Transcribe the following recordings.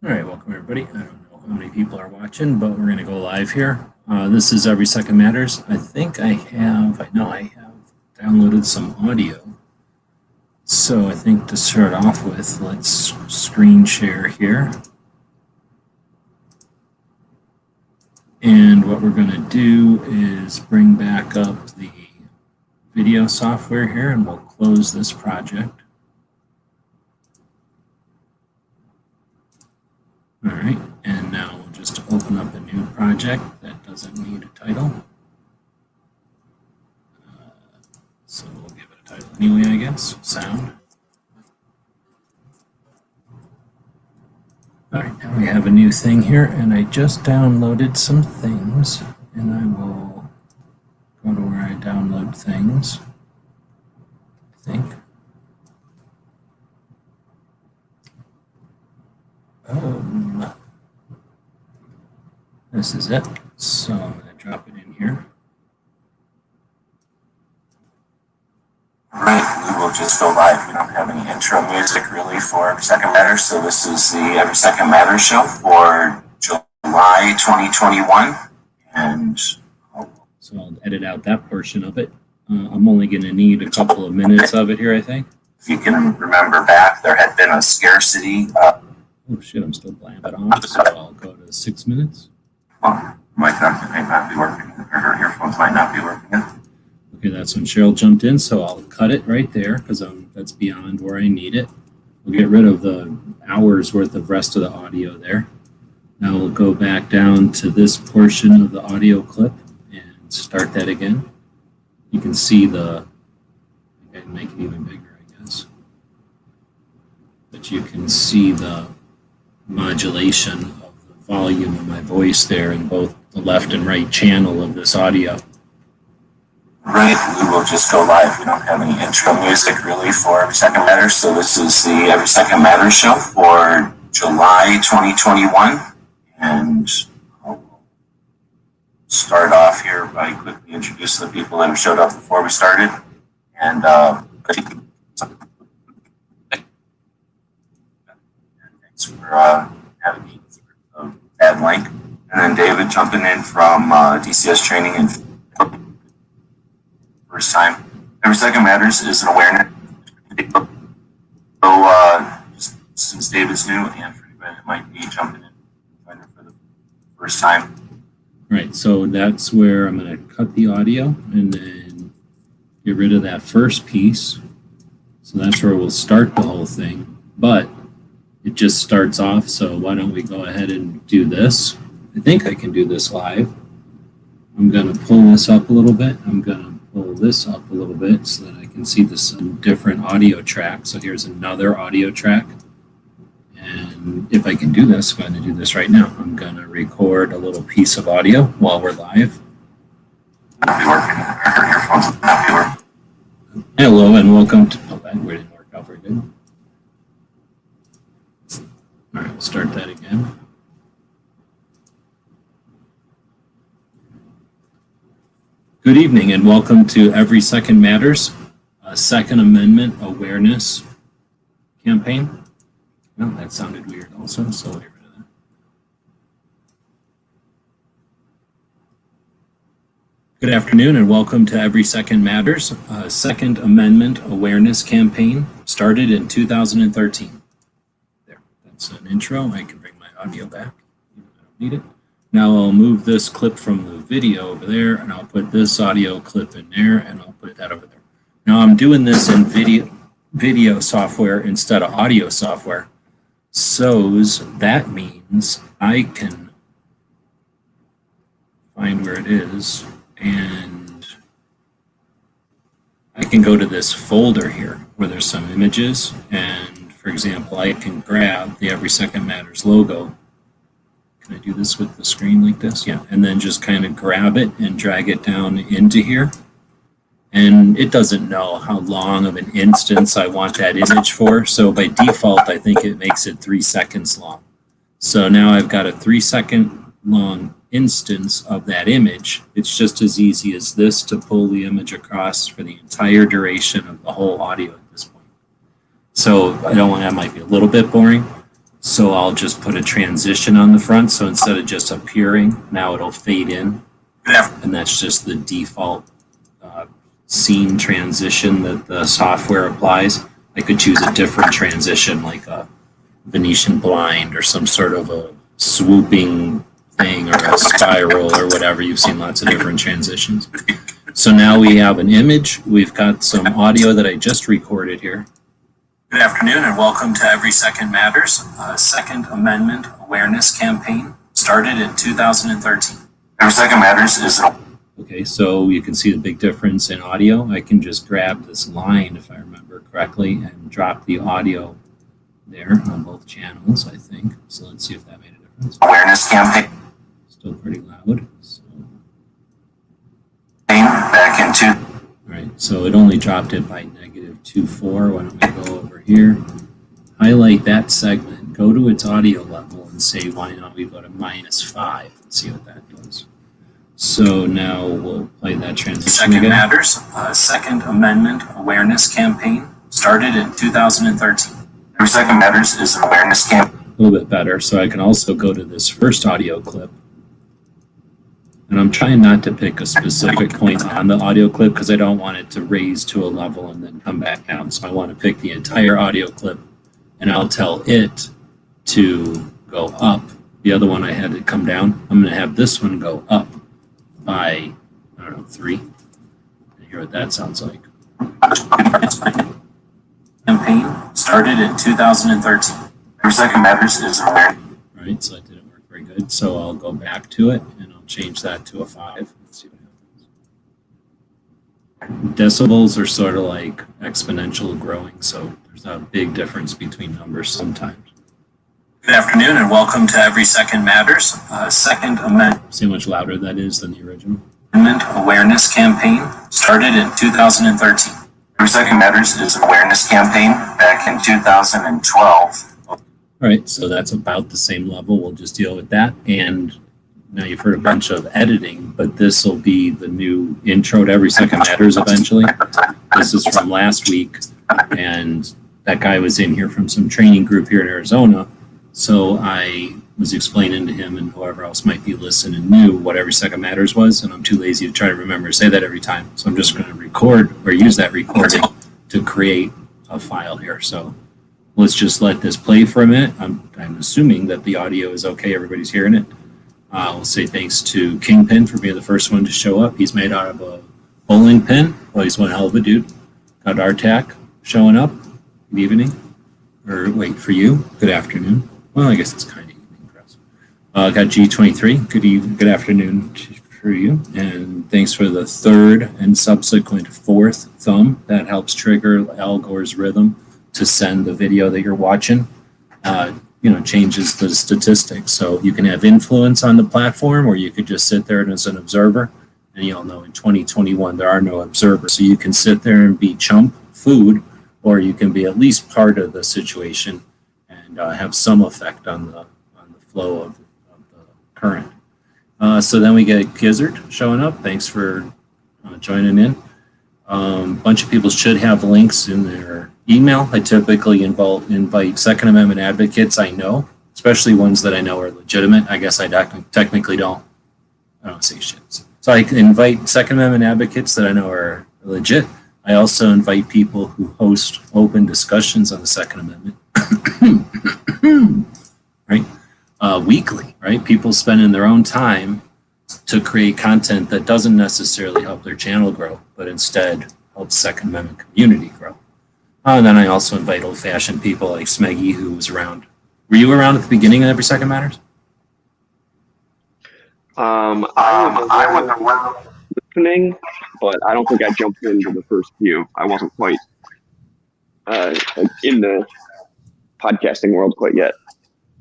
All right, welcome everybody. I don't know how many people are watching, but we're going to go live here. This is Every Second Matters. I think I have downloaded some audio. So I think to start off with, let's screen share here. And what we're going to do is bring back up the video software here, and we'll close this project. All right, and now we'll just open up a new project that doesn't need a title. So we'll give it a title anyway, I guess, sound. All right, now we have a new thing here, and I just downloaded some things, and I will go to where I download things, I think. This is it. So I'm going to drop it in here. All right, we will just go live. We don't have any intro music really for Every Second Matters, so this is the Every Second Matters show for July 2021. And so I'll edit out that portion of it. I'm only going to need a couple of minutes of it here, I think. If you can remember back, there had been a scarcity. Oh shit, I'm still blabbing off, so I'll go to 6 minutes. Well, might not be working, or her earphones might not be working. Okay, that's when Cheryl jumped in, so I'll cut it right there because that's beyond where I need it. We'll get rid of the hours worth of rest of the audio there. Now we'll go back down to this portion of the audio clip and start that again. You can see I can make it even bigger, I guess. But you can see the modulation of the volume of my voice there in both the left and right channel of this audio. Right, we will just go live. We don't have any intro music really for Every Second Matters, so this is the Every Second Matters show for July 2021. And I'll start off here by quickly introducing the people that have showed up before we started. And thanks for having me through that link. And then David jumping in from DCS training and first time. Every Second Matters is an awareness. So just since David's new and for anybody that might be jumping in for the first time. Right, so that's where I'm going to cut the audio and then get rid of that first piece. So that's where we'll start the whole thing, but it just starts off. So why don't we go ahead and do this? I think I can do this live. I'm going to pull this up a little bit. I'm going to pull this up a little bit so that I can see some different audio tracks. So here's another audio track. And if I can do this, I'm going to do this right now. I'm going to record a little piece of audio while we're live. Hello and welcome to, oh, that didn't work out very good. All right, we'll start that again. Good evening and welcome to Every Second Matters, a Second Amendment awareness campaign. Well, that sounded weird also, so we'll get rid of that. Good afternoon and welcome to Every Second Matters, a Second Amendment awareness campaign started in 2013. There, that's an intro. I can bring my audio back. I don't need it. Now I'll move this clip from the video over there, and I'll put this audio clip in there, and I'll put that over there. Now I'm doing this in video software instead of audio software. So that means I can find where it is, and I can go to this folder here where there's some images, and for example, I can grab the Every Second Matters logo. Can I do this with the screen like this? Yeah, and then just kind of grab it and drag it down into here. And it doesn't know how long of an instance I want that image for. So by default, I think it makes it 3 seconds long. So now I've got a 3 second long instance of that image. It's just as easy as this to pull the image across for the entire duration of the whole audio at this point. So I don't want that might be a little bit boring. So I'll just put a transition on the front. So instead of just appearing, now it'll fade in. And that's just the default scene transition that the software applies. I could choose a different transition, like a Venetian blind or some sort of a swooping thing or a spiral or whatever. You've seen lots of different transitions. So now we have an image. We've got some audio that I just recorded here. Good afternoon and welcome to Every Second Matters, a Second Amendment awareness campaign started in 2013. Every Second Matters is... Okay, so you can see the big difference in audio. I can just grab this line, if I remember correctly, and drop the audio there on both channels, I think. So let's see if that made a difference. Awareness campaign. Still pretty loud. So. Back in two. All right, so it only dropped it by -2.4. Why don't we go over here, highlight that segment, go to its audio level, and say, why not we go to -5 and see what that does. So now we'll play that transition Second again. Matters, a Second Amendment awareness campaign started in 2013. Every Second Matters is an awareness campaign. A little bit better. So I can also go to this first audio clip. And I'm trying not to pick a specific point on the audio clip because I don't want it to raise to a level and then come back down. So I want to pick the entire audio clip and I'll tell it to go up. The other one I had it come down. I'm going to have this one go up by, I don't know, 3. And hear what that sounds like. Campaign started in 2013. Every Second Matters is aware. Right, so that didn't work very good. So I'll go back to it and I'll change that to a 5. Let's see what happens. Decibels are sort of like exponential growing, so there's a big difference between numbers sometimes. Good afternoon and welcome to Every Second Matters, a Second Amendment. See how much louder that is than the original? Awareness campaign started in 2013. Every Second Matters is an awareness campaign back in 2012. All right, so that's about the same level. We'll just deal with that. And now you've heard a bunch of editing, but this will be the new intro to Every Second Matters eventually. This is from last week, and that guy was in here from some training group here in Arizona. So I was explaining to him and whoever else might be listening knew what Every Second Matters was, and I'm too lazy to try to remember to say that every time. So I'm just going to record or use that recording to create a file here. So let's just let this play for a minute. I'm assuming that the audio is okay. Everybody's hearing it. We'll say thanks to Kingpin for being the first one to show up. He's made out of a bowling pin. Well, he's one hell of a dude. Got CloverTac showing up. Good evening. Or wait, for you, good afternoon. Well, I guess it's kind of evening for us. Got G23. Good afternoon for you. And thanks for the 3rd and subsequent 4th thumb. That helps trigger Al Gore's rhythm to send the video that you're watching. Changes the statistics. So you can have influence on the platform, or you could just sit there as an observer. And you'll know in 2021 there are no observers. So you can sit there and be chump food, or you can be at least part of the situation and have some effect on the flow of the current. So then we get Gizzard showing up. Thanks for joining in. Bunch of people should have links in their email. I typically invite Second Amendment advocates I know, especially ones that I know are legitimate. I guess I technically don't say shit. So I can invite Second Amendment advocates that I know are legit. I also invite people who host open discussions on the Second Amendment, right? Weekly, right? People spending their own time to create content that doesn't necessarily help their channel grow, but instead helps Second Amendment community grow. And then I also invite old-fashioned people like Smeggy, who was around. Were you around at the beginning of Every Second Matters? I was listening, but I don't think I jumped into the first few. I wasn't quite in the podcasting world quite yet.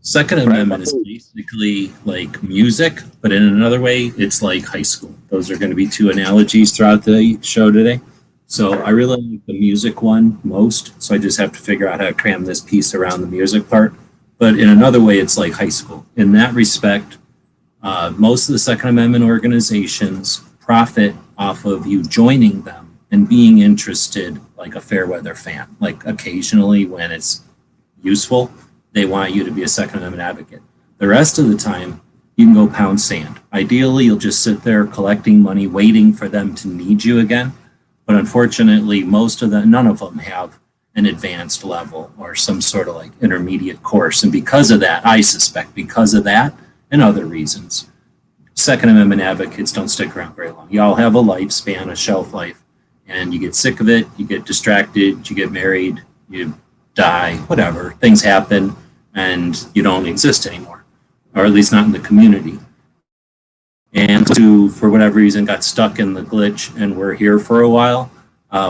Second Amendment is basically like music, but in another way, it's like high school. Those are going to be 2 analogies throughout the show today. So I really like the music one most, so I just have to figure out how to cram this piece around the music part. But in another way, it's like high school. In that respect, most of the Second Amendment organizations profit off of you joining them and being interested like a fair weather fan. Like occasionally when it's useful, they want you to be a Second Amendment advocate. The rest of the time, you can go pound sand. Ideally, you'll just sit there collecting money, waiting for them to need you again. But unfortunately, none of them have an advanced level or some sort of like intermediate course. And because of that, I suspect because of that and other reasons, Second Amendment advocates don't stick around very long. You all have a lifespan, a shelf life, and you get sick of it, you get distracted, you get married, you die, whatever. Things happen and you don't exist anymore, or at least not in the community. And for whatever reason, got stuck in the glitch and we're here for a while.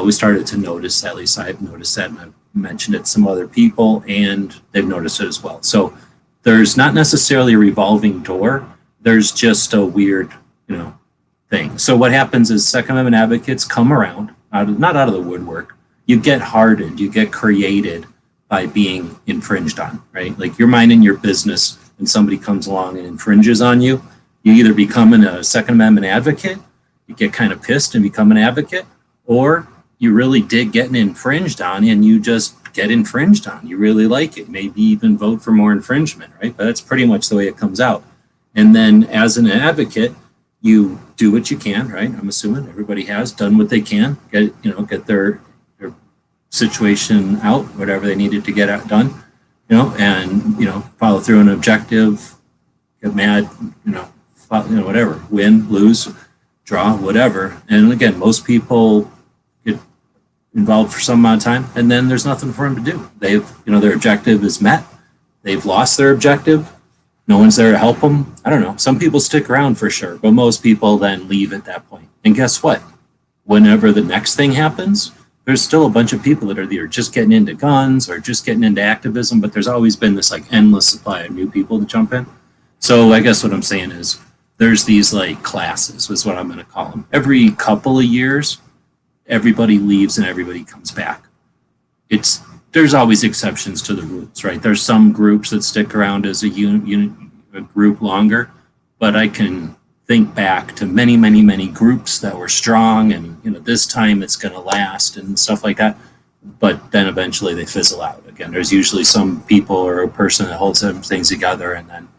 We started to notice, at least I've noticed that, and I've mentioned it to some other people, and they've noticed it as well. So there's not necessarily a revolving door. There's just a weird, thing. So what happens is Second Amendment advocates come around, not out of the woodwork. You get hardened, you get created by being infringed on, right? Like you're minding your business and somebody comes along and infringes on you. You either become a Second Amendment advocate, you get kind of pissed and become an advocate, or you really dig getting infringed on and you just get infringed on. You really like it. Maybe even vote for more infringement, right? But that's pretty much the way it comes out. And then as an advocate, you do what you can, right? I'm assuming everybody has done what they can, get their situation out, whatever they needed to get out done, and follow through an objective, get mad, whatever, win, lose, draw, whatever. And again, most people get involved for some amount of time and then there's nothing for them to do. They've, their objective is met. They've lost their objective. No one's there to help them. I don't know. Some people stick around for sure, but most people then leave at that point. And guess what? Whenever the next thing happens, there's still a bunch of people that are either just getting into guns or just getting into activism, but there's always been this like endless supply of new people to jump in. So I guess what I'm saying is there's these like classes, is what I'm going to call them. Every couple of years, everybody leaves and everybody comes back. There's always exceptions to the rules, right? There's some groups that stick around as a group longer, but I can think back to many, many, many groups that were strong and, this time it's going to last and stuff like that. But then eventually they fizzle out. Again, there's usually some people or a person that holds some things together and then,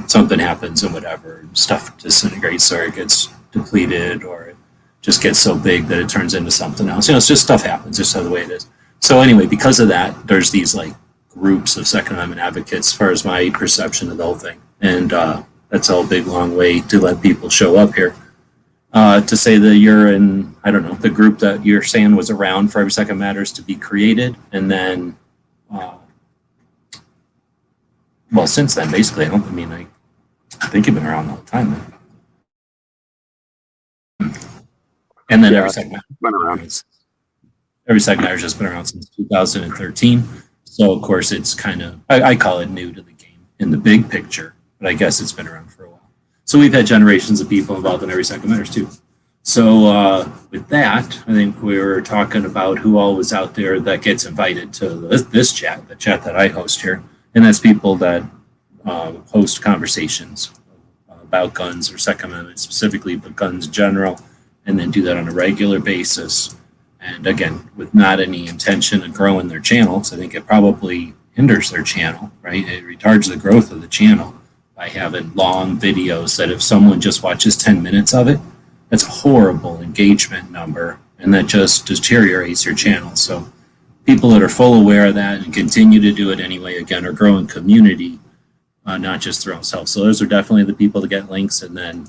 something happens and whatever, stuff disintegrates or it gets depleted or it just gets so big that it turns into something else. It's just stuff happens, just the way it is. So anyway, because of that, there's these like groups of Second Amendment advocates as far as my perception of the whole thing. And that's a big, long way to let people show up here. To say that you're in, I don't know, the group that you're saying was around for Every Second Matters to be created. And then, since then, basically, I think you've been around all the time then. And then Every Second Matters. Every Second Matters has been around since 2013. So, of course, it's kind of, I call it new to the game in the big picture, but I guess it's been around for a while. So we've had generations of people involved in Every Second Matters too. So with that, I think we were talking about who all was out there that gets invited to this chat, the chat that I host here. And that's people that host conversations about guns or Second Amendment specifically, but guns in general, and then do that on a regular basis. And again, with not any intention of growing their channels, I think it probably hinders their channel, right? It retards the growth of the channel by having long videos that if someone just watches 10 minutes of it, that's a horrible engagement number, and that just deteriorates your channel. So people that are full aware of that and continue to do it anyway, again, are growing community, not just their own self. So those are definitely the people that get links, and then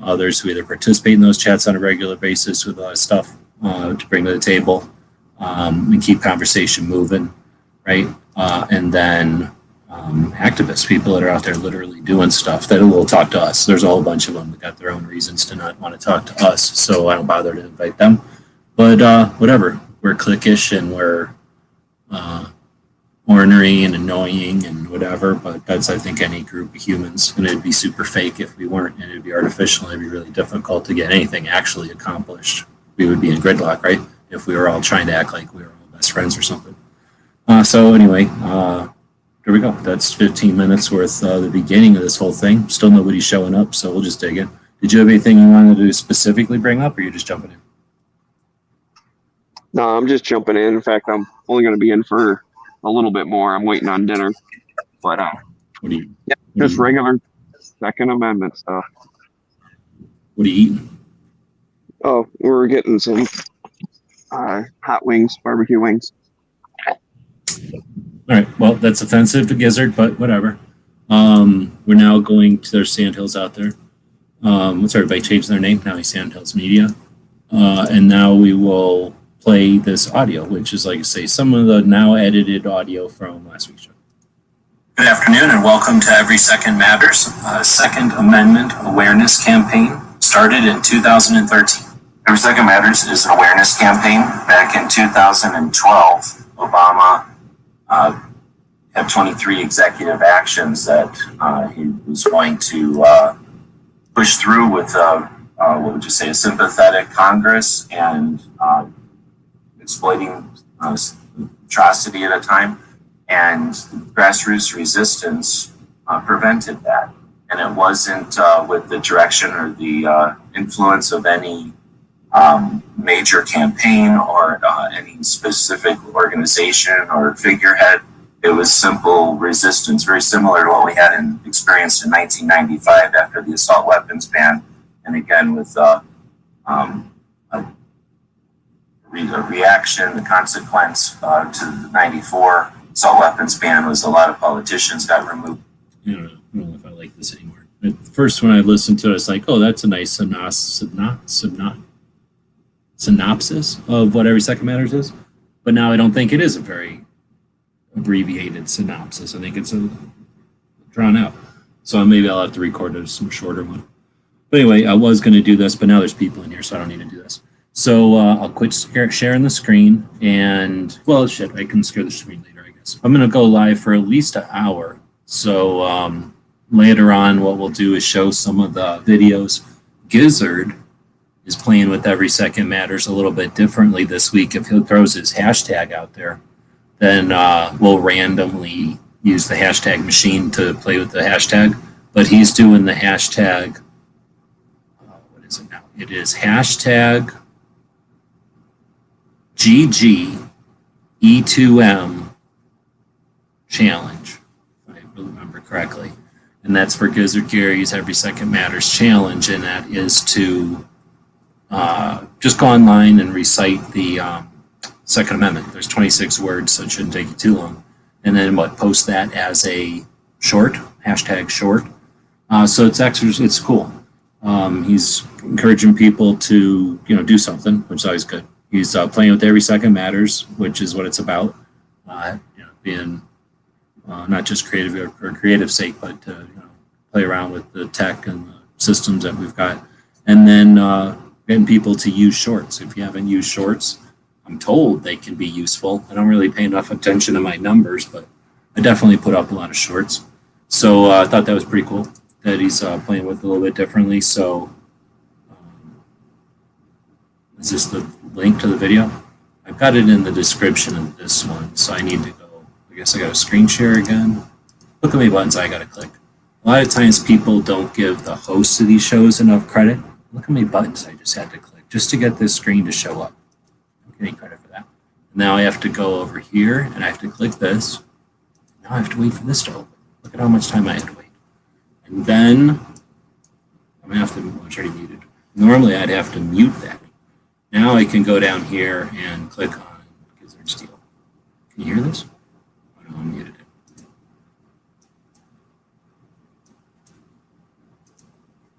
others who either participate in those chats on a regular basis with a lot of stuff to bring to the table and keep conversation moving, right? And then activists, people that are out there literally doing stuff that will talk to us. There's a whole bunch of them that got their own reasons to not want to talk to us, so I don't bother to invite them. But whatever, we're cliquish and we're ornery and annoying and whatever, but that's, I think, any group of humans, and it'd be super fake if we weren't, and it'd be artificial, and it'd be really difficult to get anything actually accomplished. We would be in gridlock, right? If we were all trying to act like we were all best friends or something. So anyway, there we go. That's 15 minutes worth the beginning of this whole thing. Still nobody's showing up, so we'll just dig in. Did you have anything you wanted to specifically bring up, or are you just jumping in? No, I'm just jumping in. In fact, I'm only going to be in for a little bit more. I'm waiting on dinner. But What do you? yeah, What just do you, regular Second Amendment stuff. what are you eating? Oh, we're getting some hot wings, barbecue wings. All right. Well, that's offensive to Gizzard, but whatever. We're now going to their Sandhills out there. What's everybody changed their name? Now he's Sandhills Media. And now we will play this audio, which is, like I say, some of the now edited audio from last week's show. Good afternoon and welcome to Every Second Matters, a Second Amendment awareness campaign started in 2013. Every Second Matters is an awareness campaign. Back in 2012, Obama had 23 executive actions that he was going to push through with, what would you say, a sympathetic Congress and exploiting atrocity at a time. And grassroots resistance prevented that. And it wasn't with the direction or the influence of any major campaign or any specific organization or figurehead. It was simple resistance, very similar to what we had experienced in 1995 after the assault weapons ban. And again, with the reaction, the consequence to the 94 assault weapons ban was a lot of politicians got removed. I don't know if I like this anymore. At first, when I listened to it, I was like, oh, that's a nice synopsis of what Every Second Matters is. But now I don't think it is a very abbreviated synopsis. I think it's a drawn out. So maybe I'll have to record a shorter one. But anyway, I was going to do this, but now there's people in here, so I don't need to do this. So I'll quit sharing the screen, and, well, shit, I can share the screen later, I guess. I'm going to go live for at least an hour. So later on, what we'll do is show some of the videos. Gizzard is playing with Every Second Matters a little bit differently this week. If he throws his hashtag out there, then we'll randomly use the hashtag machine to play with the hashtag. But he's doing the hashtag, what is it now? It is hashtag GGE2M challenge, if I remember correctly. And that's for Gizzard Gary's Every Second Matters challenge, and that is to just go online and recite the Second Amendment. There's 26 words, so it shouldn't take you too long. And then post that as a short, hashtag short. So it's cool. He's encouraging people to do something, which is always good. He's playing with Every Second Matters, which is what it's about. Being not just creative for creative sake, but to play around with the tech and the systems that we've got, and then getting people to use shorts. If you haven't used shorts, I'm told they can be useful. I don't really pay enough attention to my numbers, but I definitely put up a lot of shorts. So I thought that was pretty cool that he's playing with it a little bit differently. So is this the link to the video? I've got it in the description of this one, so I need to go. I guess I got to screen share again. Look how many buttons I got to click. A lot of times people don't give the hosts of these shows enough credit. Look how many buttons I just had to click just to get this screen to show up. I'm not getting credit for that. Now I have to go over here and I have to click this. Now I have to wait for this to open. Look at how much time I had to wait. And then I'm going to have to, well, it's already muted. Normally I'd have to mute that. Now I can go down here and click on Gizzard Steel. Can you hear this? Oh, no, I muted it.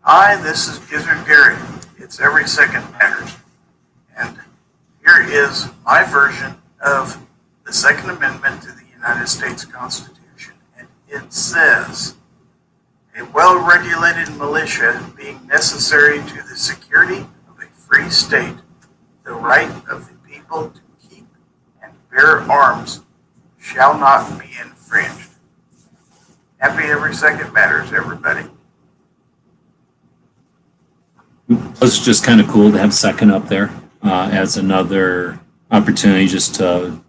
Hi, this is Gizzard Gary. It's Every Second Matters. And here is my version of the Second Amendment to the United States Constitution. And it says, a well-regulated militia being necessary to the security of a free state, the right of the people to keep and bear arms shall not be infringed. Happy Every Second Matters, everybody. It's just kind of cool to have second up there as another opportunity just to,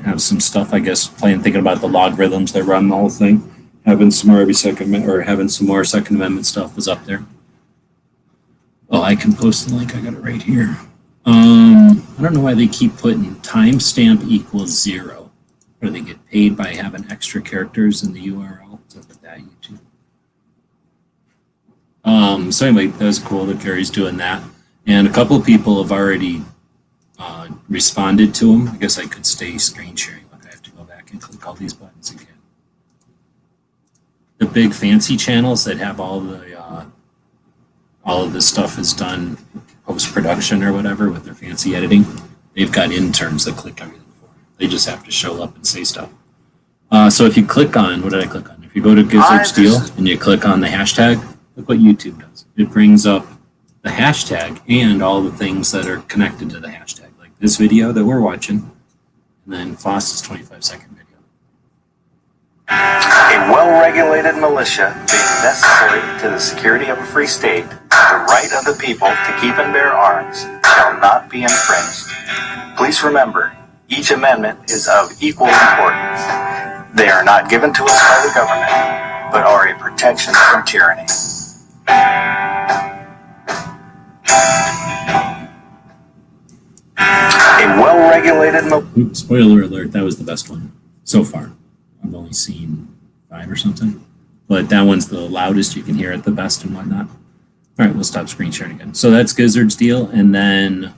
have some stuff, I guess, thinking about the logarithms that run the whole thing. Having some more having some more Second Amendment stuff was up there. Oh, I can post the link. I got it right here. I don't know why they keep putting timestamp equals 0. or they get paid by having extra characters in the URL. So put that YouTube. So anyway, that was cool that Gary's doing that. And a couple of people have already responded to him. I guess I could stay screen sharing, but I have to go back and click all these buttons again. The big fancy channels that have all of this stuff is done post-production or whatever with their fancy editing, they've got interns that click everything for them. They just have to show up and say stuff. So if you click on, what did I click on? If you go to Gizzard Steel and you click on the hashtag, look what YouTube does. It brings up the hashtag and all the things that are connected to the hashtag, like this video that we're watching, and then Faas's 25-second video. A well-regulated militia being necessary to the security of a free state, the right of the people to keep and bear arms shall not be infringed. Please remember, each amendment is of equal importance. They are not given to us by the government, but are a protection from tyranny. A well-regulated Spoiler alert, that was the best one so far. I've only seen 5 or something, but that one's the loudest. You can hear it the best and whatnot. All right, we'll stop screen sharing again. So that's Gizzard's deal, and then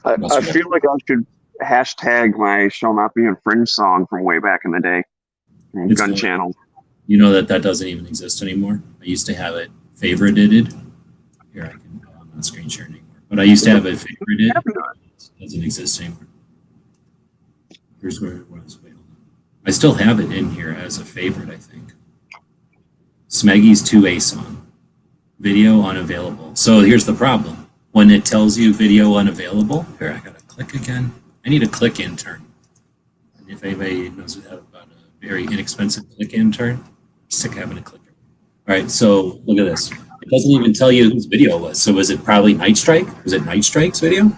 I feel like I should hashtag my "Shall Not Be Infringed" song from way back in the day. Gun channel. You know that doesn't even exist anymore. I used to have it favorited. Here, I can. I'm not screen sharing anymore, but I used to have it favorited. It doesn't exist anymore. Here's where it was. Wait, hold on. I still have it in here as a favorite, I think. Smeggy's 2A song. Video unavailable. So here's the problem. When it tells you video unavailable, here, I gotta click again. I need a click intern. And if anybody knows about a very inexpensive click intern, I'm sick of having a clicker. All right, so look at this. It doesn't even tell you whose video it was. So was it probably Night Strike? Was it Night Strike's video?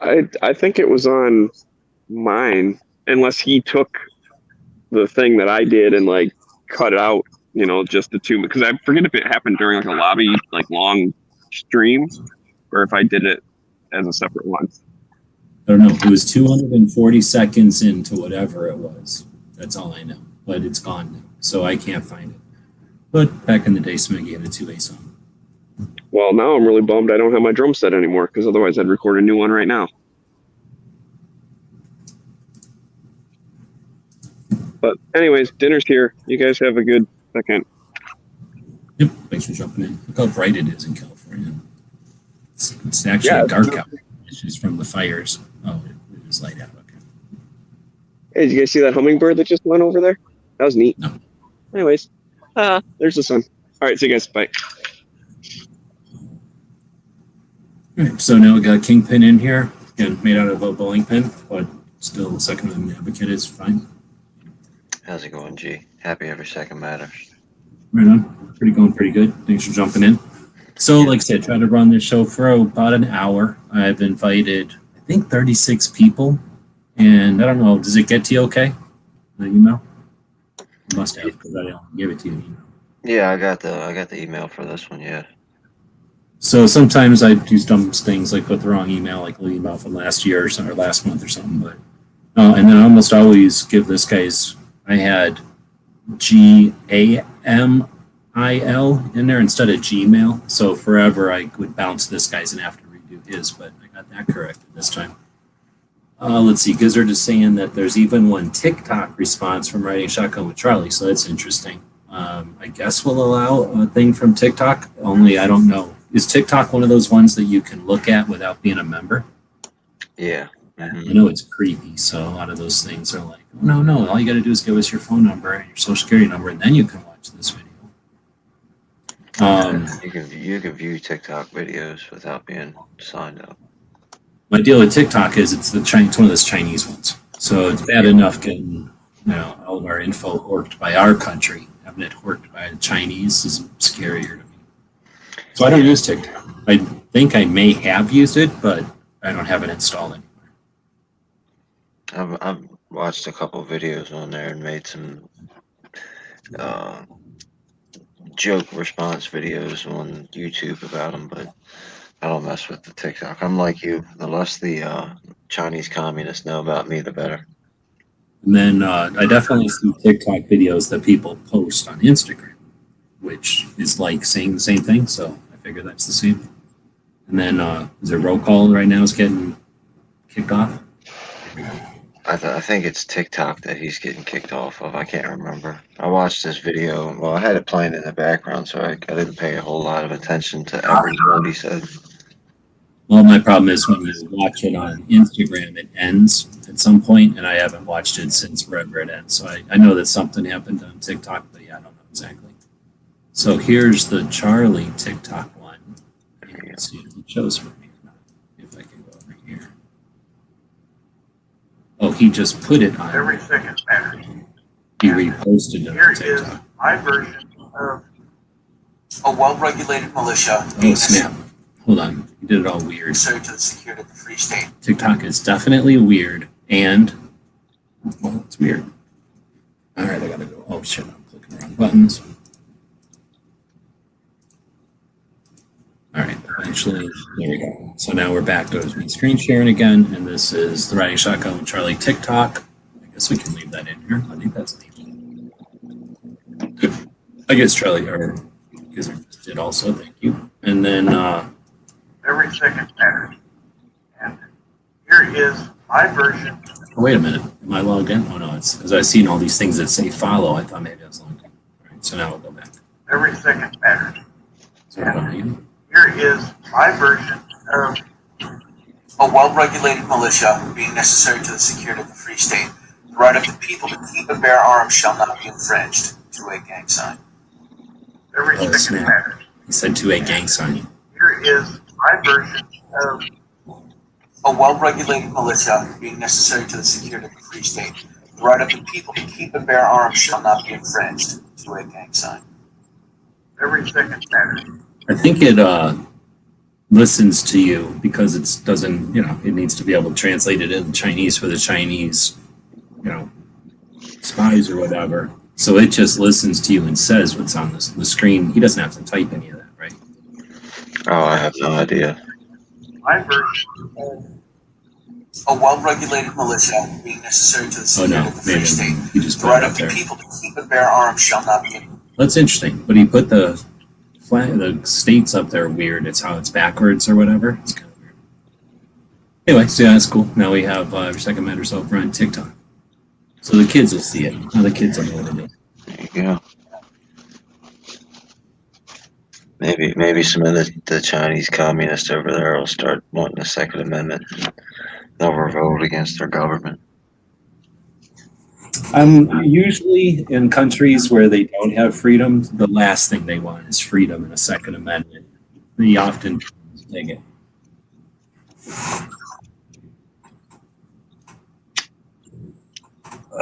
I think it was on mine, unless he took the thing that I did and like cut it out, you know, just the 2, because I forget if it happened during like a lobby, like long stream, or if I did it as a separate one. I don't know. It was 240 seconds into whatever it was. That's all I know. But it's gone now, so I can't find it. But back in the day, Smeggy had a 2A song. Well, now I'm really bummed I don't have my drum set anymore, because otherwise I'd record a new one right now. But anyways, dinner's here. You guys have a good second. Yep, thanks for jumping in. Look how bright it is in California. It's actually dark out. It's just from the fires. Oh, it was light out. Okay. Hey, did you guys see that hummingbird that just went over there? That was neat. No. Anyways, there's the sun. All right, see you guys. Bye. All right, so now we got Kingpin in here. Again, made out of a bowling pin, but still the Second Amendment advocate is fine. How's it going, G? Happy every second matters. Right on. Going pretty good. Thanks for jumping in. So, like I said, try to run this show for about an hour. I've invited, I think, 36 people. And I don't know, does it get to you okay? The email? It must have, because I didn't give it to you. Yeah, I got the email for this one, yeah. So sometimes I do dumb things like put the wrong email, like the email from last year or something, or last month or something. But and then I almost always give this guy's, I had GAMIL in there instead of Gmail. So forever I would bounce this guy's and have to redo his, but I got that corrected this time. Let's see, Gizzard is saying that there's even one TikTok response from Riding Shotgun with Charlie, so that's interesting. I guess we'll allow a thing from TikTok, only I don't know. Is TikTok one of those ones that you can look at without being a member? Yeah. Mm-hmm. I know it's creepy, so a lot of those things are like, oh, no, all you got to do is give us your phone number and your social security number, and then you can watch this video. You can view TikTok videos without being signed up. My deal with TikTok is it's one of those Chinese ones, so it's bad enough getting all of our info horked by our country. Having it horked by the Chinese is scarier to me. So I don't use TikTok. I think I may have used it, but I don't have it installed anymore. I've watched a couple videos on there and made some joke response videos on YouTube about them, but I don't mess with the TikTok. I'm like you. The less the Chinese communists know about me, the better. And then I definitely see TikTok videos that people post on Instagram, which is like saying the same thing. So I figure that's the same. And then is it roll call right now is getting kicked off? I think it's TikTok that he's getting kicked off of. I can't remember. I watched this video. Well, I had it playing in the background, so I didn't pay a whole lot of attention to every word he said. Well, my problem is when you watch it on Instagram, it ends at some point, and I haven't watched it since wherever it ends. So I know that something happened on TikTok, but yeah, I don't know exactly. So here's the Charlie TikTok one. Let's see if it shows for me or not. If I can go over here. Oh, he just put it on. Every second matters. He reposted it Here on is TikTok. my version of A well-regulated militia Oh, snap. Hold on. He did it all weird. necessary to the security of the Free State. TikTok is definitely weird, and well, it's weird. All right, I gotta go. Oh shit, I'm clicking the wrong buttons. All right, eventually, there we go. So now we're back to me screen sharing again, and this is the Riding Shotgun with Charlie TikTok. I guess we can leave that in here. I think that's neat. Good. I guess Charlie or Gizzard did also. Thank you. And then every second matters. And here is my version. oh, wait a minute. Am I logged in? Oh no, it's as I've seen all these things that say follow. I thought maybe I was logged in. All right, so now we'll go back. Every second matters. So what I'm using. Here is my version of A well-regulated militia being necessary to the security of the Free State. The right of the people to keep and bear arms shall not be infringed. 2A gang sign. every Oh, second snap. matters. He said 2A gang sign. Here is my version of A well-regulated militia being necessary to the security of the Free State. The right of the people to keep and bear arms shall not be infringed. 2A gang sign. every second matters. I think it listens to you because it doesn't, it needs to be able to translate it into Chinese for the Chinese, spies or whatever. So it just listens to you and says what's on the screen. He doesn't have to type any of that, right? Oh, I have no idea. My version of A well-regulated militia being necessary to the Oh security no, of the Free maybe State. he just The put it right up of the there. people to keep and bear arms shall not be infringed. That's interesting, but he put the states up there weird. It's how it's backwards or whatever. It's kind of weird. Anyway, so yeah, that's cool. Now we have every second matters over on TikTok. So the kids will see it. Now the kids will know what it is. There you go. Maybe some of the Chinese communists over there will start wanting a Second Amendment. They'll revolt against their government. Usually in countries where they don't have freedom, the last thing they want is freedom and a Second Amendment. They often take it.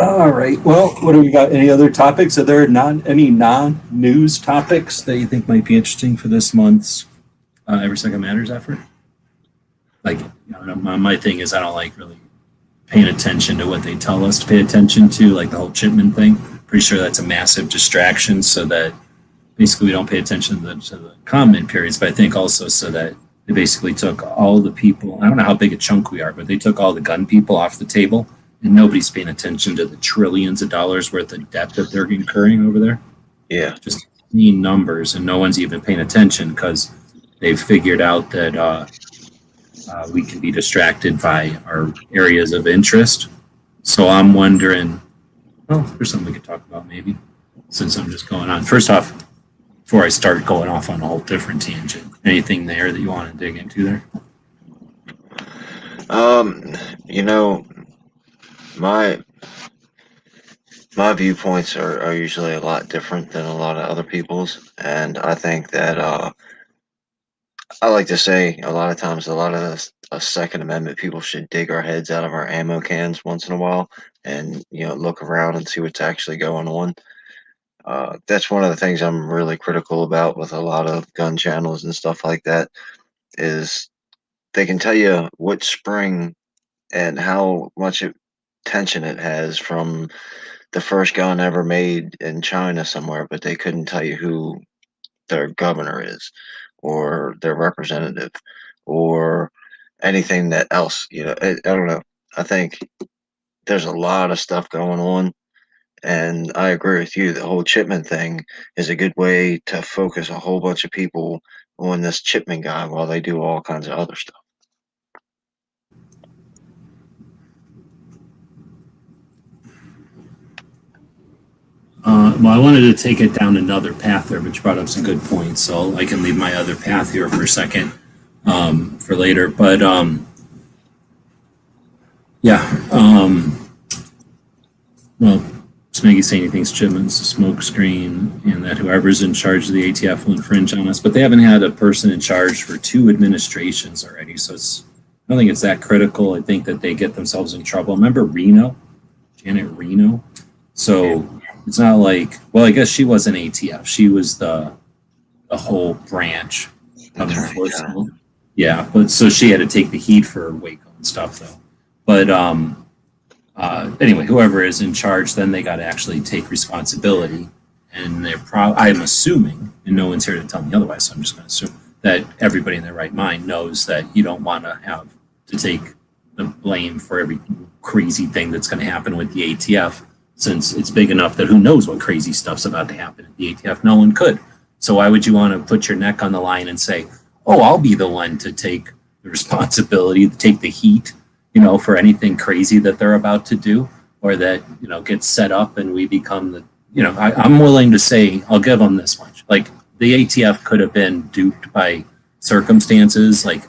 All right. Well, what do we got? Any other topics? Are there any non-news topics that you think might be interesting for this month's Every Second Matters effort? Like, my thing is I don't like really paying attention to what they tell us to pay attention to, like the whole Chipman thing. Pretty sure that's a massive distraction so that basically we don't pay attention to the comment periods, but I think also so that they basically took all the people, I don't know how big a chunk we are, but they took all the gun people off the table and nobody's paying attention to the trillions of dollars worth of debt that they're incurring over there. Yeah. Just clean numbers, and no one's even paying attention because they've figured out that we can be distracted by our areas of interest. So I'm wondering, well, there's something we could talk about maybe, since I'm just going on. First off, before I start going off on a whole different tangent, anything there that you want to dig into there? My viewpoints are usually a lot different than a lot of other people's, and I think that I like to say a lot of times a lot of the Second Amendment people should dig our heads out of our ammo cans once in a while and look around and see what's actually going on. That's one of the things I'm really critical about with a lot of gun channels and stuff like that is they can tell you what spring and how much tension it has from the first gun ever made in China somewhere, but they couldn't tell you who their governor is or their representative or anything that else. I don't know. I think there's a lot of stuff going on. And I agree with you. The whole Chipman thing is a good way to focus a whole bunch of people on this Chipman guy while they do all kinds of other stuff. Well, I wanted to take it down another path there, but you brought up some good points, so I can leave my other path here for a second for later. But yeah, well, Smeggy saying he thinks Chipman's a smoke screen and that whoever's in charge of the ATF will infringe on us, but they haven't had a person in charge for 2 administrations already, so I don't think it's that critical. I think that they get themselves in trouble. Remember Reno? Janet Reno? So it's not like, well, I guess she wasn't ATF. She was the whole branch of enforcement. Yeah, but so she had to take the heat for Waco and stuff, though. But anyway, whoever is in charge, then they got to actually take responsibility. And I'm assuming, and no one's here to tell me otherwise, so I'm just going to assume that everybody in their right mind knows that you don't want to have to take the blame for every crazy thing that's going to happen with the ATF, since it's big enough that who knows what crazy stuff's about to happen at the ATF. No one could. So why would you want to put your neck on the line and say, oh, I'll be the one to take the responsibility, to take the heat, for anything crazy that they're about to do, or that, gets set up and we become the, I'm willing to say, I'll give them this much. Like the ATF could have been duped by circumstances, like,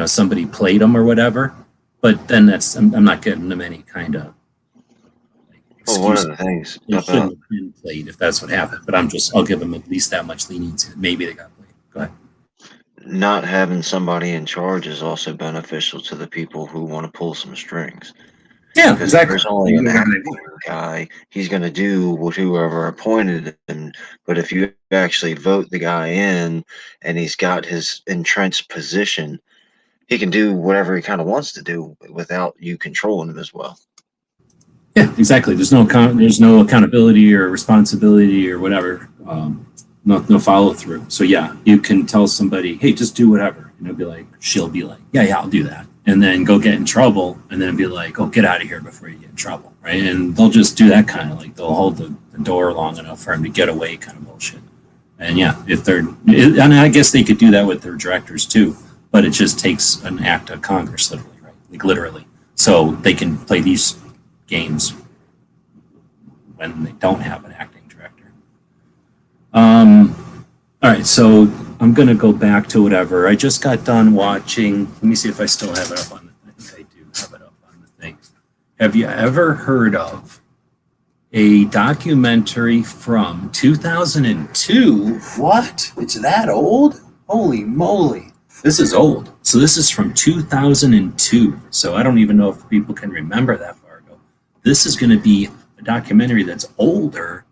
somebody played them or whatever, but then I'm not giving them any kind of Well, one of the things it shouldn't have been played if that's what happened, but I'll give them at least that much leniency. Maybe they got played. Go ahead. not having somebody in charge is also beneficial to the people who want to pull some strings. Yeah, Because exactly. there's only an acting guy. He's going to do what whoever appointed him. But if you actually vote the guy in and he's got his entrenched position, he can do whatever he kind of wants to do without you controlling him as well. Yeah, exactly. There's no accountability or responsibility or whatever. No follow through. So yeah, you can tell somebody, hey, just do whatever, and she'll be like, yeah, I'll do that, and then go get in trouble, and then be like, oh, get out of here before you get in trouble, right? And they'll just do that kind of like they'll hold the door long enough for him to get away, kind of bullshit. And yeah, and I guess they could do that with their directors too, but it just takes an act of Congress, literally, right? Like literally, so they can play these games when they don't have an acting director. All right, so I'm going to go back to whatever. I just got done watching. Let me see if I still have it up on the, I think I do have it up on the thing. Have you ever heard of a documentary from 2002? What? It's that old? Holy moly. This is old. So this is from 2002. So I don't even know if people can remember that far ago. This is going to be a documentary that's older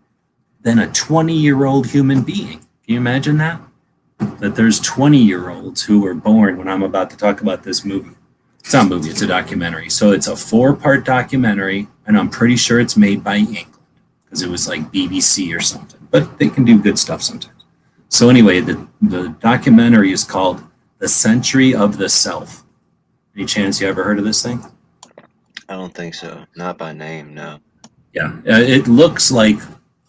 than a 20-year-old human being. Can you imagine that? That there's 20-year-olds who were born when I'm about to talk about this movie. It's not a movie, it's a documentary. So it's a 4-part documentary, and I'm pretty sure it's made by England because it was like BBC or something. But they can do good stuff sometimes. So anyway, the documentary is called The Century of the Self. Any chance you ever heard of this thing? I don't think so. Not by name, no. Yeah, it looks like,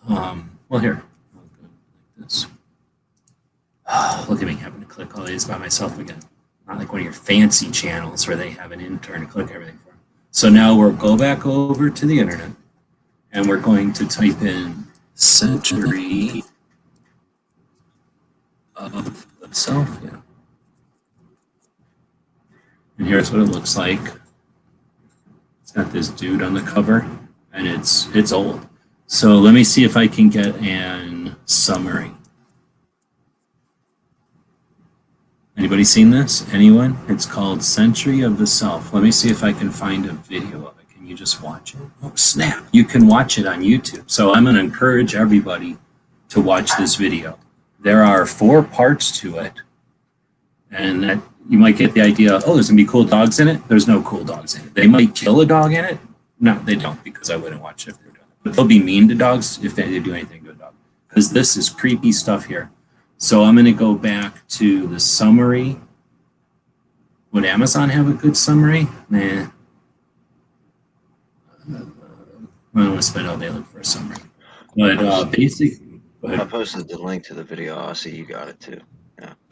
well, here. This. Oh, look at me having to click all these by myself again. Not like one of your fancy channels where they have an intern to click everything for them. So now we'll go back over to the internet and we're going to type in Century of the Self. Yeah. And here's what it looks like. It's got this dude on the cover, and it's old. So let me see if I can get an summary. Anybody seen this? Anyone? It's called Century of the Self. Let me see if I can find a video of it. Can you just watch it? Oh, snap. You can watch it on YouTube. So I'm going to encourage everybody to watch this video. There are 4 parts to it, and that you might get the idea, oh, there's going to be cool dogs in it. There's no cool dogs in it. They might kill a dog in it. No, they don't, because I wouldn't watch it if they're doing it. But they'll be mean to dogs if they do anything to a dog, because this is creepy stuff here. So I'm going to go back to the summary. Would Amazon have a good summary? Nah. I don't want to spend all day looking for a summary. But basic. Go ahead. I posted the link to the video. I see you got it too.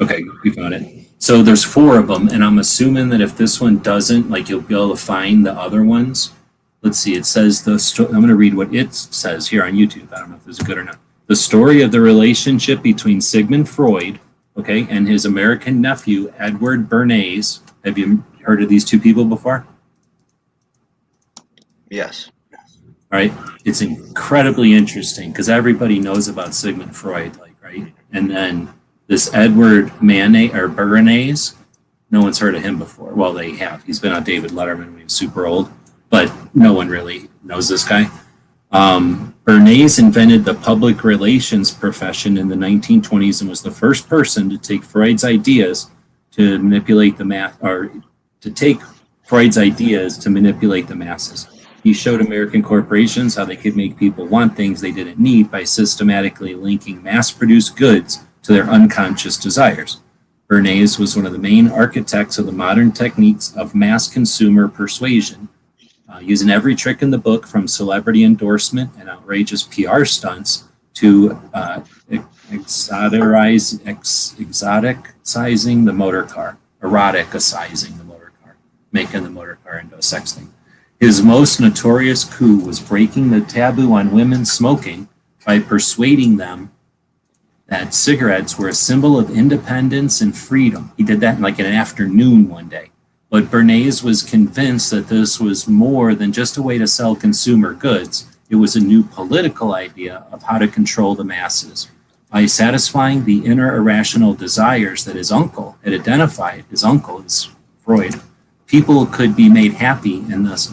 Okay, you found it. So there's 4 of them, and I'm assuming that if this one doesn't, like, you'll be able to find the other ones. Let's see. It says I'm going to read what it says here on YouTube. I don't know if this is good or not. The story of the relationship between Sigmund Freud, okay, and his American nephew Edward Bernays. Have you heard of these 2 people before? Yes. All right. It's incredibly interesting because everybody knows about Sigmund Freud, like, right? And then this Edward Bernays, no one's heard of him before. Well, they have. He's been on David Letterman when he was super old, but no one really knows this guy. Bernays invented the public relations profession in the 1920s and was the first person to take Freud's ideas to manipulate the masses. He showed American corporations how they could make people want things they didn't need by systematically linking mass-produced goods to their unconscious desires. Bernays was one of the main architects of the modern techniques of mass consumer persuasion, using every trick in the book from celebrity endorsement and outrageous PR stunts to exoticizing the motor car, making the motor car into a sex thing. His most notorious coup was breaking the taboo on women smoking by persuading them that cigarettes were a symbol of independence and freedom. He did that in like an afternoon one day. But Bernays was convinced that this was more than just a way to sell consumer goods. It was a new political idea of how to control the masses. By satisfying the inner irrational desires that his uncle had identified, his uncle is Freud, people could be made happy and thus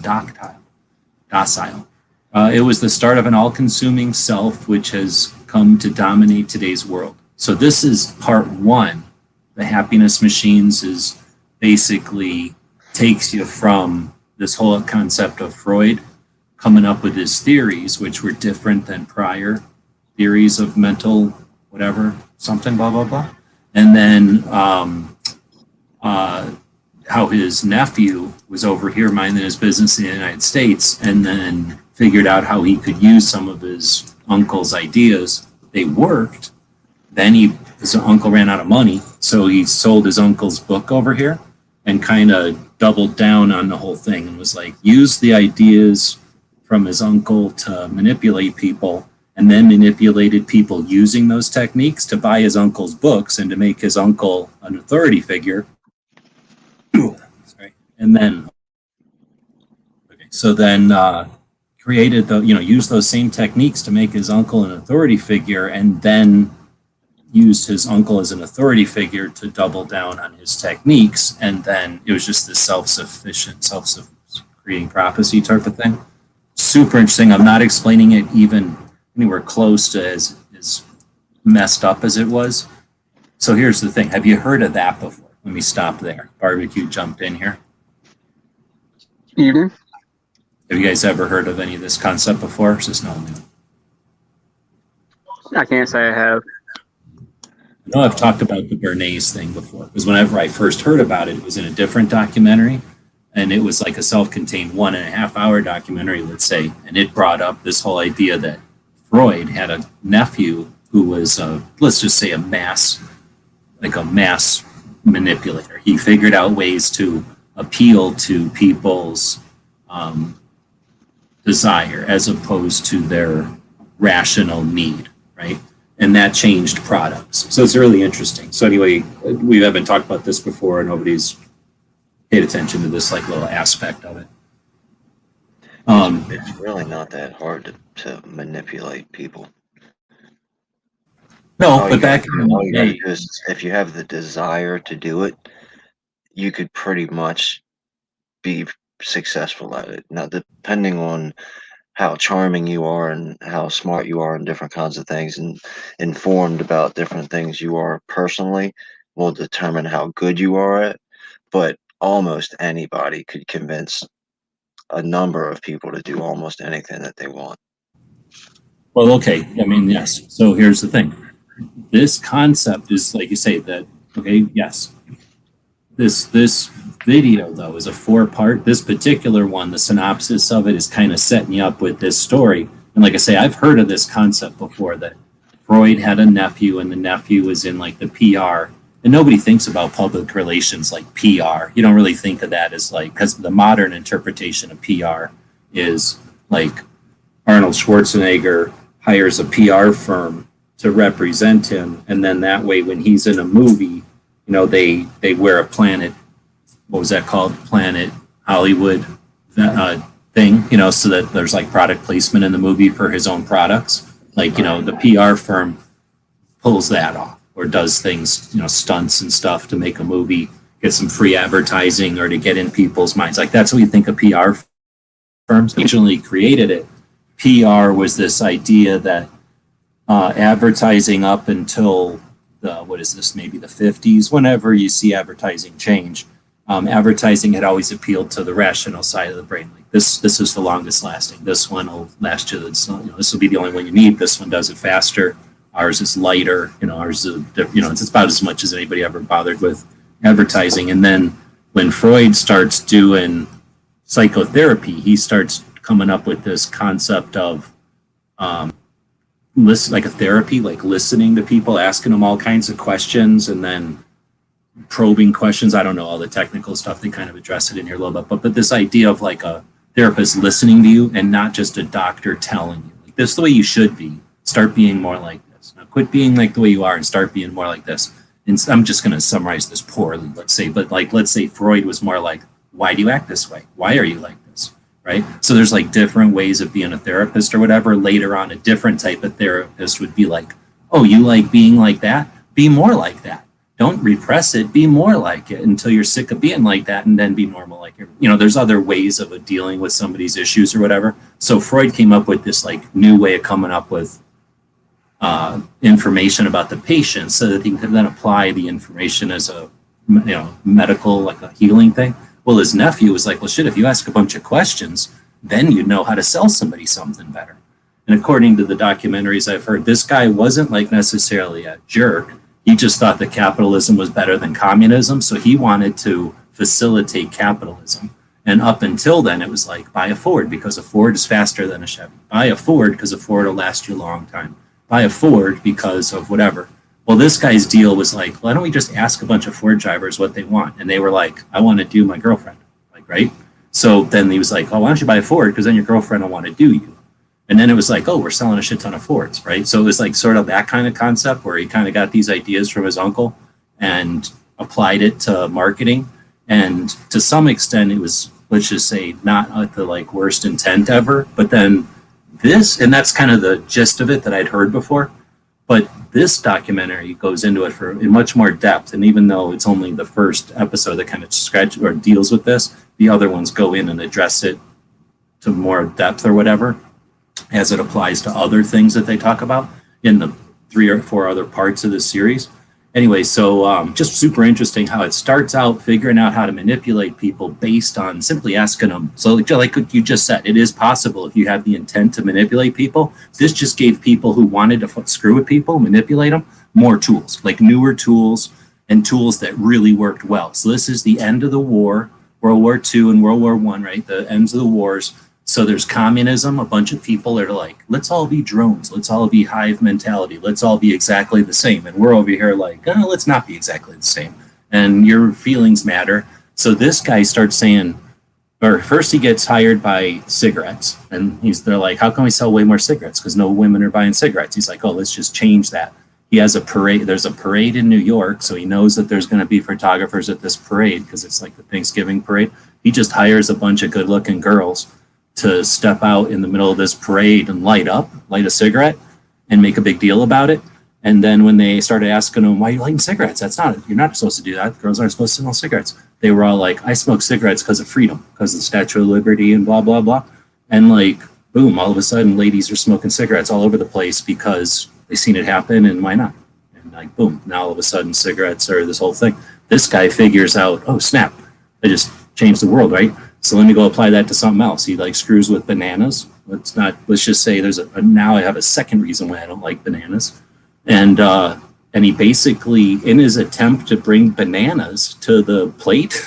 docile. It was the start of an all-consuming self which has come to dominate today's world. So this is part 1. The happiness machines is basically takes you from this whole concept of Freud coming up with his theories, which were different than prior theories of mental whatever, something, blah, blah, blah. And then how his nephew was over here minding his business in the United States and then figured out how he could use some of his uncle's ideas. They worked. Then his uncle ran out of money, so he sold his uncle's book over here and kind of doubled down on the whole thing and was like, use the ideas from his uncle to manipulate people, and then manipulated people using those techniques to buy his uncle's books and to make his uncle an authority figure. Sorry. And then, created used those same techniques to make his uncle an authority figure, and then used his uncle as an authority figure to double down on his techniques. And then it was just this self-sufficient, self-creating prophecy type of thing. Super interesting. I'm not explaining it even anywhere close to as messed up as it was. So here's the thing. Have you heard of that before? Let me stop there. Barbecue jumped in here. Mm-hmm. Have you guys ever heard of any of this concept before? Or is this not new? I can't say I have. I know I've talked about the Bernays thing before, because whenever I first heard about it, it was in a different documentary, and it was like a self-contained 1.5 hour documentary, let's say, and it brought up this whole idea that Freud had a nephew who was, let's just say, a mass manipulator. He figured out ways to appeal to people's desire as opposed to their rational need, right? And that changed products. So it's really interesting. So anyway, we haven't talked about this before. Nobody's paid attention to this like little aspect of it. It's really not that hard to manipulate people. No, but back in all the you gotta day, do is, if you have the desire to do it, you could pretty much be successful at it. Now, depending on how charming you are and how smart you are in different kinds of things and informed about different things you are personally will determine how good you are at. But almost anybody could convince a number of people to do almost anything that they want. well, okay. I mean, yes. So here's the thing. This concept is, like you say, that, okay, yes. This video, though, is a 4-part. This particular one, the synopsis of it is kind of setting you up with this story. And like I say, I've heard of this concept before, that Freud had a nephew and the nephew was in like the PR. And nobody thinks about public relations like PR. You don't really think of that as like, because the modern interpretation of PR is like Arnold Schwarzenegger hires a PR firm to represent him. And then that way, when he's in a movie, you know, they wear a Planet, what was that called? Planet Hollywood thing, you know, so that there's like product placement in the movie for his own products. Like, you know, the PR firm pulls that off or does things, you know, stunts and stuff to make a movie, get some free advertising or to get in people's minds. Like, that's what you think of PR firms. Originally created it. PR was this idea that advertising up until what is this, maybe the 50s, whenever you see advertising change, advertising had always appealed to the rational side of the brain. Like this is the longest lasting. This one will last you. You know, this will be the only one you need. This one does it faster. Ours is lighter. You know, ours is, you know, it's about as much as anybody ever bothered with advertising. And then when Freud starts doing psychotherapy, he starts coming up with this concept of listen, like a therapy, like listening to people, asking them all kinds of questions, and then probing questions. I don't know all the technical stuff. They kind of address it in here a little bit, but this idea of like a therapist listening to you and not just a doctor telling you, like, this is the way you should be. Start being more like this. Now quit being like the way you are and start being more like this. And I'm just going to summarize this poorly, let's say, but like, let's say Freud was more like, why do you act this way? Why are you like this? Right? So there's like different ways of being a therapist or whatever. Later on, a different type of therapist would be like, oh, you like being like that? Be more like that. Don't repress it. Be more like it until you're sick of being like that, and then be normal like it. You know, there's other ways of dealing with somebody's issues or whatever. So Freud came up with this like new way of coming up with information about the patient so that he could then apply the information as a, you know, medical, like a healing thing. Well, his nephew was like, well, shit, if you ask a bunch of questions, then you'd know how to sell somebody something better. And according to the documentaries I've heard, this guy wasn't like necessarily a jerk. He just thought that capitalism was better than communism. So he wanted to facilitate capitalism. And up until then, it was like, buy a Ford because a Ford is faster than a Chevy. Buy a Ford because a Ford will last you a long time. Buy a Ford because of whatever. Well, this guy's deal was like, why don't we just ask a bunch of Ford drivers what they want? And they were like, I want to do my girlfriend. Like, right? So then he was like, oh, why don't you buy a Ford? Because then your girlfriend will want to do you. And then it was like, oh, we're selling a shit ton of Fords, right? So it was like sort of that kind of concept where he kind of got these ideas from his uncle and applied it to marketing. And to some extent, it was, let's just say, not at the like worst intent ever. But then this, and that's kind of the gist of it that I'd heard before. But this documentary goes into it in much more depth. And even though it's only the first episode that kind of scratches or deals with this, the other ones go in and address it to more depth or whatever, as it applies to other things that they talk about in the 3 or 4 other parts of the series. Anyway, so just super interesting how it starts out figuring out how to manipulate people based on simply asking them. So like you just said, it is possible if you have the intent to manipulate people. This just gave people who wanted to screw with people, manipulate them, more tools, like newer tools and tools that really worked well. So this is the end of the war, World War II and World War I, right? The ends of the wars. So there's communism. A bunch of people are like, let's all be drones. Let's all be hive mentality. Let's all be exactly the same. And we're over here like, oh, let's not be exactly the same. And your feelings matter. So this guy starts saying, or first he gets hired by cigarettes. And they're like, how can we sell way more cigarettes? Because no women are buying cigarettes. He's like, oh, let's just change that. He has a parade. There's a parade in New York. So he knows that there's going to be photographers at this parade because it's like the Thanksgiving parade. He just hires a bunch of good looking girls to step out in the middle of this parade and light a cigarette and make a big deal about it. And then when they started asking them, why are you lighting cigarettes? You're not supposed to do that. Girls aren't supposed to smoke cigarettes. They were all like, I smoke cigarettes because of freedom, because of the Statue of Liberty and blah, blah, blah. And like, boom, all of a sudden ladies are smoking cigarettes all over the place because they seen it happen and why not? And like, boom, now all of a sudden cigarettes are this whole thing. This guy figures out, oh, snap, I just changed the world, right? So let me go apply that to something else. He like screws with bananas. Let's just say now I have a second reason why I don't like bananas. And he basically, in his attempt to bring bananas to the plate,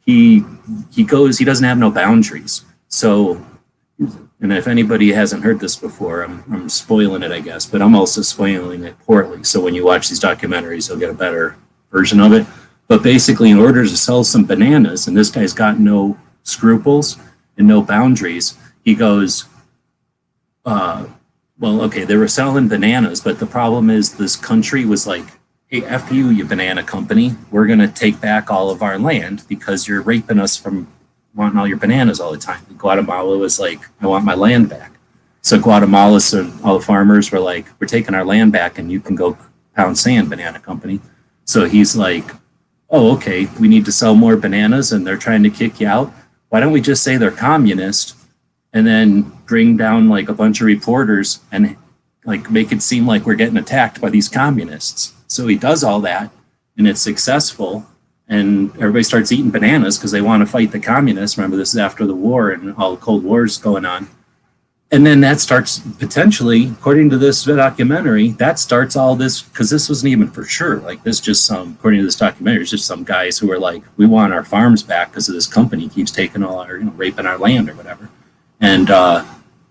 he doesn't have no boundaries. So, and if anybody hasn't heard this before, I'm spoiling it, I guess, but I'm also spoiling it poorly. So when you watch these documentaries, you'll get a better version of it. But basically, in order to sell some bananas, and this guy's got no scruples and no boundaries, he goes, well, okay, they were selling bananas, but the problem is this country was like, hey, F you, you banana company. We're going to take back all of our land because you're raping us from wanting all your bananas all the time. Guatemala was like, I want my land back. So Guatemala, so all the farmers were like, we're taking our land back and you can go pound sand, banana company. So he's like, oh, okay, we need to sell more bananas and they're trying to kick you out. Why don't we just say they're communist and then bring down like a bunch of reporters and like make it seem like we're getting attacked by these communists. So he does all that and it's successful. And everybody starts eating bananas because they want to fight the communists. Remember, this is after the war and all the Cold War is going on. And then that starts potentially, according to this documentary, that starts all this, because this wasn't even for sure. Like this just some, according to this documentary, it's just some guys who are like, we want our farms back because of this company keeps taking all our, raping our land or whatever. And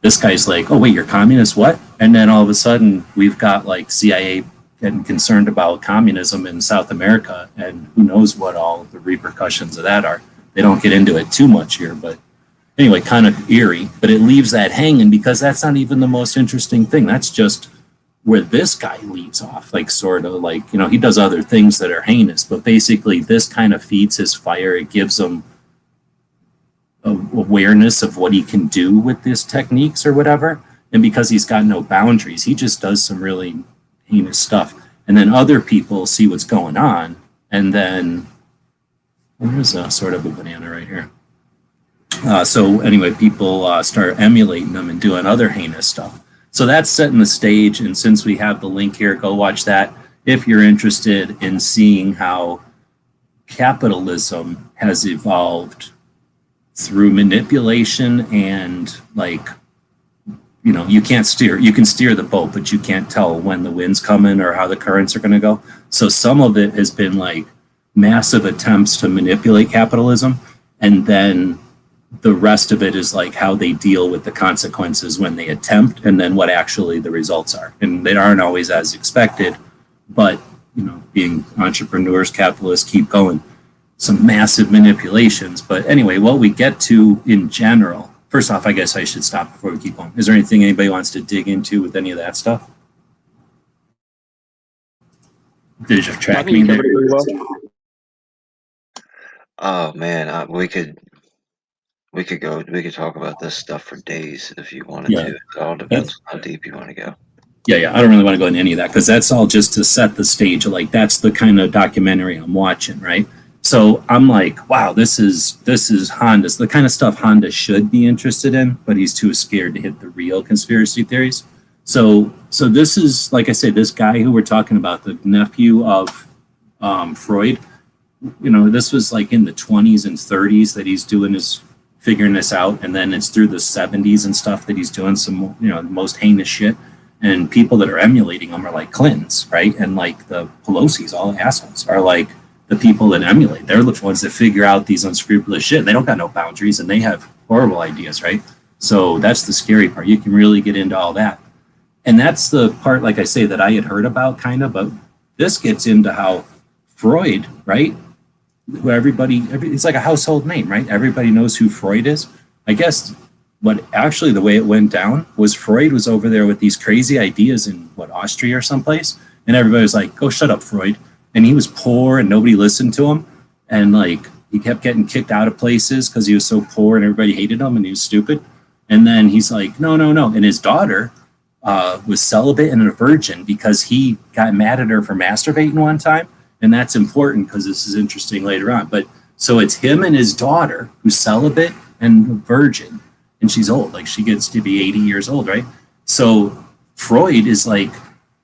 this guy's like, oh, wait, you're communist? What? And then all of a sudden we've got like CIA getting concerned about communism in South America, and who knows what all the repercussions of that are. They don't get into it too much here, but anyway, kind of eerie, but it leaves that hanging because that's not even the most interesting thing. That's just where this guy leaves off, like sort of like, he does other things that are heinous, but basically this kind of feeds his fire. It gives him awareness of what he can do with these techniques or whatever. And because he's got no boundaries, he just does some really heinous stuff. And then other people see what's going on. And then there's a sort of a banana right here. So anyway, people start emulating them and doing other heinous stuff. So that's setting the stage. And since we have the link here, go watch that if you're interested in seeing how capitalism has evolved through manipulation and like, you can't steer, you can steer the boat, but you can't tell when the wind's coming or how the currents are going to go. So some of it has been like massive attempts to manipulate capitalism. And then the rest of it is like how they deal with the consequences when they attempt, and then what actually the results are. And they aren't always as expected, but being entrepreneurs, capitalists, keep going. Some massive manipulations. But anyway, what we get to in general, first off, I guess I should stop before we keep going. Is there anything anybody wants to dig into with any of that stuff? Did you track me there? Oh man, we could talk about this stuff for days if you wanted to. It all depends on how deep you want to go. Yeah. I don't really want to go into any of that because that's all just to set the stage. Like that's the kind of documentary I'm watching, right? So I'm like, wow, this is Honda's the kind of stuff Honda should be interested in, but he's too scared to hit the real conspiracy theories. So this is, like I said, this guy who we're talking about, the nephew of Freud. This was like in the 20s and 30s that he's figuring this out, and then it's through the 70s and stuff that he's doing some, the most heinous shit. And people that are emulating him are like Clintons, right? And like the Pelosi's, all the assholes are like the people that emulate. They're the ones that figure out these unscrupulous shit. They don't got no boundaries and they have horrible ideas, right? So that's the scary part. You can really get into all that. And that's the part, like I say, that I had heard about kind of, but this gets into how Freud, right? Who it's like a household name, right? Everybody knows who Freud is. I guess what actually the way it went down was Freud was over there with these crazy ideas in Austria or someplace. And everybody was like, go shut up, Freud. And he was poor and nobody listened to him. And like, he kept getting kicked out of places because he was so poor and everybody hated him and he was stupid. And then he's like, no. And his daughter was celibate and a virgin because he got mad at her for masturbating one time. And that's important because this is interesting later on. But so it's him and his daughter who's celibate and a virgin. And she's old, like she gets to be 80 years old, right? So Freud is like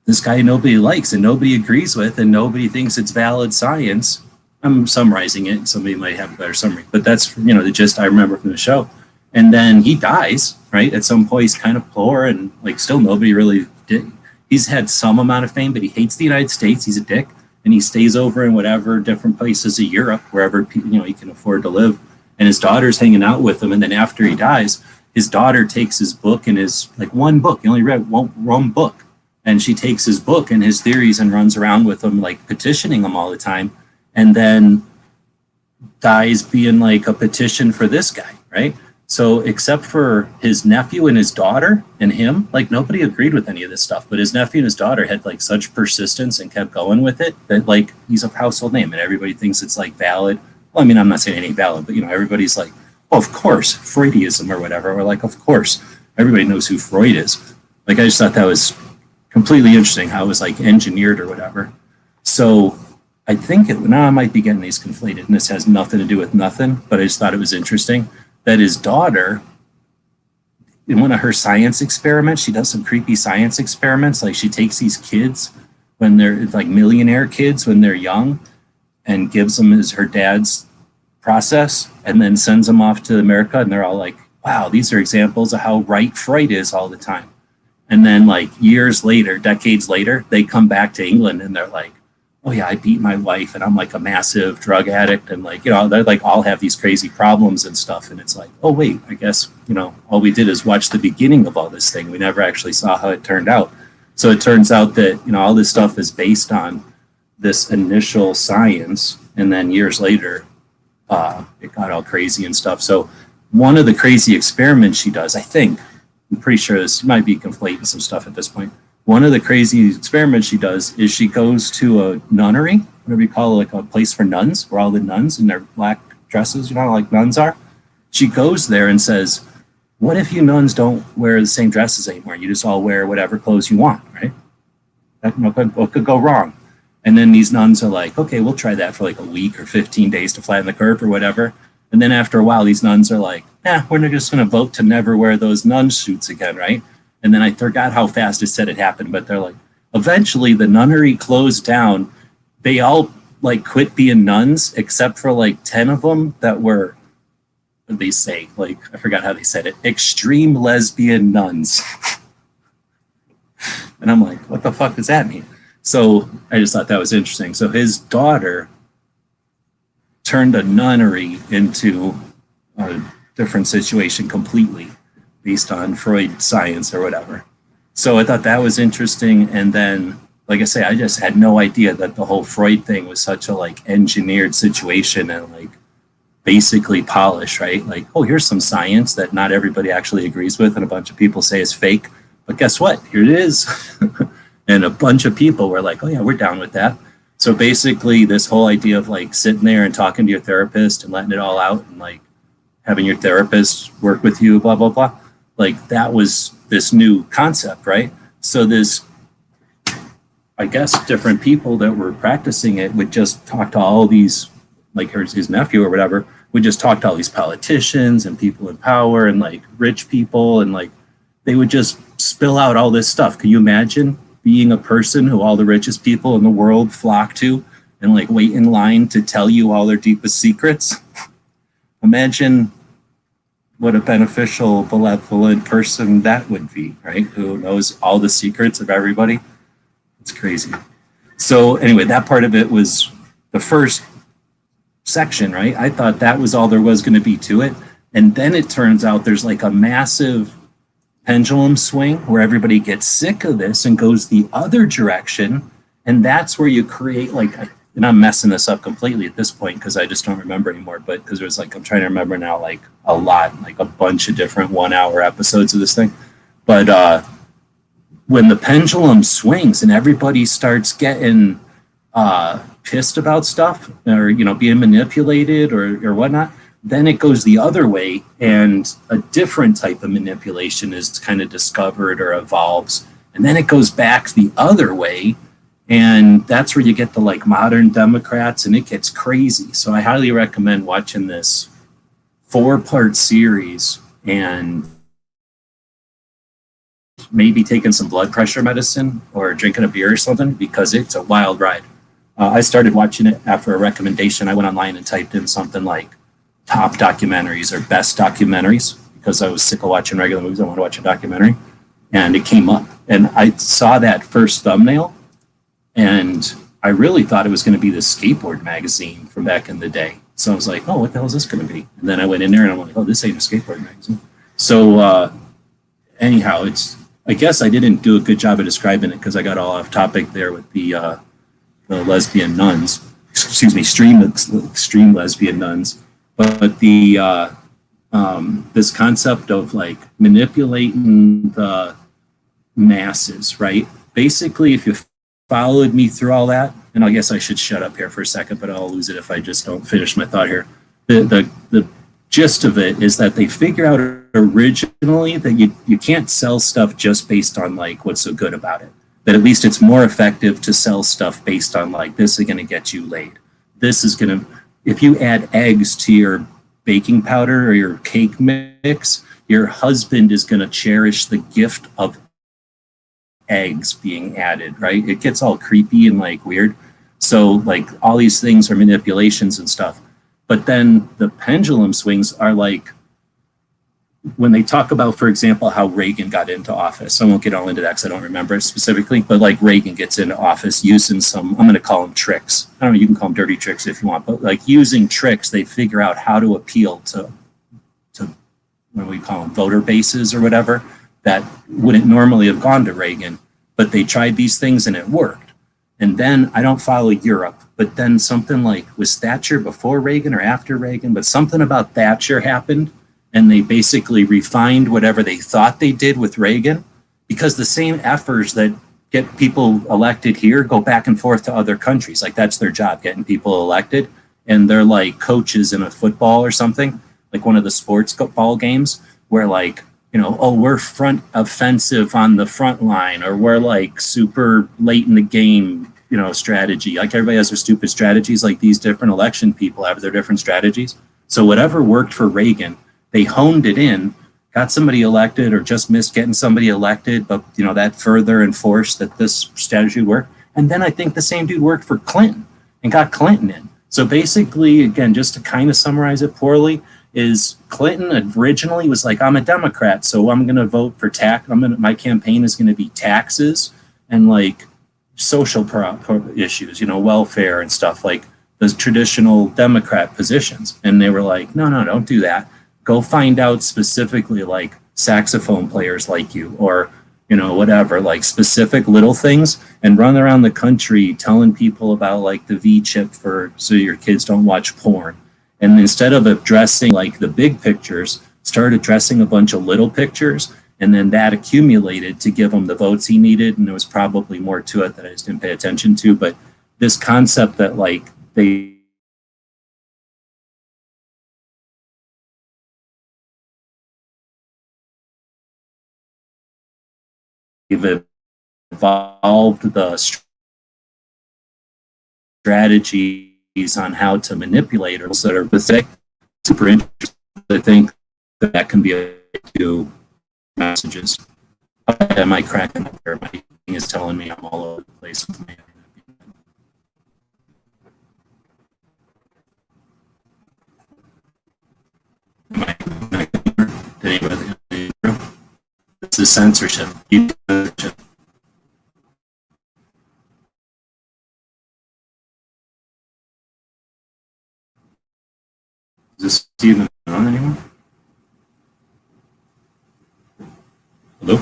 this guy nobody likes and nobody agrees with and nobody thinks it's valid science. I'm summarizing it. Somebody might have a better summary, but that's, the gist I remember from the show. And then he dies, right? At some point he's kind of poor and like still nobody really did. He's had some amount of fame, but he hates the United States. He's a dick. and he stays over in whatever different places of Europe, wherever he can afford to live. And his daughter's hanging out with him. And then after he dies, his daughter takes his book and his one book. He only read one book, and she takes his book and his theories and runs around with him, petitioning him all the time, and then dies being a petition for this guy, right? So except for his nephew and his daughter and him, nobody agreed with any of this stuff. But his nephew and his daughter had such persistence and kept going with it that he's a household name and everybody thinks it's valid. Well, I mean, I'm not saying it ain't valid, but everybody's well, of course, Freudism or whatever. Or of course, everybody knows who Freud is. I just thought that was completely interesting how it was engineered or whatever. So I think now I might be getting these conflated, and this has nothing to do with nothing, but I just thought it was interesting that his daughter, in one of her science experiments, she does some creepy science experiments. She takes these kids when they're millionaire kids when they're young and gives them as her dad's process and then sends them off to America. And they're all wow, these are examples of how right Freud is all the time. And then years later, decades later, they come back to England and they're oh yeah, I beat my wife and I'm a massive drug addict. And they're all have these crazy problems and stuff. And it's oh wait, I guess, all we did is watch the beginning of all this thing. We never actually saw how it turned out. So it turns out that, all this stuff is based on this initial science. And then years later, it got all crazy and stuff. So one of the crazy experiments she does, I'm pretty sure this might be conflating some stuff at this point. One of the crazy experiments she does is she goes to a nunnery, whatever you call it, a place for nuns, where all the nuns in their black dresses, like nuns are. She goes there and says, what if you nuns don't wear the same dresses anymore? You just all wear whatever clothes you want, right? What could go wrong? And then these nuns are okay, we'll try that for a week or 15 days to flatten the curve or whatever. And then after a while, these nuns are we're just going to vote to never wear those nun suits again, right? And then I forgot how fast it said it happened, but they're eventually the nunnery closed down. They all quit being nuns except for 10 of them that were, they say, I forgot how they said it, extreme lesbian nuns. And I'm what the fuck does that mean? So I just thought that was interesting. So his daughter turned a nunnery into a different situation completely, based on Freud science or whatever. So I thought that was interesting. And then, I say, I just had no idea that the whole Freud thing was such a engineered situation and basically polished, right? Oh, here's some science that not everybody actually agrees with and a bunch of people say is fake. But guess what? Here it is. And a bunch of people were oh yeah, we're down with that. So basically this whole idea of sitting there and talking to your therapist and letting it all out and having your therapist work with you, blah, blah, blah. That was this new concept, right? So this, I guess, different people that were practicing it would just talk to all these, his nephew or whatever, would just talk to all these politicians and people in power and rich people. And they would just spill out all this stuff. Can you imagine being a person who all the richest people in the world flock to and wait in line to tell you all their deepest secrets? Imagine what a beneficial, benevolent person that would be, right? Who knows all the secrets of everybody. It's crazy. So anyway, that part of it was the first section, right? I thought that was all there was going to be to it. And then it turns out there's a massive pendulum swing where everybody gets sick of this and goes the other direction. And that's where you create and I'm messing this up completely at this point because I just don't remember anymore, but because it was I'm trying to remember now a lot, a bunch of different 1 hour episodes of this thing. But when the pendulum swings and everybody starts getting pissed about stuff or, being manipulated or whatnot, then it goes the other way and a different type of manipulation is kind of discovered or evolves. And then it goes back the other way. And that's where you get the modern Democrats and it gets crazy. So I highly recommend watching this 4-part series and maybe taking some blood pressure medicine or drinking a beer or something because it's a wild ride. I started watching it after a recommendation. I went online and typed in something top documentaries or best documentaries because I was sick of watching regular movies. I wanted to watch a documentary and it came up and I saw that first thumbnail. And I really thought it was going to be the skateboard magazine from back in the day. So I was like, oh, what the hell is this going to be? And then I went in there and I'm like, oh, this ain't a skateboard magazine. So anyhow, I guess I didn't do a good job of describing it because I got all off topic there with the lesbian nuns. Excuse me, extreme lesbian nuns. But the this concept of like manipulating the masses, right? Basically, if you followed me through all that, and I guess I should shut up here for a second, but I'll lose it if I just don't finish my thought here. The gist of it is that they figure out originally that you can't sell stuff just based on like what's so good about it. That at least it's more effective to sell stuff based on like this is going to get you laid. This is going to, if you add eggs to your baking powder or your cake mix, your husband is going to cherish the gift of eggs being added, right? It gets all creepy and like weird. So like all these things are manipulations and stuff. But then the pendulum swings are like when they talk about, for example, how Reagan got into office. I won't get all into that because I don't remember it specifically, but like Reagan gets into office using some, I'm going to call them tricks. I don't know, you can call them dirty tricks if you want, but like using tricks, they figure out how to appeal to what do we call them, voter bases or whatever, that wouldn't normally have gone to Reagan, but they tried these things and it worked. And then I don't follow Europe, but then something like, was Thatcher before Reagan or after Reagan? But something about Thatcher happened and they basically refined whatever they thought they did with Reagan, because the same efforts that get people elected here go back and forth to other countries. Like that's their job, getting people elected. And they're like coaches in a football or something, like one of the sports ball games where like, you know, oh, we're front offensive on the front line, or we're like super late in the game, you know, strategy. Like everybody has their stupid strategies, like these different election people have their different strategies. So whatever worked for Reagan, they honed it in, got somebody elected or just missed getting somebody elected, but you know, that further enforced that this strategy worked. And then I think the same dude worked for Clinton and got Clinton in. So basically, again, just to kind of summarize it poorly, is Clinton originally was like, I'm a Democrat, so I'm going to vote for tax. My campaign is going to be taxes and like social issues, you know, welfare and stuff, like those traditional Democrat positions. And they were like, no, don't do that. Go find out specifically like saxophone players like you, or, you know, whatever, like specific little things, and run around the country telling people about like the V chip for so your kids don't watch porn. And instead of addressing like the big pictures, start addressing a bunch of little pictures. And then that accumulated to give him the votes he needed. And there was probably more to it that I just didn't pay attention to. But this concept that like they evolved the strategies on how to manipulate or that are pathetic, super interesting. I think that can be a to messages. Am I cracking up there? My thing is telling me I'm all over the place with my This is censorship. Is this even on anymore? Hello?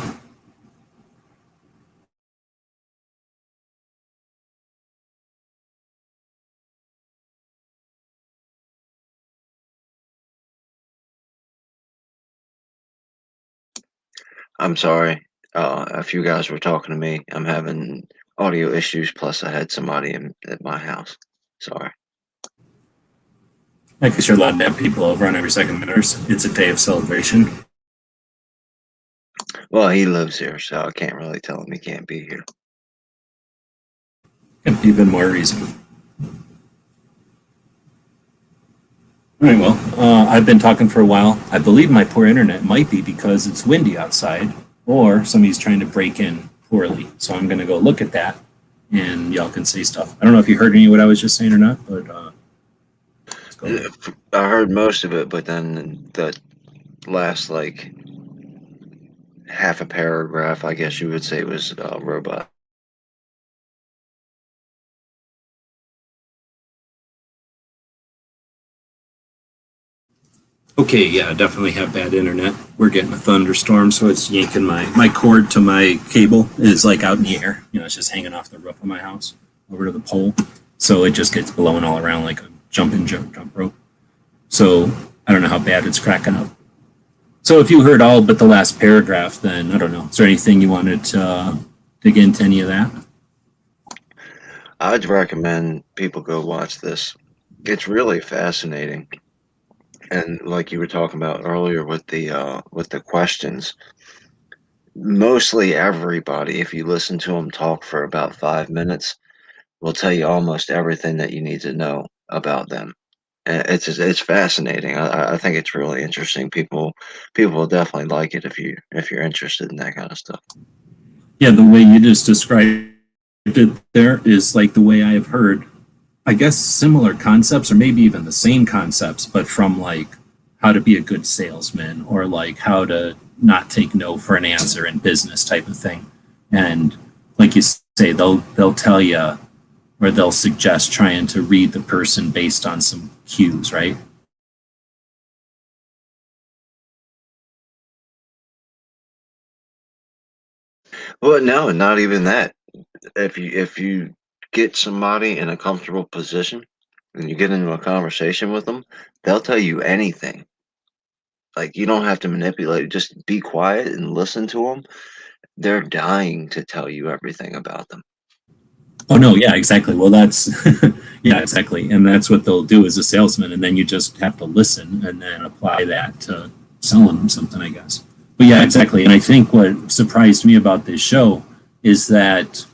I'm sorry. If you guys were talking to me, I'm having audio issues. Plus, I had somebody at my house. Sorry. I guess you're allowed to have people over on every second minute. It's a day of celebration. Well, he lives here, so I can't really tell him he can't be here. Even more reason. All right, well, I've been talking for a while. I believe my poor internet might be because it's windy outside, or somebody's trying to break in poorly. So I'm going to go look at that, and y'all can say stuff. I don't know if you heard any of what I was just saying or not, but let's go ahead. I heard most of it, but then the last like half a paragraph, I guess you would say, was robot. Okay, yeah, I definitely have bad internet. We're getting a thunderstorm, so it's yanking my cord to my cable is like out in the air. It's just hanging off the roof of my house over to the pole. So it just gets blowing all around like a jump rope. So I don't know how bad it's cracking up. So if you heard all but the last paragraph, then I don't know. Is there anything you wanted to dig into any of that? I'd recommend people go watch this. It's really fascinating. And like you were talking about earlier with the questions, mostly everybody, if you listen to them talk for about 5 minutes, will tell you almost everything that you need to know about them. And it's fascinating. I think it's really interesting. People will definitely like it if you're interested in that kind of stuff. Yeah, the way you just described it there is like the way I have heard, I guess, similar concepts or maybe even the same concepts, but from like how to be a good salesman or like how to not take no for an answer in business type of thing. And like you say, they'll tell you or they'll suggest trying to read the person based on some cues, right? Well, no, not even that. If you get somebody in a comfortable position and you get into a conversation with them, they'll tell you anything. Like you don't have to manipulate. Just be quiet and listen to them. They're dying to tell you everything about them. Oh no, yeah, exactly. Well, that's yeah, exactly, and that's what they'll do as a salesman, and then you just have to listen and then apply that to selling them something, I guess. But yeah, exactly. And I think what surprised me about this show is that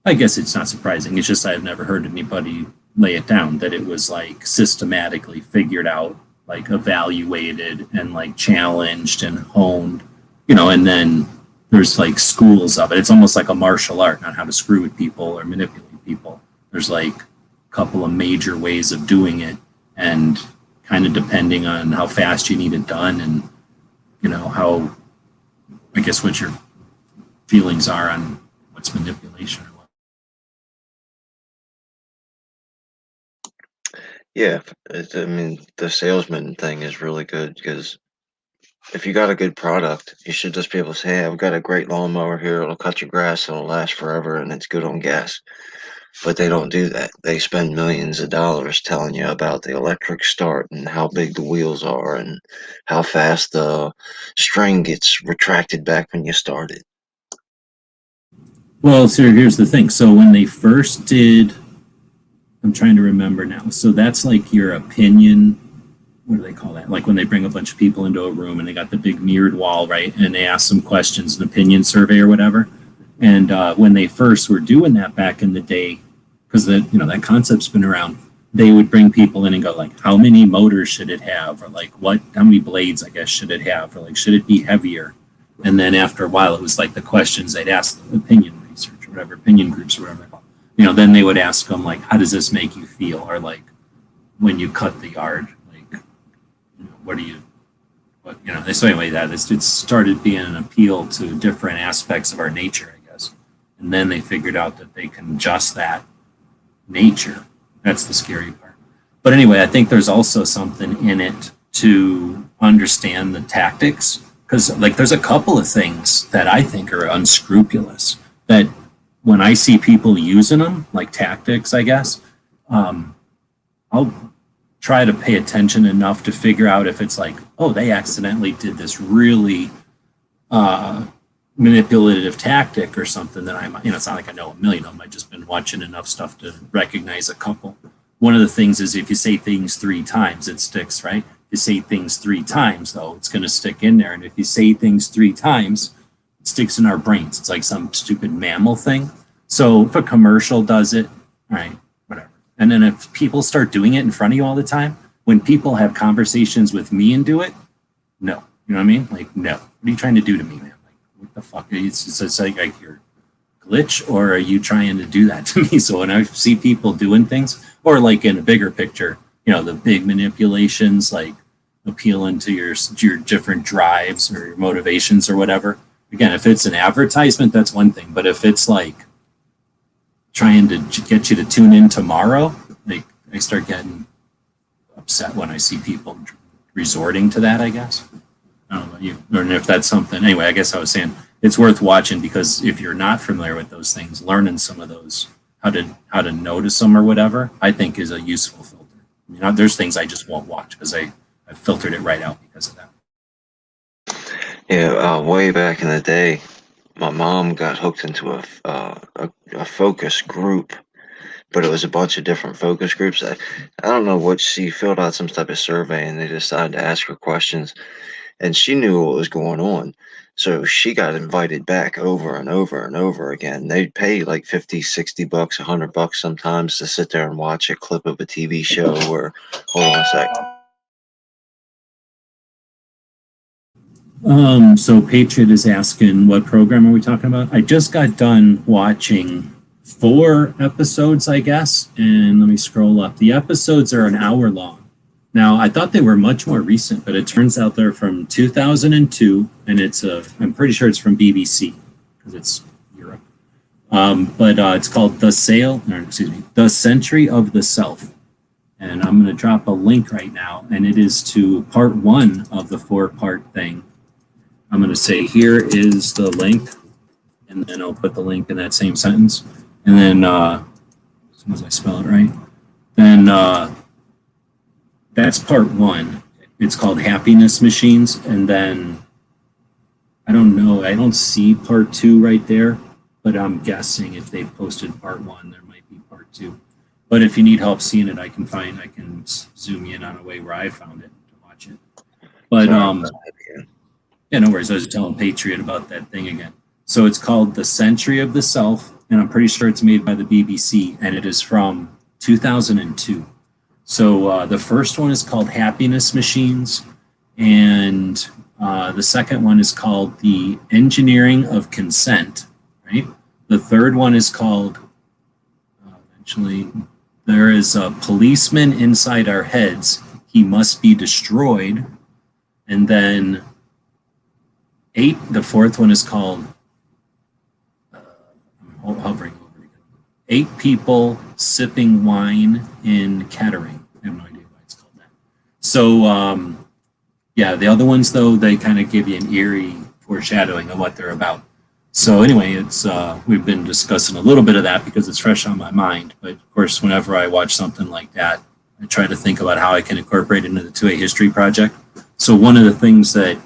I guess it's not surprising. It's just I've never heard anybody lay it down that it was like systematically figured out, like evaluated and like challenged and honed, and then there's like schools of it. It's almost like a martial art on how to screw with people or manipulate people. There's like a couple of major ways of doing it, and kind of depending on how fast you need it done and how I guess what your feelings are on what's manipulation or what. Yeah, I mean, the salesman thing is really good because if you got a good product, you should just be able to say, "Hey, I've got a great lawnmower here. It'll cut your grass. It'll last forever, and it's good on gas." But they don't do that. They spend millions of dollars telling you about the electric start and how big the wheels are and how fast the string gets retracted back when you start it. Well, so here's the thing. So when they first did, I'm trying to remember now. So that's like your opinion. What do they call that? Like when they bring a bunch of people into a room and they got the big mirrored wall, right? And they ask some questions, an opinion survey or whatever. And when they first were doing that back in the day, because that concept's been around, they would bring people in and go like, how many motors should it have, or like how many blades I guess should it have, or like should it be heavier? And then after a while, it was like the questions they'd ask the opinion research or whatever, opinion groups or whatever they're called. Then they would ask them like, how does this make you feel, or like when you cut the yard, like what do you so anyway, that it started being an appeal to different aspects of our nature, I guess. And then they figured out that they can adjust that nature. That's the scary part. But anyway, I think there's also something in it to understand the tactics, because like there's a couple of things that I think are unscrupulous that when I see people using them, like tactics, I guess, I'll try to pay attention enough to figure out if it's like, oh, they accidentally did this really manipulative tactic or something that I might, it's not like I know a million of them. I've just been watching enough stuff to recognize a couple. One of the things is if you say things 3 times, it sticks, right? If you say things 3 times, though, it's going to stick in there. And if you say things 3 times, it sticks in our brains. It's like some stupid mammal thing. So if a commercial does it, all right, whatever. And then if people start doing it in front of you all the time, when people have conversations with me and do it, no. You know what I mean? Like, no. What are you trying to do to me, man? Like, what the fuck? It's like you're glitch, or are you trying to do that to me? So when I see people doing things, or like in a bigger picture, the big manipulations, like appealing to your different drives or your motivations or whatever. Again, if it's an advertisement, that's one thing. But if it's like trying to get you to tune in tomorrow, like I start getting upset when I see people resorting to that, I guess. I don't know you, or if that's something. Anyway, I guess I was saying it's worth watching because if you're not familiar with those things, learning some of those, how to notice them or whatever, I think is a useful filter. I mean, there's things I just won't watch because I filtered it right out because of that. Yeah, way back in the day, my mom got hooked into a focus group, but it was a bunch of different focus groups. I don't know what, she filled out some type of survey and they decided to ask her questions, and she knew what was going on. So she got invited back over and over and over again. They'd pay like 50, 60 bucks, $100 sometimes to sit there and watch a clip of a TV show or, hold on a sec. So Patriot is asking, what program are we talking about? I just got done watching 4 episodes, I guess, and let me scroll up. The episodes are an hour long. Now, I thought they were much more recent, but it turns out they're from 2002, and I'm pretty sure it's from BBC because it's Europe. But it's called The Century of the Self. And I'm going to drop a link right now, and it is to part 1 of the 4-part thing. I'm going to say, here is the link, and then I'll put the link in that same sentence. And then, as soon as I spell it right, then that's part 1. It's called Happiness Machines. And then, I don't know, I don't see part 2 right there, but I'm guessing if they've posted part 1, there might be part 2. But if you need help seeing it, I can zoom in on a way where I found it to watch it. But, yeah, no worries. I was telling Patriot about that thing again. So it's called The Century of the Self, and I'm pretty sure it's made by the BBC, and it is from 2002. So the first one is called Happiness Machines, and the second one is called The Engineering of Consent, right? The third one is called, eventually, there is a policeman inside our heads. He must be destroyed. And then 8, the fourth one is called, I'm hovering over it again. 8 people sipping wine in Kettering. I have no idea why it's called that. So, yeah, the other ones, though, they kind of give you an eerie foreshadowing of what they're about. So anyway, it's we've been discussing a little bit of that because it's fresh on my mind. But of course, whenever I watch something like that, I try to think about how I can incorporate it into the 2A History Project. So one of the things that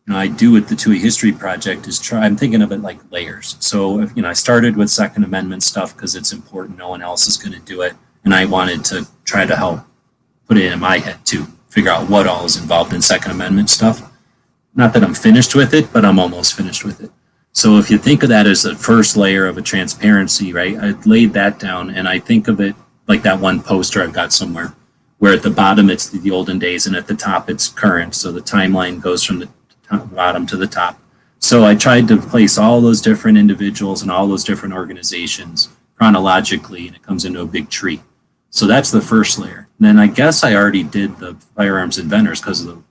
I do with the 2A History Project is I'm thinking of it like layers. So, I started with Second Amendment stuff because it's important. No one else is going to do it. And I wanted to try to help put it in my head to figure out what all is involved in Second Amendment stuff. Not that I'm finished with it, but I'm almost finished with it. So if you think of that as the first layer of a transparency, right, I laid that down and I think of it like that one poster I've got somewhere where at the bottom it's the olden days and at the top it's current. So the timeline goes from the bottom to the top. So I tried to place all those different individuals and all those different organizations chronologically, and it comes into a big tree. So that's the first layer. And then I guess I already did the firearms inventors because of the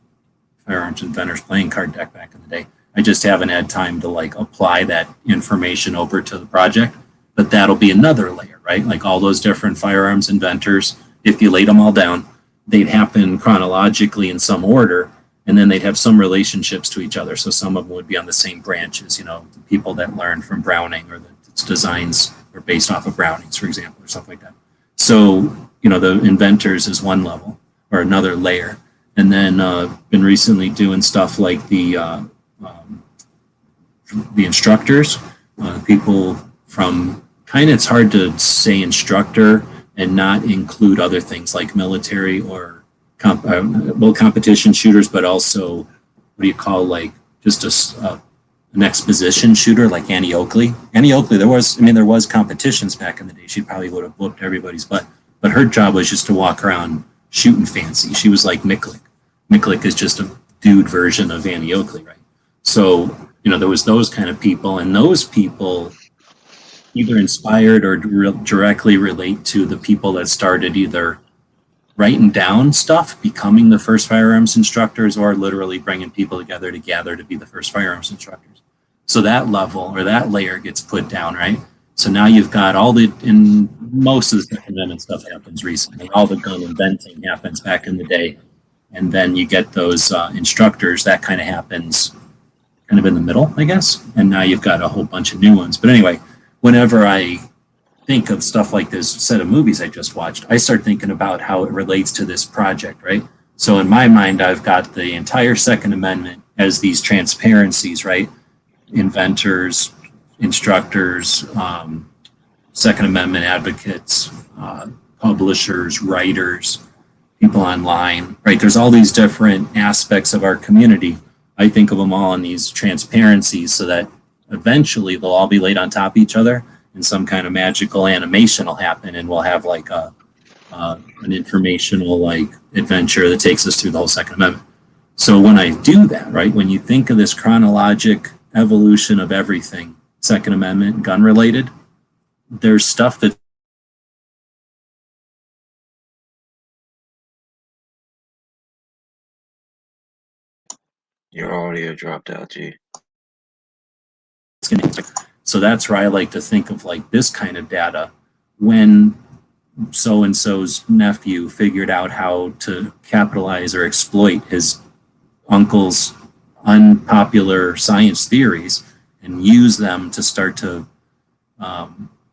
firearms inventors playing card deck back in the day. I just haven't had time to apply that information over to the project, but that'll be another layer, right? Like all those different firearms inventors, if you laid them all down, they'd happen chronologically in some order. And then they'd have some relationships to each other. So some of them would be on the same branches, the people that learned from Browning or that its designs are based off of Browning's, for example, or something like that. So, the inventors is one level or another layer. And then been recently doing stuff like the instructors, people from it's hard to say instructor and not include other things like military or competition shooters, but also what do you call just an exposition shooter like Annie Oakley. Annie Oakley, there was competitions back in the day. She probably would have whooped everybody's butt, but her job was just to walk around shooting fancy. She was like Miklik. Miklik is just a dude version of Annie Oakley, right? So there was those kind of people, and those people either inspired or directly relate to the people that started either writing down stuff, becoming the first firearms instructors, or literally bringing people together to gather to be the first firearms instructors. So that level or that layer gets put down, right? So now you've got most of the Second Amendment stuff happens recently. All the gun inventing happens back in the day. and then you get those instructors. That kind of happens kind of in the middle, I guess. And now you've got a whole bunch of new ones. But anyway, whenever I think of stuff like this set of movies I just watched, I start thinking about how it relates to this project, right? So in my mind, I've got the entire Second Amendment as these transparencies, right? Inventors, instructors, Second Amendment advocates, publishers, writers, people online, right? There's all these different aspects of our community. I think of them all in these transparencies so that eventually they'll all be laid on top of each other and some kind of magical animation will happen and we'll have like an informational like adventure that takes us through the whole Second Amendment. So when I do that, right, when you think of this chronologic evolution of everything, Second Amendment, gun related, there's stuff that Your audio dropped out, G. so that's where I like to think of like this kind of data. When so-and-so's nephew figured out how to capitalize or exploit his uncle's unpopular science theories and use them to start to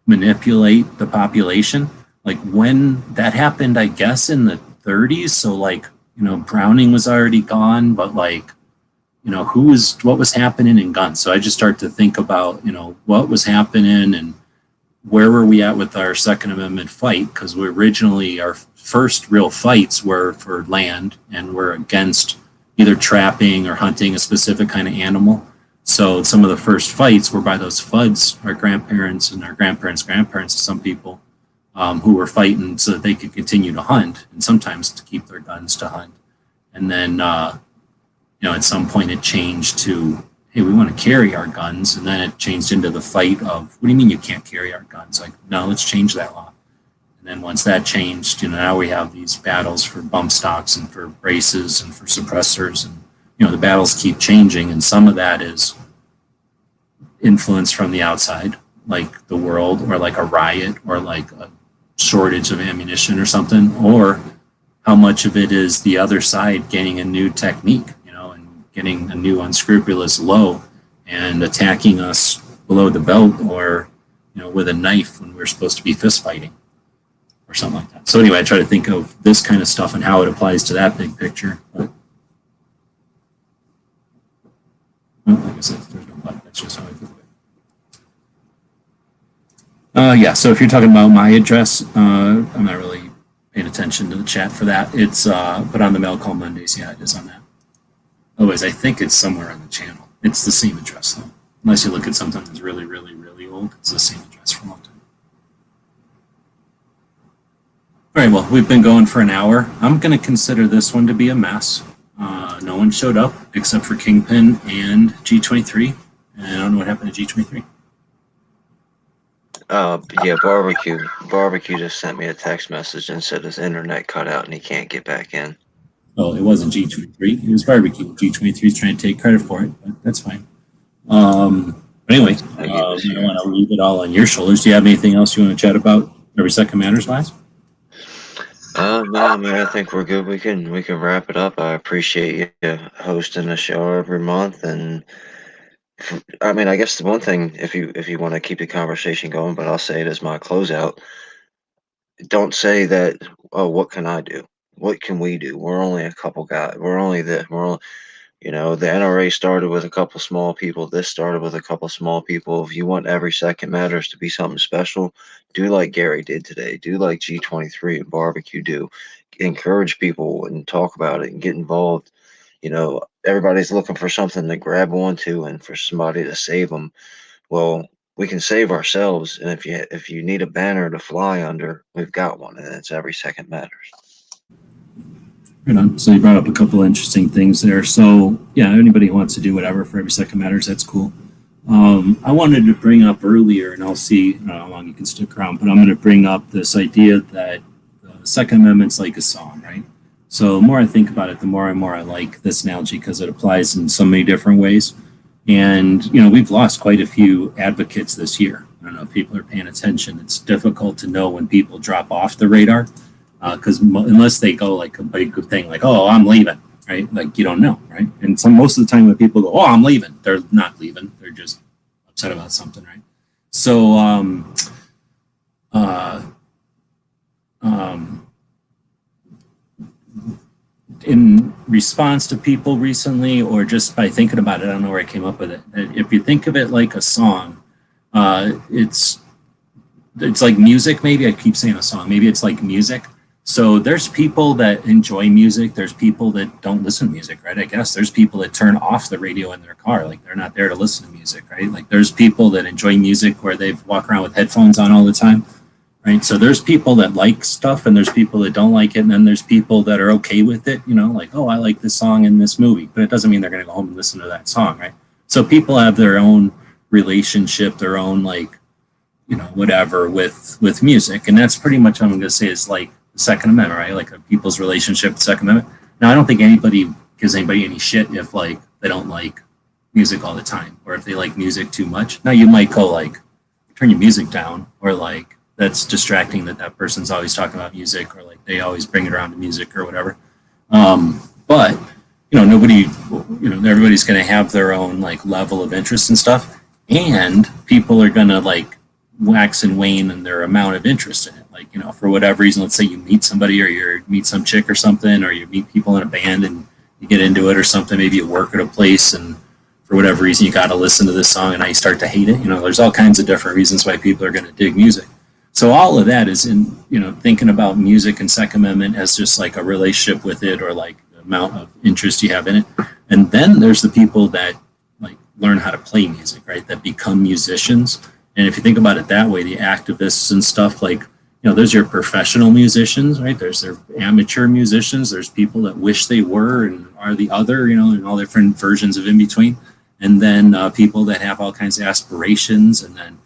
manipulate the population. Like when that happened, I guess in the 30s. So like, you know, Browning was already gone, but like, you know, what was happening in guns. So I just start to think about, you know, what was happening and where were we at with our Second Amendment fight? Because we originally, our first real fights were for land and we're against either trapping or hunting a specific kind of animal. So some of the first fights were by those FUDs, our grandparents and our grandparents' grandparents, some people who were fighting so that they could continue to hunt and sometimes to keep their guns to hunt. And then, you know, at some point it changed to, hey, we want to carry our guns. And then it changed into the fight of, what do you mean you can't carry our guns? Like, no, let's change that law. And then once that changed, you know, now we have these battles for bump stocks and for braces and for suppressors. And, you know, the battles keep changing. And some of that is influence from the outside, like the world or like a riot or like a shortage of ammunition or something, or how much of it is the other side gaining a new technique, you know, and getting a new unscrupulous low and attacking us below the belt or, you know, with a knife when we're supposed to be fist fighting or something like that. So anyway, I try to think of this kind of stuff and how it applies to that big picture. But, well, like I said, there's no but. That's just how I think of it. Yeah, so if you're talking about my address, I'm not really paying attention to the chat for that. It's, but on the Mail Call Mondays, yeah, it is on that. Otherwise, I think it's somewhere on the channel. It's the same address, though. Unless you look at something that's really, really, really old, it's the same address for a long time. All right, well, we've been going for an hour. I'm going to consider this one to be a mess. No one showed up except for Kingpin and G23. And I don't know what happened to G23. Yeah, Barbecue just sent me a text message and said his internet cut out and he can't get back in. Oh, it wasn't G23. It was Barbecue. G23 is trying to take credit for it, but that's fine. But anyway, I don't want to leave it all on your shoulders. Do you have anything else you want to chat about? Every Second Matters, wise? No, man, I think we're good. We can wrap it up. I appreciate you hosting the show every month, and I mean, I guess the one thing, if you want to keep the conversation going, but I'll say it as my closeout. Don't say that. Oh, what can I do? What can we do? We're only a couple guys. You know, the NRA started with a couple small people. This started with a couple small people. If you want Every Second Matters to be something special, do like Gary did today. Do like G23 and Barbecue do. Encourage people and talk about it and get involved. You know, everybody's looking for something to grab onto and for somebody to save them. Well, we can save ourselves. And if you need a banner to fly under, we've got one, and it's Every Second Matters. Right on. So you brought up a couple of interesting things there. So yeah, anybody who wants to do whatever for Every Second Matters, that's cool. I wanted to bring up earlier, and I'll see how long you can stick around, but I'm going to bring up this idea that the Second Amendment's like a song, right? So the more I think about it, the more and more I like this analogy because it applies in so many different ways. And, you know, we've lost quite a few advocates this year. I don't know if people are paying attention. It's difficult to know when people drop off the radar. because unless they go like a big thing, like, oh, I'm leaving, right? Like, you don't know, right? And so most of the time when people go, oh, I'm leaving, they're not leaving. They're just upset about something, right? So, in response to people recently, or just by thinking about it, I don't know where I came up with it. If you think of it like a song, it's like music. Maybe I keep saying a song. Maybe it's like music. So there's people that enjoy music. There's people that don't listen to music, right? I guess there's people that turn off the radio in their car, like they're not there to listen to music, right? Like there's people that enjoy music where they walk around with headphones on all the time, right? So there's people that like stuff and there's people that don't like it. And then there's people that are okay with it, you know, like, oh, I like this song in this movie, but it doesn't mean they're going to go home and listen to that song, right? So people have their own relationship, their own, like, you know, whatever with music. And that's pretty much what I'm going to say is like the Second Amendment, right? Like people's relationship with the Second Amendment. Now, I don't think anybody gives anybody any shit if like they don't like music all the time or if they like music too much. Now, you might go like, turn your music down, or like that's distracting that person's always talking about music, or like they always bring it around to music or whatever. But, you know, everybody's going to have their own like level of interest and stuff. And people are going to like wax and wane in their amount of interest in it. Like, you know, for whatever reason, let's say you meet somebody or you meet some chick or something, or you meet people in a band and you get into it or something. Maybe you work at a place and for whatever reason you got to listen to this song and now you start to hate it. You know, there's all kinds of different reasons why people are going to dig music. So all of that is in, you know, thinking about music and Second Amendment as just like a relationship with it, or like the amount of interest you have in it. And then there's the people that like learn how to play music, right? That become musicians. And if you think about it that way, the activists and stuff, like, you know, there's your professional musicians, right? There's their amateur musicians. There's people that wish they were and are the other, you know, and all different versions of in between. And then people that have all kinds of aspirations, and then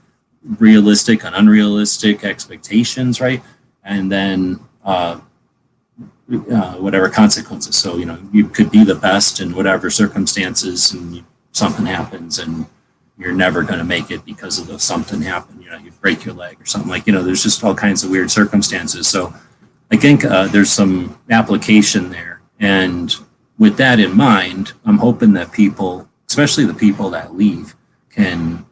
realistic and unrealistic expectations, right? And then whatever consequences. So, you know, you could be the best in whatever circumstances, and something happens and you're never going to make it because of the something happened. You know, you break your leg or something, like, you know, there's just all kinds of weird circumstances. So I think there's some application there. And with that in mind, I'm hoping that people, especially the people that leave, can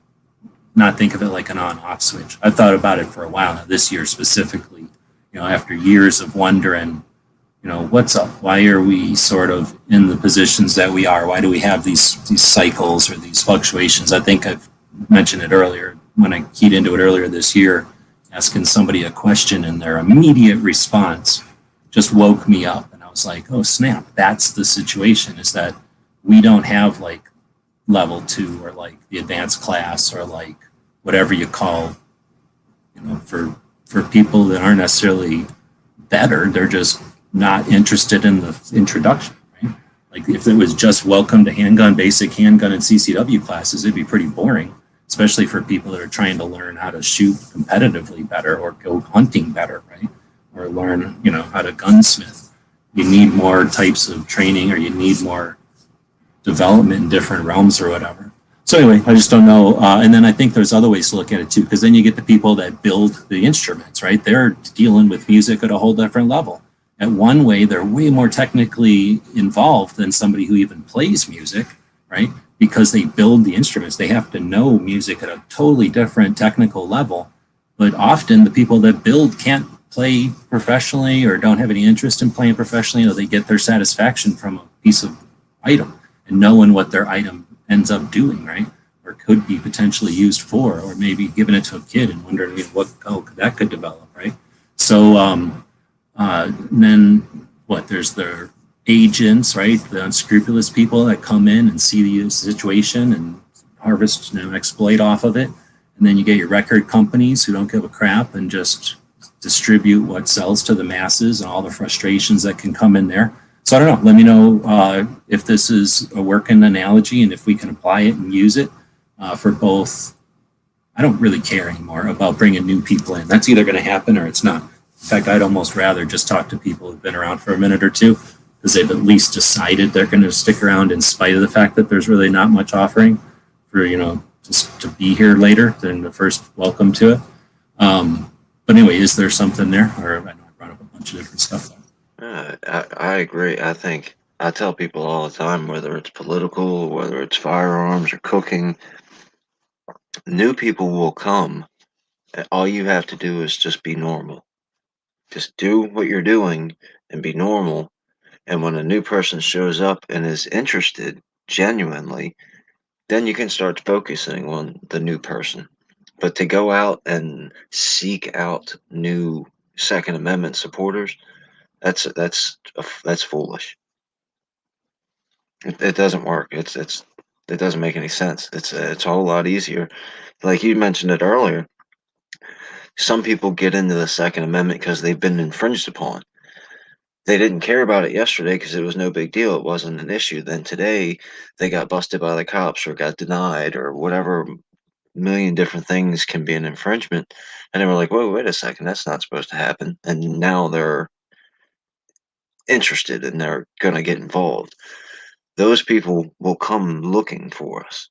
not think of it like an on-off switch. I've thought about it for a while now, this year specifically, you know, after years of wondering, you know, what's up? Why are we sort of in the positions that we are? Why do we have these cycles or these fluctuations? I think I've mentioned it earlier when I keyed into it earlier this year, asking somebody a question and their immediate response just woke me up. And I was like, oh, snap, that's the situation, is that we don't have like level 2 or like the advanced class or like whatever you call, you know, for people that aren't necessarily better, they're just not interested in the introduction, right? Like if it was just welcome to handgun, basic handgun and CCW classes, it'd be pretty boring, especially for people that are trying to learn how to shoot competitively better or go hunting better, right? Or learn, you know, how to gunsmith. You need more types of training, or you need more development in different realms or whatever. So anyway, I just don't know. And then I think there's other ways to look at it too, because then you get the people that build the instruments, right? They're dealing with music at a whole different level. At one way, they're way more technically involved than somebody who even plays music, right? Because they build the instruments. They have to know music at a totally different technical level. But often the people that build can't play professionally or don't have any interest in playing professionally. You know, they get their satisfaction from a piece of item and knowing what their item ends up doing, right? Or could be potentially used for, or maybe giving it to a kid and wondering, you know, what that could develop, right? So, then there's the agents, right? The unscrupulous people that come in and see the situation and harvest, you know, exploit off of it. And then you get your record companies who don't give a crap and just distribute what sells to the masses and all the frustrations that can come in there. So I don't know, let me know if this is a working analogy and if we can apply it and use it for both. I don't really care anymore about bringing new people in. That's either going to happen or it's not. In fact, I'd almost rather just talk to people who've been around for a minute or two, because they've at least decided they're going to stick around in spite of the fact that there's really not much offering for, you know, just to be here later than the first welcome to it. But anyway, is there something there? Or I know I brought up a bunch. bunch of different stuff there. I agree. I tell people all the time, whether it's political, whether it's firearms or cooking, new people will come. All you have to do is just be normal. Just do what you're doing and be normal. And when a new person shows up and is interested genuinely, then you can start focusing on the new person. But to go out and seek out new Second Amendment supporters, that's foolish. It doesn't work. It doesn't make any sense. It's a whole lot easier. Like you mentioned it earlier, some people get into the Second Amendment because they've been infringed upon. They didn't care about it yesterday because it was no big deal. It wasn't an issue. Then today they got busted by the cops or got denied or whatever million different things can be an infringement. And they were like, whoa, wait a second, that's not supposed to happen. And now they're interested and they're going to get involved. Those people will come looking for us.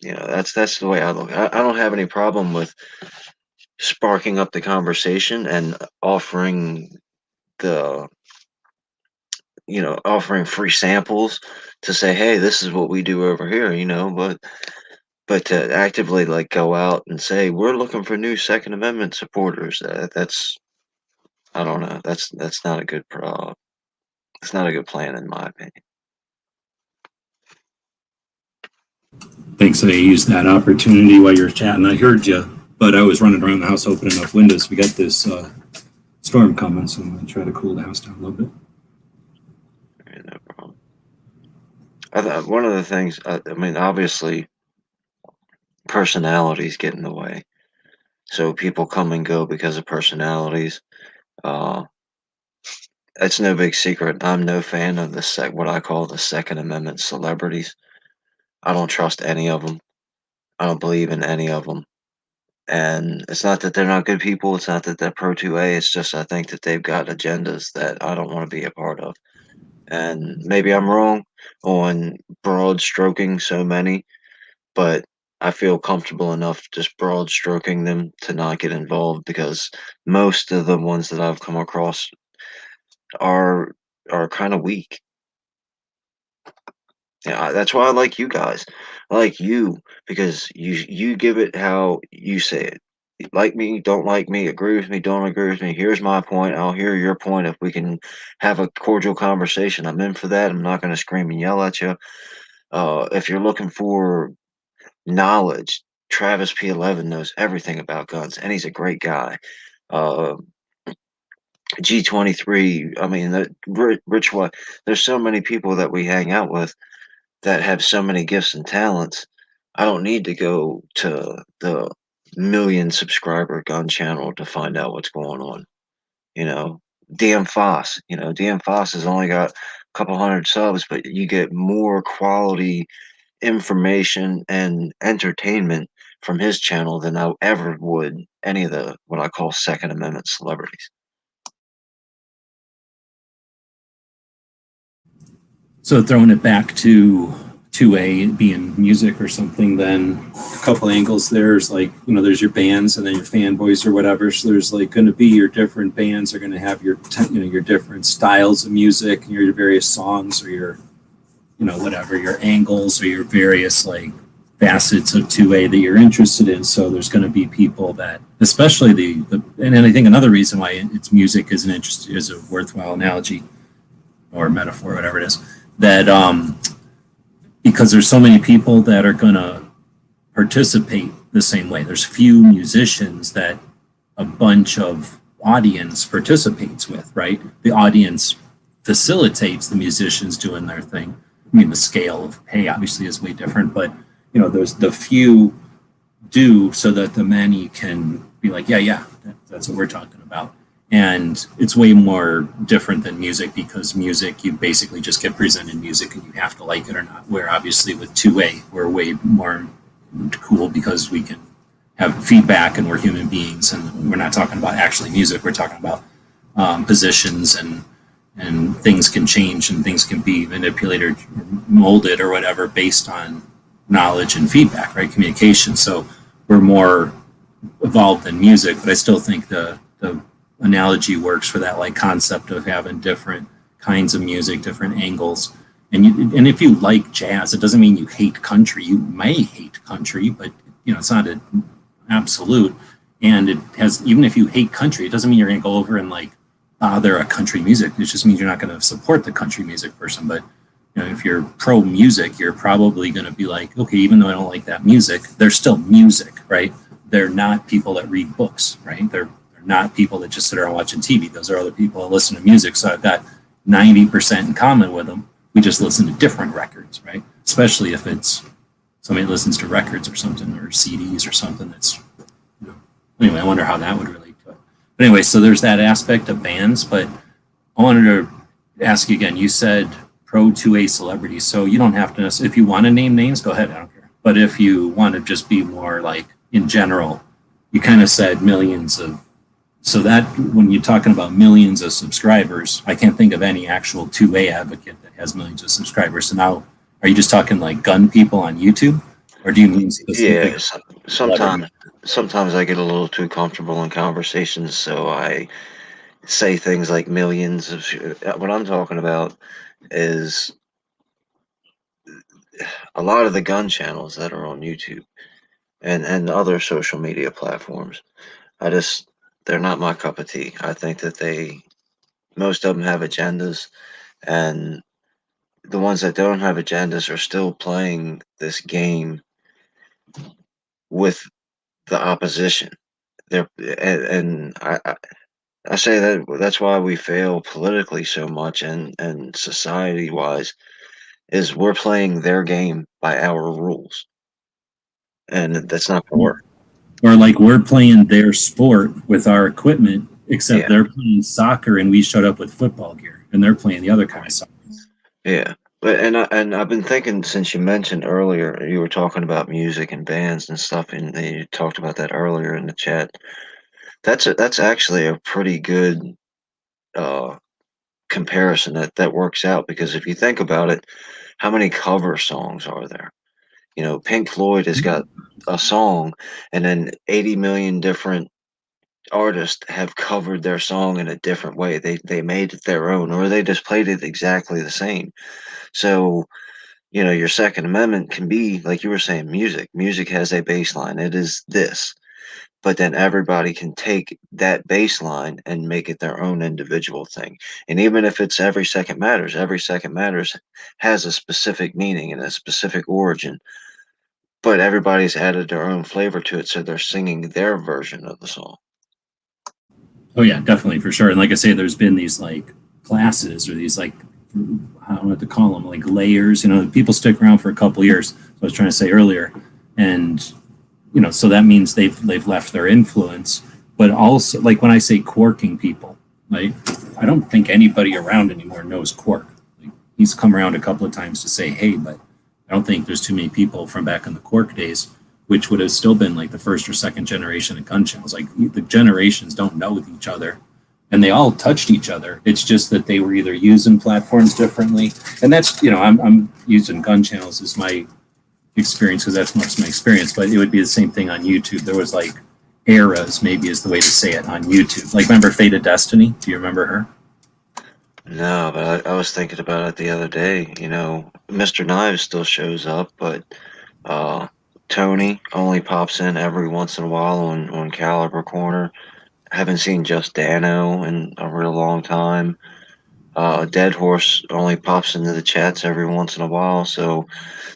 That's the way I look. I don't have any problem with sparking up the conversation and offering the offering free samples to say, hey, this is what we do over here, but to actively like go out and say we're looking for new Second Amendment supporters, that's I don't know, that's not a good it's not a good plan in my opinion. Thanks. I used that opportunity while you were chatting. I heard you, but I was running around the house opening up windows. We got this storm coming, so I'm going to try to cool the house down a little bit. Yeah, no problem. One of the things, I mean, obviously, personalities get in the way. So people come and go because of personalities. It's no big secret. I'm no fan of what I call the Second Amendment celebrities. I don't trust any of them. I don't believe in any of them. And it's not that they're not good people. It's not that they're pro 2A. It's just I think that they've got agendas that I don't want to be a part of. And maybe I'm wrong on broad stroking so many, but I feel comfortable enough just broad stroking them to not get involved because most of the ones that I've come across are kind of weak. Yeah, that's why I like you guys. I like you because you give it how you say it. You like me, don't like me, agree with me, don't agree with me. Here's my point. I'll hear your point. If we can have a cordial conversation, I'm in for that. I'm not going to scream and yell at you. If you're looking for knowledge, Travis P11 knows everything about guns, and he's a great guy. G23, I mean, Rich White. There's so many people that we hang out with that have so many gifts and talents. I don't need to go to the million subscriber gun channel to find out what's going on. DM Faas, DM Faas has only got a couple hundred subs, but you get more quality information and entertainment from his channel than I ever would any of the what I call Second Amendment celebrities. So throwing it back to 2A being music or something, then a couple angles. There's there's your bands and then your fanboys or whatever. So there's going to be your different bands are going to have your your different styles of music, your various songs or your whatever your angles or your various facets of 2A that you're interested in. So there's going to be people that, especially and I think another reason why it's music is a worthwhile analogy or metaphor, whatever it is, that because there's so many people that are going to participate the same way. There's few musicians that a bunch of audience participates with, right? The audience facilitates the musicians doing their thing. I mean, the scale of pay obviously is way different, but there's the few do so that the many can be like, yeah, that's what we're talking about. And it's way more different than music because music, you basically just get presented music and you have to like it or not. Where obviously with 2A, we're way more cool because we can have feedback and we're human beings and we're not talking about actually music. We're talking about positions and things can change and things can be manipulated or molded or whatever based on knowledge and feedback, right? Communication. So we're more evolved than music, but I still think the analogy works for that like concept of having different kinds of music, different angles. And if you like jazz, it doesn't mean you hate country. You may hate country, but it's not an absolute. And it has, even if you hate country, it doesn't mean you're going to go over and like bother a country music. It just means you're not going to support the country music person. But if you're pro music, you're probably going to be like, okay, even though I don't like that music, they're still music, right? They're not people that read books, right? They're not people that just sit around watching TV. Those are other people that listen to music. So I've got 90% in common with them. We just listen to different records, right? Especially if it's somebody listens to records or something, or CDs or something that's, anyway, I wonder how that would relate to it. But anyway, so there's that aspect of bands, but I wanted to ask you again, you said pro 2A celebrities, so you don't have to, if you want to name names, go ahead, I don't care. But if you want to just be more like in general, you kind of said millions of, so that when you're talking about millions of subscribers, I can't think of any actual 2A advocate that has millions of subscribers. So now, are you just talking like gun people on YouTube? Or do you mean specific? Yeah, sometimes I get a little too comfortable in conversations, so I say things like millions of. What I'm talking about is a lot of the gun channels that are on YouTube and other social media platforms. They're not my cup of tea. I think that most of them have agendas, and the ones that don't have agendas are still playing this game with the opposition. I say that's why we fail politically so much and society wise is we're playing their game by our rules, and that's not gonna work. Or like we're playing their sport with our equipment, except they're playing soccer and we showed up with football gear, and they're playing the other kind of soccer. Yeah, but and I've been thinking since you mentioned earlier, you were talking about music and bands and stuff, and you talked about that earlier in the chat. That's actually a pretty good uh, comparison that works out because if you think about it, how many cover songs are there? Pink Floyd has got a song, and then 80 million different artists have covered their song in a different way. They made it their own, or they just played it exactly the same. So your Second Amendment can be, like you were saying, music. Music has a baseline. It is this. But then everybody can take that baseline and make it their own individual thing. And even if it's every second matters has a specific meaning and a specific origin. But everybody's added their own flavor to it, so they're singing their version of the song. Oh yeah, definitely, for sure. And like I say, there's been these like classes or these like, I don't know what to call them, like layers. People stick around for a couple of years. So I was trying to say earlier, and so that means they've left their influence. But also, like when I say quarking people, like I don't think anybody around anymore knows Quark. Like, he's come around a couple of times to say hey, but I don't think there's too many people from back in the Quark days, which would have still been like the first or second generation of gun channels. Like the generations don't know each other, and they all touched each other. It's just that they were either using platforms differently, and that's I'm using gun channels as my experience because that's most of my experience. But it would be the same thing on YouTube. There was like eras, maybe is the way to say it, on YouTube. Like remember Fate of Destiny? Do you remember her? No, but I was thinking about it the other day. Mr. Knives still shows up, but Tony only pops in every once in a while on Caliber Corner. I haven't seen Just Dano in a real long time. Dead Horse only pops into the chats every once in a while. So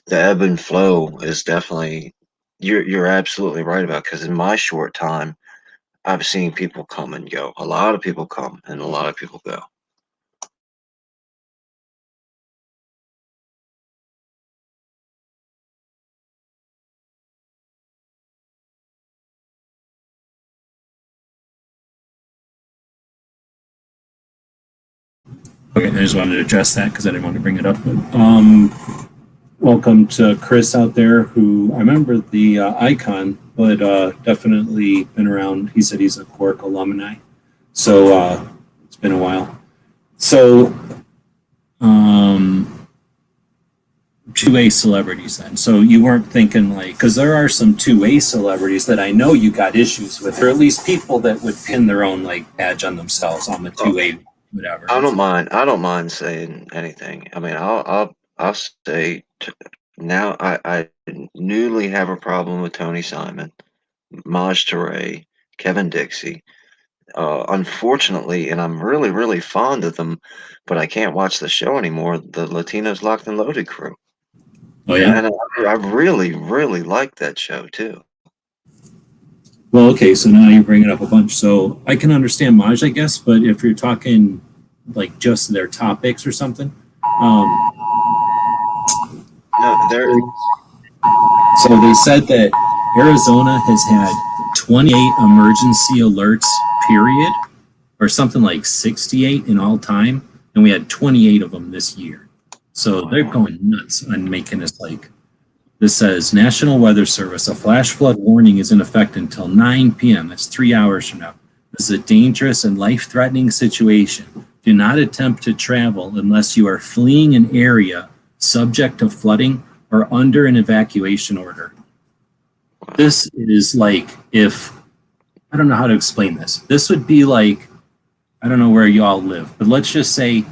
the ebb and flow is definitely you're absolutely right about because in my short time, I've seen people come and go. A lot of people come and a lot of people go. Okay, I just wanted to address that because I didn't want to bring it up. But, welcome to Chris out there, who I remember the icon, but definitely been around. He said he's a Quark alumni, so it's been a while. So I'm 2A celebrities then. So you weren't thinking like, because there are some 2A celebrities that I know you got issues with, or at least people that would pin their own like badge on themselves on the 2A whatever. I don't mind. I don't mind saying anything. I mean, I'll say now. I newly have a problem with Tony Simon, Maj Toure, Kevin Dixie. Unfortunately, and I'm really, really fond of them, but I can't watch the show anymore. The Latinos Locked and Loaded crew. Oh yeah. And I really, really like that show too. Well, okay, so now you bring it up a bunch. So I can understand Maj, I guess, but if you're talking like just their topics or something, No, they're so they said that Arizona has had 28 emergency alerts, period, or something like 68 in all time, and we had 28 of them this year. So they're going nuts on making us like. This says National Weather Service, a flash flood warning is in effect until 9 p.m. That's 3 hours from now. This is a dangerous and life-threatening situation. Do not attempt to travel unless you are fleeing an area subject to flooding or under an evacuation order. This is like if, I don't know how to explain this. This would be like, I don't know where you all live, but let's just say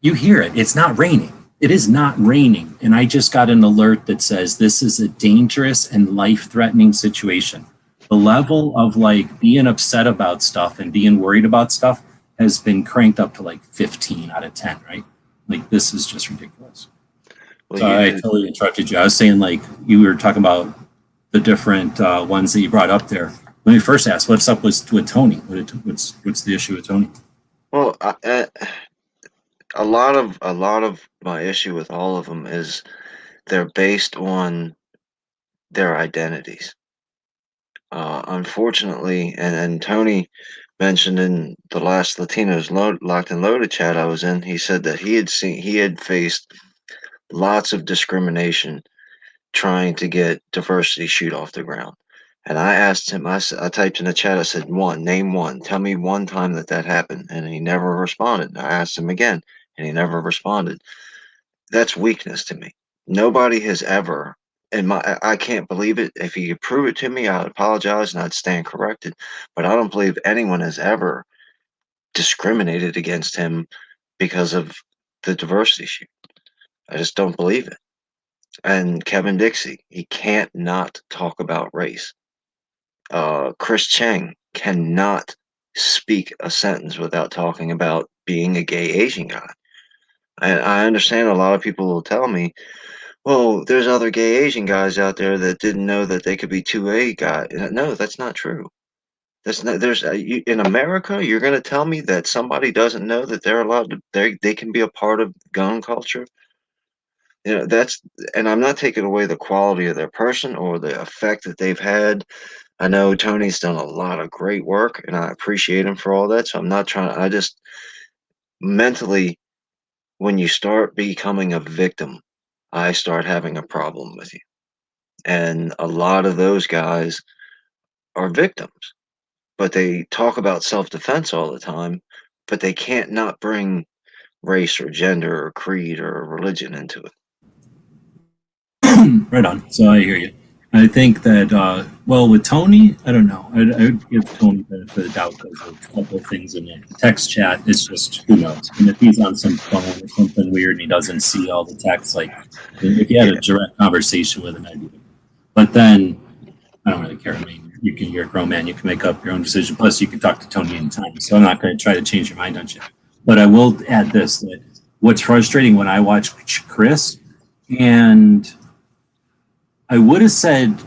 you hear it. It's not raining. It is not raining. And I just got an alert that says this is a dangerous and life-threatening situation. The level of like being upset about stuff and being worried about stuff has been cranked up to like 15 out of 10, right? Like this is just ridiculous. well, So I totally interrupted you. I was saying like you were talking about the different ones that you brought up there. Let me first ask, what's up with Tony? What's the issue with Tony? well. A lot of my issue with all of them is they're based on their identities. Unfortunately, and Tony mentioned in the last Locked and Loaded chat I was in, he said that he had faced lots of discrimination trying to get diversity shoot off the ground. And I asked him, I typed in the chat, I said, name one, tell me one time that happened. And he never responded. I asked him again, and he never responded. That's weakness to me. Nobody has ever, and I can't believe it. If he could prove it to me, I'd apologize and I'd stand corrected. But I don't believe anyone has ever discriminated against him because of the diversity shoot. I just don't believe it. And Kevin Dixie, he can't not talk about race. Chris Cheng cannot speak a sentence without talking about being a gay Asian guy. And I understand a lot of people will tell me, well, there's other gay Asian guys out there that didn't know that they could be 2A guys. No, that's not true. That's not, in America, you're going to tell me that somebody doesn't know that they're allowed to, they can be a part of gun culture? And I'm not taking away the quality of their person or the effect that they've had. I know Tony's done a lot of great work and I appreciate him for all that. So I'm not I just mentally, when you start becoming a victim, I start having a problem with you. And a lot of those guys are victims, but they talk about self-defense all the time, but they can't not bring race or gender or creed or religion into it. Right on. So I hear you. I think that, well, with Tony, I don't know. I would give Tony the benefit of the doubt because of a couple of things in it. The text chat is just, who knows? And if he's on some phone or something weird and he doesn't see all the text, like if you had a direct conversation with him, I'd be. But then I don't really care. I mean, you're a grown man. You can make up your own decision. Plus, you can talk to Tony anytime. So I'm not going to try to change your mind on shit. But I will add this, that what's frustrating when I watch Chris, and I would have said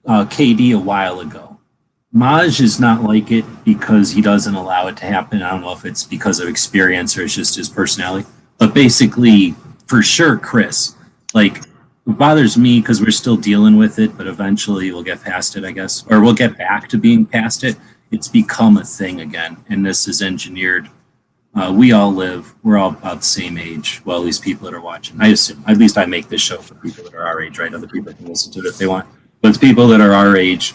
KD a while ago. Maj is not like it because he doesn't allow it to happen. I don't know if it's because of experience or it's just his personality. But basically, for sure, Chris, like, it bothers me because we're still dealing with it, but eventually we'll get past it, I guess. Or we'll get back to being past it. It's become a thing again, and this is engineered. We're all about the same age. Well, at least people that are watching. I assume, at least I make this show for people that are our age, right? Other people can listen to it if they want. But it's people that are our age.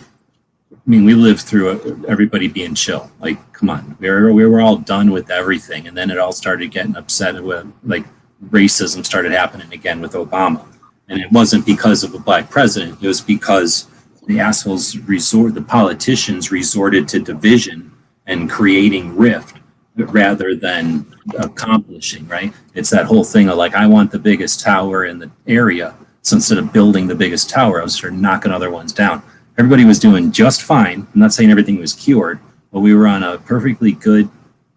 I mean, we lived through everybody being chill. Like, come on. We were all done with everything. And then it all started getting upset with, like, racism started happening again with Obama. And it wasn't because of a black president. It was because the politicians resorted to division and creating rift rather than accomplishing, right? It's that whole thing of like, I want the biggest tower in the area. So instead of building the biggest tower, I was sort of knocking other ones down. Everybody was doing just fine. I'm not saying everything was cured, but we were on a perfectly good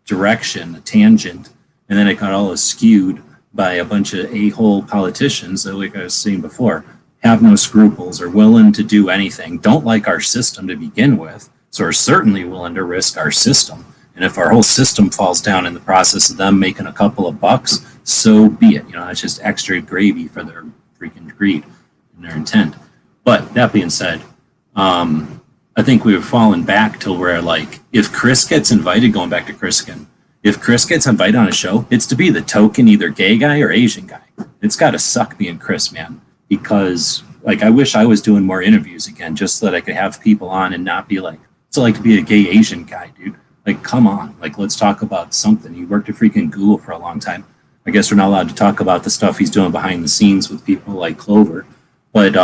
direction, a tangent, and then it got all skewed by a bunch of a-hole politicians that, like I was saying before, have no scruples, are willing to do anything, don't like our system to begin with, so are certainly willing to risk our system. And if our whole system falls down in the process of them making a couple of bucks, so be it. You know, it's just extra gravy for their freaking greed and their intent. But that being said, I think we've fallen back to where, like, if Chris gets invited, going back to Chris again, if Chris gets invited on a show, it's to be the token either gay guy or Asian guy. It's got to suck being Chris, man, because, like, I wish I was doing more interviews again, just so that I could have people on and not be like, what's it like to be a gay Asian guy, dude? Like, come on, like, let's talk about something. He worked at freaking Google for a long time. I guess we're not allowed to talk about the stuff he's doing behind the scenes with people like Clover. But,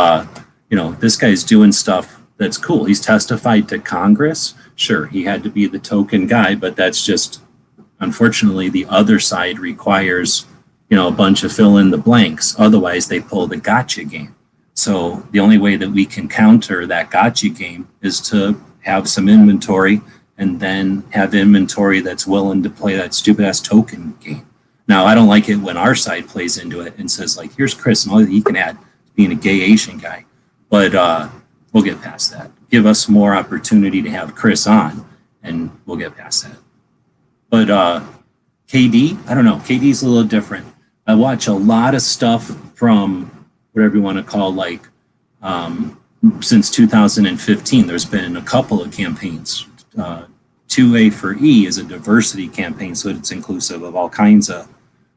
you know, this guy's doing stuff that's cool. He's testified to Congress. Sure, he had to be the token guy, but that's just, unfortunately, the other side requires, you know, a bunch of fill in the blanks. Otherwise, they pull the gotcha game. So the only way that we can counter that gotcha game is to have some inventory and then have inventory that's willing to play that stupid ass token game. Now, I don't like it when our side plays into it and says, like, here's Chris and all that he can add being a gay Asian guy. But we'll get past that. Give us more opportunity to have Chris on, and we'll get past that. But KD, I don't know. KD's a little different. I watch a lot of stuff from whatever you want to call, like, since 2015. There's been a couple of campaigns. 2A for E is a diversity campaign, so it's inclusive of all kinds of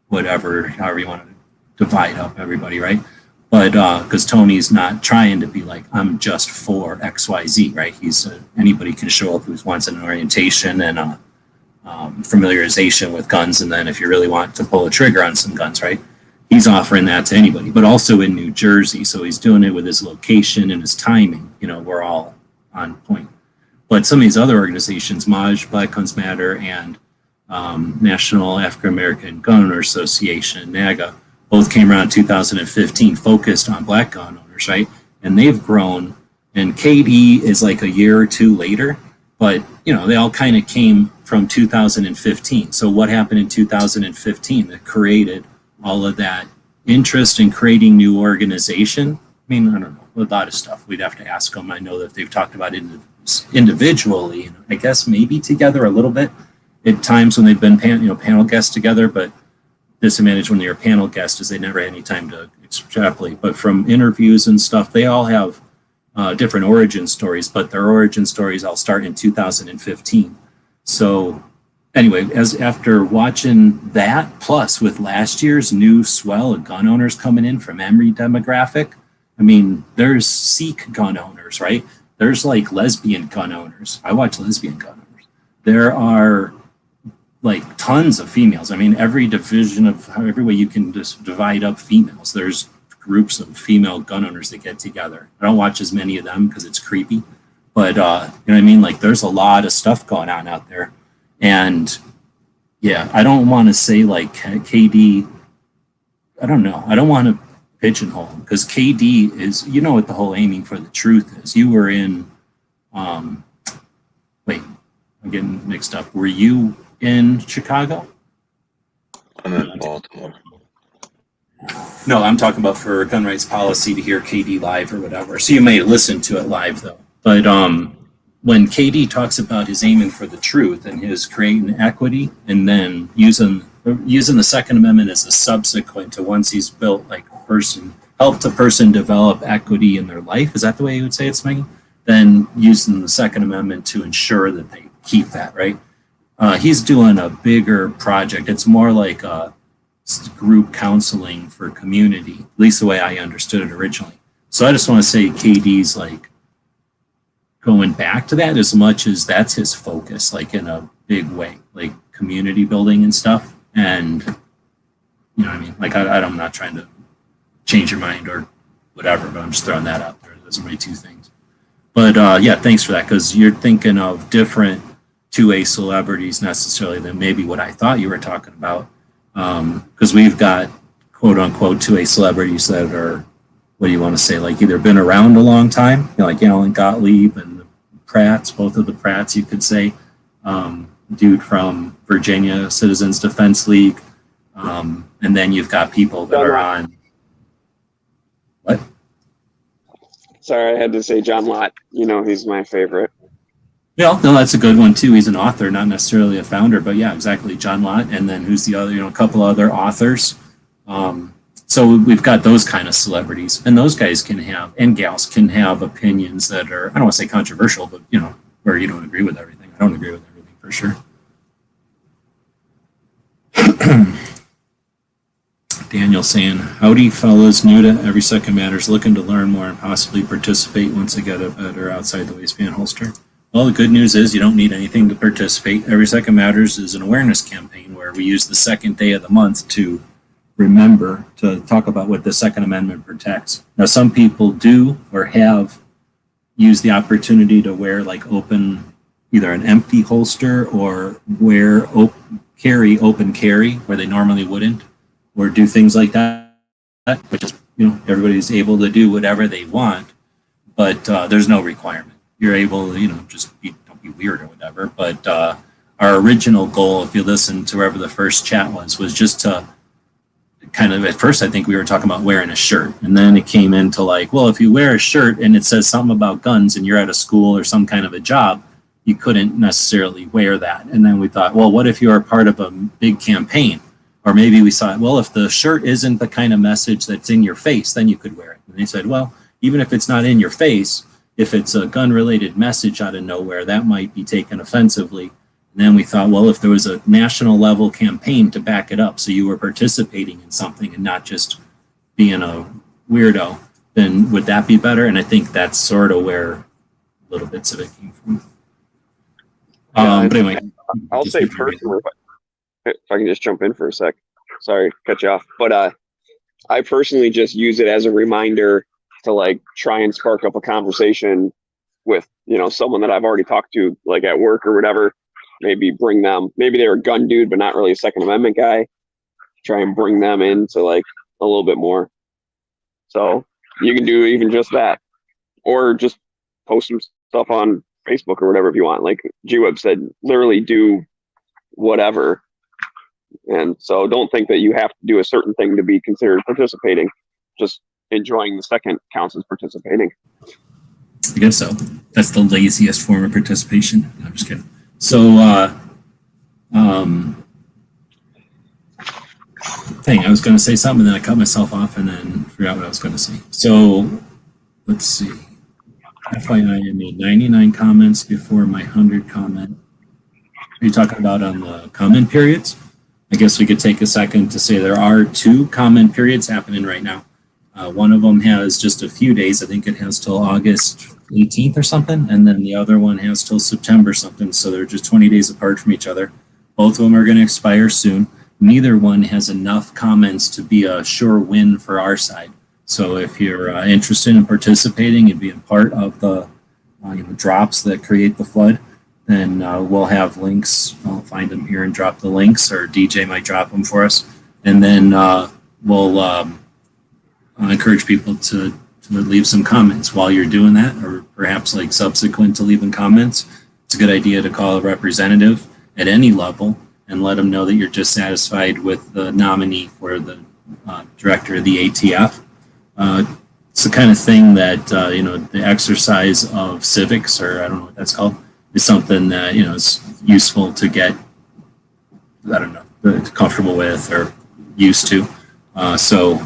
whatever, however you want to divide up everybody, right? But because Tony's not trying to be like, I'm just for XYZ, right? He's anybody can show up who wants an orientation and familiarization with guns, and then if you really want to pull a trigger on some guns, right? He's offering that to anybody, but also in New Jersey, so he's doing it with his location and his timing. You know, we're all on point. But some of these other organizations, MAJ, Black Guns Matter, and National African American Gun Owner Association, NAGA, both came around in 2015, focused on black gun owners, right? And they've grown, and KD is like a year or two later, but, you know, they all kind of came from 2015. So what happened in 2015 that created all of that interest in creating new organization? I mean, I don't know, a lot of stuff. We'd have to ask them. I know that they've talked about it individually, I guess maybe together a little bit at times when they've been panel guests together, but disadvantage when you're a panel guest is they never had any time to extrapolate. But from interviews and stuff, they all have different origin stories, but their origin stories all start in 2015. So anyway, after watching that, plus with last year's new swell of gun owners coming in from Emory demographic, I mean, there's Sikh gun owners, right? There's like lesbian gun owners. I watch lesbian gun owners. There are like tons of females. I mean, every division of every way you can just divide up females. There's groups of female gun owners that get together. I don't watch as many of them because it's creepy, but you know what I mean? Like there's a lot of stuff going on out there. And yeah, I don't want to say like KD, I don't know. I don't want to pigeonhole him because KD is, you know what the whole aiming for the truth is. You were in, wait, I'm getting mixed up. Were you in Chicago? I'm in Baltimore. No, I'm talking about for gun rights policy to hear KD live or whatever. So you may listen to it live though. But when KD talks about his aiming for the truth and his creating equity and then using the Second Amendment as a subsequent to once he's built like a person, helped a person develop equity in their life, is that the way you would say it's Maggie? Then using the Second Amendment to ensure that they keep that, right? He's doing a bigger project. It's more like a group counseling for community, at least the way I understood it originally. So I just want to say KD's like going back to that as much as that's his focus, like in a big way, like community building and stuff. And you know what I mean? Like I'm not trying to change your mind or whatever, but I'm just throwing that out there. Those are my two things. But yeah, thanks for that, because you're thinking of different 2A celebrities necessarily than maybe what I thought you were talking about. Because we've got quote unquote 2A celebrities that are, what do you want to say, like either been around a long time, you know, like Alan Gottlieb and the Pratts, both of the Pratts, you could say. Dude from Virginia Citizens Defense League. And then you've got people that are on. What? Sorry, I had to say John Lott. You know, he's my favorite. Yeah, no, that's a good one too. He's an author, not necessarily a founder, but yeah, exactly. John Lott. And then who's the other, you know, a couple other authors. So we've got those kind of celebrities, and those guys can have, and gals can have opinions that are, I don't want to say controversial, but you know, where you don't agree with everything. I don't agree with everything for sure. Daniel saying, howdy fellas, new to Every Second Matters, looking to learn more and possibly participate once I get a better outside the waistband holster. Well, the good news is you don't need anything to participate. Every Second Matters is an awareness campaign where we use the second day of the month to remember to talk about what the Second Amendment protects. Now, some people do or have used the opportunity to wear like open, either an empty holster or wear open carry where they normally wouldn't, or do things like that, which is, you know, everybody's able to do whatever they want, but there's no requirement. You're able to, you know, just don't be weird or whatever. But our original goal, if you listen to wherever the first chat was just to kind of, at first I think we were talking about wearing a shirt, and then it came into like, well, if you wear a shirt and it says something about guns and you're at a school or some kind of a job, you couldn't necessarily wear that. And then we thought, well, what if you're a part of a big campaign? Or maybe we thought, well, if the shirt isn't the kind of message that's in your face, then you could wear it. And they said, well, even if it's not in your face, if it's a gun-related message out of nowhere, that might be taken offensively. And then we thought, well, if there was a national level campaign to back it up, so you were participating in something and not just being a weirdo, then would that be better? And I think that's sort of where little bits of it came from. But anyway, I'll say personally, if I can just jump in for a sec. Sorry to cut you off. But I personally just use it as a reminder to like try and spark up a conversation with, you know, someone that I've already talked to, like at work or whatever. Maybe bring them, maybe they're a gun dude, but not really a Second Amendment guy. Try and bring them into like a little bit more. So you can do even just that, or just post some stuff on Facebook or whatever if you want. Like G-Web said, literally do whatever. And so don't think that you have to do a certain thing to be considered participating. Just enjoying the second counts as participating. I guess so. That's the laziest form of participation. I'm just kidding. So, I was going to say something, and then I cut myself off and then forgot what I was going to say. So, let's see. FYI, I made 99 comments before my 100 comment. Are you talking about on the comment periods? I guess we could take a second to say there are 2 comment periods happening right now. One of them has just a few days. I think it has till August 18th or something. And then the other one has till September something. So they're just 20 days apart from each other. Both of them are going to expire soon. Neither one has enough comments to be a sure win for our side. So if you're interested in participating and being part of the drops that create the flood, then we'll have links. I'll find them here and drop the links, or DJ might drop them for us. And then we'll encourage people to leave some comments while you're doing that, or perhaps like subsequent to leaving comments. It's a good idea to call a representative at any level and let them know that you're dissatisfied with the nominee for the director of the ATF. It's the kind of thing that, the exercise of civics, or I don't know what that's called, is something that, is useful to get, comfortable with or used to. So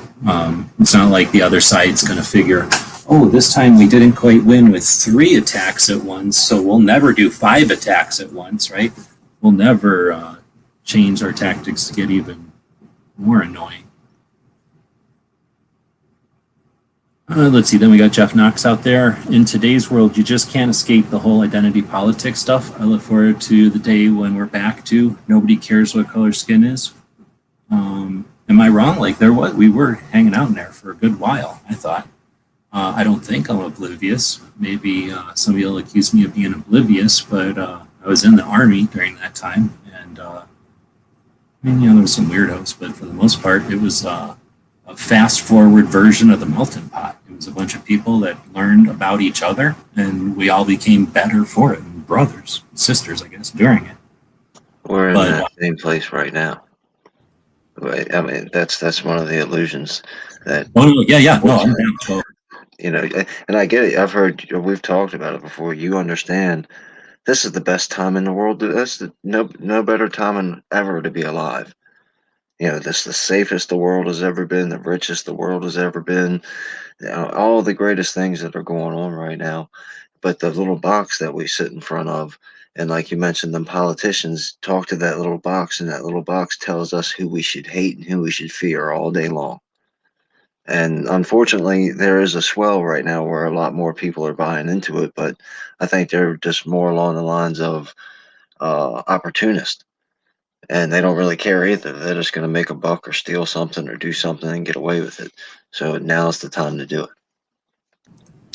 it's not like the other side's going to figure, oh, this time we didn't quite win with 3 attacks at once, so we'll never do 5 attacks at once, right? We'll never change our tactics to get even more annoying. Let's see, then we got Jeff Knox out there. In today's world, you just can't escape the whole identity politics stuff. I look forward to the day when we're back to nobody cares what color skin is. Am I wrong? Like we were hanging out in there for a good while, I thought. I don't think I'm oblivious. Maybe somebody will accuse me of being oblivious, but I was in the Army during that time. And I mean, there was some weirdos, but for the most part, it was a fast forward version of the melting pot. It was a bunch of people that learned about each other, and we all became better for it, and brothers, sisters, I guess, during it. We're in that same place right now. I mean, that's one of the illusions that. Oh no, yeah, no, I'm down. So, and I get it. I've heard, we've talked about it before. You understand, this is the best time in the world. That's no better time ever to be alive. This is the safest the world has ever been, the richest the world has ever been. All the greatest things that are going on right now. But the little box that we sit in front of, and like you mentioned, them politicians talk to that little box, and that little box tells us who we should hate and who we should fear all day long. And unfortunately, there is a swell right now where a lot more people are buying into it, but I think they're just more along the lines of opportunist. And they don't really care either. They're just going to make a buck or steal something or do something and get away with it. So now's the time to do it.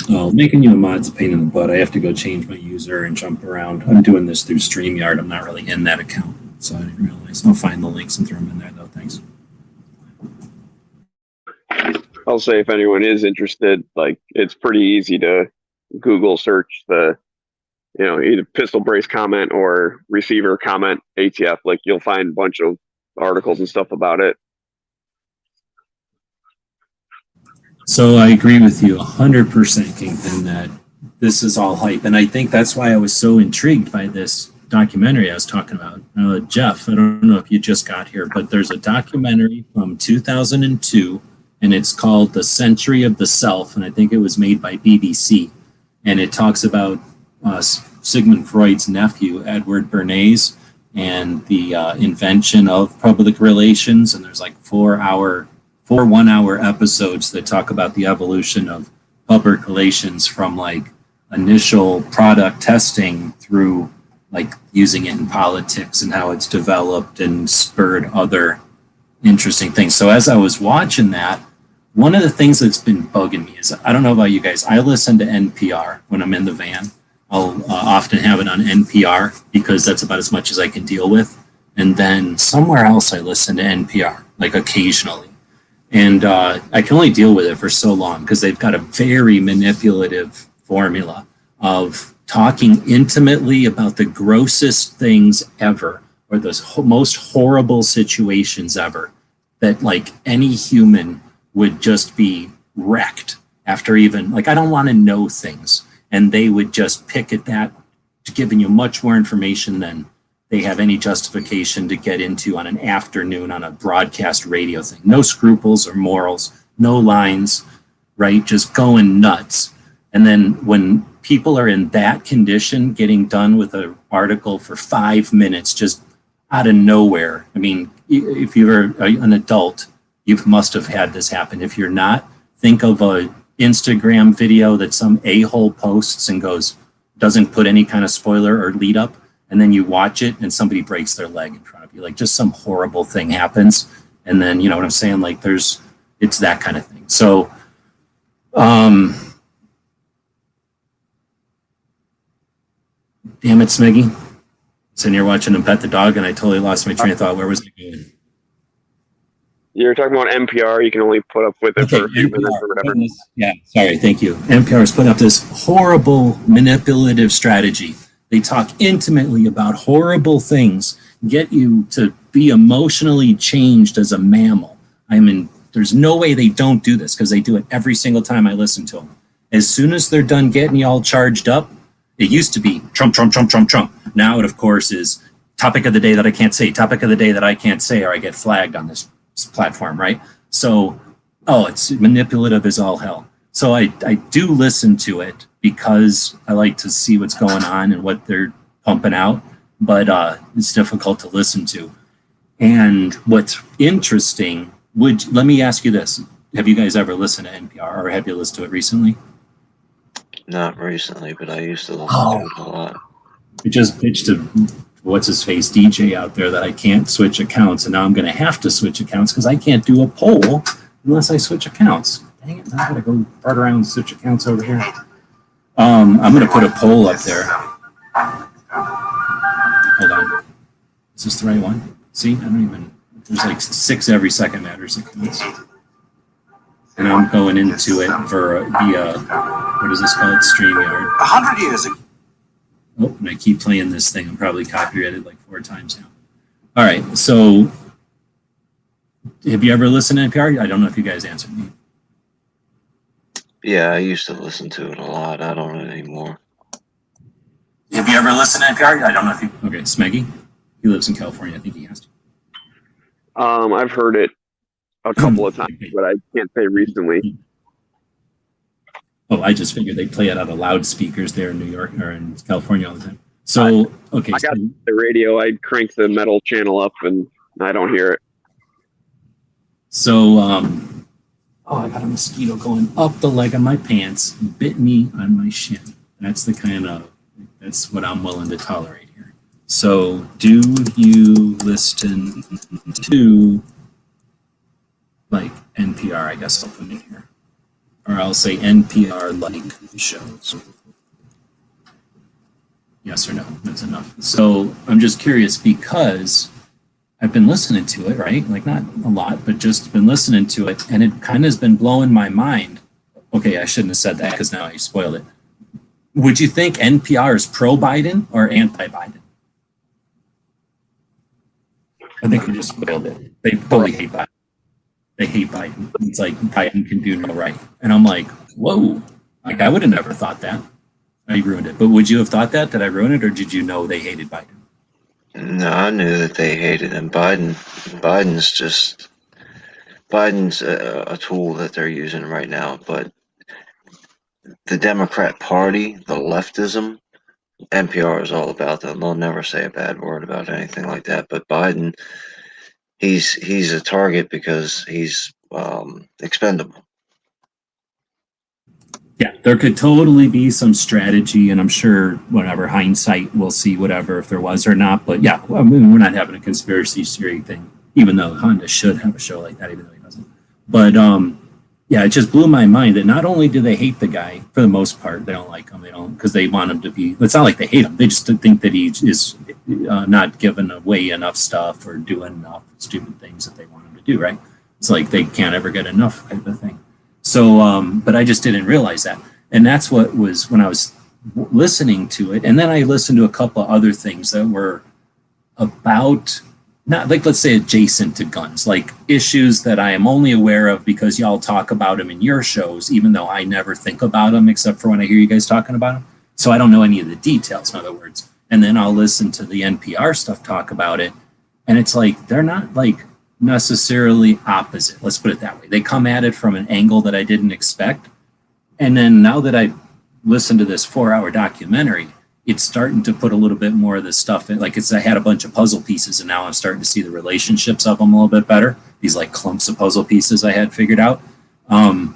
Well, making you a mod's a pain in the butt. I have to go change my user and jump around. I'm doing this through StreamYard. I'm not really in that account, so I didn't realize. I'll find the links and throw them in there, though. Thanks. I'll say if anyone is interested, like it's pretty easy to Google search the, either pistol brace comment or receiver comment ATF. Like you'll find a bunch of articles and stuff about it. So I agree with you 100%, Kingpin, that this is all hype. And I think that's why I was so intrigued by this documentary I was talking about. Jeff, I don't know if you just got here, but there's a documentary from 2002, and it's called The Century of the Self, and I think it was made by BBC. And it talks about Sigmund Freud's nephew, Edward Bernays, and the invention of public relations. And there's like 4 1-hour episodes that talk about the evolution of public relations from like initial product testing through like using it in politics and how it's developed and spurred other interesting things. So as I was watching that, one of the things that's been bugging me is, I don't know about you guys, I listen to NPR when I'm in the van. I'll often have it on NPR because that's about as much as I can deal with. And then somewhere else I listen to NPR, like occasionally. And I can only deal with it for so long because they've got a very manipulative formula of talking intimately about the grossest things ever or the most horrible situations ever that like any human would just be wrecked after even, like, I don't want to know things. And they would just pick at that, giving you much more information than they have any justification to get into on an afternoon on a broadcast radio thing. No scruples or morals, no lines, right? Just going nuts. And then when people are in that condition, getting done with an article for 5 minutes, just out of nowhere. I mean, if you're an adult, you must have had this happen. If you're not, think of a Instagram video that some a-hole posts and doesn't put any kind of spoiler or lead up. And then you watch it and somebody breaks their leg in front of you. Like just some horrible thing happens. And then, you know what I'm saying? Like it's that kind of thing. So, damn it, Smiggy. Sitting here watching him pet the dog and I totally lost my train of thought. Where was I going? You're talking about NPR. You can only put up with it for a few minutes or whatever. Yeah, sorry, thank you. NPR has put up this horrible manipulative strategy. They talk intimately about horrible things, get you to be emotionally changed as a mammal. I mean, there's no way they don't do this because they do it every single time I listen to them. As soon as they're done getting you all charged up, it used to be Trump, Trump, Trump, Trump, Trump. Now it, of course, is topic of the day that I can't say, topic of the day that I can't say, or I get flagged on this platform, right? So, it's manipulative as all hell. So I do listen to it because I like to see what's going on and what they're pumping out, but it's difficult to listen to. And what's interesting, let me ask you this. Have you guys ever listened to NPR or have you listened to it recently? Not recently, but I used to listen to it a lot. We just pitched to what's-his-face DJ out there that I can't switch accounts, and now I'm going to have to switch accounts because I can't do a poll unless I switch accounts. Dang it, I gotta go fart around and switch accounts over here. I'm gonna put a poll up there. Hold on. Is this the right one? See, I don't even, there's like 6 every second matters accounts. And I'm going into it for via, what is this called? StreamYard. 100 years ago. Oh, and I keep playing this thing. I'm probably copyrighted like 4 times now. All right, so have you ever listened to NPR? I don't know if you guys answered me. Yeah, I used to listen to it a lot. I don't anymore. Have you ever listened to NPR? I don't know if you. Okay, Smeggy? He lives in California. I think he has to. I've heard it a couple of times, but I can't say recently. Oh, I just figured they play it out of loudspeakers there in New York or in California all the time. So, okay. I got the radio. I crank the metal channel up, and I don't hear it. So, oh, I got a mosquito going up the leg of my pants, bit me on my shin. That's the kind of, that's what I'm willing to tolerate here. So, do you listen to, like, NPR? I guess I'll put it here. Or I'll say NPR-like shows. Yes or no? That's enough. So, I'm just curious because I've been listening to it, right? Like not a lot, but just been listening to it, and it kind of has been blowing my mind. Okay, I shouldn't have said that because now I spoiled it. Would you think NPR is pro-Biden or anti-Biden? I think I just spoiled it. They totally hate Biden. They hate Biden. It's like Biden can do no right. And I'm like, whoa, like I would have never thought that. I ruined it. But would you have thought that? Did I ruin it, or did you know they hated Biden? No, I knew that they hated him. Biden's a tool that they're using right now. But the Democrat Party, the leftism, NPR is all about them. They'll never say a bad word about anything like that. But Biden, he's a target because he's expendable. Yeah, there could totally be some strategy, and I'm sure whatever hindsight we'll see whatever if there was or not. But yeah, well, I mean, we're not having a conspiracy theory thing, even though Honda should have a show like that, even though he doesn't. But yeah, it just blew my mind that not only do they hate the guy for the most part, they don't like him, they don't because they want him to be. It's not like they hate him; they just think that he is not giving away enough stuff or doing enough stupid things that they want him to do. Right? It's like they can't ever get enough type of thing. So, but I just didn't realize that. And that's what was when I was listening to it. And then I listened to a couple of other things that were about, not like, let's say, adjacent to guns, like issues that I am only aware of because y'all talk about them in your shows, even though I never think about them except for when I hear you guys talking about them. So I don't know any of the details, in other words. And then I'll listen to the NPR stuff talk about it. And it's like, they're not like necessarily opposite. Let's put it that way. They come at it from an angle that I didn't expect. And then now that I listened to this 4-hour documentary, it's starting to put a little bit more of this stuff in. Like I had a bunch of puzzle pieces, and now I'm starting to see the relationships of them a little bit better. These like clumps of puzzle pieces I had figured out. I'm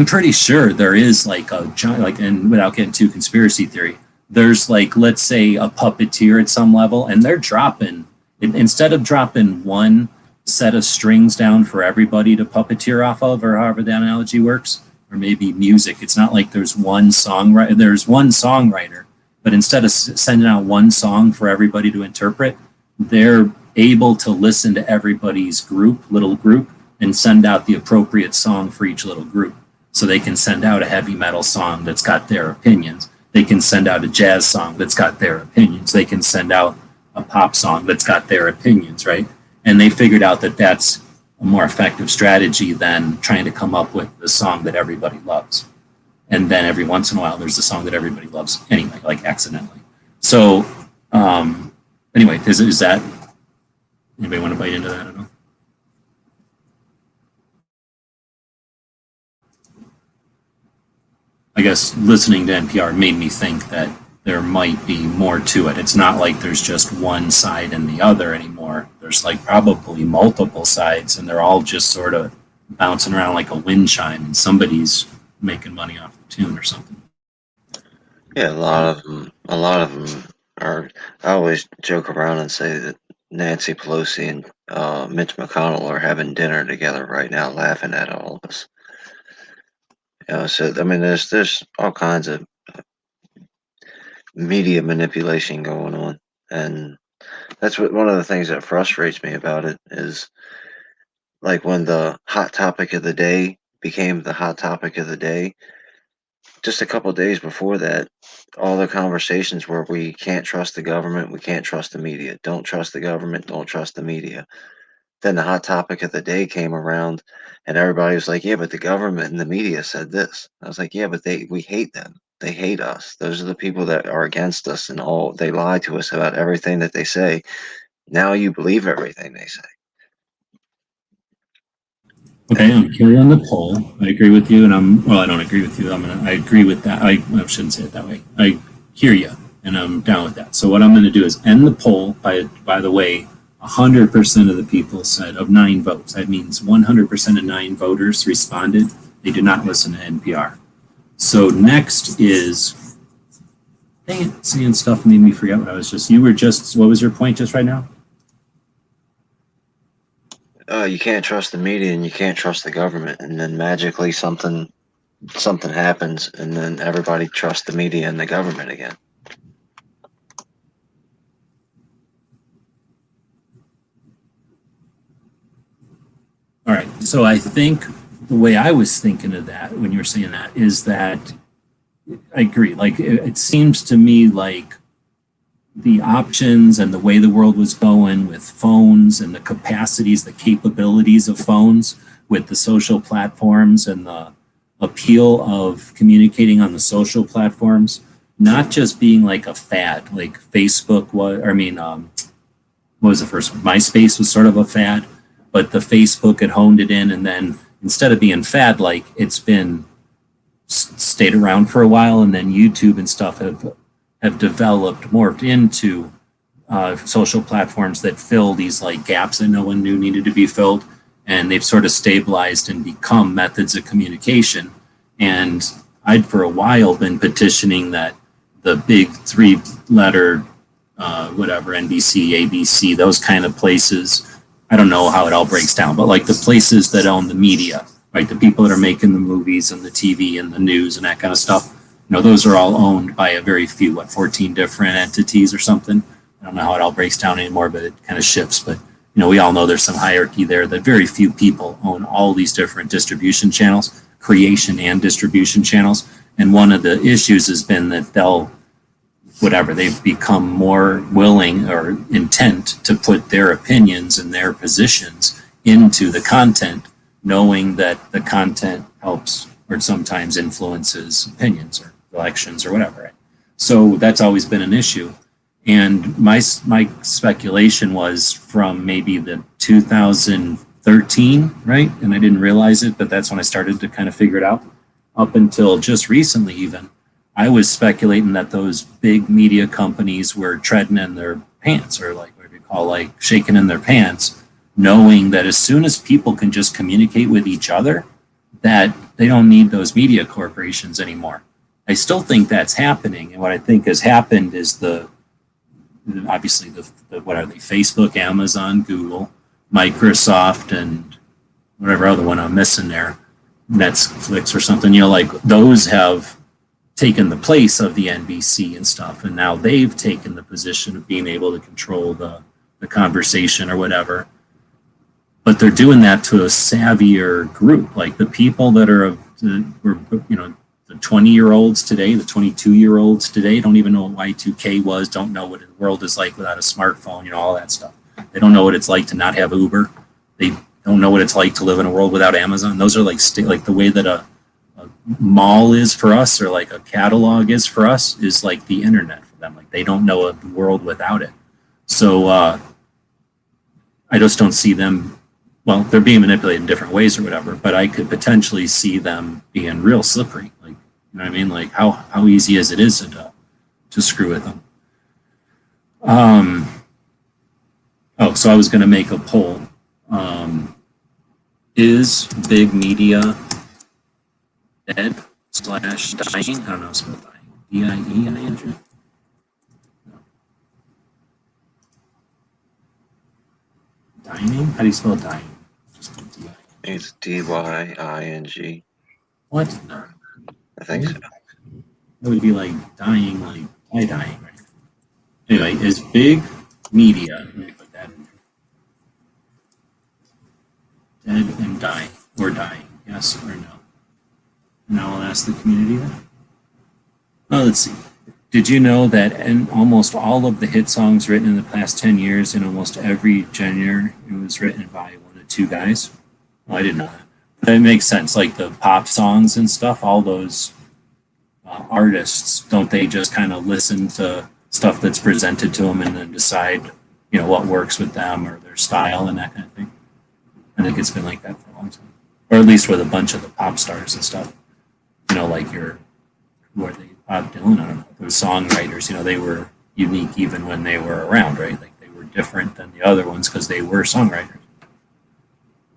pretty sure there is like a giant, like, and without getting too conspiracy theory, there's like, let's say a puppeteer at some level, and they're dropping, instead of dropping one set of strings down for everybody to puppeteer off of, or however that analogy works, or maybe music. It's not like there's one songwriter. There's one songwriter, but instead of sending out one song for everybody to interpret, they're able to listen to everybody's little group, and send out the appropriate song for each little group. So they can send out a heavy metal song that's got their opinions. They can send out a jazz song that's got their opinions. They can send out a pop song that's got their opinions, right? And they figured out that that's a more effective strategy than trying to come up with the song that everybody loves. And then every once in a while, there's the song that everybody loves anyway, like accidentally. So anyway, is that, anybody want to bite into that? I don't know. I guess listening to NPR made me think that there might be more to it. It's not like there's just one side and the other anymore. There's like probably multiple sides, and they're all just sort of bouncing around like a wind chime, and somebody's making money off the tune or something. Yeah, a lot of them are. I always joke around and say that Nancy Pelosi and Mitch McConnell are having dinner together right now, laughing at all of us. So I mean, there's all kinds of media manipulation going on, and that's what one of the things that frustrates me about it is like when the hot topic of the day became the hot topic of the day. Just a couple of days before that, all the conversations were we can't trust the government, we can't trust the media, don't trust the government, don't trust the media. Then the hot topic of the day came around, and everybody was like, "Yeah, but the government and the media said this." I was like, "Yeah, but we hate them. They hate us. Those are the people that are against us, and all they lie to us about everything that they say. Now you believe everything they say." Okay, I'm killing the poll. I agree with you, and I don't agree with you. I agree with that. I shouldn't say it that way. I hear you, and I'm down with that. So what I'm going to do is end the poll. By the way, 100% of the people said of 9 votes. That means 100% of 9 voters responded. They did not listen to NPR. So next is, dang it, seeing stuff made me forget what I was just. You were just. What was your point just right now? You can't trust the media and you can't trust the government, and then magically something happens, and then everybody trusts the media and the government again. All right. So I think the way I was thinking of that when you were saying that is that I agree. Like it seems to me like the options and the way the world was going with phones and the capacities, the capabilities of phones with the social platforms and the appeal of communicating on the social platforms, not just being like a fad, like Facebook was, what was the first one? MySpace was sort of a fad, but the Facebook had honed it in. And then instead of being fad, like it's been stayed around for a while. And then YouTube and stuff have developed, morphed into social platforms that fill these like gaps that no one knew needed to be filled. And they've sort of stabilized and become methods of communication. And I'd for a while been petitioning that the big 3-letter whatever, NBC, ABC, those kind of places. I don't know how it all breaks down, but like the places that own the media, right? The people that are making the movies and the TV and the news and that kind of stuff, those are all owned by a very few, 14 different entities or something. I don't know how it all breaks down anymore, but it kind of shifts. But, we all know there's some hierarchy there that very few people own all these different distribution channels, creation and distribution channels. And one of the issues has been that they've become more willing or intent to put their opinions and their positions into the content, knowing that the content helps or sometimes influences opinions or elections or whatever. So that's always been an issue. And my speculation was from maybe the 2013, right? And I didn't realize it, but that's when I started to kind of figure it out. Up until just recently, even, I was speculating that those big media companies were treading in their pants, or like what we call like shaking in their pants, knowing that as soon as people can just communicate with each other, that they don't need those media corporations anymore. I still think that's happening. And what I think has happened is obviously what are they? Facebook, Amazon, Google, Microsoft, and whatever other one I'm missing there, Netflix or something, like those have taken the place of the NBC and stuff. And now they've taken the position of being able to control the conversation or whatever. But they're doing that to a savvier group, like the people that are the 20-year-olds today, the 22-year-olds today don't even know what Y2K was, don't know what the world is like without a smartphone, all that stuff. They don't know what it's like to not have Uber. They don't know what it's like to live in a world without Amazon. Those are like the way that a mall is for us, or like a catalog is for us, is like the internet for them. Like they don't know a world without it. So I just don't see them. Well, they're being manipulated in different ways or whatever, but I could potentially see them being real slippery. Like, you know what I mean? Like how easy is it to screw with them? So I was going to make a poll. Is big media dead / dying? I don't know, spell dying. D-I-E-I-N-G? Dining? How do you spell dying? It's D-Y-I-N-G. What? No. I think so. That would be like dying, like dying, right? Anyway, is big media. Let me put that in there. Dead and dying, or dying, yes or no? Now I'll ask the community that. Oh, let's see. Did you know that in almost all of the hit songs written in the past 10 years, in almost every genre, it was written by one or two guys? Well, I didn't know that. But it makes sense. Like the pop songs and stuff, all those artists, don't they just kind of listen to stuff that's presented to them and then decide, what works with them or their style and that kind of thing? I think it's been like that for a long time. Or at least with a bunch of the pop stars and stuff. Like who are they? Bob Dylan, I don't know. Those songwriters, they were unique even when they were around, right? Like they were different than the other ones because they were songwriters.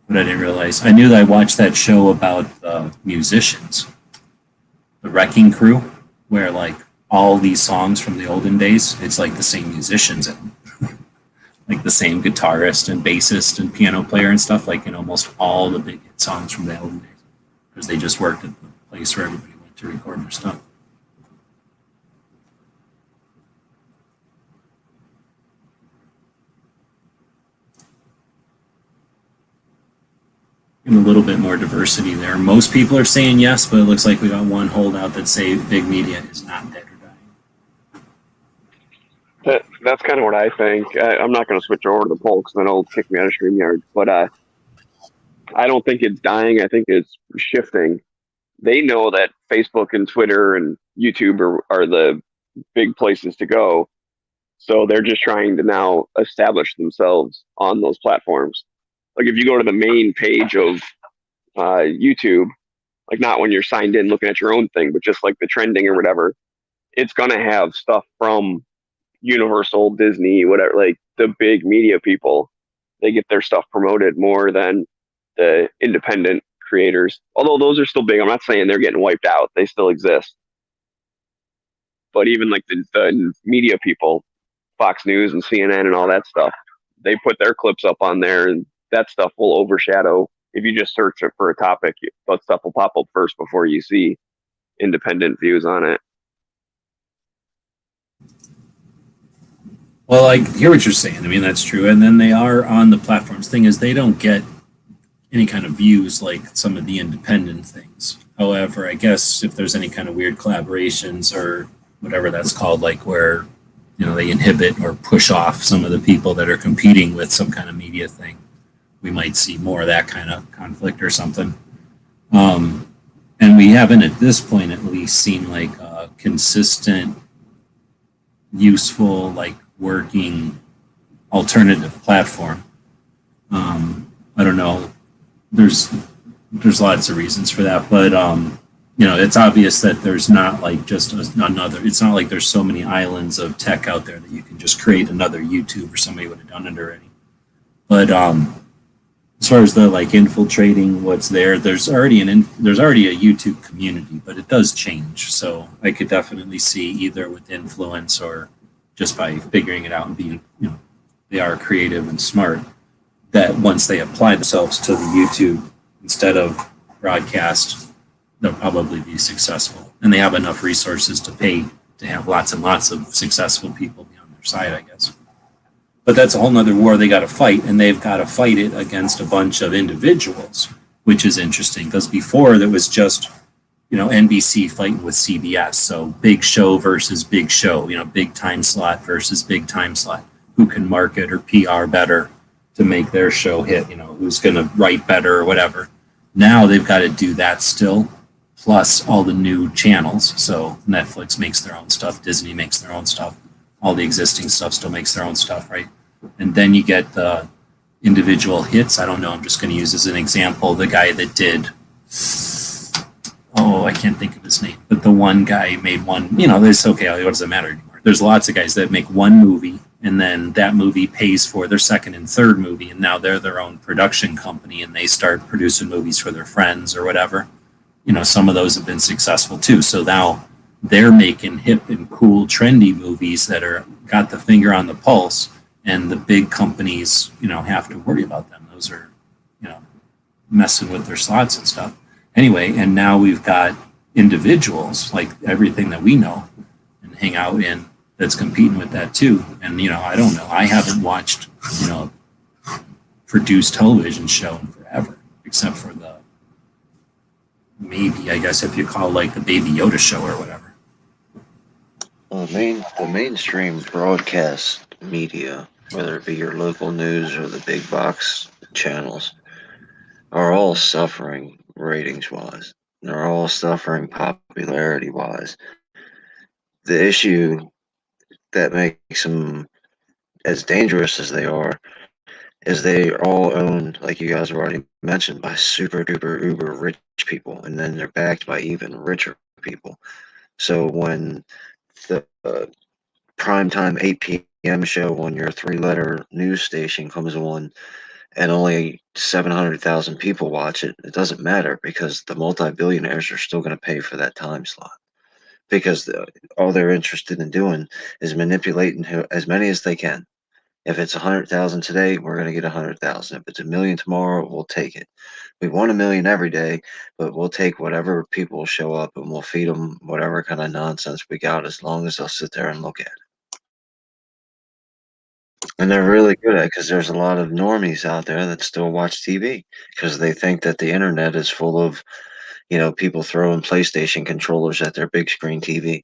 But I didn't realize. I knew that I watched that show about the musicians, the Wrecking Crew, where like all these songs from the olden days, it's like the same musicians and like the same guitarist and bassist and piano player and stuff, like in almost all the big hit songs from the olden days, because they just worked at the place where everybody went to record their stuff. And a little bit more diversity there. Most people are saying yes, but it looks like we got one holdout that say big media is not dead or dying. That's kind of what I think. I'm not going to switch over to the poll because then it'll kick me out of StreamYard. But I don't think it's dying. I think it's shifting. They know that Facebook and Twitter and YouTube are the big places to go. So they're just trying to now establish themselves on those platforms. Like if you go to the main page of YouTube, like not when you're signed in looking at your own thing, but just like the trending or whatever, it's going to have stuff from Universal, Disney, whatever, like the big media people. They get their stuff promoted more than the independent creators. Although those are still big. I'm not saying they're getting wiped out. They still exist. But even like the media people, Fox News and CNN and all that stuff, they put their clips up on there, and that stuff will overshadow. If you just search it for a topic, that stuff will pop up first before you see independent views on it. Well, I hear what you're saying. I mean, that's true. And then they are on the platforms. Thing is, they don't get any kind of views like some of the independent things. However, I guess if there's any kind of weird collaborations or whatever that's called, like where, they inhibit or push off some of the people that are competing with some kind of media thing, we might see more of that kind of conflict or something. And we haven't at this point at least seen like a consistent, useful, like working alternative platform. I don't know. There's lots of reasons for that, but it's obvious that there's not like just another. It's not like there's so many islands of tech out there that you can just create another YouTube or somebody would have done it already. But as far as the like infiltrating what's there, there's already a YouTube community, but it does change. So I could definitely see either with influence or just by figuring it out and being, they are creative and smart, that once they apply themselves to the YouTube instead of broadcast, they'll probably be successful. And they have enough resources to pay to have lots and lots of successful people be on their side, I guess. But that's a whole nother war they got to fight, and they've got to fight it against a bunch of individuals, which is interesting because before there was just, NBC fighting with CBS. So big show versus big show, big time slot versus big time slot. Who can market or PR better to make their show hit? Who's going to write better or whatever. Now they've got to do that still, plus all the new channels. So Netflix makes their own stuff, Disney makes their own stuff, all the existing stuff still makes their own stuff, right? And then you get the individual hits. I don't know. I'm just going to use as an example the guy that did, I can't think of his name, but the one guy made one, there's okay. What does it matter anymore? There's lots of guys that make one movie and then that movie pays for their second and third movie. And now they're their own production company and they start producing movies for their friends or whatever. Some of those have been successful too. So now they're making hip and cool, trendy movies that are got the finger on the pulse. And the big companies, have to worry about them. Those are, messing with their slots and stuff. anyway, and now we've got individuals like everything that we know and hang out in that's competing with that too. And I don't know. I haven't watched produced television show in forever, except for maybe I guess if you call like the Baby Yoda show or whatever. Well, the mainstream broadcast media, whether it be your local news or the big box channels, are all suffering ratings wise. They're all suffering popularity wise. The issue that makes them as dangerous as they are is they all owned, like you guys have already mentioned, by super duper uber rich people, and then they're backed by even richer people. So when the primetime 8 p.m. show on your 3-letter news station comes on and only 700,000 people watch it, it doesn't matter because the multi-billionaires are still going to pay for that time slot. Because all they're interested in doing is manipulating as many as they can. If it's 100,000 today, we're going to get 100,000. If it's 1 million tomorrow, we'll take it. We want 1 million every day, but we'll take whatever people show up and we'll feed them whatever kind of nonsense we got as long as they'll sit there and look at it. And they're really good at it because there's a lot of normies out there that still watch TV because they think that the internet is full of, people throwing PlayStation controllers at their big screen TV.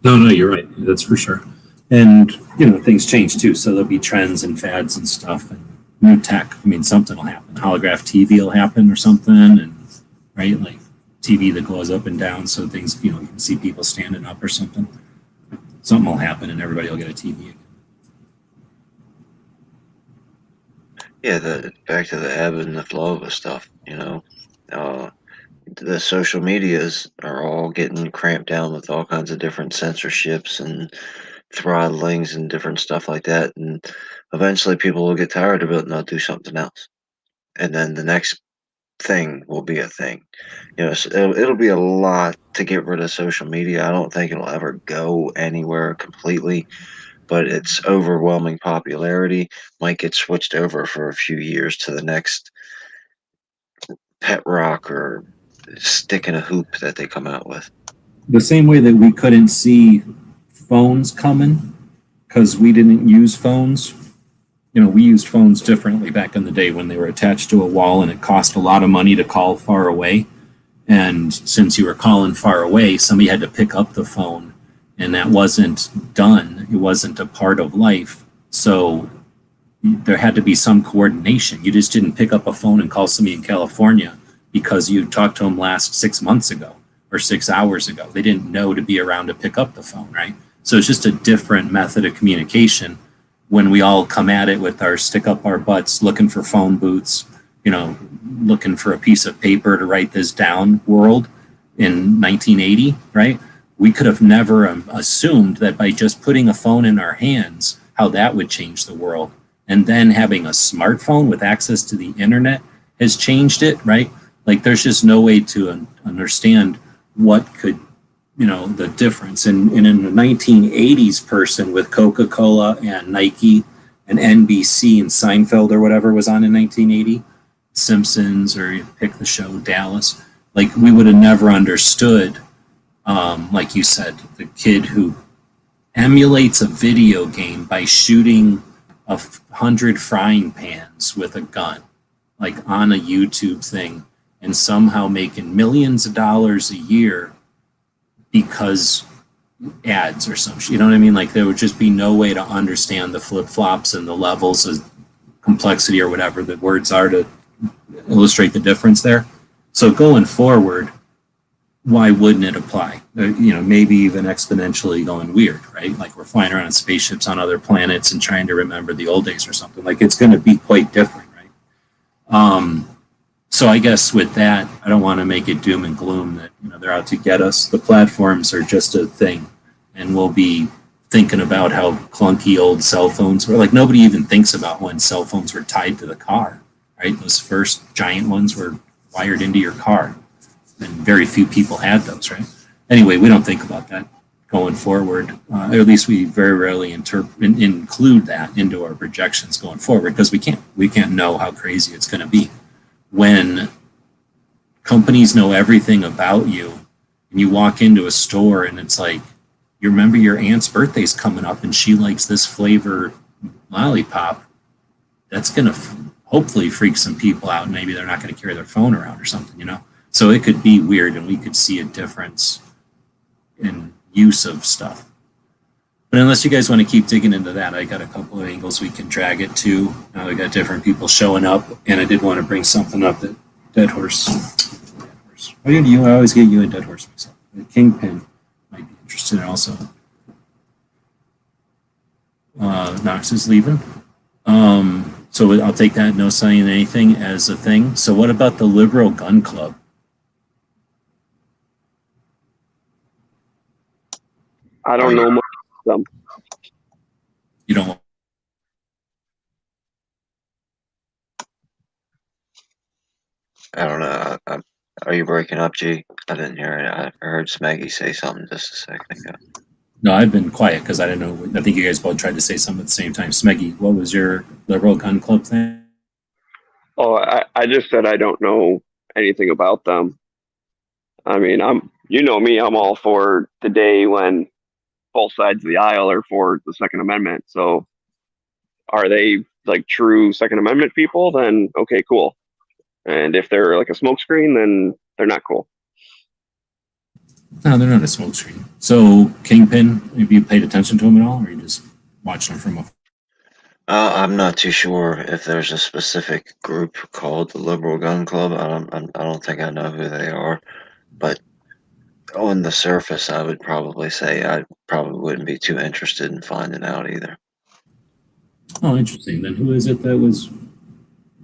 No, you're right. That's for sure. And, things change too. So there'll be trends and fads and stuff and new tech. I mean, something will happen. Holograph TV will happen or something. And, right, like TV that goes up and down. So things, you can see people standing up or something. Something will happen and everybody will get a TV again. Yeah, back to the ebb and the flow of stuff, the social medias are all getting cramped down with all kinds of different censorships and throttlings and different stuff like that. And eventually people will get tired of it and they'll do something else. And then the next thing will be a thing. So it'll be a lot to get rid of social media. I don't think it'll ever go anywhere completely, but its overwhelming popularity might get switched over for a few years to the next pet rock or stick in a hoop that they come out with. The same way that we couldn't see phones coming because we didn't use phones. We used phones differently back in the day when they were attached to a wall and it cost a lot of money to call far away. And since you were calling far away, somebody had to pick up the phone and that wasn't done. It wasn't a part of life. So there had to be some coordination. You just didn't pick up a phone and call somebody in California because you talked to them last 6 months ago or 6 hours ago. They didn't know to be around to pick up the phone, right? So it's just a different method of communication when we all come at it with our stick up our butts, looking for phone booths, looking for a piece of paper to write this down world in 1980, right? We could have never assumed that by just putting a phone in our hands, how that would change the world. And then having a smartphone with access to the internet has changed it, right? Like there's just no way to understand what could, the difference. And in the 1980s person with Coca-Cola and Nike and NBC and Seinfeld or whatever was on in 1980, Simpsons or you pick the show Dallas, like we would have never understood, like you said, the kid who emulates a video game by shooting 100 frying pans with a gun, like on a YouTube thing, and somehow making millions of dollars a year because ads or some shit. You know what I mean? Like there would just be no way to understand the flip-flops and the levels of complexity or whatever the words are to illustrate the difference there. So going forward, why wouldn't it apply? Maybe even exponentially going weird, right? Like we're flying around in spaceships on other planets and trying to remember the old days or something. Like it's going to be quite different, right? So I guess with that, I don't want to make it doom and gloom that they're out to get us. The platforms are just a thing, and we'll be thinking about how clunky old cell phones were. Like nobody even thinks about when cell phones were tied to the car, right? Those first giant ones were wired into your car, and very few people had those, right? Anyway, we don't think about that going forward. Or at least we very rarely include that into our projections going forward because we can't know how crazy it's going to be when companies know everything about you, and you walk into a store and it's like, you remember your aunt's birthday's coming up and she likes this flavor lollipop. That's going to hopefully freak some people out. And maybe they're not going to carry their phone around or something, you know? So it could be weird, and we could see a difference in use of stuff. But unless you guys want to keep digging into that, I got a couple of angles we can drag it to. Now we got different people showing up, and I did want to bring something up that Dead Horse. Why do you? I always get you a Dead Horse myself. The Kingpin might be interested in also. Knox is leaving. So I'll take that no saying anything as a thing. So what about the Liberal Gun Club? I don't know much of them. You don't. I don't know. Are you breaking up, G? I didn't hear it. I heard Smeggy say something just a second ago. No, I've been quiet because I didn't know. I think you guys both tried to say something at the same time. Smeggy, what was your Liberal Gun Club thing? Oh, I just said I don't know anything about them. I mean, you know me, I'm all for the day when both sides of the aisle are for the Second Amendment. So are they like true Second Amendment people? Then okay, cool. And if they're like a smokescreen, then they're not cool. No, they're not a smokescreen. So Kingpin, have you paid attention to him at all, or you just watching him from a? I'm not too sure if there's a specific group called the Liberal Gun Club. I don't think I know who they are, but on the surface, I would probably say I probably wouldn't be too interested in finding out either. Oh, interesting. Then who is it that was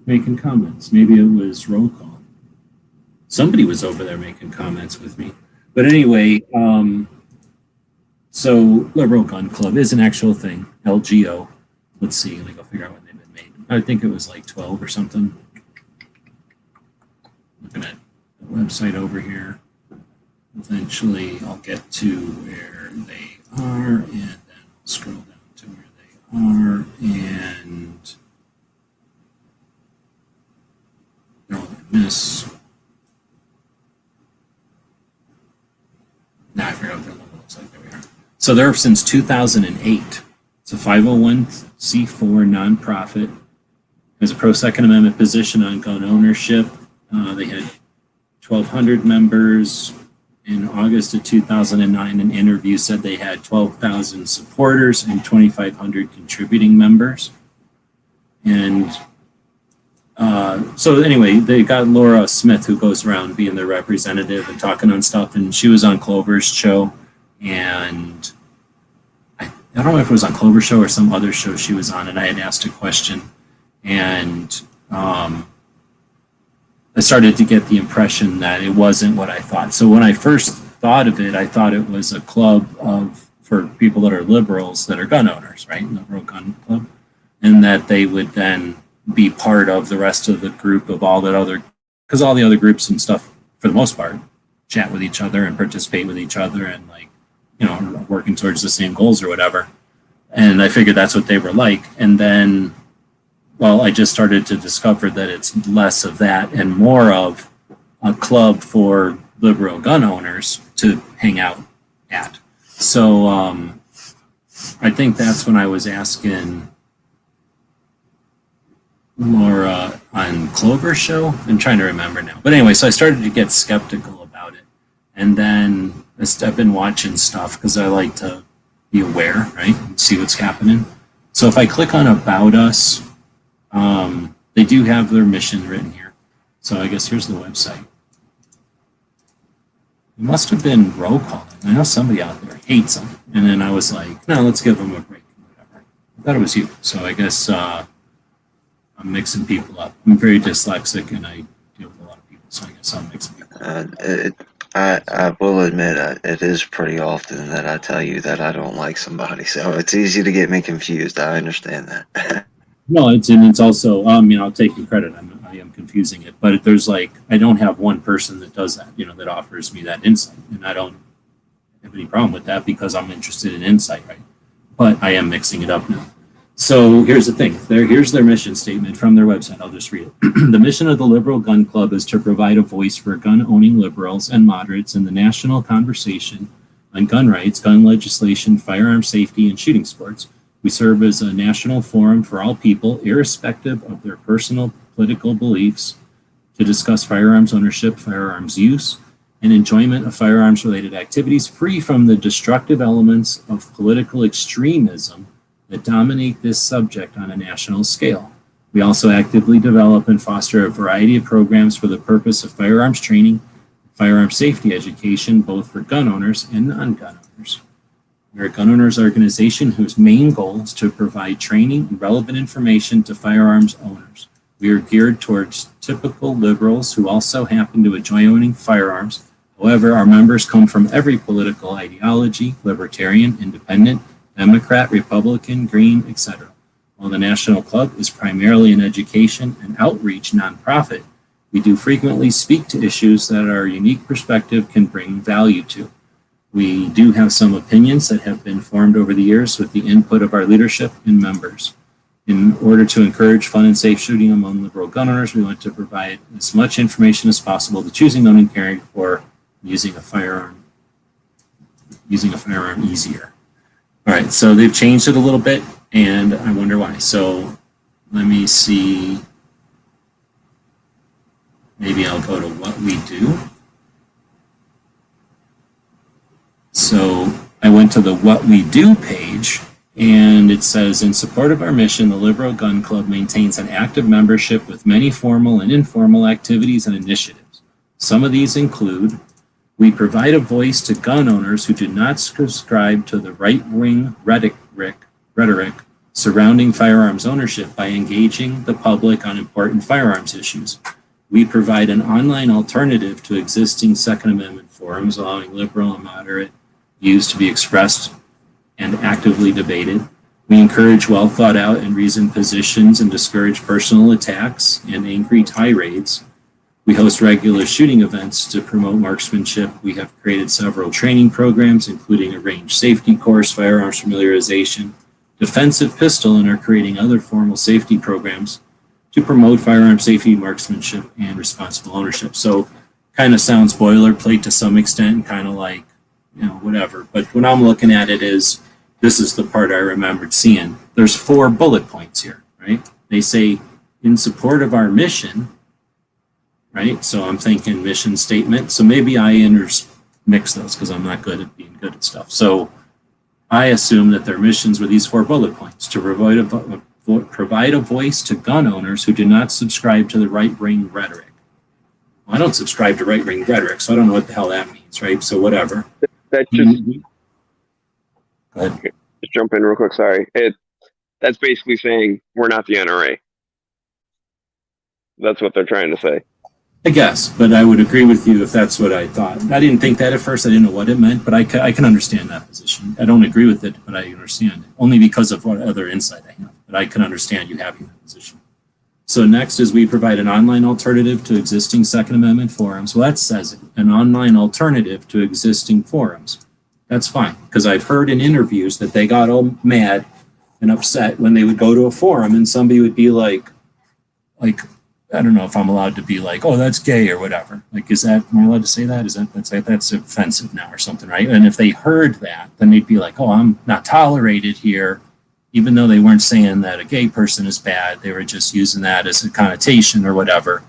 making comments? Maybe it was roll call. Somebody was over there making comments with me. But anyway, so Liberal Gun Club is an actual thing. LGO. Let's see. Let me go figure out when they've been made. I think it was like 12 or something. Looking at the website over here. Eventually, I'll get to where they are, and then I'll scroll down to where they are, and they're all in this. Now I forgot what their logo looks like. There we are. So they're since 2008. It's a 501c4 nonprofit. Has a pro-Second Amendment position on gun ownership. They had 1,200 members. In August of 2009, an interview said they had 12,000 supporters and 2,500 contributing members. And so anyway, they got Laura Smith, who goes around being their representative and talking on stuff. And she was on Clover's show. And I don't know if it was on Clover's show or some other show she was on. And I had asked a question. And I started to get the impression that it wasn't what I thought. So when I first thought of it, I thought it was a club for people that are liberals that are gun owners, right? Liberal Gun Club. And that they would then be part of the rest of the group of all that other, because all the other groups and stuff, for the most part, chat with each other and participate with each other and like, you know, working towards the same goals or whatever. And I figured that's what they were like. And then, well, I just started to discover that it's less of that and more of a club for liberal gun owners to hang out at. So I think that's when I was asking Laura on Clover's show. I'm trying to remember now. But anyway, so I started to get skeptical about it. And then I've been watching stuff because I like to be aware, right? And see what's happening. So if I click on About Us, they do have their mission written here. So I guess here's the website. It must have been roll calling. I know somebody out there hates them. And then I was like, no, let's give them a break. Whatever. I thought it was you. So I guess I'm mixing people up. I'm very dyslexic and I deal with a lot of people. So I guess I'm mixing people up. I will admit it is pretty often that I tell you that I don't like somebody. So it's easy to get me confused. I understand that. No, it's also, I'll take you credit. I am confusing it, but there's like, I don't have one person that does that, that offers me that insight. And I don't have any problem with that because I'm interested in insight, right? But I am mixing it up now. So here's the thing. Here's their mission statement from their website. I'll just read it. The mission of the Liberal Gun Club is to provide a voice for gun-owning liberals and moderates in the national conversation on gun rights, gun legislation, firearm safety, and shooting sports. We serve as a national forum for all people, irrespective of their personal political beliefs, to discuss firearms ownership, firearms use, and enjoyment of firearms-related activities free from the destructive elements of political extremism that dominate this subject on a national scale. We also actively develop and foster a variety of programs for the purpose of firearms training, firearm safety education, both for gun owners and non-gun owners. We're a gun owners organization whose main goal is to provide training and relevant information to firearms owners. We are geared towards typical liberals who also happen to enjoy owning firearms. However, our members come from every political ideology, libertarian, independent, Democrat, Republican, Green, etc. While the National Club is primarily an education and outreach nonprofit, we do frequently speak to issues that our unique perspective can bring value to. We do have some opinions that have been formed over the years with the input of our leadership and members. In order to encourage fun and safe shooting among liberal gun owners, we want to provide as much information as possible to choosing, owning, caring for, using a firearm easier. All right, so they've changed it a little bit, and I wonder why. So let me see. Maybe I'll go to what we do. So I went to the What We Do page, and it says, in support of our mission, the Liberal Gun Club maintains an active membership with many formal and informal activities and initiatives. Some of these include: we provide a voice to gun owners who do not subscribe to the right-wing rhetoric surrounding firearms ownership by engaging the public on important firearms issues. We provide an online alternative to existing Second Amendment forums, allowing liberal and moderate views to be expressed and actively debated. We encourage well-thought-out and reasoned positions and discourage personal attacks and angry tirades. We host regular shooting events to promote marksmanship. We have created several training programs, including a range safety course, firearms familiarization, defensive pistol, and are creating other formal safety programs to promote firearm safety, marksmanship, and responsible ownership. So kind of sounds boilerplate to some extent, kind of like, whatever. But when I'm looking at it is, this is the part I remembered seeing. There's 4 bullet points here, right? They say, in support of our mission, right? So I'm thinking mission statement. So maybe I intermix those because I'm not good at being good at stuff. So I assume that their missions were these 4 bullet points: to provide a voice to gun owners who do not subscribe to the right-wing rhetoric. Well, I don't subscribe to right-wing rhetoric, so I don't know what the hell that means, right? So whatever. That just, Go ahead. just jump in real quick. Sorry. That's basically saying we're not the NRA. That's what they're trying to say. I guess, but I would agree with you if that's what I thought. I didn't think that at first. I didn't know what it meant, but I can understand that position. I don't agree with it, but I understand it, only because of what other insight I have. But I can understand you having that position. So next is, we provide an online alternative to existing Second Amendment forums. Well, that says it, an online alternative to existing forums. That's fine, because I've heard in interviews that they got all mad and upset when they would go to a forum and somebody would be like, I don't know if I'm allowed to be like, oh, that's gay or whatever. Like, am I allowed to say that? That's offensive now or something, right? And if they heard that, then they'd be like, oh, I'm not tolerated here, even though they weren't saying that a gay person is bad. They were just using that as a connotation or whatever,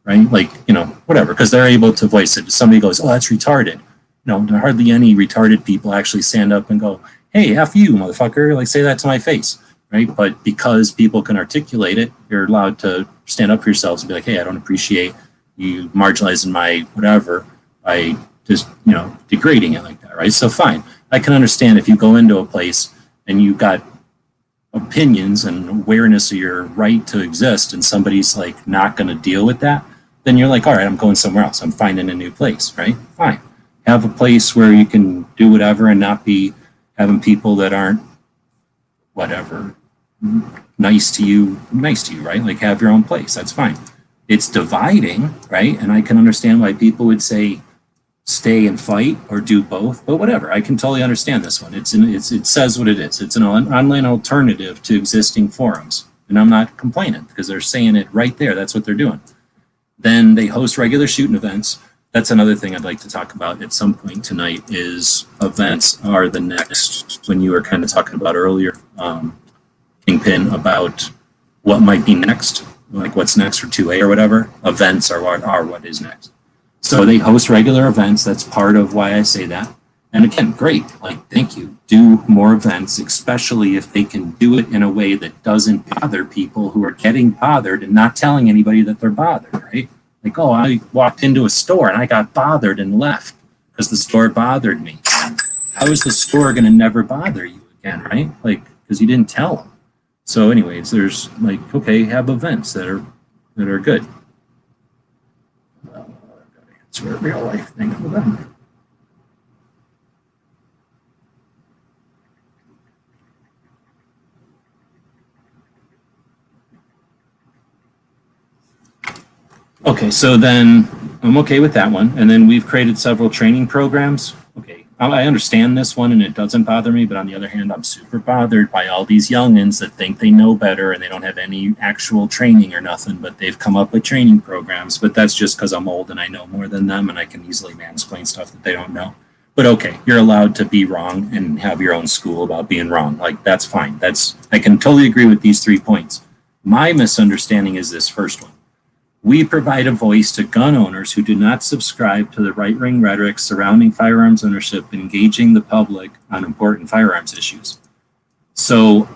right? Like, whatever, because they're able to voice it. If somebody goes, oh, that's retarded. There are hardly any retarded people actually stand up and go, hey, F you, motherfucker, like say that to my face. Right? But because people can articulate it, you're allowed to stand up for yourselves and be like, hey, I don't appreciate you marginalizing my whatever by just, degrading it like that, right? So fine. I can understand if you go into a place and you've got opinions and awareness of your right to exist and somebody's like not going to deal with that, then you're like, all right, I'm going somewhere else. I'm finding a new place, right? Fine. Have a place where you can do whatever and not be having people that aren't whatever nice to you, right? Like, have your own place. That's fine. It's dividing, right? And I can understand why people would say stay and fight or do both, but whatever. I can totally understand this one. It says what it is. It's an online alternative to existing forums, and I'm not complaining because they're saying it right there. That's what they're doing. Then they host regular shooting events. That's another thing I'd like to talk about at some point tonight. Is events are the next. When you were kind of talking about earlier, Kingpin, about what might be next, like what's next for 2A or whatever. Events are what is next. So they host regular events. That's part of why I say that. And again, great. Like, thank you. Do more events, especially if they can do it in a way that doesn't bother people who are getting bothered and not telling anybody that they're bothered, right? Like, oh, I walked into a store and I got bothered and left because the store bothered me. How is the store going to never bother you again, right? Like, because you didn't tell them. So anyways, there's like, okay, have events that are good. It's a real life thing. Hold on. Okay, so then I'm okay with that one. And then we've created several training programs. Okay, I understand this one and it doesn't bother me, but on the other hand, I'm super bothered by all these youngins that think they know better and they don't have any actual training or nothing, but they've come up with training programs. But that's just because I'm old and I know more than them and I can easily mansplain stuff that they don't know. But okay, you're allowed to be wrong and have your own school about being wrong. Like, that's fine. I can totally agree with these 3 points. My misunderstanding is this first one. We provide a voice to gun owners who do not subscribe to the right-wing rhetoric surrounding firearms ownership, engaging the public on important firearms issues. So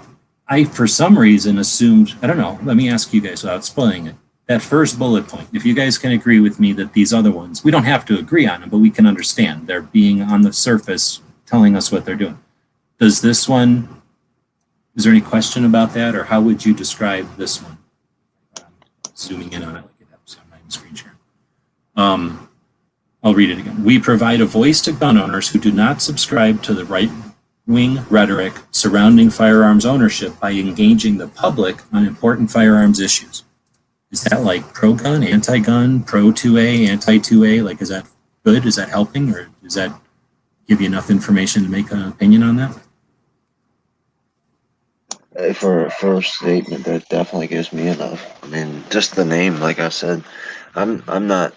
I, for some reason, assumed, I don't know, let me ask you guys without spoiling it, that first bullet point, if you guys can agree with me that these other ones, we don't have to agree on them, but we can understand. They're being on the surface, telling us what they're doing. Does this one, is there any question about that, or how would you describe this one? Zooming in on it. Screen share. I'll read it again. We provide a voice to gun owners who do not subscribe to the right-wing rhetoric surrounding firearms ownership by engaging the public on important firearms issues. Is that like pro-gun, anti-gun, pro-2A, anti-2A? Like, is that good? Is that helping? Or does that give you enough information to make an opinion on that? For a first statement, that definitely gives me enough. I mean, just the name, like I said, I'm not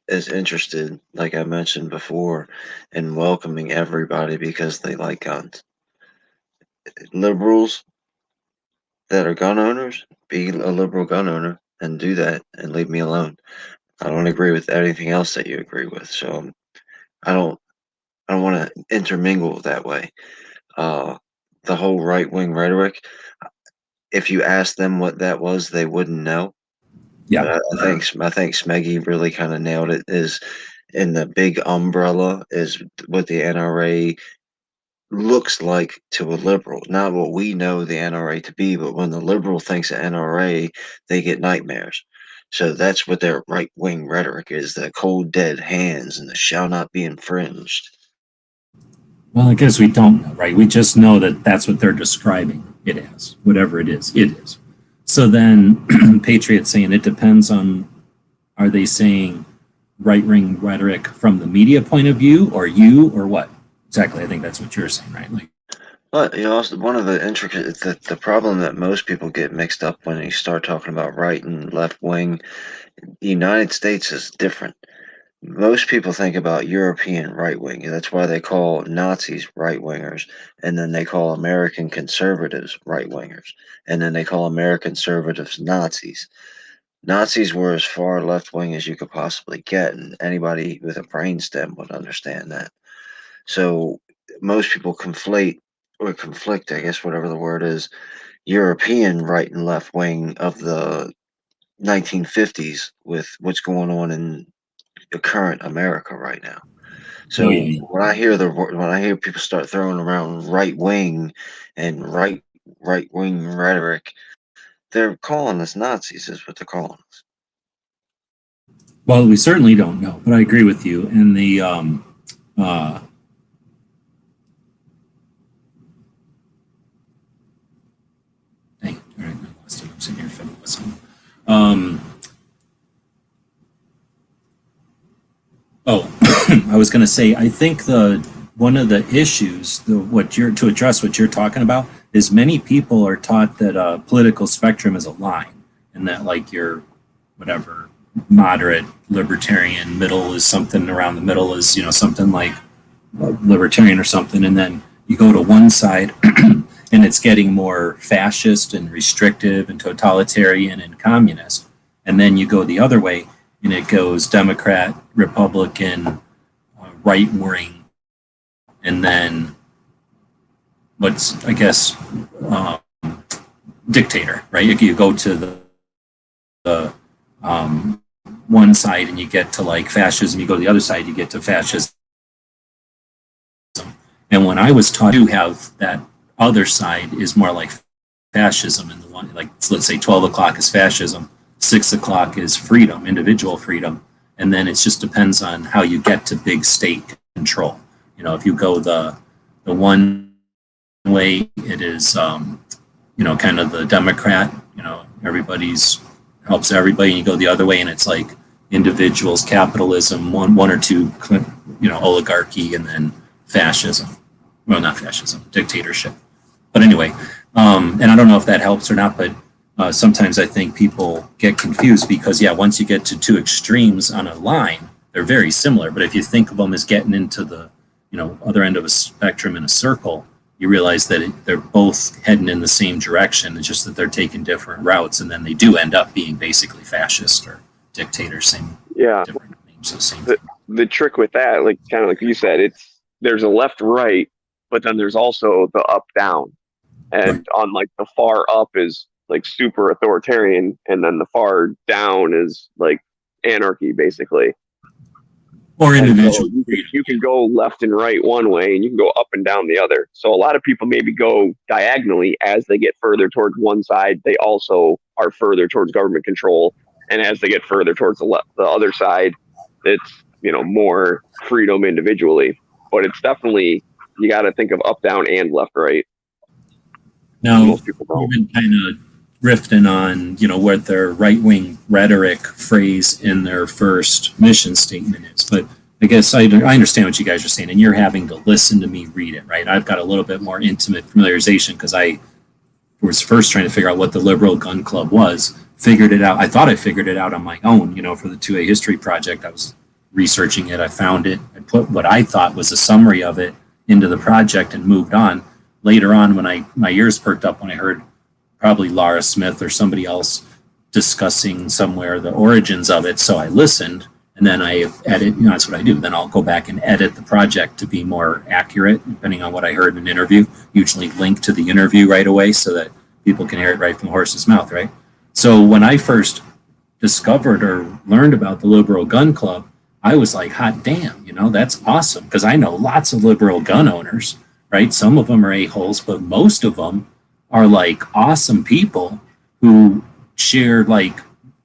as interested, like I mentioned before, in welcoming everybody because they like guns. Liberals that are gun owners, be a liberal gun owner and do that and leave me alone. I don't agree with anything else that you agree with, so I don't want to intermingle that way. The whole right wing rhetoric, if you ask them what that was, they wouldn't know. Yeah. I think Smeggy really kind of nailed it. Is in the big umbrella is what the NRA looks like to a liberal, not what we know the NRA to be, but when the liberal thinks of NRA, they get nightmares. So that's what their right wing rhetoric is: the cold dead hands and the shall not be infringed. Well, I guess we don't know, right? We just know that that's what they're describing it as. Whatever it is, it is. So then Patriot's saying it depends on, are they saying right-wing rhetoric from the media point of view or you or what? Exactly. I think that's what you're saying, right? Like, but you know, also one of the intricate, the problem that most people get mixed up when you start talking about right and left wing, the United States is different. Most people think about European right wing, and that's why they call Nazis right wingers, and then they call American conservatives right wingers, and then they call American conservatives Nazis. Nazis were as far left wing as you could possibly get, and anybody with a brainstem would understand that. So most people conflate or conflict, I guess, whatever the word is, European right and left wing of the 1950s with what's going on in the current America right now. So when I hear people start throwing around right wing and right wing rhetoric, they're calling us Nazis, is what they're calling us. well, we certainly don't know, but I agree with you. And the dang, all right, I lost it. I'm sitting here fiddling with something. Oh, I was going to say, I think one of the issues, to address what you're talking about, is many people are taught that a political spectrum is a line, and that like your whatever moderate libertarian middle is something around the middle is something like libertarian or something, and then you go to one side and it's getting more fascist and restrictive and totalitarian and communist, and then you go the other way and it goes Democrat, Republican, right wing, and then what's dictator, right? You go to the one side and you get to like fascism. You go to the other side, you get to fascism. And when I was taught to have that other side is more like fascism, and the one like let's say 12 o'clock is fascism, 6 o'clock is freedom, individual freedom, and then it just depends on how you get to big state control. If you go the one way, it is kind of the Democrat. Everybody's helps everybody, and you go the other way and it's like individuals, capitalism, one or two oligarchy, and then fascism. Well, not fascism, dictatorship. But anyway, and I don't know if that helps or not, but sometimes I think people get confused because once you get to two extremes on a line, they're very similar, but if you think of them as getting into the other end of a spectrum in a circle, you realize that they're both heading in the same direction. It's just that they're taking different routes, and then they do end up being basically fascist or dictator, same different names of the same thing. The trick with that, like kind of like you said, there's a left right, but then there's also the up down, and on like the far up is like super authoritarian, and then the far down is like anarchy, basically. Or individual. So you can go left and right one way, and you can go up and down the other. So a lot of people maybe go diagonally as they get further towards one side. They also are further towards government control, and as they get further towards the other side, it's more freedom individually. But it's definitely, you got to think of up down and left right. Now, most people don't. We've been kind of riffing on what their right-wing rhetoric phrase in their first mission statement is, but I guess I understand what you guys are saying, and you're having to listen to me read it, right? I've got a little bit more intimate familiarization because I was first trying to figure out what the Liberal Gun Club was, figured it out. I thought I figured it out on my own, for the 2A history project. I was researching it, I found it, I put what I thought was a summary of it into the project and moved on. Later on, when my ears perked up when I heard probably Laura Smith or somebody else discussing somewhere the origins of it. So I listened, and then I edit, that's what I do. Then I'll go back and edit the project to be more accurate, depending on what I heard in an interview, usually link to the interview right away so that people can hear it right from the horse's mouth, right? So when I first discovered or learned about the Liberal Gun Club, I was like, hot damn, that's awesome. Because I know lots of liberal gun owners, right? Some of them are a-holes, but most of them are like awesome people who share like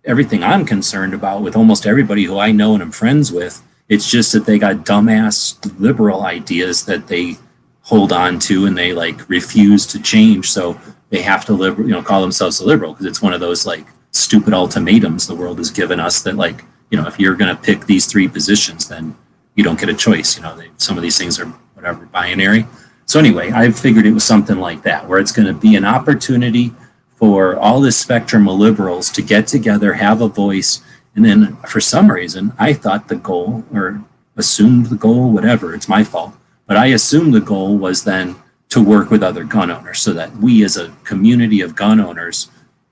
everything I'm concerned about with almost everybody who I know and I'm friends with. It's just that they got dumbass liberal ideas that they hold on to and they like refuse to change. So they have to call themselves a liberal because it's one of those like stupid ultimatums the world has given us that like, if you're going to pick these three positions, then you don't get a choice. Some of these things are whatever binary. So anyway, I figured it was something like that, where it's going to be an opportunity for all this spectrum of liberals to get together, have a voice, and then for some reason, I thought the goal, or assumed the goal, whatever, it's my fault, but I assumed the goal was then to work with other gun owners so that we as a community of gun owners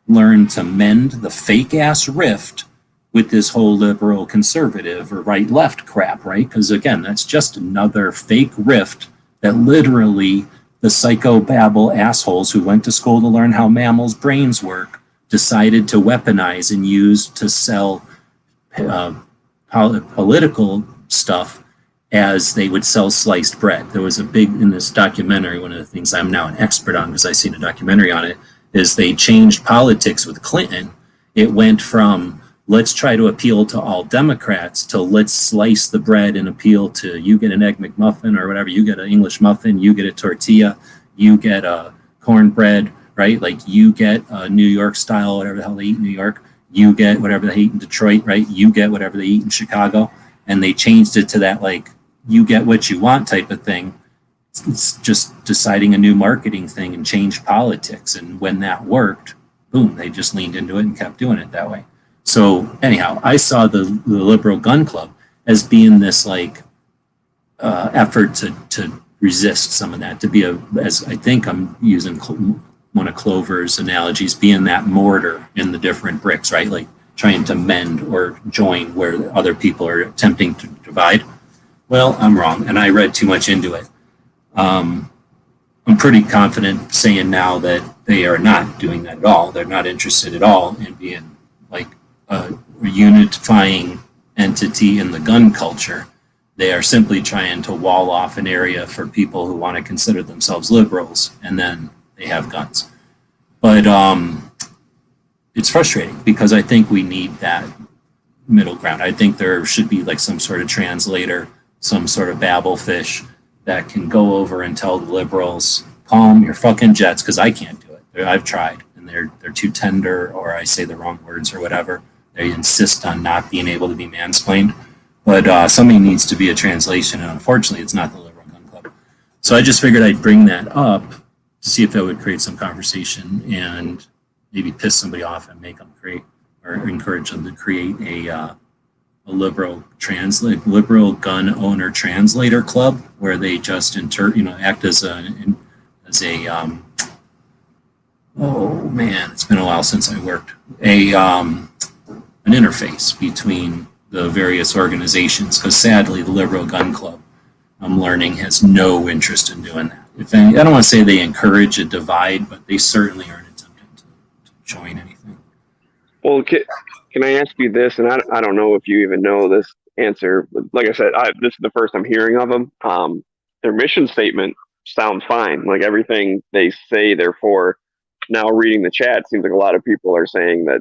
learn to mend the fake-ass rift with this whole liberal conservative or right-left crap, right? Because again, that's just another fake rift that literally the psychobabble assholes who went to school to learn how mammals' brains work decided to weaponize and use to sell political stuff as they would sell sliced bread. There was a big, in this documentary, one of the things I'm now an expert on because I've seen a documentary on it, is they changed politics with Clinton. It went from let's try to appeal to all Democrats to let's slice the bread and appeal to you get an Egg McMuffin or whatever, you get an English muffin, you get a tortilla, you get a cornbread, right? Like you get a New York style, whatever the hell they eat in New York, you get whatever they eat in Detroit, right? You get whatever they eat in Chicago. And they changed it to that like you get what you want type of thing. It's just deciding a new marketing thing and change politics. And when that worked, boom, they just leaned into it and kept doing it that way. So anyhow, I saw the liberal gun club as being this like effort to resist some of that, to be as I think I'm using one of Clover's analogies, being that mortar in the different bricks, right? Like trying to mend or join where other people are attempting to divide. Well, I'm wrong, and I read too much into it. I'm pretty confident saying now that they are not doing that at all. They're not interested at all in being like a unifying entity in the gun culture. They are simply trying to wall off an area for people who want to consider themselves liberals, and then they have guns. But it's frustrating because I think we need that middle ground. I think there should be like some sort of translator, some sort of babble fish that can go over and tell the liberals, calm your fucking jets, because I can't do it. I've tried, and they're too tender, or I say the wrong words or whatever. They insist on not being able to be mansplained. But somebody needs to be a translation, and unfortunately, it's not the Liberal Gun Club. So I just figured I'd bring that up to see if that would create some conversation and maybe piss somebody off and make them create or encourage them to create a liberal gun owner translator club where they just act as oh man, it's been a while since I worked an interface between the various organizations, because sadly the Liberal Gun Club, I'm learning, has no interest in doing that. If any, I don't want to say they encourage a divide, but they certainly aren't attempting to join anything. Well, can I ask you this? And I don't know if you even know this answer. But like I said, this is the first I'm hearing of them. Their mission statement sounds fine. Like everything they say they're for. Now reading the chat, it seems like a lot of people are saying that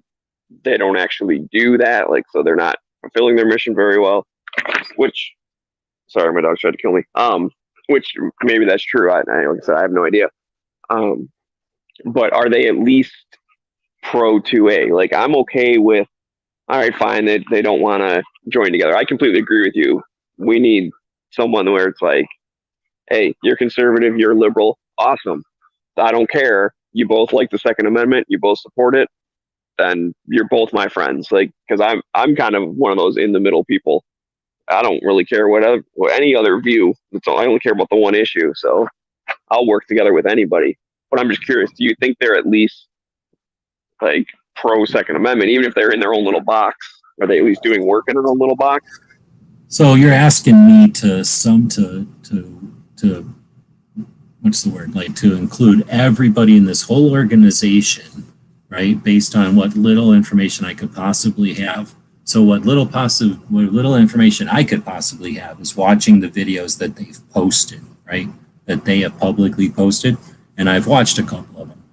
they don't actually do that. Like, so they're not fulfilling their mission very well, which, sorry, my dog tried to kill me. Which maybe that's true. Like I said, I have no idea. But are they at least pro 2A? Like, I'm okay with, all right, fine, they don't want to join together. I completely agree with you. We need someone where it's like, hey, you're conservative, you're liberal, awesome. I don't care. You both like the Second Amendment, you both support it, then you're both my friends. Like, because I'm kind of one of those in the middle people. I don't really care what any other view. I only care about the one issue. So I'll work together with anybody. But I'm just curious, do you think they're at least like pro Second Amendment, even if they're in their own little box? Are they at least doing work in their own little box? So you're asking me to what's the word? Like to include everybody in this whole organization, right? Based on what little information I could possibly have. So what little information I could possibly have is watching the videos that they've posted, right? That they have publicly posted. And I've watched a couple of them.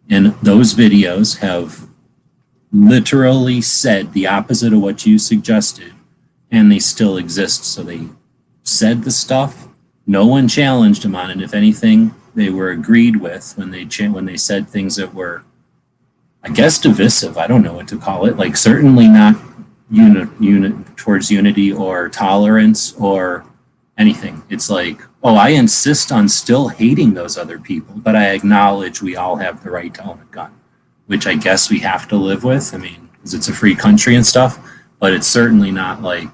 And those videos have literally said the opposite of what you suggested, and they still exist. So they said the stuff. No one challenged them on it. If anything, they were agreed with when they said things that were, I guess, divisive. I don't know what to call it. Like certainly not unit towards unity or tolerance or anything. It's like, oh, I insist on still hating those other people, but I acknowledge we all have the right to own a gun, which I guess we have to live with. I mean, because it's a free country and stuff, but it's certainly not like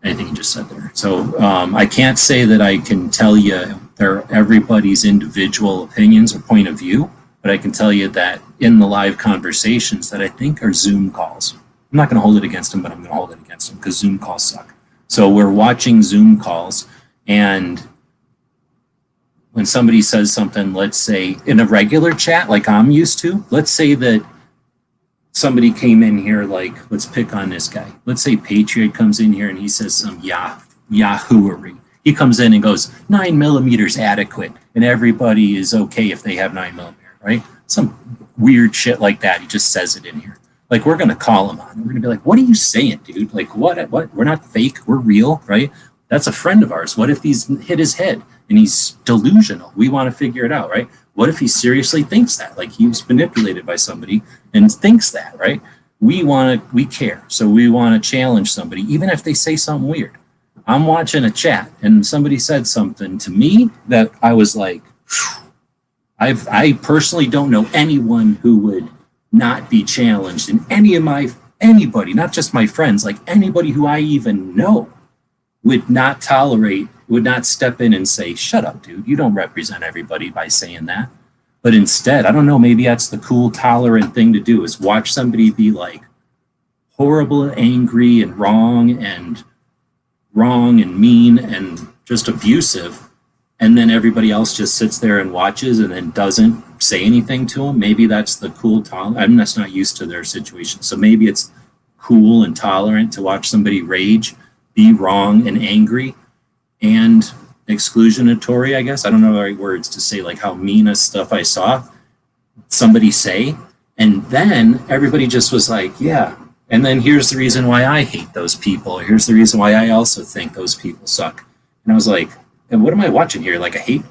anything you just said there. So I can't say that I can tell you they're everybody's individual opinions or point of view, but I can tell you that in the live conversations that I think are Zoom calls, I'm not going to hold it against them, but I'm going to hold it against them because Zoom calls suck. So we're watching Zoom calls, and when somebody says something, let's say in a regular chat like I'm used to, let's say that somebody came in here, like, let's pick on this guy. Let's say Patriot comes in here and he says some yahooery. He comes in and goes, 9mm adequate, and everybody is okay if they have 9mm, right? Some weird shit like that. He just says it in here. Like, we're going to call him on. We're going to be like, what are you saying, dude? Like, what? We're not fake. We're real, right? That's a friend of ours. What if he's hit his head and he's delusional? We want to figure it out, right? What if he seriously thinks that? Like, he was manipulated by somebody and thinks that, right? We care. So we want to challenge somebody, even if they say something weird. I'm watching a chat and somebody said something to me that I was like, I personally don't know anyone who would not be challenged in anybody, not just my friends, like anybody who I even know would not step in and say, shut up, dude, you don't represent everybody by saying that. But instead, I don't know, maybe that's the cool, tolerant thing to do, is watch somebody be like horrible, angry, and wrong and mean and just abusive. And then everybody else just sits there and watches and then doesn't say anything to them. Maybe that's the cool, I'm just not used to their situation. So maybe it's cool and tolerant to watch somebody rage, be wrong and angry and exclusionatory, I guess. I don't know the right words to say, like how mean a stuff I saw somebody say. And then everybody just was like, yeah. And then here's the reason why I hate those people. Here's the reason why I also think those people suck. And I was like, and what am I watching here? Like a hate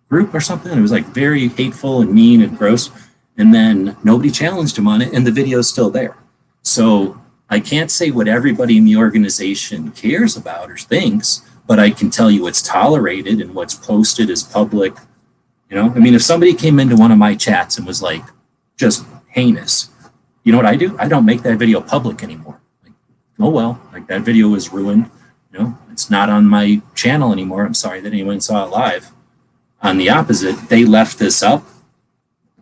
group or something? It was like very hateful and mean and gross. And then nobody challenged him on it, and the video's still there. So I can't say what everybody in the organization cares about or thinks, but I can tell you what's tolerated and what's posted as public. You know, I mean, if somebody came into one of my chats and was like just heinous, you know what I do? I don't make that video public anymore. Like, oh well, like that video was ruined. You know, it's not on my channel anymore. I'm sorry that anyone saw it live. On the opposite, they left this up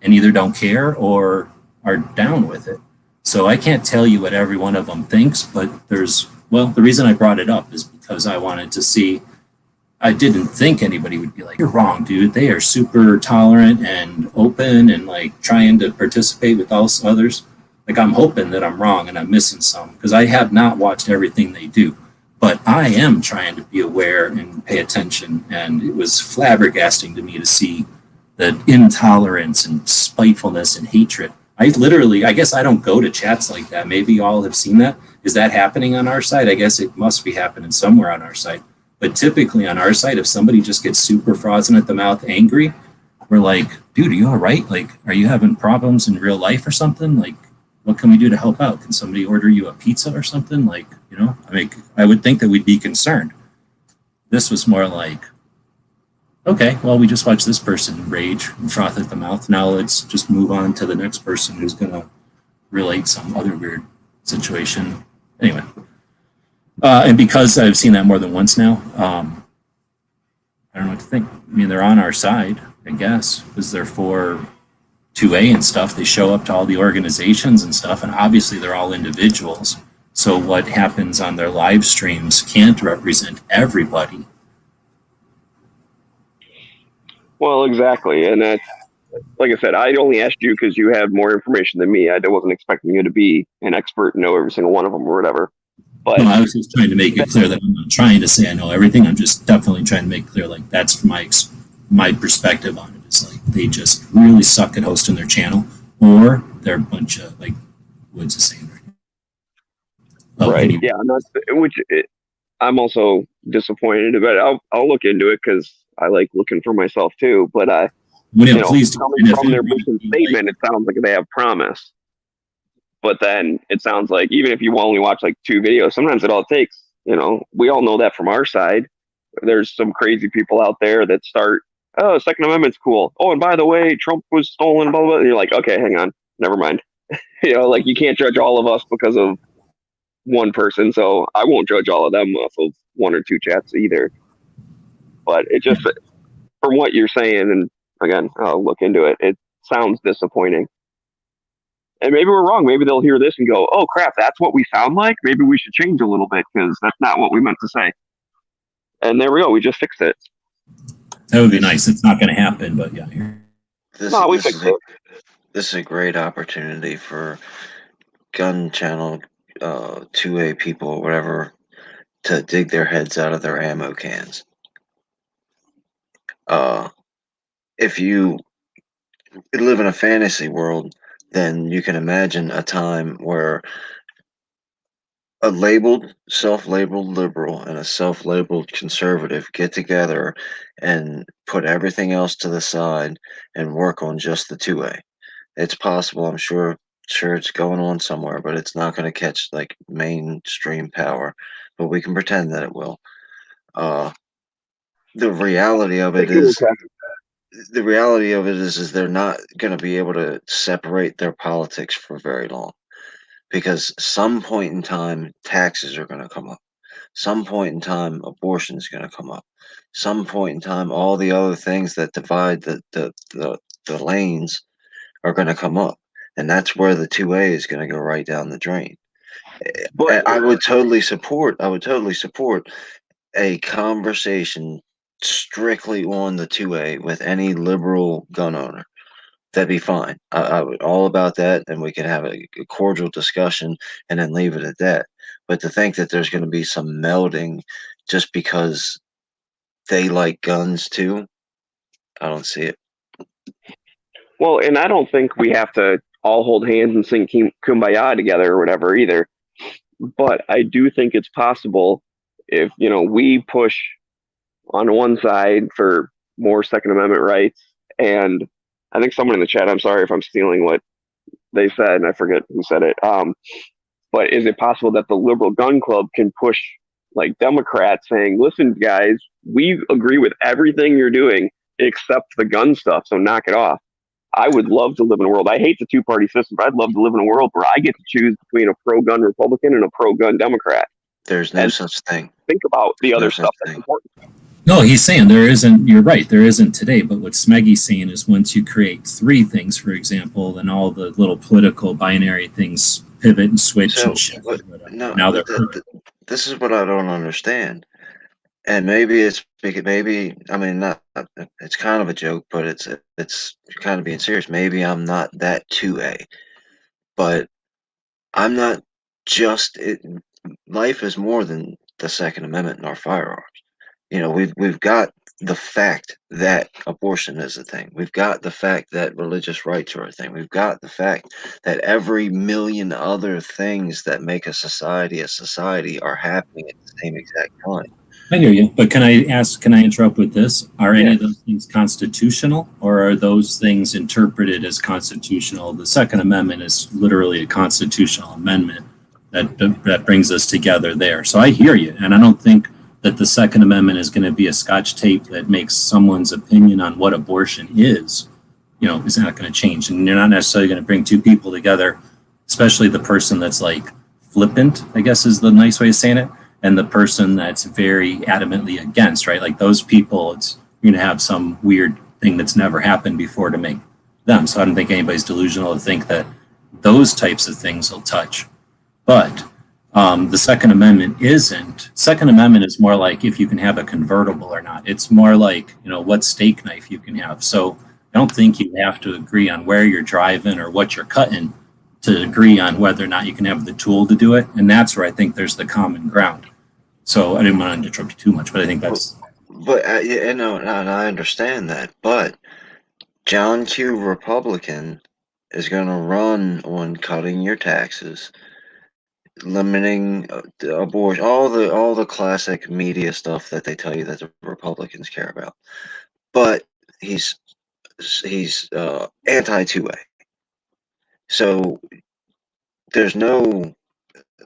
and either don't care or are down with it. So I can't tell you what every one of them thinks, but the reason I brought it up is because I wanted to see, I didn't think anybody would be like, you're wrong, dude. They are super tolerant and open and like trying to participate with all others. Like, I'm hoping that I'm wrong and I'm missing some, because I have not watched everything they do. But I am trying to be aware and pay attention. And it was flabbergasting to me to see the intolerance and spitefulness and hatred. I guess I don't go to chats like that. Maybe you all have seen that. Is that happening on our side? I guess it must be happening somewhere on our side. But typically on our side, if somebody just gets super frozen at the mouth, angry, we're like, dude, are you all right? Like, are you having problems in real life or something? Like, what can we do to help out? Can somebody order you a pizza or something? Like, you know, I mean, I would think that we'd be concerned. This was more like, okay, well, we just watched this person rage and froth at the mouth. Now let's just move on to the next person who's going to relate some other weird situation. Anyway, and because I've seen that more than once now, I don't know what to think. I mean, they're on our side, I guess, because they're for 2A and stuff. They show up to all the organizations and stuff, and obviously they're all individuals. So what happens on their live streams can't represent everybody. Well, exactly. And that's, like I said, I only asked you because you have more information than me. I wasn't expecting you to be an expert and know every single one of them or whatever. But no, I was just trying to make it clear that I'm not trying to say I know everything. I'm just definitely trying to make clear, like, that's my perspective on it. Is like, they just really suck at hosting their channel, or they're a bunch of, like, what's it saying right now? Right. Yeah. I'm also disappointed, but I'll look into it because I like looking for myself too. But please coming from their mission statement, it sounds like they have promise. But then it sounds like even if you only watch like 2 videos, sometimes it all takes, we all know that from our side. There's some crazy people out there that start, oh, Second Amendment's cool. Oh, and by the way, Trump was stolen, blah, blah, blah. And you're like, okay, hang on, never mind. Like, you can't judge all of us because of one person. So I won't judge all of them off of 1 or 2 chats either. But it just, from what you're saying, and again, I'll look into it, it sounds disappointing. And maybe we're wrong. Maybe they'll hear this and go, oh, crap, that's what we sound like? Maybe we should change a little bit because that's not what we meant to say. And there we go. We just fixed it. That would be nice. It's not going to happen, but yeah. We fixed it. This is a great opportunity for gun channel 2A people or whatever to dig their heads out of their ammo cans. If you live in a fantasy world, then you can imagine a time where a self-labeled liberal and a self-labeled conservative get together and put everything else to the side and work on just the 2A. It's possible, I'm sure it's going on somewhere, but it's not going to catch like mainstream power, but we can pretend that it will. The reality of it is, they're not going to be able to separate their politics for very long, because some point in time taxes are going to come up. Some point in time abortion is going to come up. Some point in time all the other things that divide the lanes are going to come up, and that's where the 2A is going to go right down the drain. But I would totally support a conversation strictly on the 2A with any liberal gun owner. That'd be fine. I would all about that, and we can have a cordial discussion and then leave it at that. But to think that there's going to be some melding just because they like guns too, I don't see it. well, and I don't think we have to all hold hands and sing Kumbaya together or whatever either. But I do think it's possible if, we push on one side for more Second Amendment rights, and I think someone in the chat, I'm sorry if I'm stealing what they said, and I forget who said it. But is it possible that the liberal gun club can push like Democrats saying, listen, guys, we agree with everything you're doing except the gun stuff, so knock it off. I would love to live in a world. I hate the two-party system, but I'd love to live in a world where I get to choose between a pro-gun Republican and a pro-gun Democrat. There's no such thing. Think about the other stuff that's important. No, he's saying there isn't. You're right. There isn't today. But what Smeggy's saying is once you create three things, for example, then all the little political binary things pivot and switch and shift. No, now this is what I don't understand. And maybe it's not. It's kind of a joke, but it's kind of being serious. Maybe I'm not that 2A, but I'm not just it. Life is more than the Second Amendment and our firearms. We've got the fact that abortion is a thing. We've got the fact that religious rights are a thing. We've got the fact that every million other things that make a society are happening at the same exact time. I hear you, but can I interrupt with this? Are any of those things constitutional, or are those things interpreted as constitutional? The Second Amendment is literally a constitutional amendment that brings us together there. So I hear you, and I don't think that the Second Amendment is going to be a Scotch tape that makes someone's opinion on what abortion is not going to change. And you're not necessarily going to bring two people together, especially the person that's like flippant, I guess is the nice way of saying it, and the person that's very adamantly against, right? Like those people, you're going to have some weird thing that's never happened before to make them. So I don't think anybody's delusional to think that those types of things will touch. But the Second Amendment isn't. Second Amendment is more like if you can have a convertible or not. It's more like, what steak knife you can have. So I don't think you have to agree on where you're driving or what you're cutting to agree on whether or not you can have the tool to do it. And that's where I think there's the common ground. So I didn't want to interrupt you too much, but I think that's... But, and I understand that. But John Q. Republican is going to run on cutting your taxes, limiting the abortion, all the classic media stuff that they tell you that the Republicans care about. But he's anti-2A. So there's no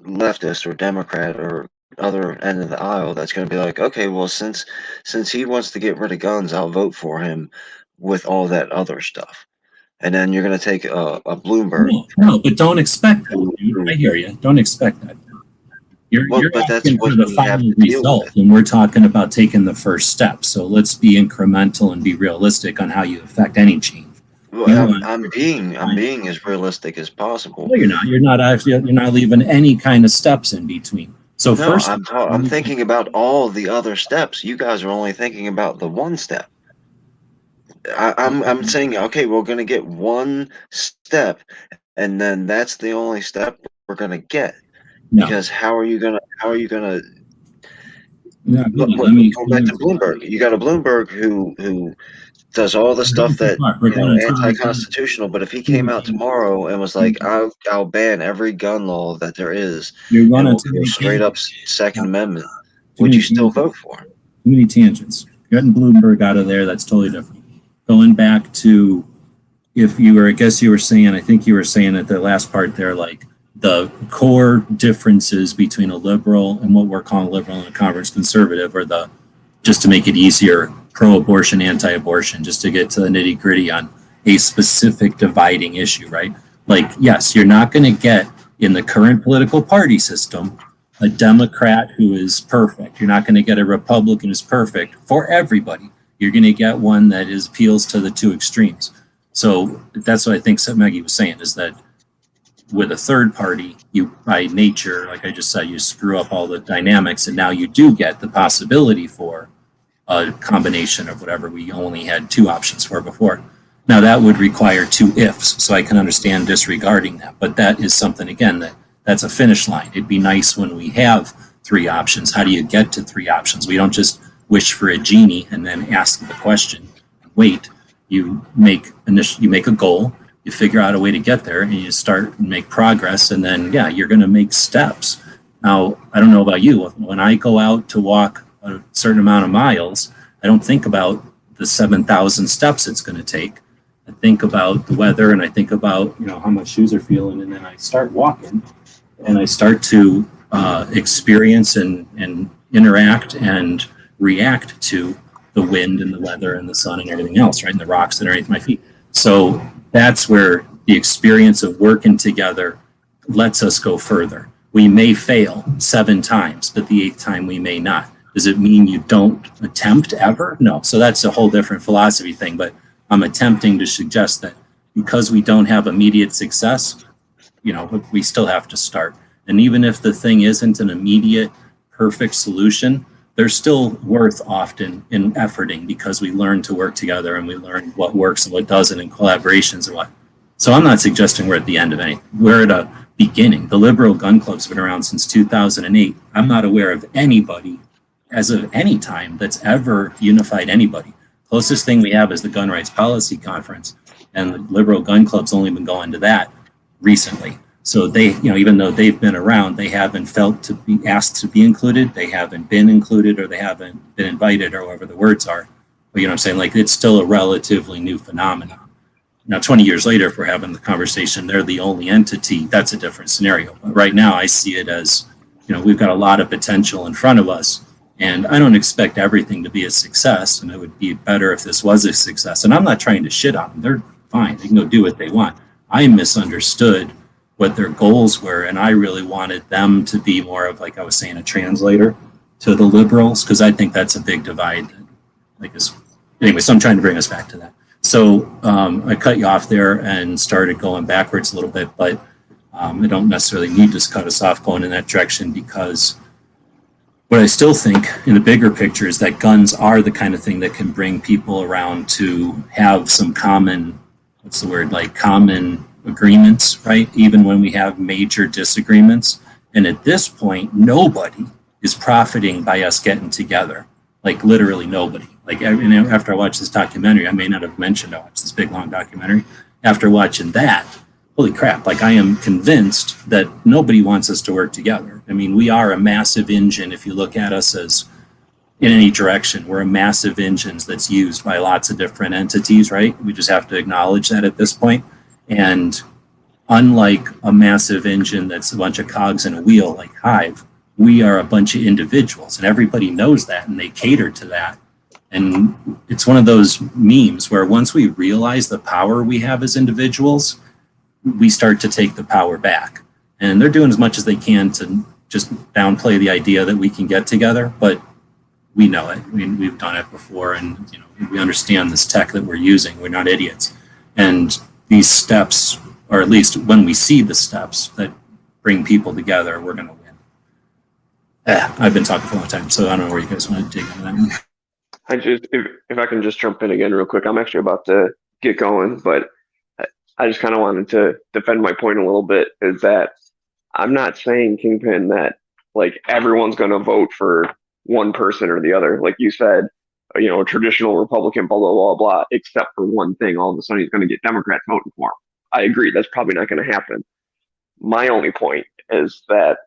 leftist or Democrat or other end of the aisle that's going to be like, okay, well, since he wants to get rid of guns, I'll vote for him with all that other stuff. And then you're going to take a Bloomberg. No, but don't expect that, dude. I hear you. Don't expect that. You're but that's asking what for the we have final to deal result, with. and we're talking about taking the first step. So let's be incremental and be realistic on how you affect any change. Well, I'm being as realistic as possible. No, you're not. You're not leaving any kind of steps in between. So No, first, I'm thinking about all the other steps. You guys are only thinking about the one step. I'm saying, okay, we're going to get one step, and then that's the only step we're going to get. No. Because how are you gonna? No, Go back to Bloomberg. You got a Bloomberg who does all the stuff that anti-constitutional. But if he came out tomorrow and was like, "I'll ban every gun law that there is," and we'll go straight up Second Amendment, would you still vote for him? Too many tangents. Getting Bloomberg out of there, that's totally different. Going back to I think you were saying at the last part there, like the core differences between a liberal and what we're calling liberal and a conference conservative are the, just to make it easier, pro-abortion, anti-abortion, just to get to the nitty-gritty on a specific dividing issue, right? Like, yes, you're not going to get in the current political party system a Democrat who is perfect. You're not going to get a Republican who's perfect for everybody. You're going to get one that appeals to the two extremes. So that's what I think Mkjo was saying, is that with a third party, you by nature, like I just said, you screw up all the dynamics, and now you do get the possibility for a combination of whatever we only had two options for before. Now that would require two ifs, so I can understand disregarding that, but that is something, again, that's a finish line. It'd be nice when we have three options. How do you get to three options? We don't just wish for a genie and then ask the question. Wait, you make a goal, you figure out a way to get there, and you start and make progress, and then, yeah, you're going to make steps. Now, I don't know about you. When I go out to walk a certain amount of miles, I don't think about the 7,000 steps it's going to take. I think about the weather, and I think about, how my shoes are feeling, and then I start walking, and I start to experience and interact and react to the wind and the weather and the sun and everything else, right? And the rocks that are underneath my feet. So that's where the experience of working together lets us go further. We may fail 7 times, but the 8th time we may not. Does it mean you don't attempt ever? No. So that's a whole different philosophy thing, but I'm attempting to suggest that because we don't have immediate success, we still have to start. And even if the thing isn't an immediate perfect solution, they're still worth often in efforting, because we learn to work together and we learn what works and what doesn't in collaborations and what. So I'm not suggesting we're at the end of anything. We're at a beginning. The liberal gun club's been around since 2008. I'm not aware of anybody as of any time that's ever unified anybody. Closest thing we have is the Gun Rights Policy Conference, and the liberal gun club's only been going to that recently. So they, even though they've been around, they haven't felt to be asked to be included. They haven't been included, or they haven't been invited, or whatever the words are. But you know what I'm saying? Like, it's still a relatively new phenomenon. Now, 20 years later, if we're having the conversation, they're the only entity, that's a different scenario. But right now, I see it as, we've got a lot of potential in front of us. And I don't expect everything to be a success. And it would be better if this was a success. And I'm not trying to shit on them. They're fine. They can go do what they want. I misunderstood what their goals were, and I really wanted them to be more of, like I was saying, a translator to the liberals, because I think that's a big divide. Anyway, so I'm trying to bring us back to that. So I cut you off there and started going backwards a little bit, but I don't necessarily need to cut us off going in that direction, because what I still think in the bigger picture is that guns are the kind of thing that can bring people around to have some common, common agreements, right? Even when we have major disagreements. And at this point, nobody is profiting by us getting together. Like, literally nobody. Like, after I watched this documentary, I may not have mentioned I watched this big long documentary. After watching that, holy crap, I am convinced that nobody wants us to work together. I mean, we are a massive engine. If you look at us as in any direction, we're a massive engine that's used by lots of different entities, right? We just have to acknowledge that at this point. And unlike a massive engine that's a bunch of cogs in a wheel like Hive, we are a bunch of individuals, and everybody knows that, and they cater to that. And it's one of those memes where once we realize the power we have as individuals, we start to take the power back. And they're doing as much as they can to just downplay the idea that we can get together, but we know it. I mean, we've done it before, and we understand this tech that we're using. We're not idiots. And these steps, or at least when we see the steps that bring people together, we're going to win. I've been talking for a long time, so I don't know where you guys want to dig into that. If I can just jump in again real quick, I'm actually about to get going, but I just kind of wanted to defend my point a little bit, is that I'm not saying, Kingpin, that everyone's going to vote for one person or the other. Like you said, a traditional Republican, blah, blah, blah, blah, except for one thing. All of a sudden he's going to get Democrats voting for him. I agree. That's probably not going to happen. My only point is that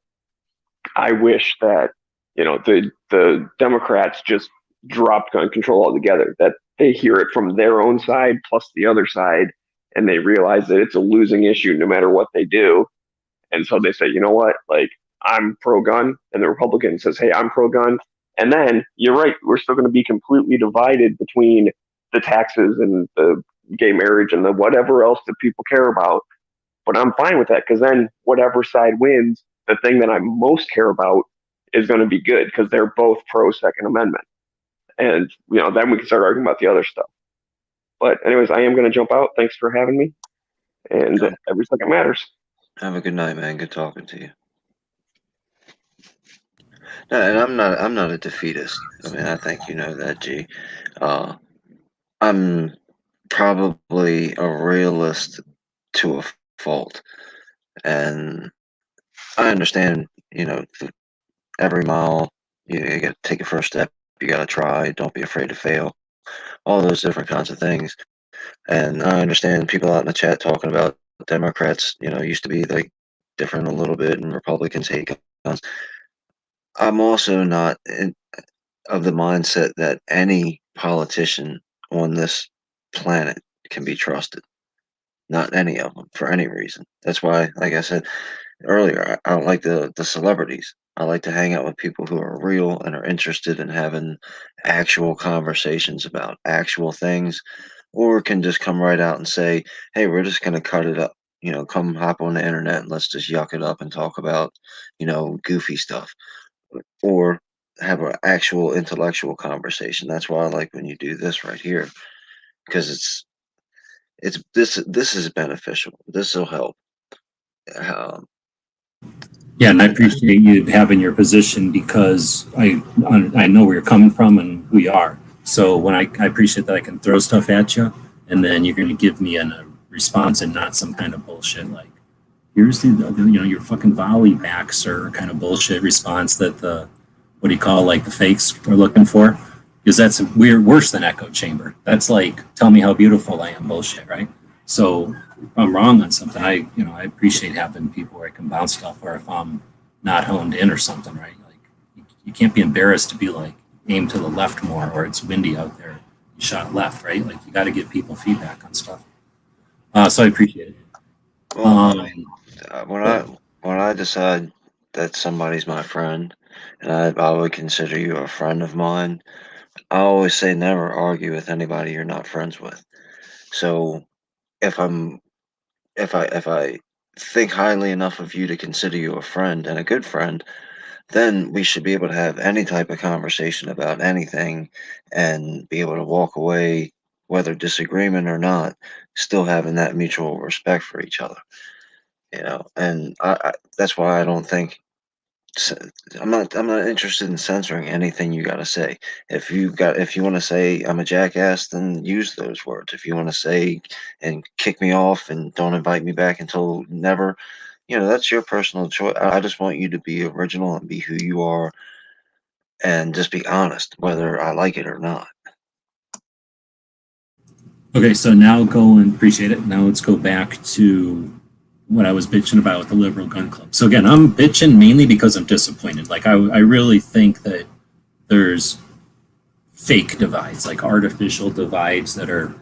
I wish that, the Democrats just dropped gun control altogether, that they hear it from their own side plus the other side, and they realize that it's a losing issue no matter what they do. And so they say, you know what, like, I'm pro-gun, and the Republican says, hey, I'm pro-gun. And then you're right, we're still going to be completely divided between the taxes and the gay marriage and the whatever else that people care about. But I'm fine with that, because then whatever side wins, the thing that I most care about is going to be good, because they're both pro Second Amendment. And, then we can start arguing about the other stuff. But anyways, I am going to jump out. Thanks for having me. And every second matters. Have a good night, man. Good talking to you. No, and I'm not a defeatist. I mean, I think you know that, G. I'm probably a realist to a fault, and I understand. Every mile you got to take a first step. You got to try. Don't be afraid to fail. All those different kinds of things. And I understand people out in the chat talking about Democrats. Used to be like different a little bit, and Republicans hate guns. I'm also not of the mindset that any politician on this planet can be trusted. Not any of them, for any reason. That's why, like I said earlier, I don't like the celebrities. I like to hang out with people who are real and are interested in having actual conversations about actual things, or can just come right out and say, hey, we're just going to cut it up. Come hop on the internet and let's just yuck it up and talk about, goofy stuff. Or have an actual intellectual conversation. That's why I like when you do this right here, because this is beneficial. This will help. Yeah, and I appreciate you having your position, because I know where you're coming from and who you are. So when I appreciate that I can throw stuff at you, and then you're going to give me a response and not some kind of bullshit like, here's your fucking volley back, sir, kind of bullshit response that the fakes are looking for, because that's worse than echo chamber. That's like, tell me how beautiful I am bullshit, right? So if I'm wrong on something, I appreciate having people where I can bounce stuff, or if I'm not honed in or something, right? Like, you can't be embarrassed to be like, aim to the left more, or it's windy out there, you shot left, right? Like, you got to give people feedback on stuff. So I appreciate it. Well, when I decide that somebody's my friend, and I would consider you a friend of mine, I always say never argue with anybody you're not friends with. So if I think highly enough of you to consider you a friend and a good friend, then we should be able to have any type of conversation about anything and be able to walk away, whether disagreement or not, still having that mutual respect for each other. And that's why I don't think I'm not interested in censoring anything you got to say. If you want to say I'm a jackass, then use those words. If you want to say and kick me off and don't invite me back until never, that's your personal choice. I just want you to be original and be who you are, and just be honest, whether I like it or not. Okay, so now go and appreciate it. Now let's go back to what I was bitching about with the liberal gun club. So again, I'm bitching mainly because I'm disappointed. Like, I really think that there's fake divides, like artificial divides that are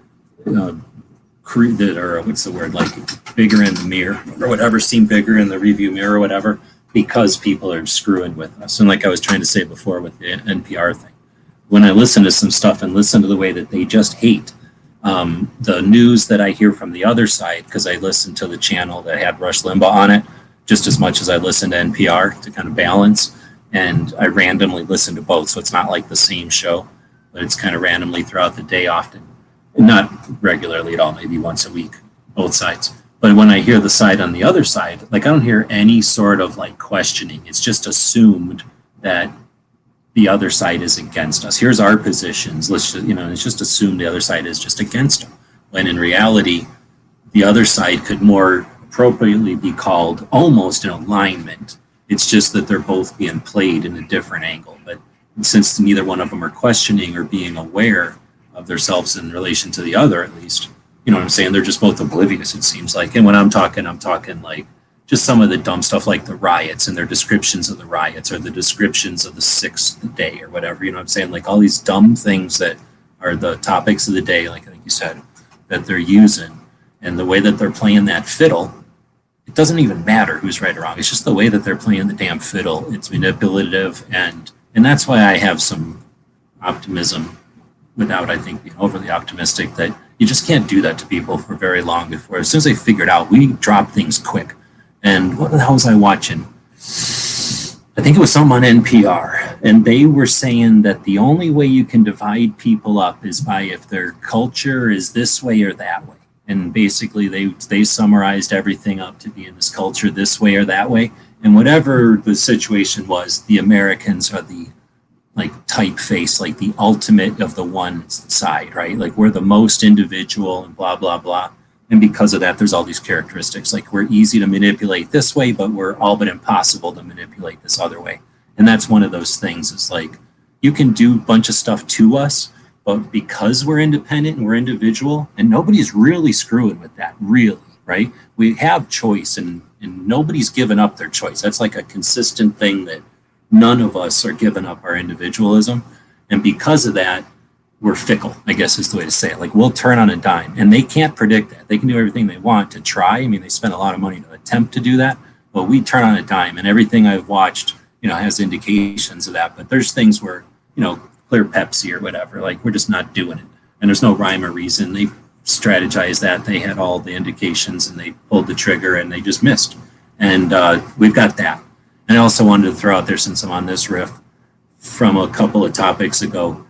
what's the word, like bigger in the mirror or whatever, seem bigger in the review mirror or whatever, because people are screwing with us. And like I was trying to say before with the NPR thing, when I listen to some stuff and listen to the way that they just hate the news that I hear from the other side, because I listened to the channel that had Rush Limbaugh on it just as much as I listened to NPR to kind of balance. And I randomly listen to both. So it's not like the same show, but it's kind of randomly throughout the day often. Not regularly at all, maybe once a week, both sides. But when I hear the side on the other side, like, I don't hear any sort of like questioning. It's just assumed that the other side is against us. Here's our positions. Let's just, it's just assumed the other side is just against them. When in reality, the other side could more appropriately be called almost in alignment. It's just that they're both being played in a different angle. But since neither one of them are questioning or being aware of themselves in relation to the other, at least, you know what I'm saying? They're just both oblivious, it seems like. And when I'm talking like just some of the dumb stuff like the riots and their descriptions of the riots, or the descriptions of the 6th day or whatever, you know what I'm saying? Like all these dumb things that are the topics of the day, like I think you said, that they're using, and the way that they're playing that fiddle it doesn't even matter who's right or wrong. It's just the way that they're playing the damn fiddle. It's manipulative, and that's why I have some optimism, without, I think, being overly optimistic, that you just can't do that to people for very long before. As soon as they figure it out, we drop things quick. And what the hell was I watching? I think it was something on NPR, and they were saying that the only way you can divide people up is by if their culture is this way or that way. And basically, they summarized everything up to be in this culture this way or that way. And whatever the situation was, the Americans are the like typeface, like the ultimate of the one side, right? Like we're the most individual and blah, blah, blah. And because of that, there's all these characteristics. Like we're easy to manipulate this way, but we're all but impossible to manipulate this other way. And that's one of those things. Is like you can do a bunch of stuff to us, but because we're independent and we're individual, and nobody's really screwing with that, really, right? We have choice, and nobody's given up their choice. That's like a consistent thing, that none of us are giving up our individualism. And because of that, we're fickle, I guess is the way to say it. Like we'll turn on a dime, and they can't predict that. They can do everything they want to try. I mean, they spend a lot of money to attempt to do that, but we turn on a dime, and everything I've watched, has indications of that. But there's things where, clear Pepsi or whatever, like we're just not doing it. And there's no rhyme or reason. They strategized that. They had all the indications, and they pulled the trigger, and they just missed. And we've got that. And I also wanted to throw out there, since I'm on this riff, from a couple of topics ago,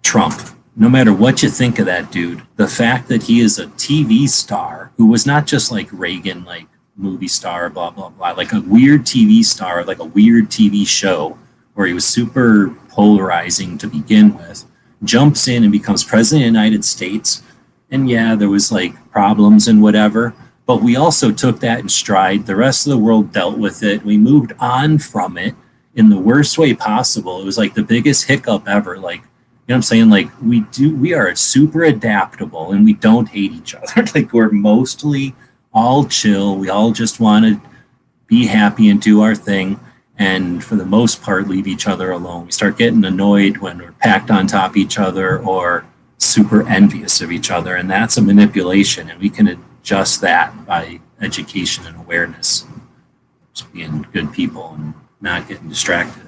Trump. No matter what you think of that dude, the fact that he is a TV star who was not just like Reagan, like movie star, blah, blah, blah, like a weird TV star, like a weird TV show where he was super polarizing to begin with, jumps in and becomes president of the United States. And yeah, there was like problems and whatever, but we also took that in stride. The rest of the world dealt with it. We moved on from it in the worst way possible. It was like the biggest hiccup ever. Like, you know what I'm saying? Like we are super adaptable, and we don't hate each other. Like we're mostly all chill. We all just want to be happy and do our thing. And for the most part, leave each other alone. We start getting annoyed when we're packed on top of each other or super envious of each other. And that's a manipulation. And we can adjust that by education and awareness. Just being good people and not getting distracted.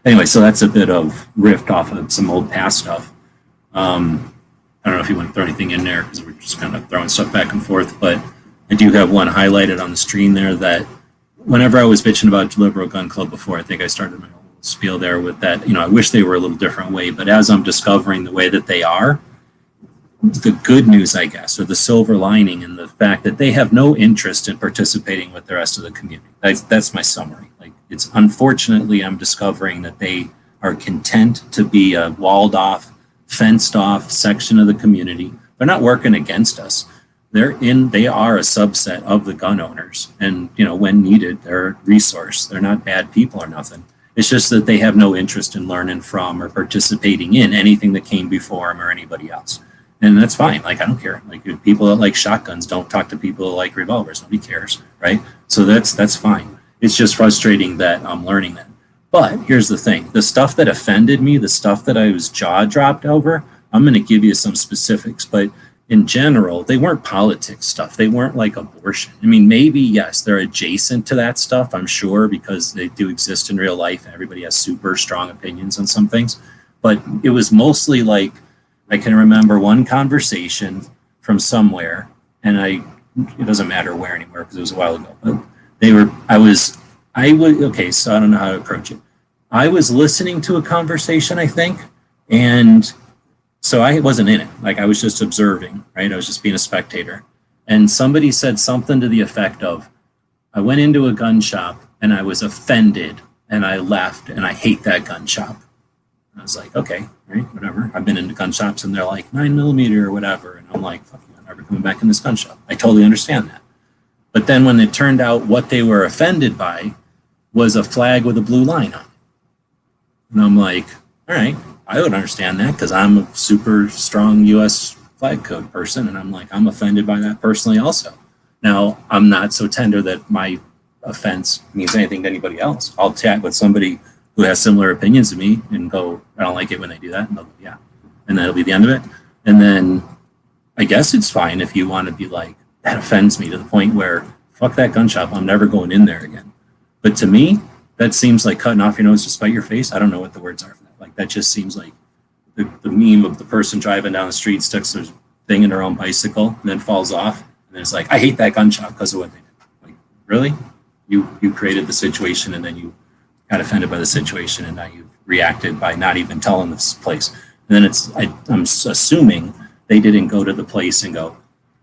Anyway, so that's a bit of riffed off of some old past stuff. I don't know if you want to throw anything in there, because we're just kind of throwing stuff back and forth, but I do have one highlighted on the screen there that whenever I was bitching about Liberal Gun Club before, I think I started my whole spiel there with that, I wish they were a little different way, but as I'm discovering the way that they are, the good news, I guess, or the silver lining, in the fact that they have no interest in participating with the rest of the community. That's my summary. Like, it's unfortunately, I'm discovering that they are content to be a walled off, fenced off section of the community. They're not working against us. They are a subset of the gun owners. And, when needed, they're a resource. They're not bad people or nothing. It's just that they have no interest in learning from or participating in anything that came before them or anybody else. And that's fine. Like, I don't care. Like, people that like shotguns don't talk to people that like revolvers. Nobody cares, right? So that's fine. It's just frustrating that I'm learning that. But here's the thing. The stuff that offended me, the stuff that I was jaw-dropped over, I'm going to give you some specifics. But in general, they weren't politics stuff. They weren't like abortion. I mean, maybe, yes, they're adjacent to that stuff, I'm sure, because they do exist in real life. Everybody has super strong opinions on some things. But it was mostly like, I can remember one conversation from somewhere, and it doesn't matter where anymore because it was a while ago. But okay, so I don't know how to approach it. I was listening to a conversation, I think, and so I wasn't in it. Like, I was just observing, right? I was just being a spectator. And somebody said something to the effect of, I went into a gun shop and I was offended and I left and I hate that gun shop. I was like, okay, right, whatever. I've been into gun shops and they're like 9mm or whatever. And I'm like, fuck, I'm never coming back in this gun shop. I totally understand that. But then when it turned out what they were offended by was a flag with a blue line on it. And I'm like, all right, I would understand that because I'm a super strong U.S. flag code person. And I'm like, I'm offended by that personally also. Now, I'm not so tender that my offense means anything to anybody else. I'll chat with somebody who has similar opinions to me and go, I don't like it when they do that. And they'll go, yeah. And that'll be the end of it. And then I guess it's fine if you want to be like, that offends me to the point where fuck that gun shop. I'm never going in there again. But to me, that seems like cutting off your nose to spite your face. I don't know what the words are for that. Like, that just seems like the meme of the person driving down the street, sticks their thing in their own bicycle, and then falls off. And it's like, I hate that gun shop because of what they did. Like, really? You created the situation, and then you got offended by the situation, and now you've reacted by not even telling this place. And then I'm assuming they didn't go to the place and go,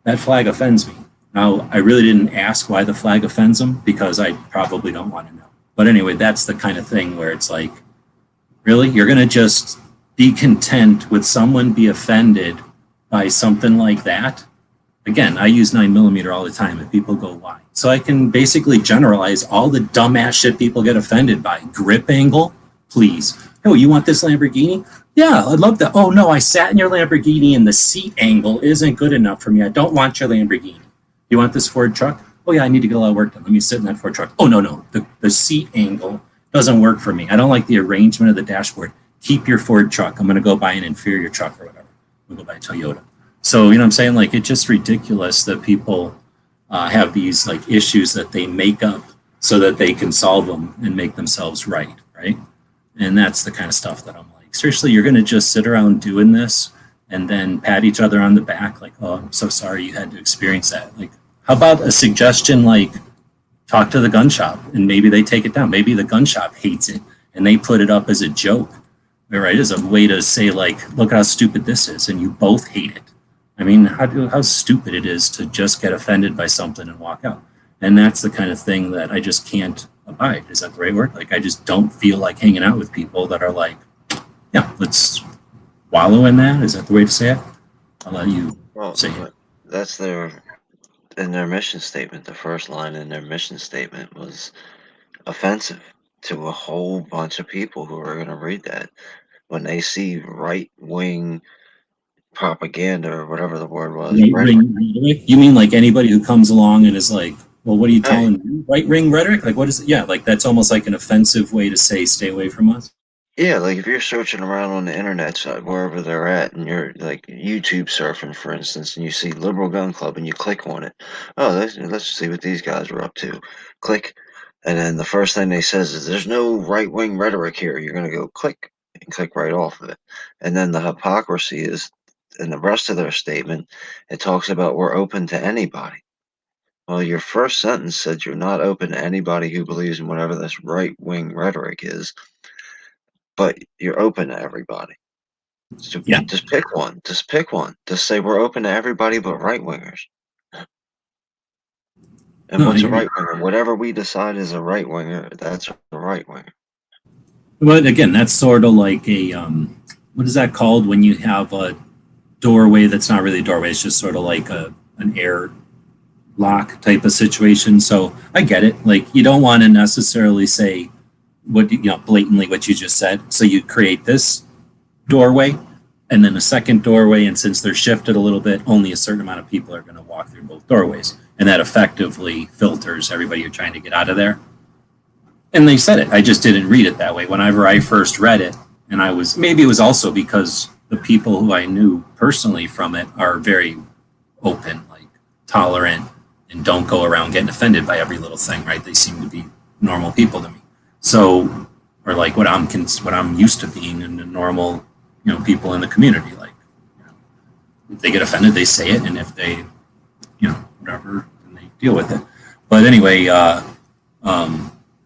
that flag offends me. Now, I really didn't ask why the flag offends them, because I probably don't want to know. But anyway, that's the kind of thing where it's like, really? You're going to just be content with someone be offended by something like that? Again, I use 9mm all the time, and people go, why? So I can basically generalize all the dumbass shit people get offended by. Grip angle, please. Oh, you want this Lamborghini? Yeah, I'd love that. Oh, no, I sat in your Lamborghini and the seat angle isn't good enough for me. I don't want your Lamborghini. You want this Ford truck? Oh, yeah, I need to get a lot of work done. Let me sit in that Ford truck. Oh, no. The seat angle doesn't work for me. I don't like the arrangement of the dashboard. Keep your Ford truck. I'm going to go buy an inferior truck or whatever. We'll go buy a Toyota. So, you know what I'm saying? Like, it's just ridiculous that people have these, like, issues that they make up so that they can solve them and make themselves right? And that's the kind of stuff that I'm like, seriously, you're going to just sit around doing this and then pat each other on the back like, oh, I'm so sorry you had to experience that. Like, how about a suggestion like talk to the gun shop and maybe they take it down. Maybe the gun shop hates it and they put it up as a joke, right? As a way to say, like, look how stupid this is, and you both hate it. I mean, how stupid it is to just get offended by something and walk out. And that's the kind of thing that I just can't abide. Is that the right word? Like, I just don't feel like hanging out with people that are like, yeah, let's wallow in that. Is that the way to say it? I'll let you say it. That's in their mission statement. The first line in their mission statement was offensive to a whole bunch of people who are going to read that when they see right-wing propaganda or whatever the word was. You mean like anybody who comes along and is like, well, what are you calling right-wing rhetoric? Like, what is it? Yeah, like that's almost like an offensive way to say stay away from us. Yeah, like if you're searching around on the internet side, wherever they're at, and you're like YouTube surfing, for instance, and you see Liberal Gun Club and you click on it. Oh, let's see what these guys are up to. Click. And then the first thing they says is there's no right-wing rhetoric here. You're going to go click and click right off of it. And then the hypocrisy is in the rest of their statement, it talks about we're open to anybody. Well, your first sentence said you're not open to anybody who believes in whatever this right-wing rhetoric is, but you're open to everybody. So Yeah. Just pick one. Just pick one. Just say we're open to everybody but right-wingers. And what's a right-winger? Whatever we decide is a right-winger, that's a right-winger. But again, that's sort of like a, what is that called when you have a doorway that's not really a doorway, it's just sort of like an air lock type of situation. So I get it. Like, you don't want to necessarily say blatantly what you just said. So you create this doorway and then a second doorway, and since they're shifted a little bit, only a certain amount of people are going to walk through both doorways, and that effectively filters everybody you're trying to get out of there. And they said it. I just didn't read it that way. Whenever I first read it, and maybe it was also because the people who I knew personally from it are very open, like tolerant, and don't go around getting offended by every little thing, right? They seem to be normal people to me. So, or like what I'm used to being in the normal, people in the community. Like, if they get offended, they say it, and if they, whatever, then they deal with it. But anyway,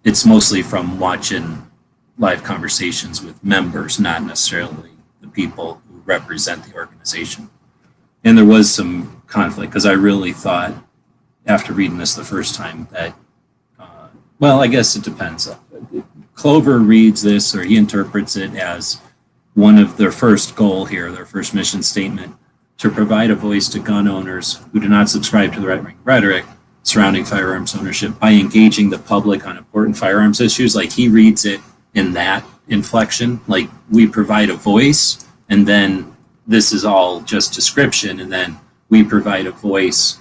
it's mostly from watching live conversations with members, not necessarily the people who represent the organization. And there was some conflict because I really thought, after reading this the first time, that, well, I guess it depends. Clover reads this, or he interprets it as one of their first goal here, their first mission statement, to provide a voice to gun owners who do not subscribe to the right-wing rhetoric surrounding firearms ownership by engaging the public on important firearms issues. Like, he reads it in that inflection, like we provide a voice, and then this is all just description, and then we provide a voice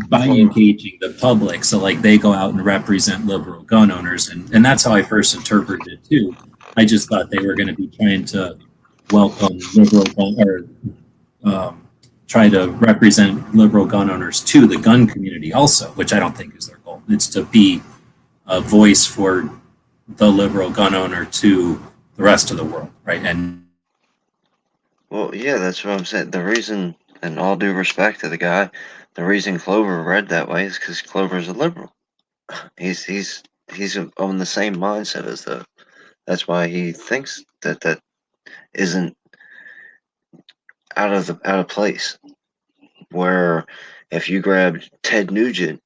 by engaging the public. So like they go out and represent liberal gun owners, and that's how I first interpreted it too. I just thought they were going to be trying to welcome liberal gun, or try to represent liberal gun owners to the gun community also, which I don't think is their goal. It's to be a voice for the liberal gun owner to the rest of the world, right? And Well, yeah, that's what I'm saying. The reason, and all due respect to the guy, the reason Clover read that way is because Clover's a liberal. He's on the same mindset as the. That's why he thinks that that isn't out of place. Where if you grabbed Ted Nugent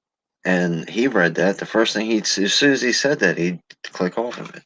and he read that, the first thing as soon as he said that, he'd click off of it.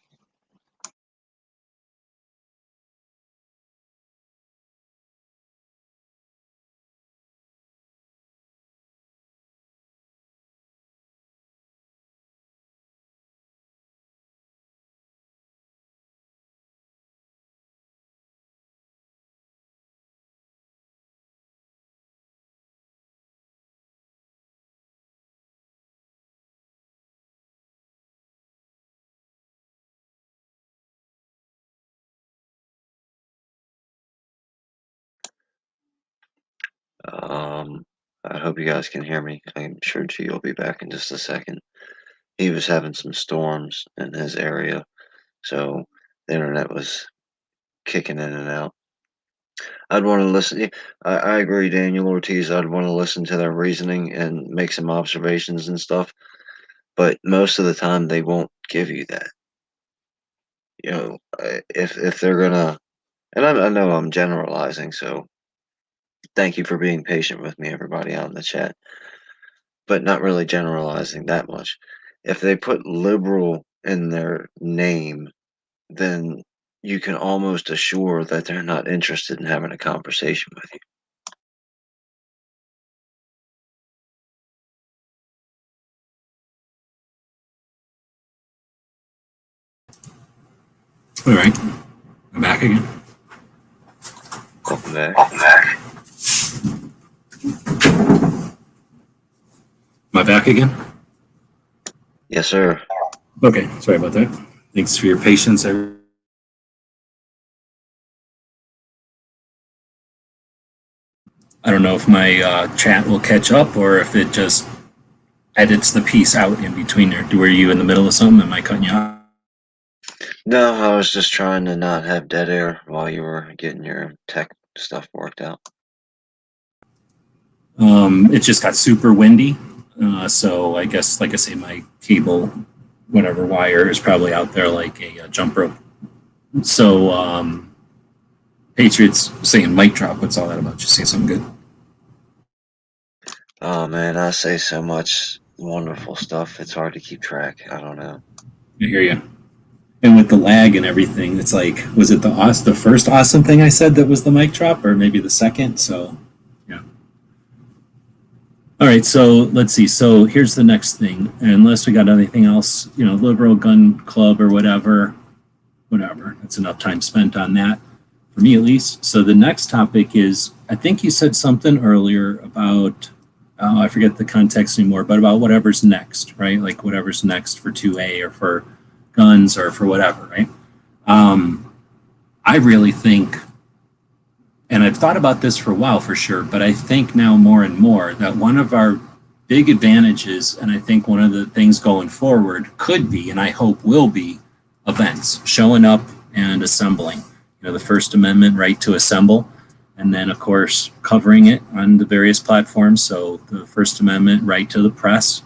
I hope you guys can hear me. I'm sure G will be back in just a second. He was having some storms in his area, so the internet was kicking in and out. I'd want to listen. I agree, Daniel Ortiz. I'd want to listen to their reasoning and make some observations and stuff. But most of the time, they won't give you that. If they're gonna, and I know I'm generalizing, so thank you for being patient with me, everybody out in the chat. But not really generalizing that much. If they put liberal in their name, then you can almost assure that they're not interested in having a conversation with you. all right, I'm back again. Welcome back. Am I back again? Yes, sir. Okay, sorry about that. Thanks for your patience. I don't know if my chat will catch up or if it just edits the piece out in between there. Were you in the middle of something? Am I cutting you off? No, I was just trying to not have dead air while you were getting your tech stuff worked out. It just got super windy. So I guess, like I say, my cable, whatever wire is probably out there like a jump rope. So Patriots saying mic drop. What's all that about? Just say something good. Oh man, I say so much wonderful stuff. It's hard to keep track. I don't know. I hear you. And with the lag and everything, it's like, was it the first awesome thing I said that was the mic drop, or maybe the second? So, yeah. All right, so let's see. So here's the next thing. Unless we got anything else, liberal gun club or whatever. That's enough time spent on that, for me at least. So the next topic is, I think you said something earlier about, I forget the context anymore, but about whatever's next, right? Like whatever's next for 2A or for guns or for whatever, right? I really think, and I've thought about this for a while for sure, but I think now more and more that one of our big advantages, and I think one of the things going forward could be, and I hope will be, events, showing up and assembling. The First Amendment right to assemble, and then of course covering it on the various platforms. So the First Amendment right to the press,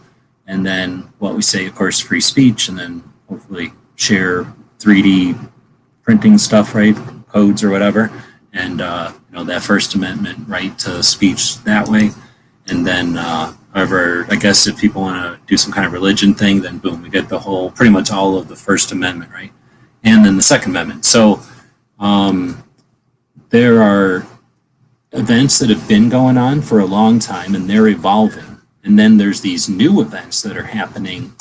and then what we say, of course, free speech, and then hopefully share 3D printing stuff, right, codes or whatever, and that First Amendment right to speech that way. And then however, I guess if people want to do some kind of religion thing, then boom, we get the whole, pretty much all of the First Amendment, right? And then the Second Amendment. So there are events that have been going on for a long time, and they're evolving. And then there's these new events that are happening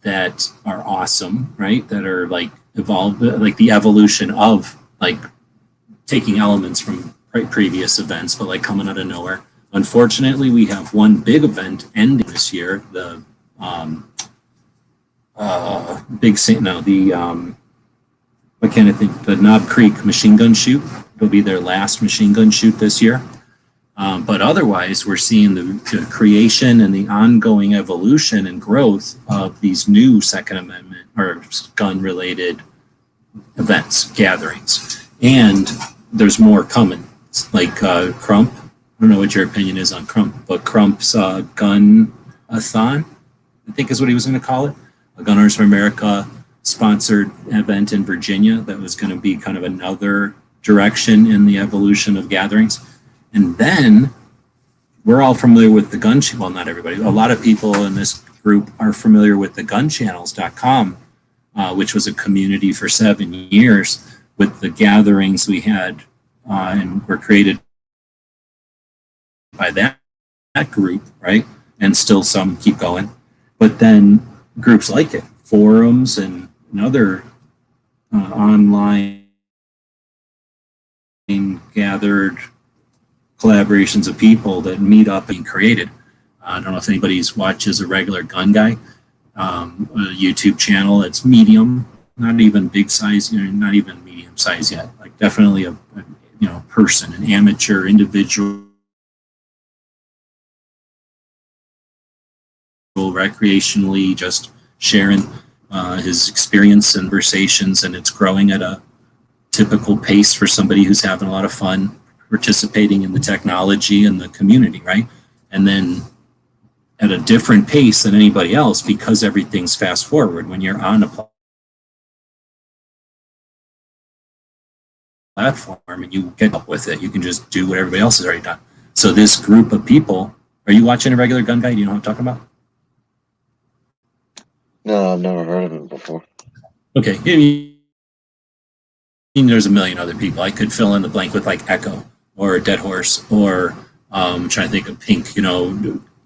that are awesome, right? That are like evolved, like the evolution of like taking elements from previous events, but like coming out of nowhere. Unfortunately, we have one big event ending this year, the what can I think? The Knob Creek machine gun shoot. It'll be their last machine gun shoot this year. But otherwise, we're seeing the creation and the ongoing evolution and growth of these new Second Amendment or gun-related events, gatherings. And there's more coming. Like Crump, I don't know what your opinion is on Crump, but Crump's Gun-a-thon, I think is what he was going to call it, a Gun Owners of America sponsored event in Virginia that was going to be kind of another direction in the evolution of gatherings. And then we're all familiar with the gun channel. Well, not everybody. A lot of people in this group are familiar with the gunchannels.com, which was a community for 7 years with the gatherings we had and were created by that group, right? And still some keep going. But then groups like it, forums and other online gathered collaborations of people that meet up and created. I don't know if anybody watches a regular gun guy, a YouTube channel. It's medium, not even big size, not even medium size yet. Like definitely a person, an amateur individual, recreationally just sharing his experience and conversations, and it's growing at a typical pace for somebody who's having a lot of fun participating in the technology and the community, right? And then at a different pace than anybody else because everything's fast forward. When you're on a platform and you get up with it, you can just do what everybody else has already done. So this group of people, are you watching a regular gun guy? Do you know what I'm talking about? No, I've never heard of him before. Okay. There's a million other people. I could fill in the blank with like Echo or Dead Horse or trying to think of Pink,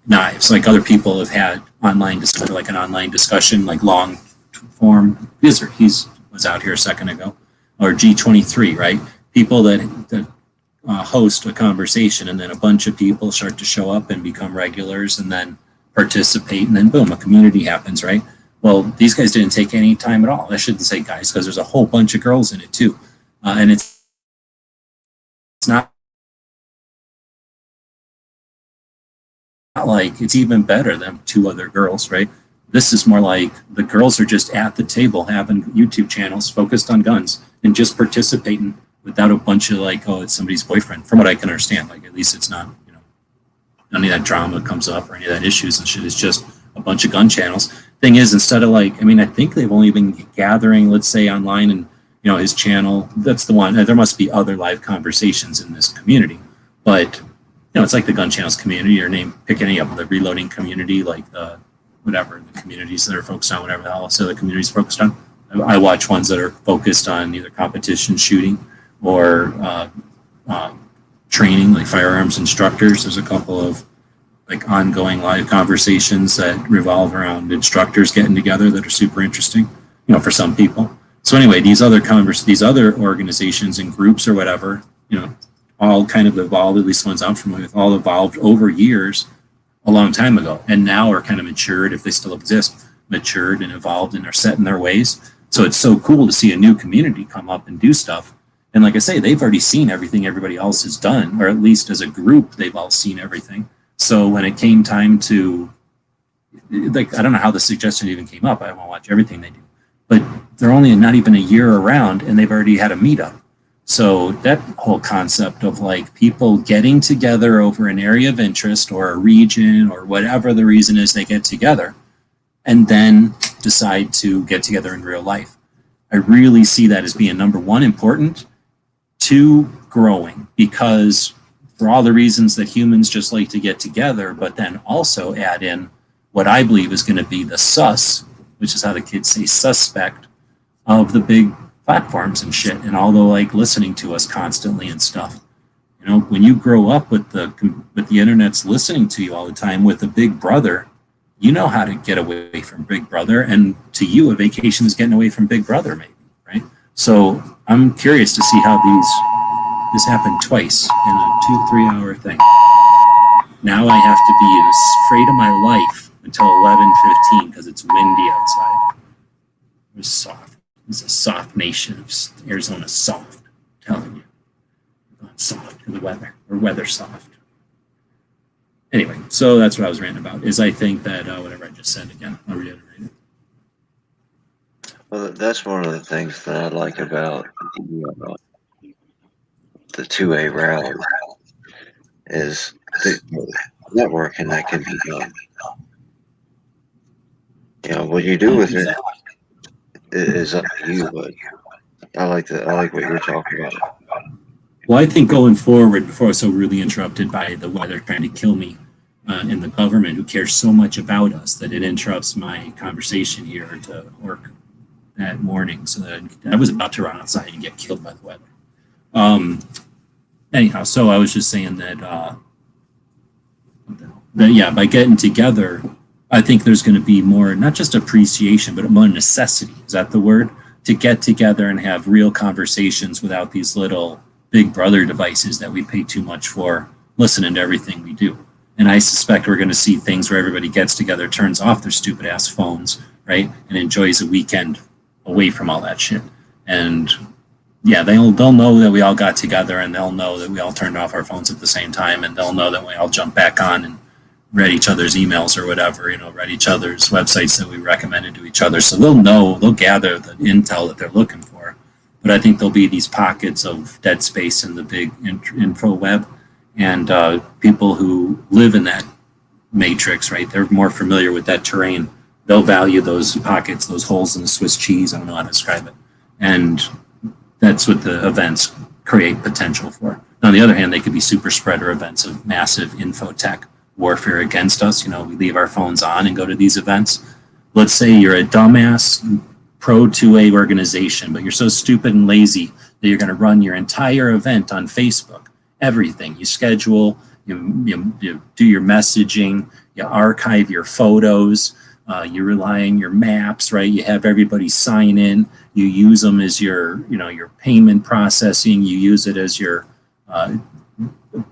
Knives. Like other people have had online discussion, like an online discussion, like long form. Gizzard, was out here a second ago, or G23, right? People that host a conversation, and then a bunch of people start to show up and become regulars, and then participate, and then boom, a community happens, right? Well, these guys didn't take any time at all. I shouldn't say guys, because there's a whole bunch of girls in it too, and it's not like it's even better than 2 other girls, right? This is more like the girls are just at the table having YouTube channels focused on guns and just participating without a bunch of like, oh, it's somebody's boyfriend. From what I can understand, like at least it's not, none of that drama comes up or any of that issues and shit. It's just a bunch of gun channels. Thing is, instead of like, I think they've only been gathering, let's say, online, and his channel. That's the one. There must be other live conversations in this community, but it's like the gun channels community, or pick any of them, the reloading community, like the communities that are focused on whatever the hell else the community's focused on. I watch ones that are focused on either competition shooting or training, like firearms instructors. There's a couple of like ongoing live conversations that revolve around instructors getting together that are super interesting, for some people. So anyway, these other organizations and groups or whatever, all kind of evolved, at least ones I'm familiar with, all evolved over years a long time ago, and now are kind of matured, if they still exist, matured and evolved and are set in their ways. So it's so cool to see a new community come up and do stuff. And like I say, they've already seen everything everybody else has done, or at least as a group, they've all seen everything. So when it came time to, like, I don't know how the suggestion even came up. I won't watch everything they do, but they're only not even a year around and they've already had a meetup. So that whole concept of like people getting together over an area of interest or a region or whatever the reason is they get together and then decide to get together in real life. I really see that as being number one, important, 2, growing, because for all the reasons that humans just like to get together, but then also add in what I believe is going to be the sus, which is how the kids say suspect, of the big platforms and shit, and all the like listening to us constantly and stuff. When you grow up with the internet's listening to you all the time with a big brother, you know how to get away from big brother, and to you a vacation is getting away from big brother, maybe, right? So I'm curious to see how this happened twice in a 2-3 hour thing. Now I have to be afraid of my life until 11:15 because it's windy outside. It was soft. It's a soft nation of Arizona. Soft, I'm telling you, not soft to the weather, or weather soft. anyway, so that's what I was ranting about. Is I think that whatever I just said again, I'll reiterate it. Well, that's one of the things that I like about the 2A route is the networking that can be done. You know, what you do with it is up to you, but I like what you're talking about. Well, I think going forward, before I was so really interrupted by the weather trying to kill me in the government who cares so much about us that it interrupts my conversation here to work that morning. So that I was about to run outside and get killed by the weather. Anyhow, so I was just saying that, yeah, by getting together, I think there's going to be more, not just appreciation, but more necessity. Is that the word? To get together and have real conversations without these little big brother devices that we pay too much for listening to everything we do. And I suspect we're going to see things where everybody gets together, turns off their stupid ass phones, right? And enjoys a weekend away from all that shit. And yeah, they'll know that we all got together, and they'll know that we all turned off our phones at the same time, and they'll know that we all jumped back on and read each other's emails or whatever, read each other's websites that we recommended to each other. So they'll gather the intel that they're looking for. But I think there'll be these pockets of dead space in the big info web, and people who live in that matrix, right? They're more familiar with that terrain. They'll value those pockets, those holes in the Swiss cheese. I don't know how to describe it. And that's what the events create potential for. On the other hand, they could be super spreader events of massive infotech warfare against us. We leave our phones on and go to these events. Let's say you're a dumbass pro 2A organization, but you're so stupid and lazy that you're going to run your entire event on Facebook. Everything you schedule, you do your messaging, you archive your photos, you rely on your maps, right? You have everybody sign in. You use them as your payment processing. You use it as your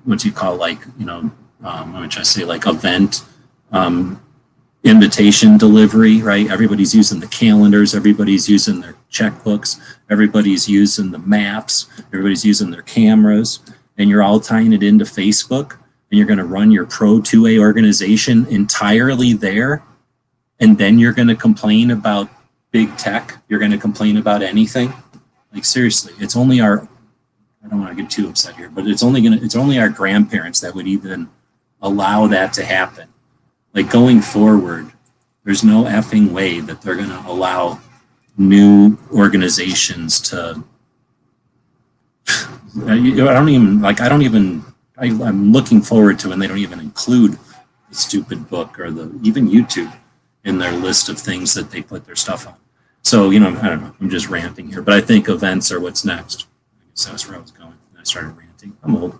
what you call I'm trying to say event invitation delivery, right? Everybody's using the calendars, everybody's using their checkbooks, everybody's using the maps, everybody's using their cameras, and you're all tying it into Facebook, and you're going to run your Pro 2A organization entirely there, and then you're going to complain about big tech, you're going to complain about anything. Seriously, it's only I don't want to get too upset here, but it's only our grandparents that would even allow that to happen. Going forward, there's no effing way that they're going to allow new organizations to. I'm looking forward to when they don't even include the stupid book or even YouTube in their list of things that they put their stuff on. So, I don't know. I'm just ranting here, but I think events are what's next. I guess that's where I was going. I started ranting. I'm old.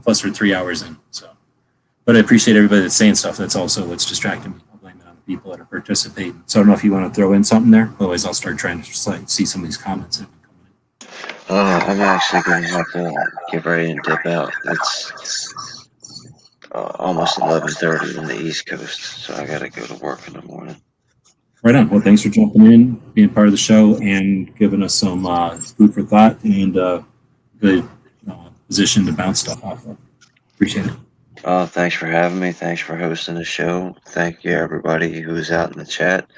Plus, we're 3 hours in, so. But I appreciate everybody that's saying stuff. That's also what's distracting me. I'll blame it on the people that are participating. So I don't know if you want to throw in something there. Otherwise, I'll start trying to see some of these comments that have been coming in. I'm actually going to have to get ready and dip out. It's almost 11:30 on the East Coast, so I got to go to work in the morning. Right on. Well, thanks for jumping in, being part of the show, and giving us some food for thought and good position to bounce stuff off of. Appreciate it. Thanks for having me. Thanks for hosting the show. Thank you, everybody who's out in the chat.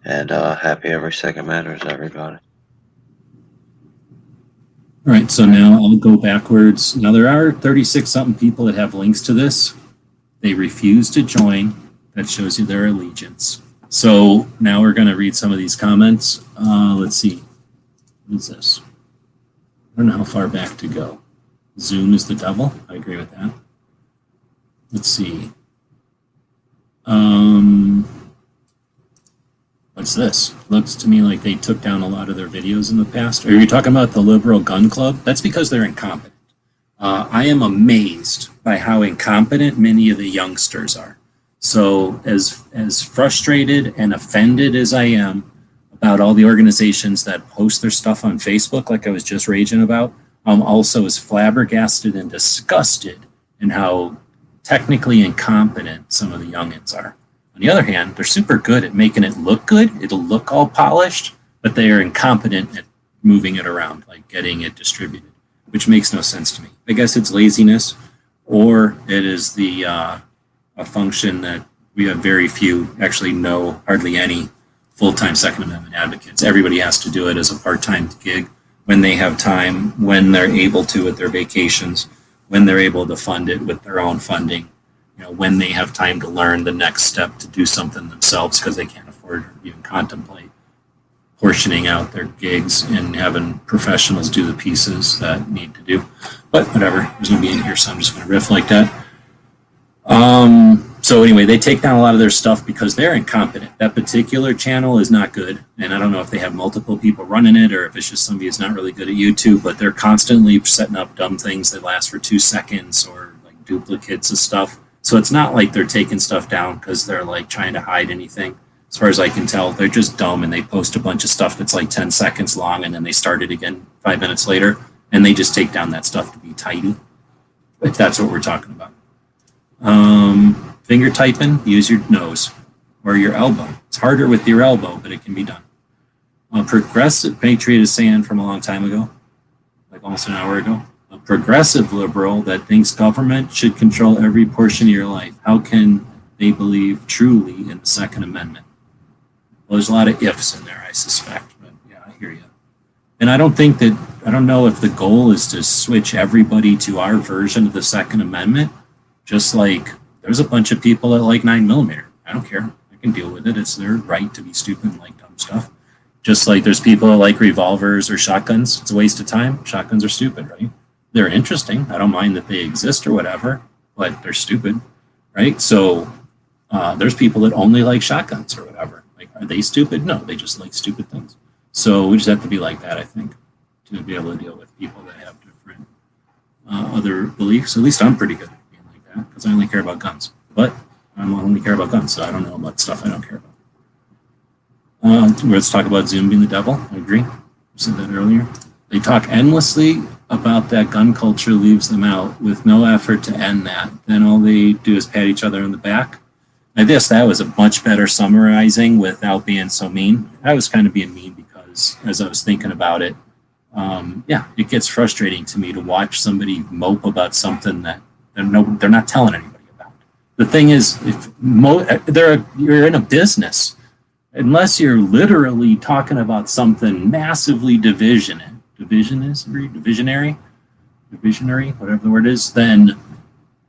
And happy Every Second Matters, everybody. All right, so now I'll go backwards. Now, there are 36-something people that have links to this. They refuse to join. That shows you their allegiance. So now we're going to read some of these comments. Let's see. What is this? I don't know how far back to go. Zoom is the devil. I agree with that. Let's see. What's this? Looks to me like they took down a lot of their videos in the past. Are you talking about the liberal gun club? That's because they're incompetent. I am amazed by how incompetent many of the youngsters are. So as frustrated and offended as I am about all the organizations that post their stuff on Facebook, like I was just raging about, I'm also as flabbergasted and disgusted in how technically incompetent some of the youngins are. On the other hand, they're super good at making it look good. It'll look all polished, but they are incompetent at moving it around, like getting it distributed, which makes no sense to me. I guess it's laziness, or it is the a function that we have very few, actually no, hardly any full-time Second Amendment advocates. Everybody has to do it as a part-time gig when they have time, when they're able to with their vacations, when they're able to fund it with their own funding, when they have time to learn the next step to do something themselves because they can't afford or even contemplate portioning out their gigs and having professionals do the pieces that need to do. But whatever, there's going to be in here, so I'm just going to riff like that. So anyway, they take down a lot of their stuff because they're incompetent. That particular channel is not good. And I don't know if they have multiple people running it or if it's just somebody who's not really good at YouTube, but they're constantly setting up dumb things that last for 2 seconds or like duplicates of stuff. So it's not like they're taking stuff down because they're like trying to hide anything. As far as I can tell, they're just dumb and they post a bunch of stuff that's like 10 seconds long and then they start it again 5 minutes later and they just take down that stuff to be tidy, if that's what we're talking about. Finger typing, use your nose or your elbow. It's harder with your elbow, but it can be done. Progressive, Patriot is saying from a long time ago, like almost an hour ago, a progressive liberal that thinks government should control every portion of your life. How can they believe truly in the Second Amendment? Well, there's a lot of ifs in there, I suspect, but yeah, I hear you. And I don't know if the goal is to switch everybody to our version of the Second Amendment, just like there's a bunch of people that like 9mm. I don't care. I can deal with it. It's their right to be stupid and like dumb stuff. Just like there's people that like revolvers or shotguns. It's a waste of time. Shotguns are stupid, right? They're interesting. I don't mind that they exist or whatever, but they're stupid, right? So there's people that only like shotguns or whatever. Like, are they stupid? No, they just like stupid things. So we just have to be like that, I think, to be able to deal with people that have different other beliefs. At least I'm pretty good at being like that because I only care about guns. But I only care about guns, so I don't know about stuff I don't care about. Let's talk about Zoom being the devil. I agree. I said that earlier. They talk endlessly about that gun culture leaves them out with no effort to end that. Then all they do is pat each other on the back. I guess that was a much better summarizing without being so mean. I was kind of being mean because as I was thinking about it, it gets frustrating to me to watch somebody mope about something that they're not telling anybody about. The thing is, if you're in a business, unless you're literally talking about something massively divisionary, whatever the word is, then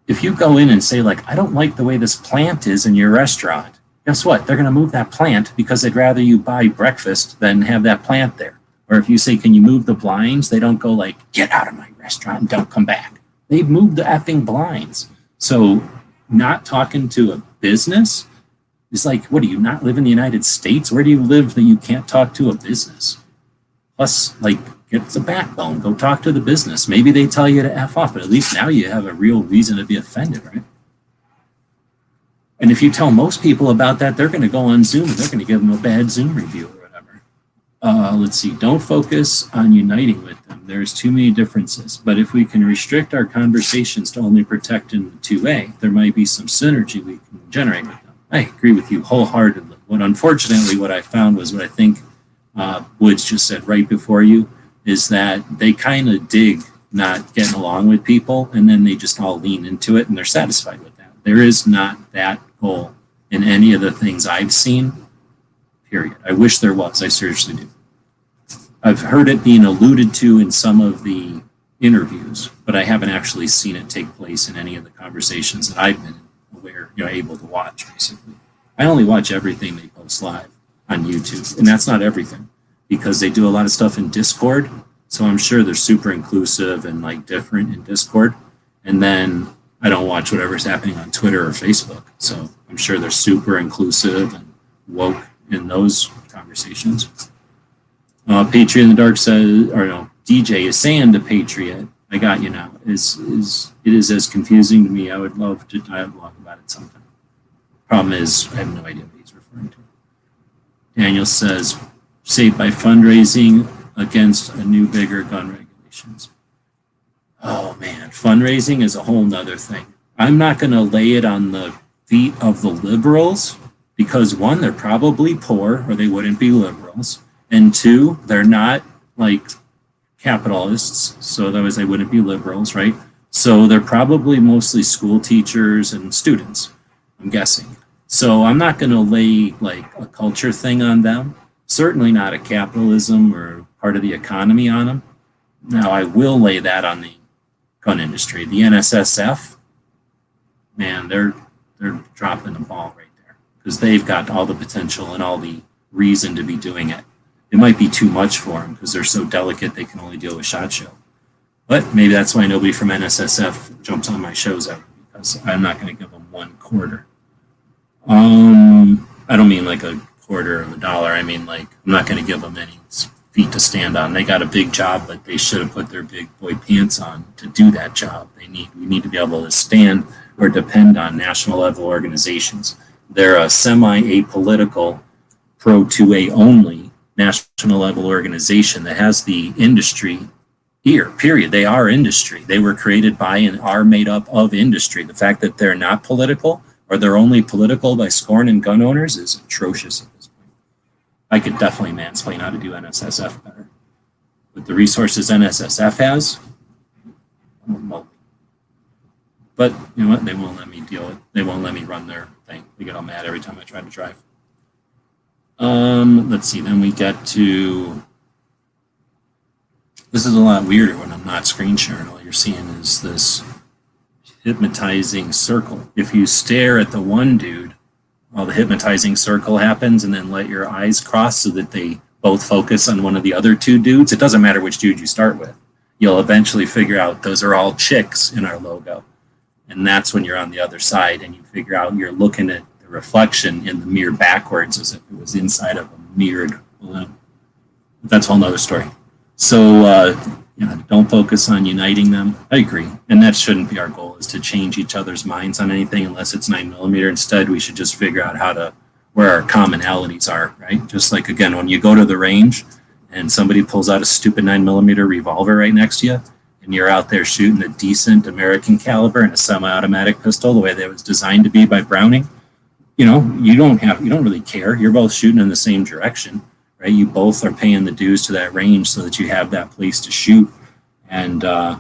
if you go in and say, like, I don't like the way this plant is in your restaurant, guess what? They're going to move that plant because they'd rather you buy breakfast than have that plant there. Or if you say, can you move the blinds? They don't go like, get out of my restaurant and don't come back. They've moved the effing blinds. So not talking to a business is like, what, do you not live in the United States? Where do you live that you can't talk to a business? Plus, like, get the backbone. Go talk to the business. Maybe they tell you to F off, but at least now you have a real reason to be offended, right? And if you tell most people about that, they're going to go on Zoom and they're going to give them a bad Zoom review or whatever. Let's see. Don't focus on uniting with them. There's too many differences. But if we can restrict our conversations to only protecting the 2A, there might be some synergy we can generate with them. I agree with you wholeheartedly. Unfortunately, what I found was what I think Woods just said right before you, is that they kind of dig not getting along with people, and then they just all lean into it, and they're satisfied with that. There is not that goal in any of the things I've seen, period. I wish there was. I seriously do. I've heard it being alluded to in some of the interviews, but I haven't actually seen it take place in any of the conversations that I've been able to watch, basically. I only watch everything they post live on YouTube, and that's not everything, because they do a lot of stuff in Discord. So I'm sure they're super inclusive and like different in Discord. And then I don't watch whatever's happening on Twitter or Facebook. So I'm sure they're super inclusive and woke in those conversations. Patriot in the Dark says, or no, DJ is saying to Patriot, I got you now. It is as confusing to me. I would love to dialogue about it sometime. Problem is, I have no idea what he's referring to. Daniel says, saved by fundraising against a new, bigger gun regulations. Oh man, fundraising is a whole nother thing. I'm not going to lay it on the feet of the liberals because one, they're probably poor or they wouldn't be liberals. And two, they're not like capitalists, so otherwise they wouldn't be liberals, right? So they're probably mostly school teachers and students. I'm guessing. So I'm not going to lay like a culture thing on them. Certainly not a capitalism or part of the economy on them. Now I will lay that on the gun industry. The NSSF, man, they're dropping the ball right there because they've got all the potential and all the reason to be doing it. It might be too much for them because they're so delicate they can only deal with SHOT Show. But maybe that's why nobody from NSSF jumps on my shows ever, because I'm not going to give them one quarter. I don't mean like a quarter of a dollar. I mean like I'm not going to give them any feet to stand on. They got a big job, but they should have put their big boy pants on to do that job. We need to be able to stand or depend on national level organizations. They're a semi-apolitical, pro 2A only national level organization that has the industry here, period. They are industry. They were created by and are made up of industry. The fact that they're not political or they're only political by scorning gun owners is atrocious at this point. I could definitely mansplain how to do NSSF better. With the resources NSSF has, but you know what? They won't let me deal with. They won't let me run their thing. They get all mad every time I try to drive. Let's see. Then we get to. This is a lot weirder when I'm not screen sharing. All you're seeing is this hypnotizing circle. If you stare at the one dude, well, the hypnotizing circle happens, and then let your eyes cross so that they both focus on one of the other two dudes. It doesn't matter which dude you start with. You'll eventually figure out those are all chicks in our logo. And that's when you're on the other side and you figure out you're looking at the reflection in the mirror backwards as if it was inside of a mirrored balloon. But that's a whole nother story. So, don't focus on uniting them. I agree. And that shouldn't be our goal, is to change each other's minds on anything unless it's 9mm. Instead, we should just figure out where our commonalities are, right? Just like, again, when you go to the range and somebody pulls out a stupid 9mm revolver right next to you, and you're out there shooting a decent American caliber and a semi-automatic pistol the way that it was designed to be by Browning, you don't really care. You're both shooting in the same direction, right? You both are paying the dues to that range so that you have that place to shoot. And, at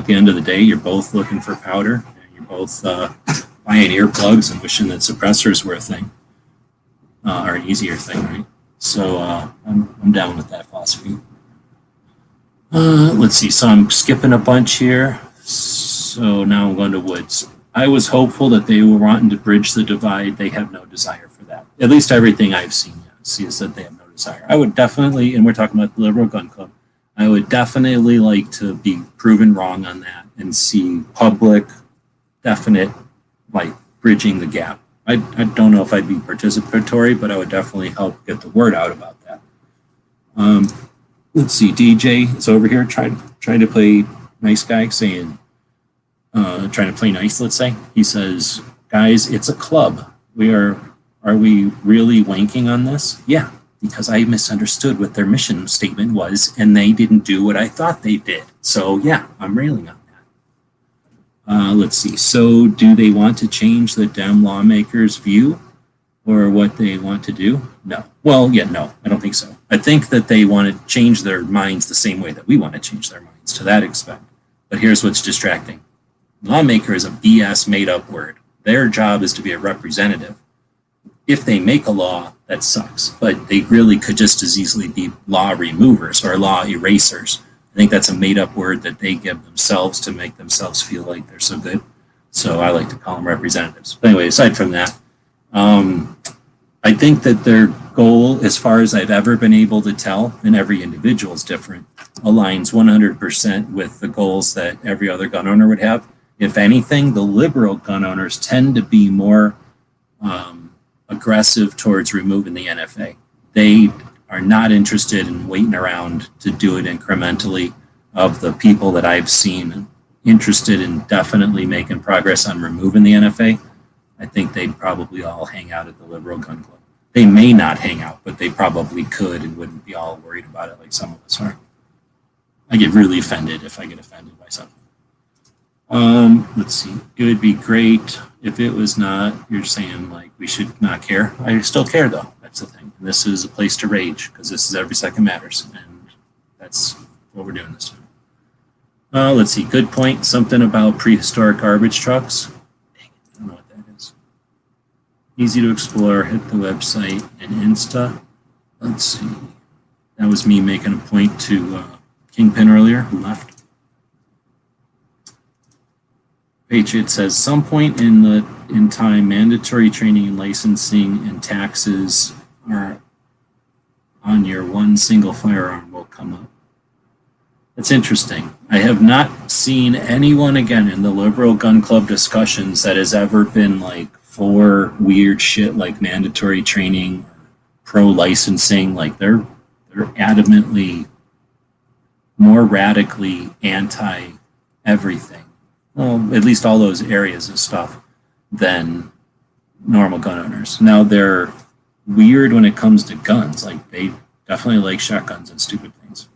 the end of the day, you're both looking for powder. And you're both buying earplugs and wishing that suppressors were a thing, or an easier thing, right? So I'm down with that philosophy. Let's see. So I'm skipping a bunch here. So now I'm going to Woods. I was hopeful that they were wanting to bridge the divide. They have no desire for that. At least everything I've seen is that they have no desire. I would definitely, and we're talking about the Liberal Gun Club, I would definitely like to be proven wrong on that and see public, definite, like, bridging the gap. I don't know if I'd be participatory, but I would definitely help get the word out about that. Let's see, DJ is over here trying to play nice guy, saying, trying to play nice, let's say. He says, guys, it's a club. Are we really wanking on this? Yeah, because I misunderstood what their mission statement was, and they didn't do what I thought they did. So yeah, I'm railing on that. Let's see, so do they want to change the Dem lawmakers' view or what they want to do? No. Well, yeah, no, I don't think so. I think that they want to change their minds the same way that we want to change their minds to that extent. But here's what's distracting. Lawmaker is a BS made up word. Their job is to be a representative. If they make a law, that sucks, but they really could just as easily be law removers or law erasers. I think that's a made up word that they give themselves to make themselves feel like they're so good. So I like to call them representatives. But anyway, aside from that, I think that their goal, as far as I've ever been able to tell, and every individual is different, aligns 100% with the goals that every other gun owner would have. If anything, the liberal gun owners tend to be more aggressive towards removing the NFA. They are not interested in waiting around to do it incrementally. Of the people that I've seen interested in definitely making progress on removing the NFA, I think they'd probably all hang out at the Liberal Gun Club. They may not hang out, but they probably could and wouldn't be all worried about it like some of us are. I get really offended if I get offended by something. Let's see. It would be great if it was not, you're saying like we should not care. I still care though. That's the thing. And this is a place to rage because this is every second matters. And that's what we're doing this time. Let's see. Good point. Something about prehistoric garbage trucks. Dang it, I don't know what that is. Easy to explore. Hit the website and Insta. Let's see. That was me making a point to Kingpin earlier, who left. Patriot says, some point in time, mandatory training and licensing and taxes are on your one single firearm will come up. That's interesting. I have not seen anyone again in the liberal gun club discussions that has ever been like for weird shit like mandatory training, pro licensing. Like they're adamantly more radically anti everything. Well, at least all those areas of stuff than normal gun owners. Now they're weird when it comes to guns. Like they definitely like shotguns and stupid things.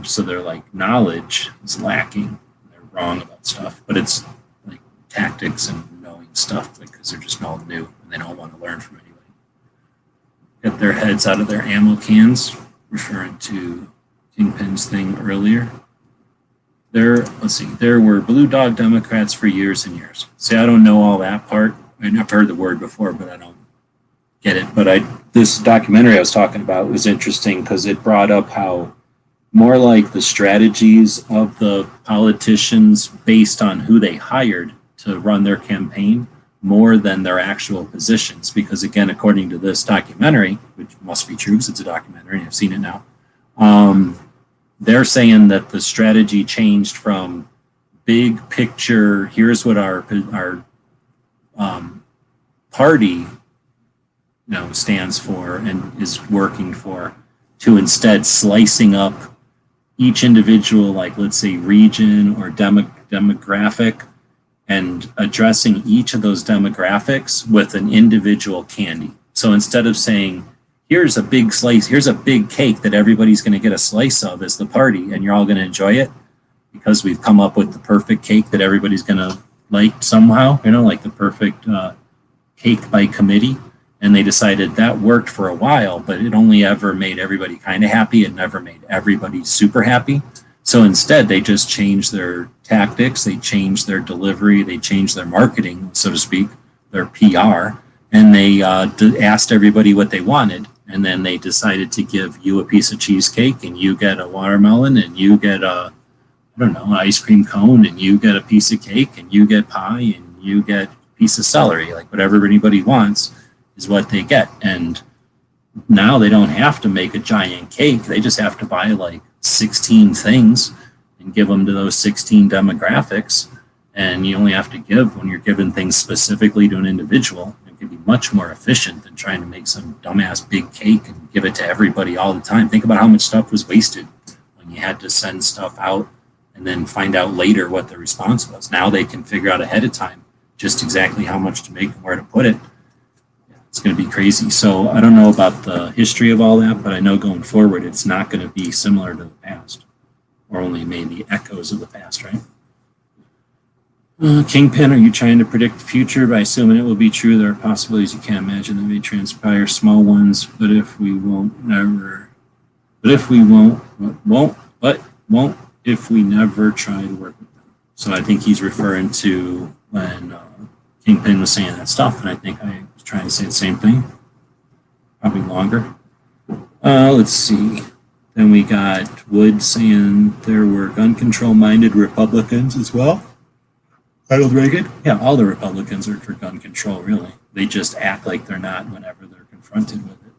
So they're like knowledge is lacking. They're wrong about stuff, but it's like tactics and knowing stuff because they're just all new and they don't want to learn from anybody. Get their heads out of their ammo cans, referring to Kingpin's thing earlier. There were blue dog Democrats for years and years. See, I don't know all that part. I've heard the word before, but I don't get it. But this documentary I was talking about was interesting because it brought up how more like the strategies of the politicians based on who they hired to run their campaign more than their actual positions. Because again, according to this documentary, which must be true because it's a documentary and I've seen it now, they're saying that the strategy changed from big picture, here's what our party stands for and is working for, to instead slicing up each individual, like let's say region or demographic, and addressing each of those demographics with an individual candy. So instead of saying, here's a big slice, here's a big cake that everybody's going to get a slice of as the party, and you're all going to enjoy it because we've come up with the perfect cake that everybody's going to like somehow, like the perfect cake by committee. And they decided that worked for a while, but it only ever made everybody kind of happy. It never made everybody super happy. So instead, they just changed their tactics, they changed their delivery, they changed their marketing, so to speak, their PR, and they asked everybody what they wanted. And then they decided to give you a piece of cheesecake, and you get a watermelon, and you get an ice cream cone, and you get a piece of cake, and you get pie, and you get a piece of celery. Like whatever anybody wants is what they get. And now they don't have to make a giant cake. They just have to buy like 16 things and give them to those 16 demographics. And you only have to give when you're giving things specifically to an individual. It can be much more efficient than trying to make some dumbass big cake and give it to everybody all the time. Think about how much stuff was wasted when you had to send stuff out and then find out later what the response was. Now they can figure out ahead of time just exactly how much to make and where to put it. It's going to be crazy. So I don't know about the history of all that, but I know going forward, it's not going to be similar to the past, or only maybe echoes of the past, right? Kingpin, are you trying to predict the future by assuming it will be true? There are possibilities you can't imagine that may transpire, small ones, but if we won't if we never try to work with them. So I think he's referring to when Kingpin was saying that stuff, and I think I was trying to say the same thing, probably longer. Let's see. Then we got Wood saying there were gun control-minded Republicans as well. Ronald Reagan? Yeah, all the Republicans are for gun control, really. They just act like they're not whenever they're confronted with it.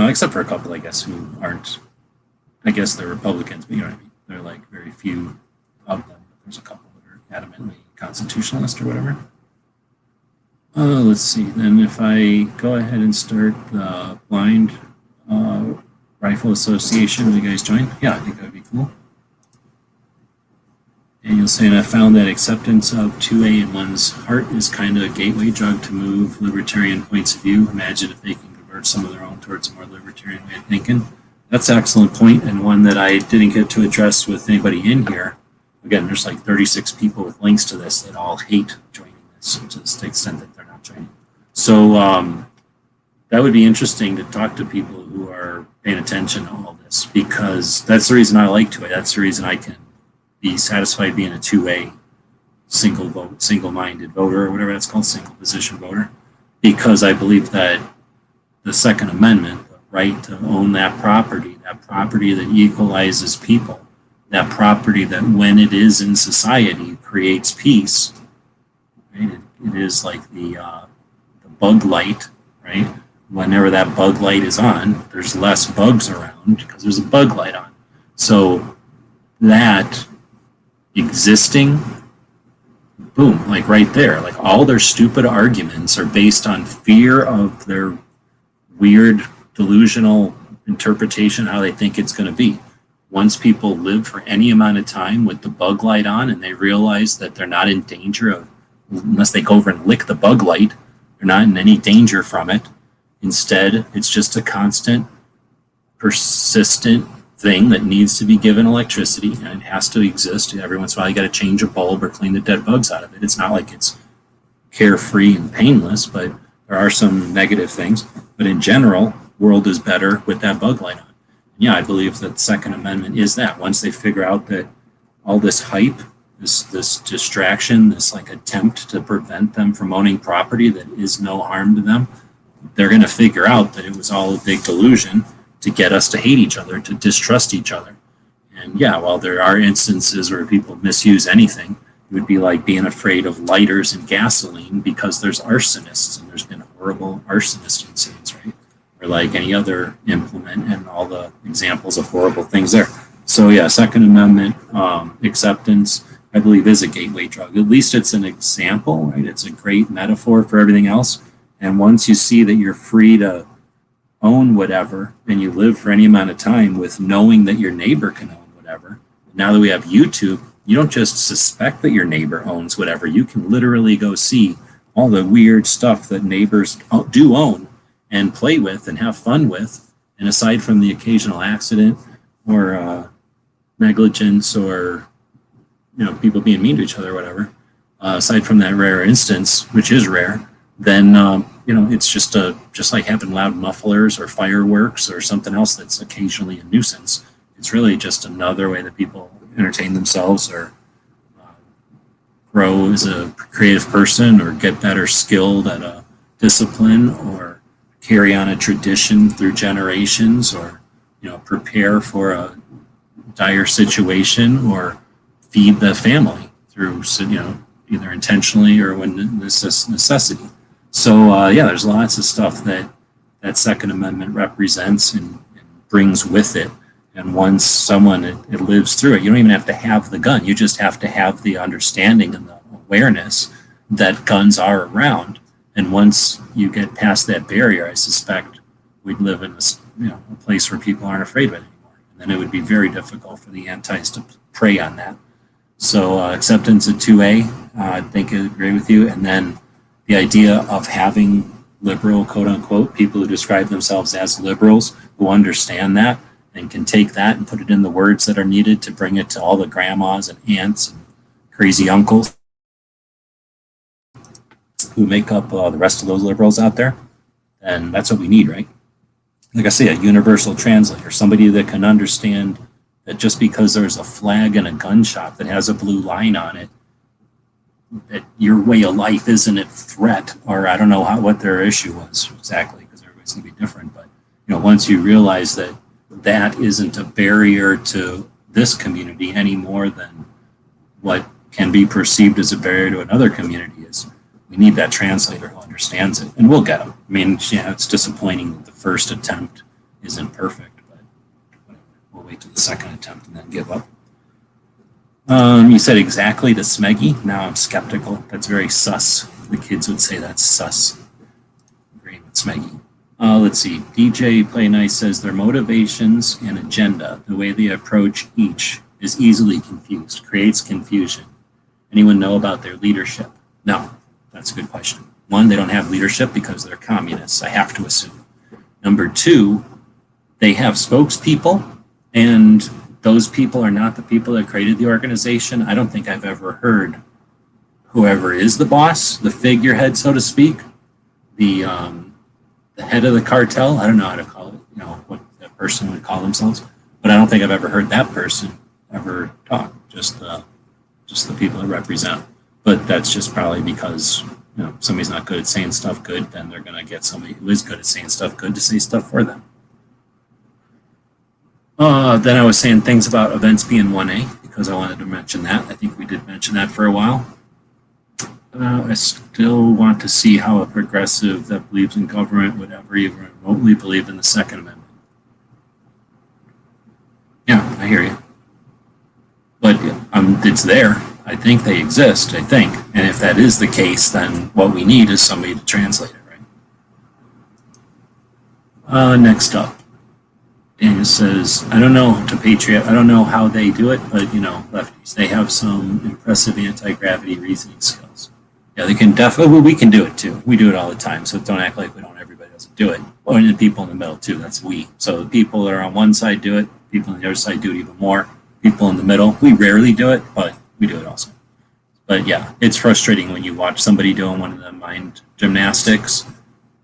Except for a couple, I guess, who aren't. I guess they're Republicans, but you know what I mean. They're like very few of them. There's a couple that are adamantly constitutionalist or whatever. Let's see. Then if I go ahead and start the Blind Rifle Association, will you guys join? Yeah, I think that would be cool. And you'll say, and I found that acceptance of 2A in one's heart is kind of a gateway drug to move libertarian points of view. Imagine if they can convert some of their own towards a more libertarian way of thinking. That's an excellent point, and one that I didn't get to address with anybody in here. Again, there's like 36 people with links to this that all hate joining this to the extent that they're not joining. So that would be interesting to talk to people who are paying attention to all this, because that's the reason I like 2A. That's the reason I can be satisfied being a 2A. single vote, single-minded voter, or whatever that's called, single position voter, because I believe that the Second Amendment, the right to own that property that equalizes people, that property that when it is in society creates peace, right? It is like the bug light, right? Whenever that bug light is on, there's less bugs around because there's a bug light on. So that existing, boom, like right there, like all their stupid arguments are based on fear of their weird delusional interpretation how they think it's going to be. Once people live for any amount of time with the bug light on and they realize that they're not in danger of, unless they go over and lick the bug light, they're not in any danger from it. Instead, it's just a constant, persistent thing that needs to be given electricity, and it has to exist. Every once in a while, you got to change a bulb or clean the dead bugs out of it. It's not like it's carefree and painless, but there are some negative things. But in general, world is better with that bug light on. Yeah, I believe that the Second Amendment is that. Once they figure out that all this hype, this distraction, this like attempt to prevent them from owning property that is no harm to them, they're going to figure out that it was all a big delusion to get us to hate each other, to distrust each other. And yeah, while there are instances where people misuse anything, it would be like being afraid of lighters and gasoline because there's arsonists, and there's been horrible arsonist incidents, right? Or like any other implement, and all the examples of horrible things there. So yeah, Second Amendment acceptance, I believe, is a gateway drug. At least it's an example, right? It's a great metaphor for everything else. And once you see that you're free to own whatever, and you live for any amount of time with knowing that your neighbor can own whatever, now that we have YouTube, you don't just suspect that your neighbor owns whatever. You can literally go see all the weird stuff that neighbors do own and play with and have fun with. And aside from the occasional accident or negligence or people being mean to each other or whatever, aside from that rare instance, which is rare, then it's just like having loud mufflers or fireworks or something else that's occasionally a nuisance. It's really just another way that people entertain themselves or grow as a creative person or get better skilled at a discipline or carry on a tradition through generations or prepare for a dire situation or feed the family through either intentionally or when necessity. So yeah, there's lots of stuff that Second Amendment represents and brings with it. And once someone it lives through it, you don't even have to have the gun. You just have to have the understanding and the awareness that guns are around. And once you get past that barrier, I suspect we'd live in a place where people aren't afraid of it anymore. And then it would be very difficult for the antis to prey on that. So acceptance at 2A, I think I agree with you. And then the idea of having liberal, quote unquote, people who describe themselves as liberals who understand that and can take that and put it in the words that are needed to bring it to all the grandmas and aunts and crazy uncles who make up the rest of those liberals out there, then that's what we need, right? Like I say, a universal translator, somebody that can understand that just because there's a flag in a gun shop that has a blue line on it, that your way of life isn't a threat, or I don't know what their issue was exactly, because everybody's gonna be different. But once you realize that that isn't a barrier to this community any more than what can be perceived as a barrier to another community is, we need that translator who understands it, and we'll get them. I mean, it's disappointing that the first attempt isn't perfect, but we'll wait till the second attempt and then give up. You said exactly to Smeggy. Now I'm skeptical. That's very sus. The kids would say that's sus. Agree with Smeggy. Let's see. DJ Play Nice says their motivations and agenda, the way they approach each, is easily confused, creates confusion. Anyone know about their leadership? No, that's a good question. One, they don't have leadership because they're communists, I have to assume. Number two, they have spokespeople, and those people are not the people that created the organization. I don't think I've ever heard whoever is the boss, the figurehead, so to speak, the head of the cartel. I don't know how to call it, what that person would call themselves, but I don't think I've ever heard that person ever talk. Just the people that represent. But that's just probably because somebody's not good at saying stuff good, then they're going to get somebody who is good at saying stuff good to say stuff for them. Then I was saying things about events being 1A because I wanted to mention that. I think we did mention that for a while. I still want to see how a progressive that believes in government would ever even remotely believe in the Second Amendment. Yeah, I hear you. But it's there. I think they exist, I think. And if that is the case, then what we need is somebody to translate it, right? Next up. Daniel says, I don't know to Patriot. I don't know how they do it, but lefties, they have some impressive anti-gravity reasoning skills. Yeah, they can definitely, we can do it too. We do it all the time, so don't act like we don't, everybody doesn't do it. Or the people in the middle too, that's we. So the people that are on one side do it, people on the other side do it even more. People in the middle, we rarely do it, but we do it also. But yeah, it's frustrating when you watch somebody doing one of the mind gymnastics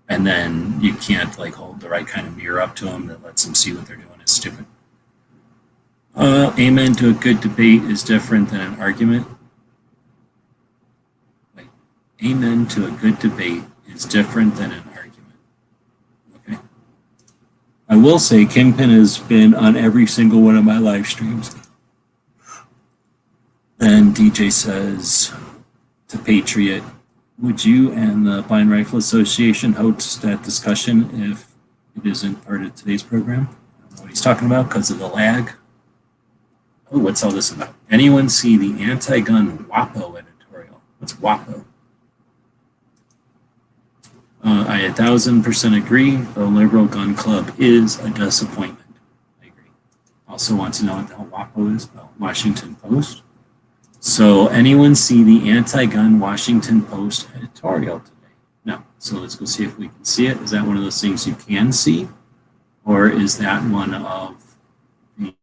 and then you can't hold the right kind of mirror up to them that lets them see what they're doing. It's stupid. Amen to a good debate is different than an argument. Amen to a good debate is different than an argument. Okay. I will say Kingpin has been on every single one of my live streams. And DJ says to Patriot, would you and the Blind Rifle Association host that discussion if it isn't part of today's program? I don't know what he's talking about because of the lag. Oh, what's all this about? Anyone see the anti-gun WAPO editorial? What's WAPO? I 1000% agree. The liberal gun club is a disappointment. I agree. Also want to know what the hell WAPO is. Oh, Washington Post. So anyone see the anti-gun Washington Post editorial today? No. So let's go see if we can see it. Is that one of those things you can see? Or is that one of the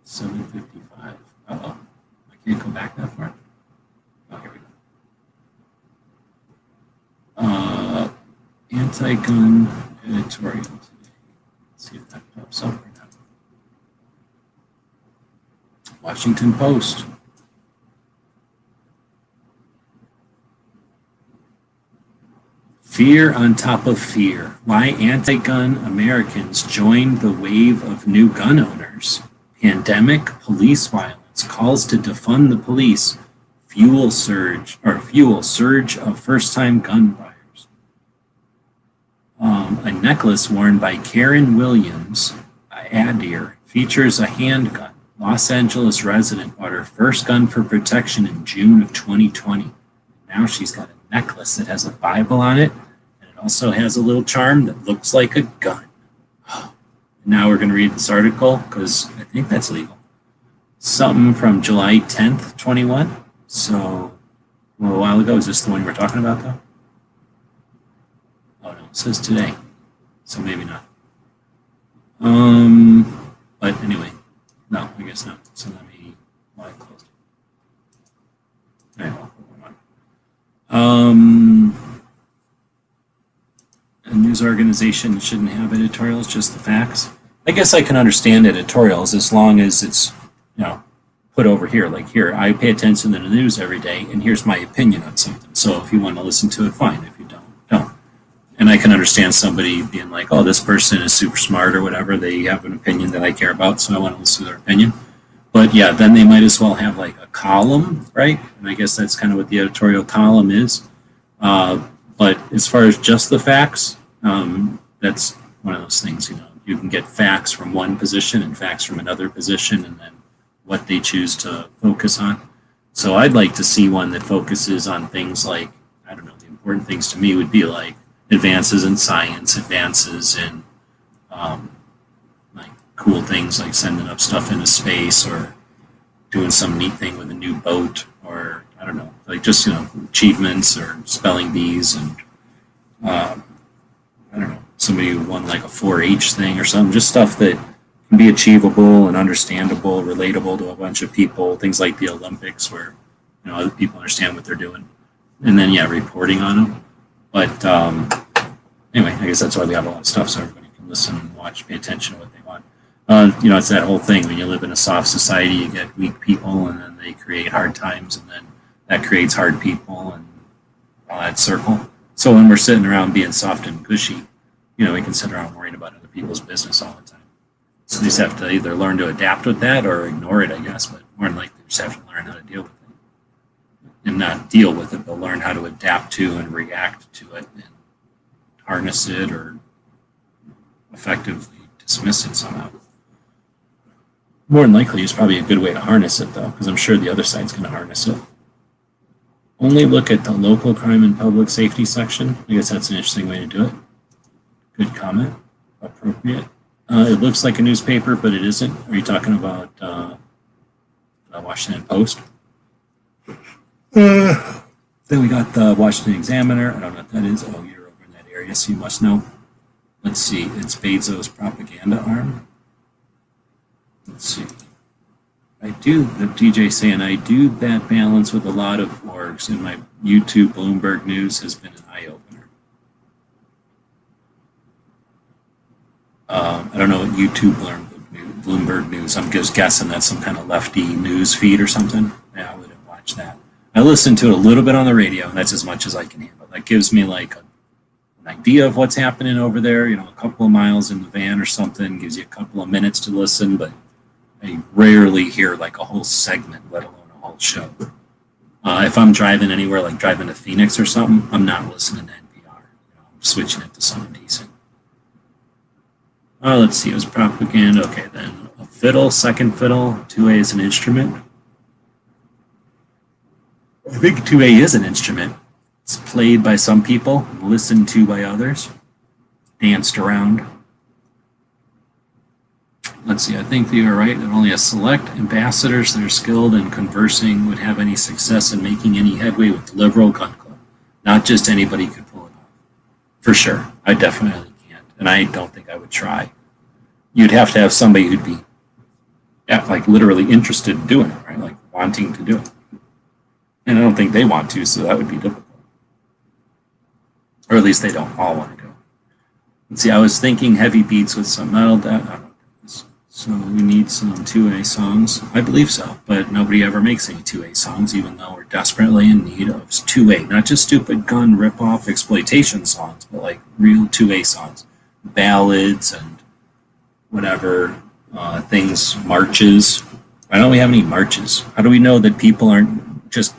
755? Uh-oh. I can't go back that far. Oh, here we go. Anti-gun editorial today. Let's see if that pops up or not. Washington Post. Fear on top of fear. Why anti-gun Americans joined the wave of new gun owners. Pandemic, police violence, calls to defund the police, fuel surge of first-time gun buyers. A necklace worn by Karen Williams, Adair, features a handgun. Los Angeles resident bought her first gun for protection in June of 2020. Now she's got a necklace that has a Bible on it, and it also has a little charm that looks like a gun. Now we're going to read this article because I think that's legal. Something from July 10th, 21. So a little while ago. Is this the one we're talking about, though? Oh, no, it says today. So maybe not. But anyway, no, I guess not. So let me, I closed it. All right, I'll put one on. A news organization shouldn't have editorials, just the facts. I guess I can understand editorials as long as it's, put over here. Like here, I pay attention to the news every day, and here's my opinion on something. So if you want to listen to it, fine. If you don't, don't. And I can understand somebody being like, oh, this person is super smart or whatever. They have an opinion that I care about, so I want to listen to their opinion. But yeah, then they might as well have like a column, right? And I guess that's kind of what the editorial column is. But as far as just the facts, that's one of those things, you can get facts from one position and facts from another position, and then what they choose to focus on. So I'd like to see one that focuses on things like, I don't know, the important things to me would be like advances in science, advances in like cool things like sending up stuff into space or doing some neat thing with a new boat, or I don't know, like just, achievements or spelling bees, and I don't know, somebody who won like a 4-H thing or something, just stuff that can be achievable and understandable, relatable to a bunch of people, things like the Olympics where, other people understand what they're doing. And then, yeah, reporting on them. But anyway, I guess that's why we have a lot of stuff, so everybody can listen and watch, pay attention to what they want. It's that whole thing. When you live in a soft society, you get weak people, and then they create hard times, and then that creates hard people, and all that circle. So when we're sitting around being soft and gushy, we can sit around worrying about other people's business all the time. So we just have to either learn to adapt with that or ignore it, I guess. But more than likely, we just have to learn how to deal with it. And not deal with it, but learn how to adapt to and react to it and harness it or effectively dismiss it somehow. More than likely, it's probably a good way to harness it, though, because I'm sure the other side's going to harness it. Only look at the local crime and public safety section. I guess that's an interesting way to do it. Good comment. Appropriate. It looks like a newspaper, but it isn't. Are you talking about Washington Post? Then we got the Washington Examiner. I don't know what that is. Oh, you're over in that area, so you must know. Let's see. It's Bezos' propaganda arm. Let's see. The DJ saying I do that balance with a lot of orgs, and my YouTube Bloomberg News has been an eye-opener. I don't know what YouTube Bloomberg News. I'm just guessing that's some kind of lefty news feed or something. Yeah, I wouldn't watch that. I listen to it a little bit on the radio, and that's as much as I can handle. That gives me like an idea of what's happening over there. A couple of miles in the van or something, gives you a couple of minutes to listen, but I rarely hear like a whole segment, let alone a whole show. If I'm driving anywhere, like driving to Phoenix or something, I'm not listening to NPR. I'm switching it to something decent. Let's see, it was propaganda. Okay, then a fiddle, second fiddle, 2A is an instrument. I think 2A is an instrument. It's played by some people, listened to by others, danced around. Let's see, I think you are right that only a select ambassadors that are skilled in conversing would have any success in making any headway with the liberal gun club. Not just anybody could pull it off. For sure, I definitely can't, and I don't think I would try. You'd have to have somebody who'd be like literally interested in doing it, right? Like wanting to do it. And I don't think they want to, so that would be difficult. Or at least they don't all want to go. Let's see, I was thinking heavy beats with some metal. So we need some 2A songs. I believe so, but nobody ever makes any 2A songs, even though we're desperately in need of 2A. Not just stupid gun rip-off exploitation songs, but like real 2A songs. Ballads and whatever things, marches. Why don't we have any marches? How do we know that people aren't just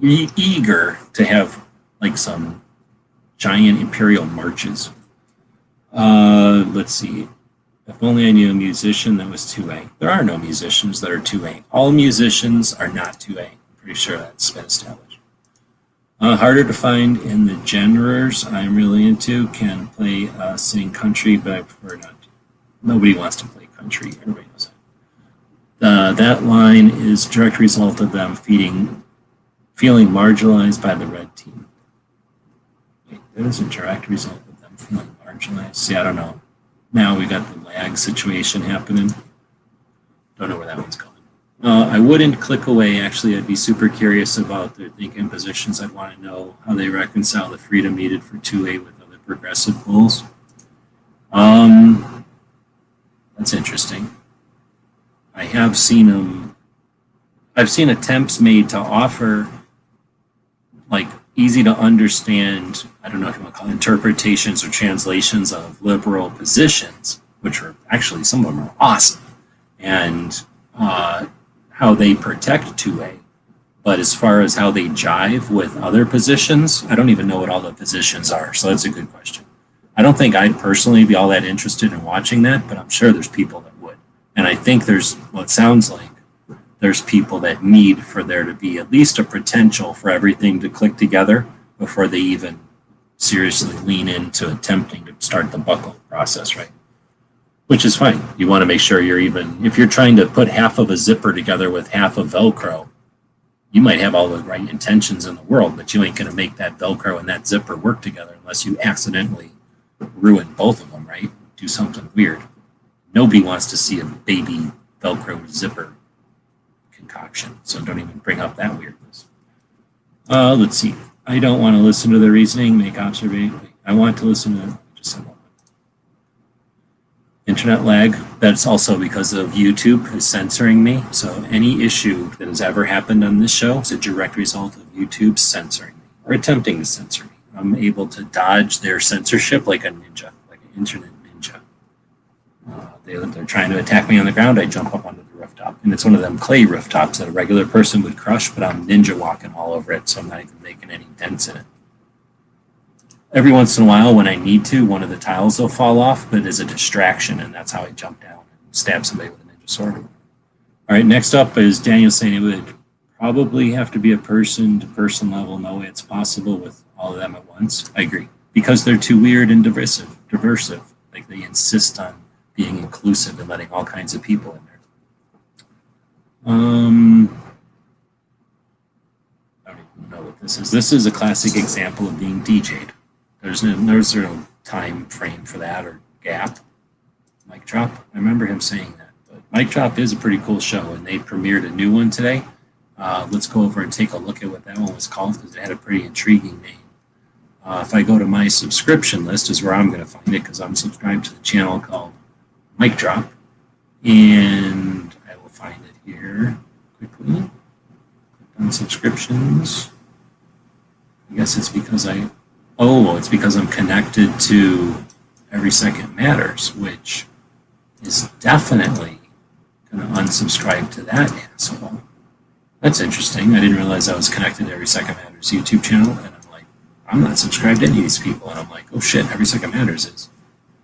eager to have like some giant imperial marches? Let's see. If only I knew a musician that was 2A. There are no musicians that are 2A. All musicians are not 2A. I'm pretty sure that's been established. Harder to find in the genres I'm really into. Can play, sing country, but I prefer not to. Nobody wants to play country. Everybody knows that. That line is a direct result of them feeling marginalized by the red team. Wait, that is a direct result of them feeling marginalized. See, I don't know. Now we got the lag situation happening. Don't know where that one's going. I wouldn't click away. Actually, I'd be super curious about their thinking positions. I'd want to know how they reconcile the freedom needed for 2A with other progressive goals. That's interesting. I have seen them. I've seen attempts made to offer like easy to understand, I don't know if you want to call it interpretations or translations of liberal positions, which are actually, some of them are awesome, and how they protect 2A. But as far as how they jive with other positions, I don't even know what all the positions are. So that's a good question. I don't think I'd personally be all that interested in watching that, but I'm sure there's people that would. And I think there's, well, it sounds like there's people that need for there to be at least a potential for everything to click together before they even seriously lean into attempting to start the buckle process, right? Which is fine. You want to make sure you're even, if you're trying to put half of a zipper together with half of Velcro, you might have all the right intentions in the world, but you ain't going to make that Velcro and that zipper work together unless you accidentally ruin both of them, right? Do something weird. Nobody wants to see a baby Velcro zipper concoction, so don't even bring up that weirdness. Let's see. I don't want to listen to the reasoning, make observation. I want to listen to just a moment. internet lag. That's also because of YouTube is censoring me. So any issue that has ever happened on this show is a direct result of YouTube censoring me or attempting to censor me. I'm able to dodge their censorship like a ninja, like an internet ninja. They're trying to attack me on the ground. I jump up onto the rooftop, and it's one of them clay rooftops that a regular person would crush, but I'm ninja walking all over it, so I'm not even making any dents in it. Every once in a while, when I need to, one of the tiles will fall off, but as a distraction, and that's how I jump down and stab somebody with a ninja sword. All right, next up is Daniel saying it would probably have to be a person-to-person level. No way it's possible with all of them at once. I agree. Because they're too weird and diversive. Like they insist on being inclusive and letting all kinds of people in there. I don't even know what this is. This is a classic example of being DJ'd. There's no time frame for that or gap. Mic Drop, I remember him saying that. But Mic Drop is a pretty cool show, and they premiered a new one today. Let's go over and take a look at what that one was called because it had a pretty intriguing name. If I go to my subscription list is where I'm going to find it because I'm subscribed to the channel called Mic Drop. And I will find it here quickly. Click on subscriptions. I guess it's because it's because I'm connected to Every Second Matters, which is definitely going to unsubscribe to that asshole. That's interesting. I didn't realize I was connected to Every Second Matters YouTube channel, and I'm like, I'm not subscribed to any of these people. And I'm like, oh shit, Every Second Matters is.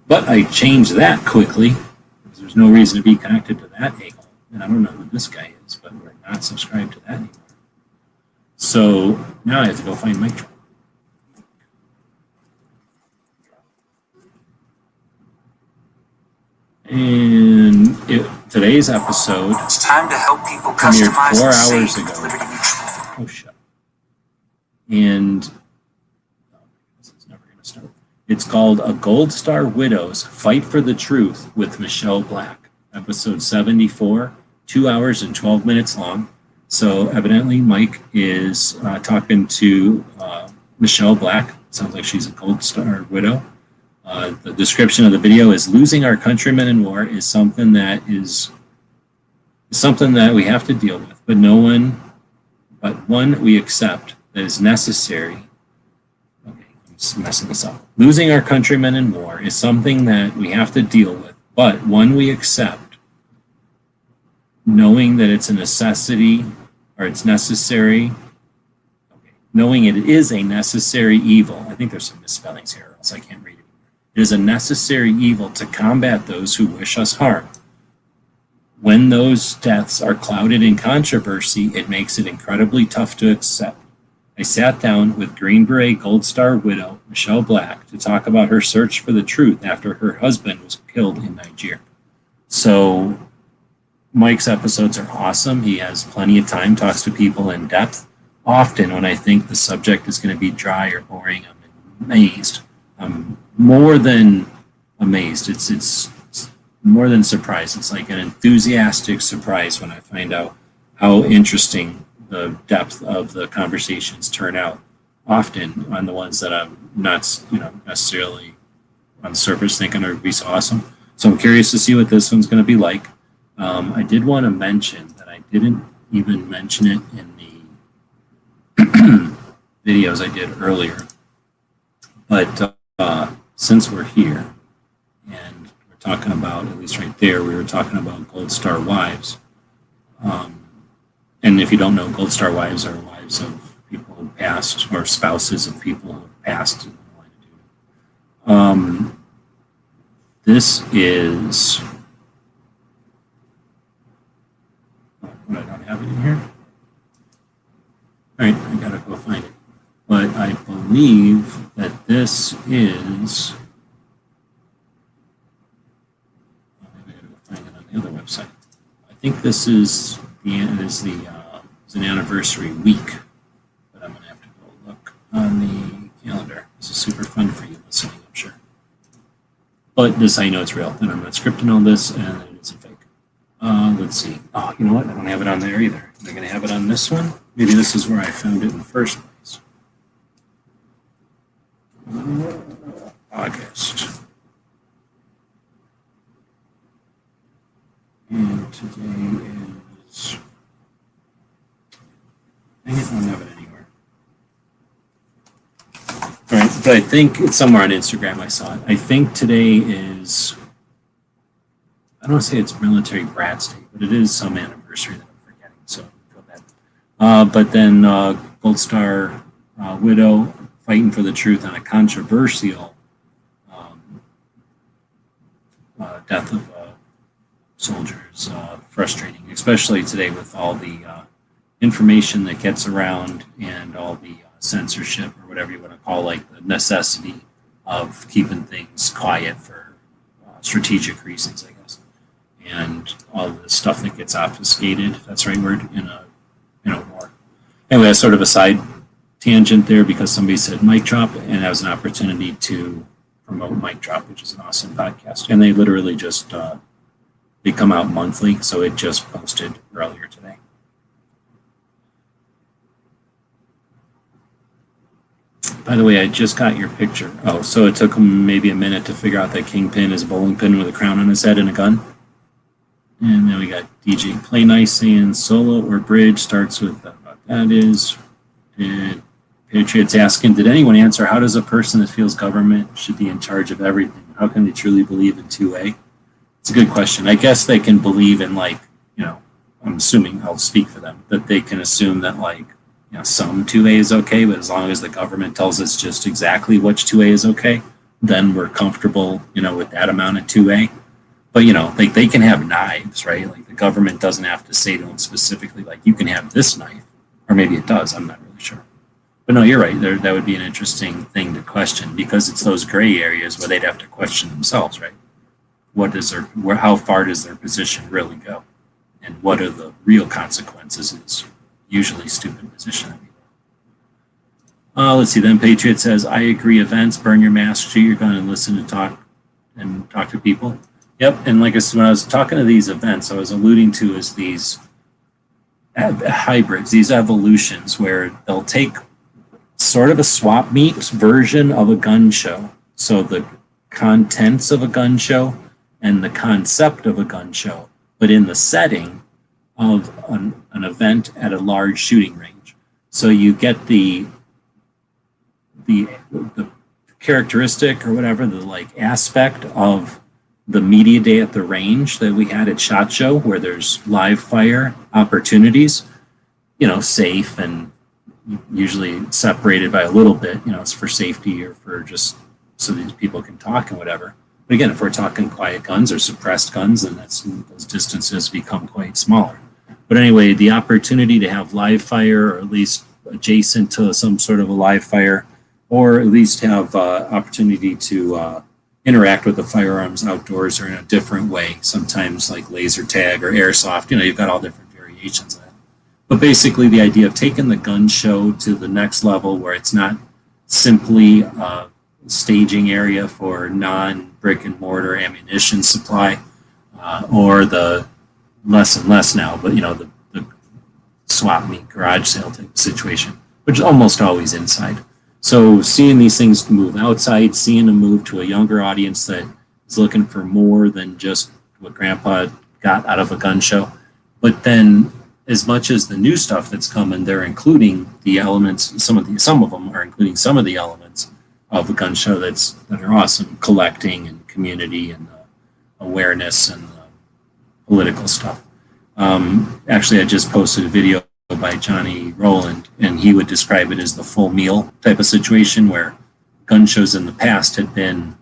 But I changed that quickly because there's no reason to be connected to that angle. And I don't know who this guy is, but we're not subscribed to that anymore. So now I have to go find Mkjo. And today's episode It's time to help people premiered customize 4 and save hours with ago. Liberty Mutual. Oh shit. And it's never going to start. It's called A Gold Star Widows Fight for the Truth with Michelle Black. Episode 74, 2 hours and 12 minutes long. So evidently Mike is talking to Michelle Black. Sounds like she's a Gold Star widow. The description of the video is losing our countrymen in war is something that we have to deal with, but one we accept that is necessary. Okay, I'm just messing this up. Losing our countrymen in war is something that we have to deal with, but one we accept, knowing that it's a necessity or it's necessary. Okay, knowing it is a necessary evil. I think there's some misspellings here, or else I can't read it. It is a necessary evil to combat those who wish us harm. When those deaths are clouded in controversy, it makes it incredibly tough to accept. I sat down with Green Beret Gold Star widow Michelle Black to talk about her search for the truth after her husband was killed in Nigeria. So Mike's episodes are awesome. He has plenty of time, talks to people in depth. Often when I think the subject is going to be dry or boring, I'm amazed. I'm more than amazed. It's more than surprised. It's like an enthusiastic surprise when I find out how interesting the depth of the conversations turn out. Often on the ones that I'm not, necessarily on the surface thinking are be so awesome. So I'm curious to see what this one's going to be like. I did want to mention that I didn't even mention it in the videos I did earlier, but since we're here and we're talking about, at least right there, we were talking about Gold Star wives. And if you don't know, Gold Star wives are wives of people who passed or spouses of people who have passed. This is, I don't have it in here. All right, I gotta go find it. But I believe that this is, maybe I gotta go find it on the other website. I think this is it's an anniversary week, but I'm gonna have to go look on the calendar. This is super fun for you listening, I'm sure. But this, I know it's real, and I'm not scripting all this, and it isn't fake. Let's see. Oh, you know what? I don't have it on there either. Am I going to have it on this one? Maybe this is where I found it in the first place. August. today is. I don't have it anywhere. All right, but I think it's somewhere on Instagram. I saw it. I think today is. I don't want to say it's Military Brats Day, but it is some anniversary that I'm forgetting. So feel bad. But then Gold Star Widow fighting for the truth on a controversial death of soldiers. Frustrating, especially today with all the information that gets around and all the censorship or whatever you want to call, like the necessity of keeping things quiet for strategic reasons, I guess, and all the stuff that gets obfuscated. If that's the right word in a war. Anyway, that's sort of a side tangent there because somebody said mic drop, and that was an opportunity to promote Mic Drop, which is an awesome podcast, and they literally just they come out monthly, so it just posted earlier today. By the way, I just got your picture. Oh, so it took him maybe a minute to figure out that Kingpin is a bowling pin with a crown on his head and a gun. And then we got DJ Play Nice saying solo or bridge starts with what that is. Patriots asking, did anyone answer how does a person that feels government should be in charge of everything? How can they truly believe in 2A? It's a good question. I guess they can believe in, like, I'm assuming, I'll speak for them, that they can assume that, like, some 2A is okay, but as long as the government tells us just exactly which 2A is okay, then we're comfortable, with that amount of 2A. But, like, they can have knives, right? Like, the government doesn't have to say to them specifically, like, you can have this knife. Or maybe it does. I'm not really sure. But no, you're right. That would be an interesting thing to question because it's those gray areas where they'd have to question themselves, right? How far does their position really go? And what are the real consequences? It's usually stupid position. Let's see. Then Patriot says, I agree. Events, burn your mask, shoot your gun, and listen to talk to people. Yep. And like I said, when I was talking to these events, I was alluding to is these hybrids, these evolutions where they'll take sort of a swap meet version of a gun show. So the contents of a gun show and the concept of a gun show, but in the setting of an event at a large shooting range. So you get the characteristic or whatever, the like aspect of the media day at the range that we had at SHOT Show, where there's live fire opportunities, safe and usually separated by a little bit, it's for safety or for just so these people can talk and whatever. But again, if we're talking quiet guns or suppressed guns, then those distances become quite smaller. But anyway, the opportunity to have live fire, or at least adjacent to some sort of a live fire, or at least have opportunity to interact with the firearms outdoors or in a different way, sometimes like laser tag or airsoft, you've got all different variations of that. But basically the idea of taking the gun show to the next level where it's not simply a staging area for non-brick and mortar ammunition supply, or the less and less now, but the swap meet garage sale type of situation, which is almost always inside. So seeing these things move outside, seeing them move to a younger audience that is looking for more than just what Grandpa got out of a gun show. But then as much as the new stuff that's coming, they're including the elements, some of them are including some of the elements of a gun show that are awesome, collecting and community and awareness and political stuff. Actually, I just posted a video by Johnny Rowland, and he would describe it as the full meal type of situation where gun shows in the past had been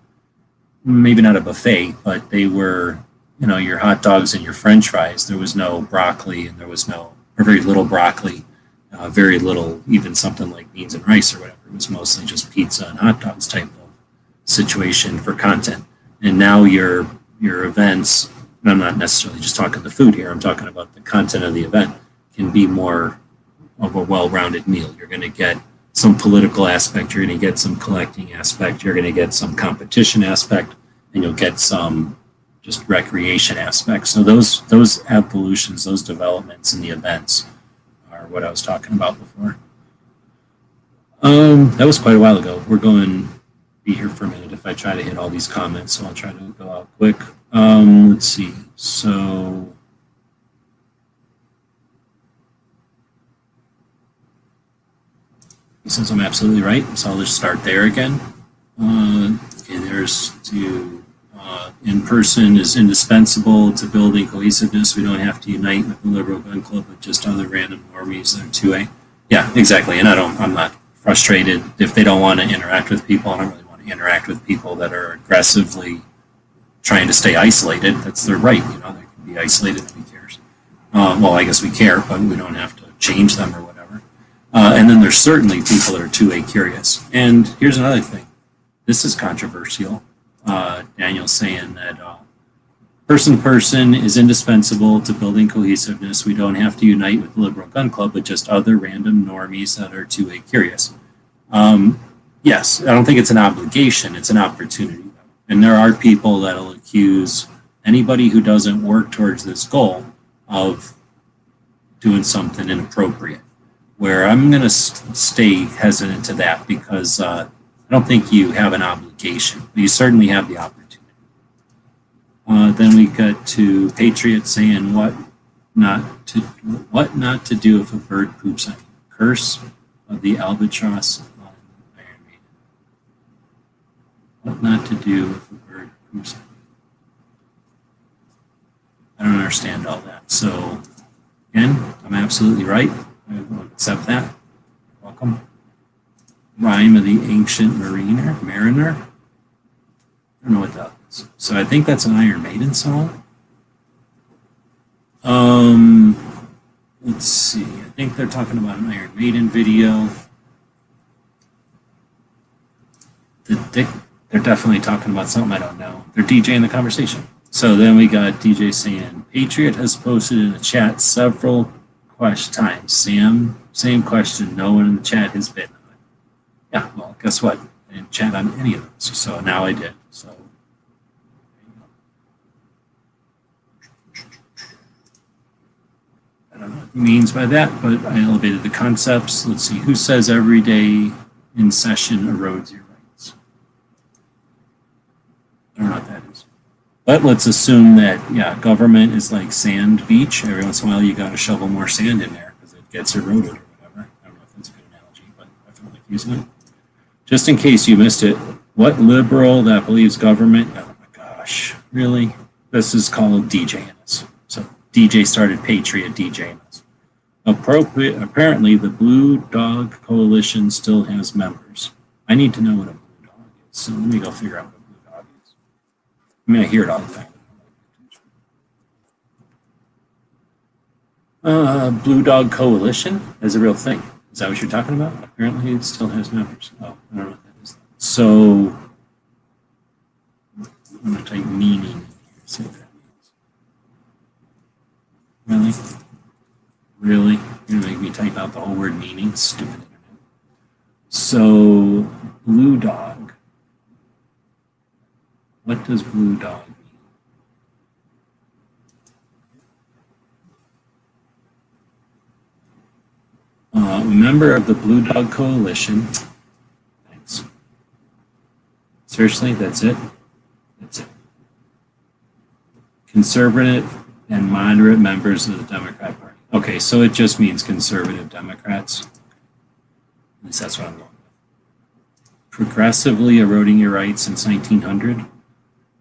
maybe not a buffet, but they were, your hot dogs and your French fries. There was no broccoli, and there was or very little broccoli, very little, even something like beans and rice or whatever. It was mostly just pizza and hot dogs type of situation for content. And now your events, and I'm not necessarily just talking the food here, I'm talking about the content of the event, can be more of a well-rounded meal. You're going to get some political aspect, you're going to get some collecting aspect, you're going to get some competition aspect, and you'll get some just recreation aspects. So those evolutions, those developments in the events are what I was talking about before. That was quite a while ago. We're going to be here for a minute if I try to hit all these comments, so I'll try to go out quick. Let's see. So He says I'm absolutely right, so I'll just start there again. Okay, there's to in person is indispensable to building cohesiveness. We don't have to unite with the liberal gun club, but just other random normies that are 2A. Yeah, exactly. And I'm not frustrated if they don't want to interact with people. I don't really want to interact with people that are aggressively trying to stay isolated. That's their right. They can be isolated. Who cares? Well, I guess we care, but we don't have to change them or whatever. And then there's certainly people that are 2A curious. And here's another thing. This is controversial. Daniel's saying that person to person is indispensable to building cohesiveness. We don't have to unite with the liberal gun club, but just other random normies that are 2A curious. Yes, I don't think it's an obligation. It's an opportunity. And there are people that'll accuse anybody who doesn't work towards this goal of doing something inappropriate, where I'm going to stay hesitant to that because I don't think you have an obligation. You certainly have the opportunity. Then we got to Patriot saying what not to do if a bird poops on you. Curse of the albatross on Iron Maiden. What not to do if a bird poops on you. I don't understand all that. So again, I'm absolutely right. I will accept that. Welcome. Rhyme of the Ancient Mariner. I don't know what that is. So I think that's an Iron Maiden song. Let's see. I think they're talking about an Iron Maiden video. They're definitely talking about something I don't know. They're DJing the conversation. So then we got DJ saying, Patriot has posted in the chat several times. Sam, same question. No one in the chat has been on it. Yeah, well, guess what? I didn't chat on any of those. So now I did. So I don't know what he means by that, but I elevated the concepts. Let's see. Who says every day in session erodes your rights? I don't know what that is. But let's assume that, yeah, government is like sand beach. Every once in a while, you got to shovel more sand in there because it gets eroded or whatever. I don't know if that's a good analogy, but I feel like using it. Just in case you missed it, what liberal that believes government? Oh my gosh, really? This is called DJing us. So DJ started Patriot DJing us. Apparently, the Blue Dog Coalition still has members. I need to know what a blue dog is. So let me go figure out what a blue dog is. I mean, I hear it all the time. Blue Dog Coalition is a real thing. Is that what you're talking about? Apparently, it still has members. Oh, I don't know what that is. So, I'm going to type meaning in here. See what that means. Really? You're going to make me type out the whole word meaning? Stupid internet. So, Blue Dog. What does Blue Dog mean? A member of the Blue Dog Coalition. Thanks. Seriously, that's it? That's it. Conservative and moderate members of the Democrat Party. Okay, so it just means conservative Democrats. At least that's what I'm going with. Progressively eroding your rights since 1900.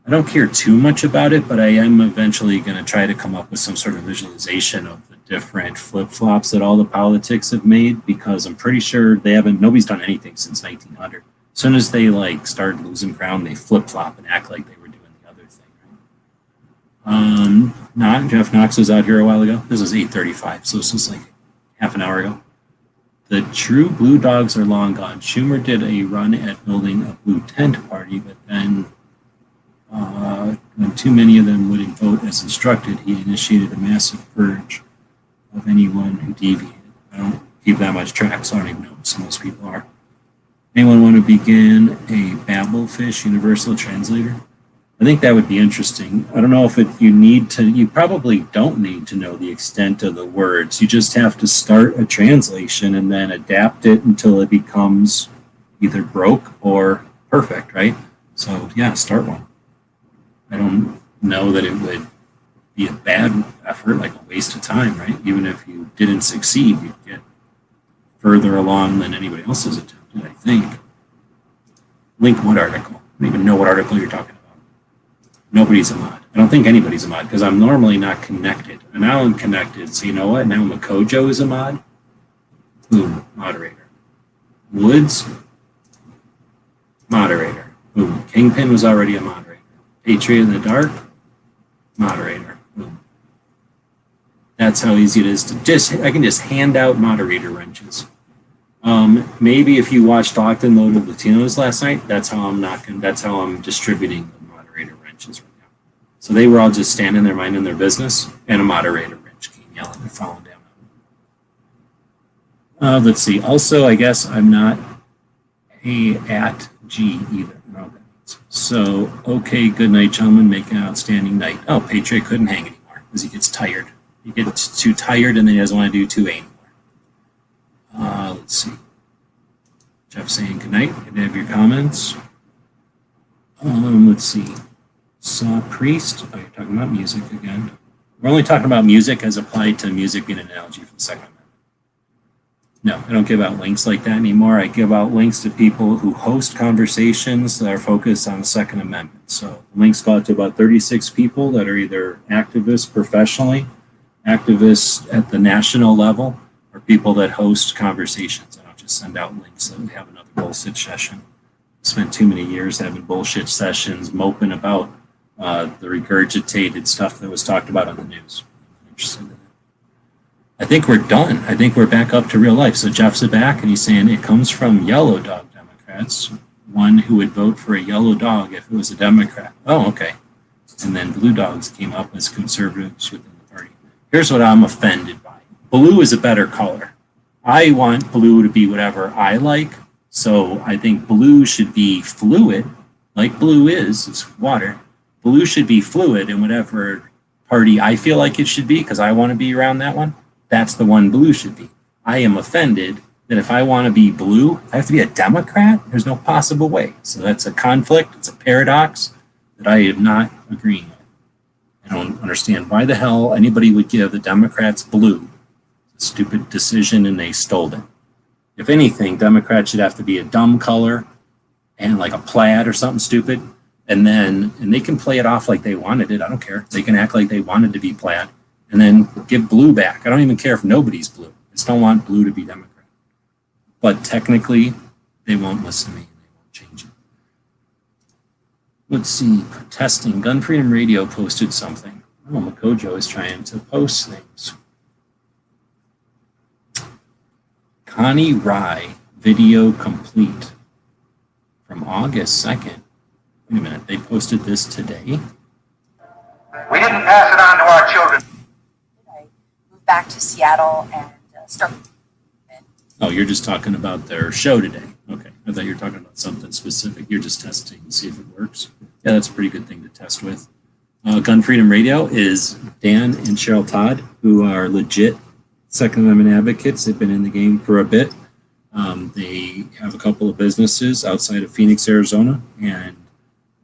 I don't care too much about it, but I am eventually going to try to come up with some sort of visualization of the different flip-flops that all the politics have made, because I'm pretty sure nobody's done anything since 1900. As soon as they start losing ground, they flip-flop and act like they were doing the other thing. Right? Jeff Knox was out here a while ago. This was 8:35, so this was like half an hour ago. The true blue dogs are long gone. Schumer did a run at building a blue tent party, but then when too many of them wouldn't vote as instructed, he initiated a massive purge of anyone who deviated. I don't keep that much track, so I don't even know who some of those people are. Anyone want to begin a Babelfish universal translator? I think that would be interesting. I don't know if you probably don't need to know the extent of the words. You just have to start a translation and then adapt it until it becomes either broke or perfect, right? So yeah, start one. I don't know that it would be a bad effort, like a waste of time, right? Even if you didn't succeed, you'd get further along than anybody else has attempted, I think. Link what article? I don't even know what article you're talking about. Nobody's a mod. I don't think anybody's a mod because I'm normally not connected. And now I'm connected. So you know what? Now Mkjo is a mod. Boom, moderator. Woods, moderator. Boom. Kingpin was already a moderator. Patriot in the Dark, moderator. Boom. That's how easy it is to I can just hand out moderator wrenches. Maybe if you watched Locked and Loaded Latinos last night, that's how I'm distributing the moderator wrenches right now. So they were all just standing there minding their business, and a moderator wrench came yelling and falling down. Let's see. Also, I guess I'm not a at G either. No, so, okay, good night, gentlemen. Make an outstanding night. Oh, Patriot couldn't hang anymore because he gets tired. He gets too tired and then he doesn't want to do 2A anymore. Let's see. Jeff saying good night. Good to have your comments. Let's see. Saw Priest. Oh, you're talking about music again. We're only talking about music as applied to music being an analogy for the Second Amendment. No, I don't give out links like that anymore. I give out links to people who host conversations that are focused on the Second Amendment. So links go out to about 36 people that are either activists professionally, activists at the national level, or people that host conversations. I don't just send out links that we have another bullshit session. Spent too many years having bullshit sessions, moping about the regurgitated stuff that was talked about on the news. I'm interested in that. I think we're done. I think we're back up to real life. So Jeff's back and he's saying it comes from yellow dog Democrats, one who would vote for a yellow dog if it was a Democrat. Oh, okay. And then blue dogs came up as conservatives within the party. Here's what I'm offended by. Blue is a better color. I want blue to be whatever I like. So I think blue should be fluid, like blue is. It's water. Blue should be fluid in whatever party I feel like it should be because I want to be around that one. That's the one blue should be. I am offended that if I want to be blue, I have to be a Democrat? There's no possible way. So that's a conflict. It's a paradox that I am not agreeing with. I don't understand why the hell anybody would give the Democrats blue. It's a stupid decision and they stole it. If anything, Democrats should have to be a dumb color and like a plaid or something stupid. And they can play it off like they wanted it. I don't care. They can act like they wanted to be plaid and then give blue back. I don't even care if nobody's blue. I just don't want blue to be Democrat. But technically, they won't listen to me. They won't change it. Let's see. Protesting. Gun Freedom Radio posted something. Oh, Mkjo is trying to post things. Connie Rye, video complete. From August 2nd. Wait a minute, they posted this today? We didn't pass it on to our children. I moved back to Seattle and start. Oh, you're just talking about their show today. Okay, I thought you were talking about something specific. You're just testing to see if it works. Yeah, that's a pretty good thing to test with. Gun Freedom Radio is Dan and Cheryl Todd, who are legit Second Amendment advocates. They've been in the game for a bit. They have a couple of businesses outside of Phoenix, Arizona, and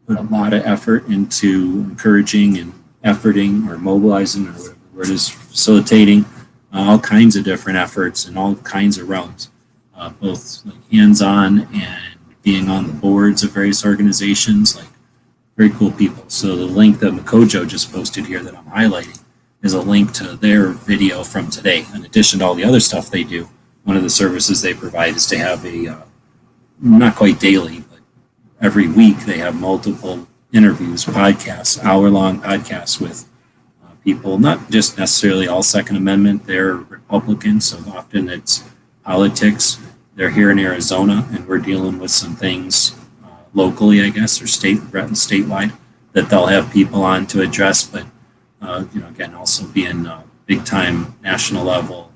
put a lot of effort into encouraging and efforting or mobilizing or whatever the word is, facilitating all kinds of different efforts in all kinds of realms, both like hands-on and being on the boards of various organizations, like very cool people. So the link that Mkjo just posted here that I'm highlighting is a link to their video from today. In addition to all the other stuff they do, one of the services they provide is to have a, not quite daily, but every week they have multiple interviews, podcasts, hour-long podcasts with people, not just necessarily all Second Amendment. They're Republicans, so often it's politics. They're here in Arizona, and we're dealing with some things locally, I guess, or statewide that they'll have people on to address. But again, also being big-time national level,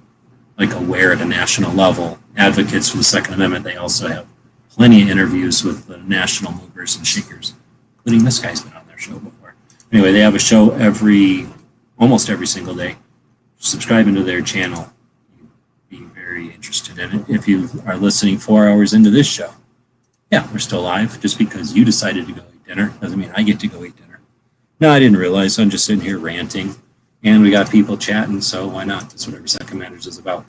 like aware at a national level, advocates for the Second Amendment. They also have plenty of interviews with the national movers and shakers, including this guy's been on their show before. Anyway, they have a show almost every single day. Subscribing to their channel, you'd be very interested in it. If you are listening 4 hours into this show, yeah, we're still live. Just because you decided to go eat dinner doesn't mean I get to go eat dinner. No, I didn't realize. I'm just sitting here ranting, and we got people chatting, so why not? That's what every Second Matters is about.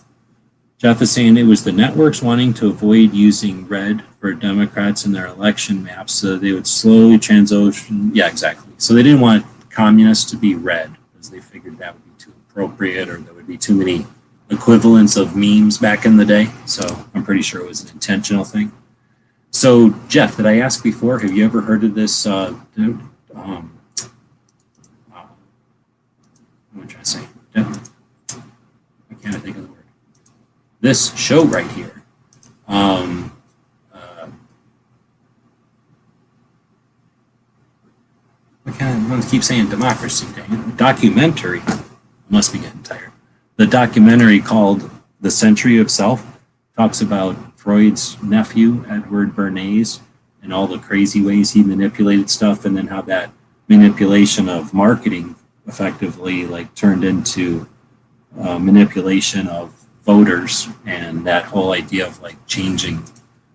Jeff is saying it was the networks wanting to avoid using red for Democrats in their election maps, so they would slowly transition. Yeah, exactly. So they didn't want communists to be red because they figured that would be too appropriate, or there would be too many equivalents of memes back in the day. So I'm pretty sure it was an intentional thing. So Jeff, did I ask before? Have you ever heard of this? What am I trying to say? I can't think of the word. This show right here. I want to keep saying democracy. Documentary. I must be getting tired. The documentary called The Century of Self talks about Freud's nephew, Edward Bernays, and all the crazy ways he manipulated stuff, and then how that manipulation of marketing effectively like turned into manipulation of voters, and that whole idea of like changing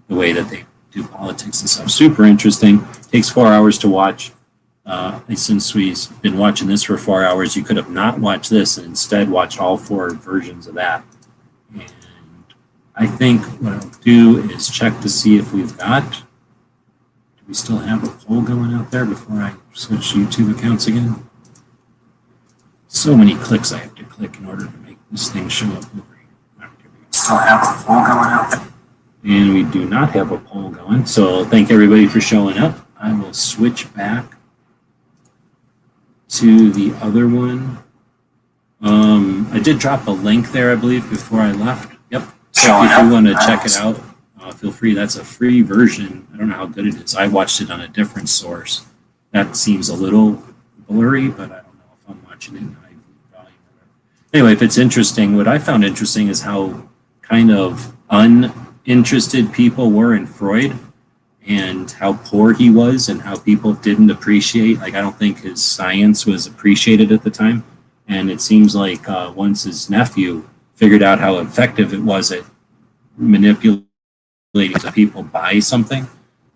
the way that they do politics and stuff. Super interesting. Takes 4 hours to watch. Since we've been watching this for 4 hours, you could have not watched this and instead watched all 4 versions of that. And I think what I'll do is check to see if we've got, do we still have a poll going out there before I switch YouTube accounts again? So many clicks I have to click in order to make this thing show up over here. Still have a poll going out. And we do not have a poll going, so thank everybody for showing up. I will switch back to the other one. I did drop a link there, I believe, before I left. Yep. So if you want to check it out, feel free. That's a free version. I don't know how good it is. I watched it on a different source. That seems a little blurry, but I don't know if I'm watching it in high volume. Anyway, if it's interesting, what I found interesting is how kind of uninterested people were in Freud, and how poor he was, and how people didn't appreciate, like I don't think his science was appreciated at the time. And it seems like once his nephew figured out how effective it was at manipulating people buy something,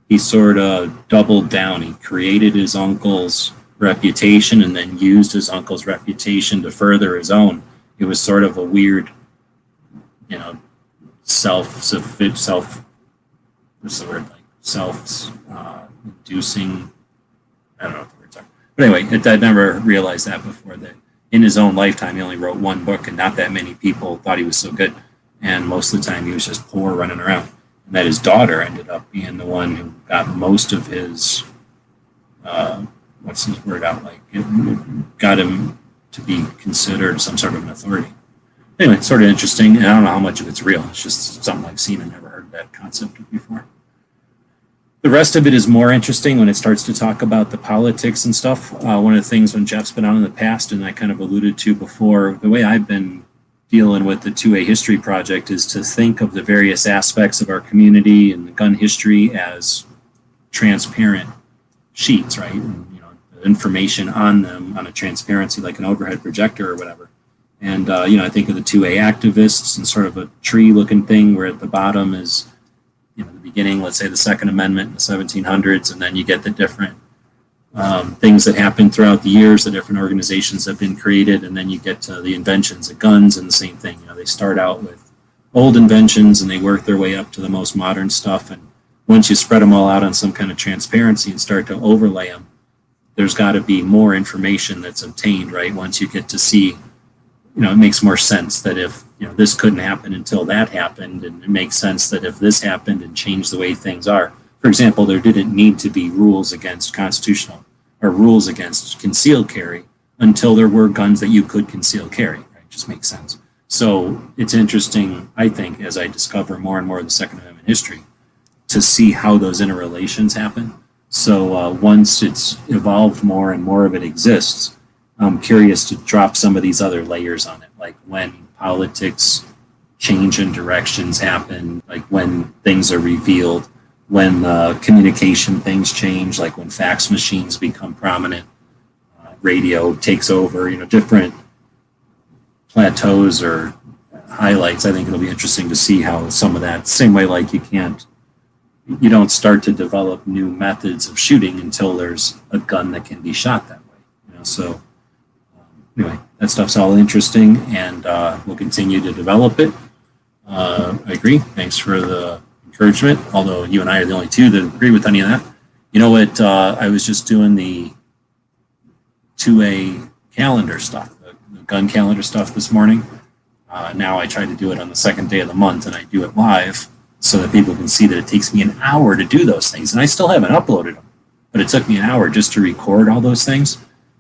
he sort of doubled down. He created his uncle's reputation and then used his uncle's reputation to further his own. It was sort of a weird, you know, what's the word, like self-inducing, I don't know what the words are. But anyway, I never realized that before, that in his own lifetime, he only wrote 1 book, and not that many people thought he was so good. And most of the time, he was just poor running around. And that his daughter ended up being the one who got most of his, what's his word out, like, it got him to be considered some sort of an authority. Anyway, it's sort of interesting, and I don't know how much of it's real. It's just something I've seen and never heard that concept before. The rest of it is more interesting when it starts to talk about the politics and stuff. One of the things when Jeff's been on in the past, and I kind of alluded to before, the way I've been dealing with the 2A history project is to think of the various aspects of our community and the gun history as transparent sheets, right? And, you know, the information on them on a transparency, like an overhead projector or whatever. And, you know, I think of the 2A activists and sort of a tree-looking thing where at the bottom is, you know, the beginning, let's say the Second Amendment in the 1700s, and then you get the different things that happen throughout the years, the different organizations that have been created, and then you get to the inventions of guns, and the same thing. You know, they start out with old inventions and they work their way up to the most modern stuff, and once you spread them all out on some kind of transparency and start to overlay them, there's got to be more information that's obtained, right? Once you get to see, you know, it makes more sense that if, you know, this couldn't happen until that happened, and it makes sense that if this happened and changed the way things are. For example, there didn't need to be rules against constitutional or rules against concealed carry until there were guns that you could conceal carry, right? Just makes sense. So it's interesting, I think, as I discover more and more of the Second Amendment history, to see how those interrelations happen. So once it's evolved more and more of it exists, I'm curious to drop some of these other layers on it, like when politics change and directions happen, like when things are revealed, when communication things change, like when fax machines become prominent, radio takes over, you know, different plateaus or highlights. I think it'll be interesting to see how some of that, same way like you don't start to develop new methods of shooting until there's a gun that can be shot that way, you know, so anyway, that stuff's all interesting, and we'll continue to develop it. I agree. Thanks for the encouragement, although you and I are the only two that agree with any of that. You know what? I was just doing the 2A calendar stuff, the gun calendar stuff this morning. Now I try to do it on the second day of the month, and I do it live so that people can see that it takes me an hour to do those things. And I still haven't uploaded them, but it took me an hour just to record all those things.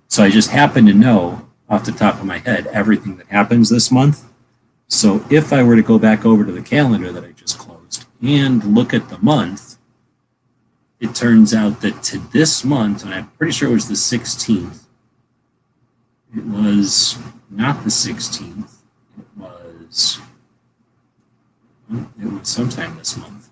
So I just happen to know off the top of my head everything that happens this month. So if I were to go back over to the calendar that I just closed and look at the month, it turns out that to this month, and I'm pretty sure it was the 16th, it was not the 16th, it was sometime this month.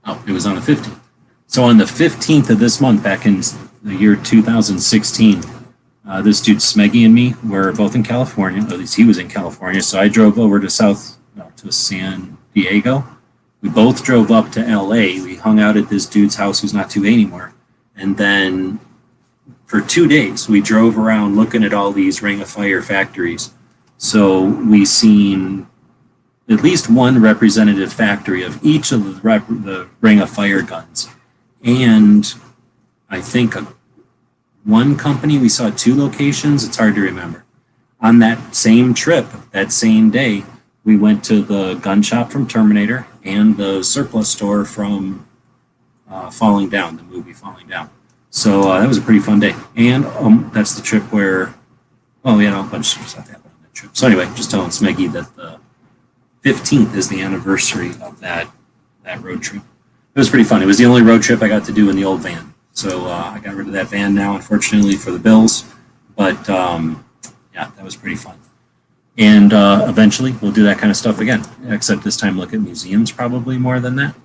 Oh, it was on the 15th. So on the 15th of this month, back in the year 2016, this dude Smeggy and me were both in California. At least he was in California. So I drove over to to San Diego. We both drove up to LA. We hung out at this dude's house who's not 2A anymore. And then for 2 days, we drove around looking at all these Ring of Fire factories. So we seen at least one representative factory of each of the Ring of Fire guns. And I think one company, we saw 2 locations. It's hard to remember. On that same trip, that same day, we went to the gun shop from Terminator and the surplus store from Falling Down, the movie Falling Down. So that was a pretty fun day. And that's the trip where, a bunch of stuff happened on that trip. So anyway, just telling Smeggy that the 15th is the anniversary of that road trip. It was pretty fun. It was the only road trip I got to do in the old van. So I got rid of that van now, unfortunately, for the bills. But that was pretty fun. And eventually we'll do that kind of stuff again, except this time look at museums probably more than that.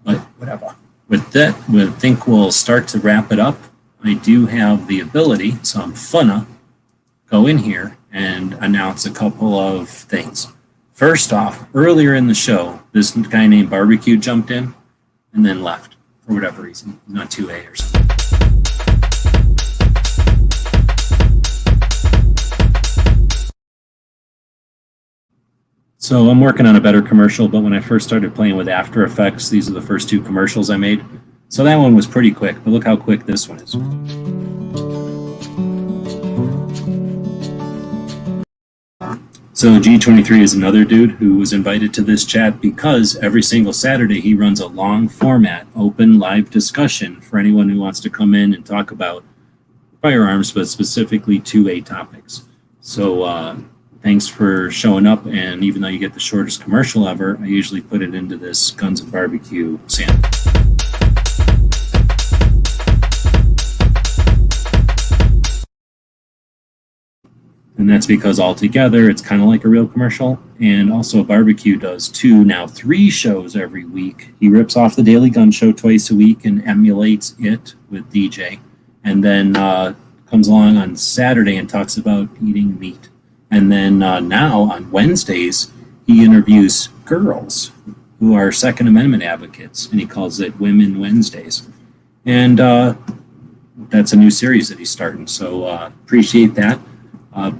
But whatever. With that, I think we'll start to wrap it up. I do have the ability, so I'm funna go in here and announce a couple of things. First off, earlier in the show, this guy named Barbecue jumped in and then left for whatever reason. He's not 2A or something. So I'm working on a better commercial, but when I first started playing with After Effects, these are the first 2 commercials I made. So that one was pretty quick, but look how quick this one is. So G23 is another dude who was invited to this chat because every single Saturday he runs a long format, open live discussion for anyone who wants to come in and talk about firearms, but specifically 2A topics. So thanks for showing up, and even though you get the shortest commercial ever, I usually put it into this Guns and Barbecue sample. And that's because altogether it's kind of like a real commercial. And also Barbecue does 2, now 3 shows every week. He rips off the Daily Gun Show twice a week and emulates it with DJ. And then comes along on Saturday and talks about eating meat. And then now on Wednesdays, he interviews girls who are Second Amendment advocates, and he calls it Women Wednesdays. And that's a new series that he's starting. So appreciate that.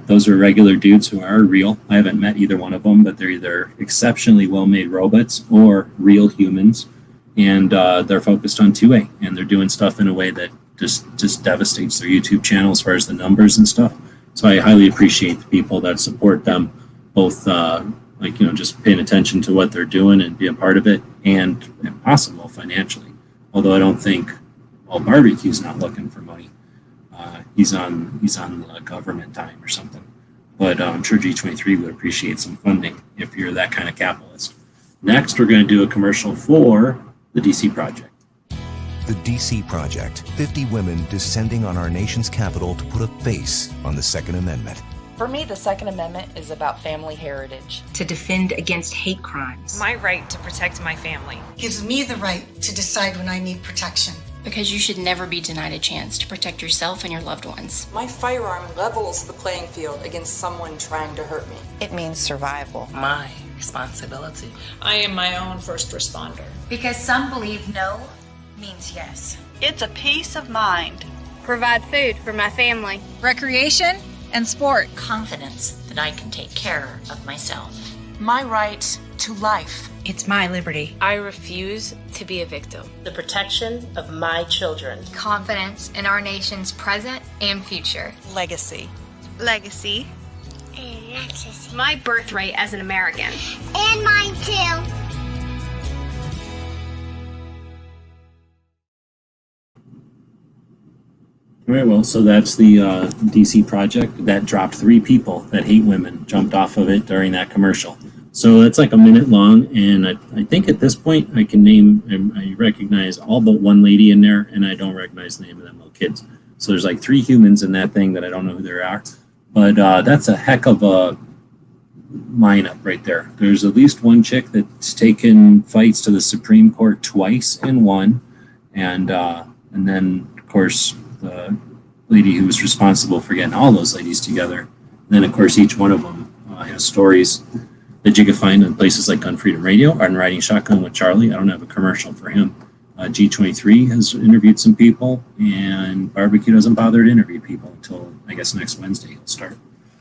Those are regular dudes who are real. I haven't met either one of them, but they're either exceptionally well-made robots or real humans, and they're focused on 2A, and they're doing stuff in a way that just devastates their YouTube channel as far as the numbers and stuff. So I highly appreciate the people that support them, both just paying attention to what they're doing and being part of it, and if possible financially. Although I don't think, Barbecue's not looking for money. He's on the government time or something. But I'm sure G23 would appreciate some funding if you're that kind of capitalist. Next, we're going to do a commercial for the DC Project. The DC Project, 50 women descending on our nation's capital to put a face on the Second Amendment. For me, the Second Amendment is about family heritage. To defend against hate crimes. My right to protect my family. Gives me the right to decide when I need protection. Because you should never be denied a chance to protect yourself and your loved ones. My firearm levels the playing field against someone trying to hurt me. It means survival. My responsibility. I am my own first responder. Because some believe no means yes. It's a peace of mind. Provide food for my family. Recreation and sport. Confidence that that I can take care of myself. My right to life. It's my liberty. I refuse to be a victim. The protection of my children. Confidence in our nation's present and future. Legacy. Legacy. And legacy. My birthright as an American. And mine too. Very well, so that's the DC project that dropped 3 people that hate women, jumped off of it during that commercial. So it's like a minute long, and I think at this point I can name, I recognize all but one lady in there, and I don't recognize the name of them little kids. So there's like 3 humans in that thing that I don't know who they are, but that's a heck of a lineup right there. There's at least one chick that's taken fights to the Supreme Court twice and won, and then of course the lady who was responsible for getting all those ladies together. And then, of course, each one of them has stories that you can find in places like Gun Freedom Radio, on Riding Shotgun with Charlie. I don't have a commercial for him. G23 has interviewed some people, and Barbecue doesn't bother to interview people until, I guess, next Wednesday he'll start.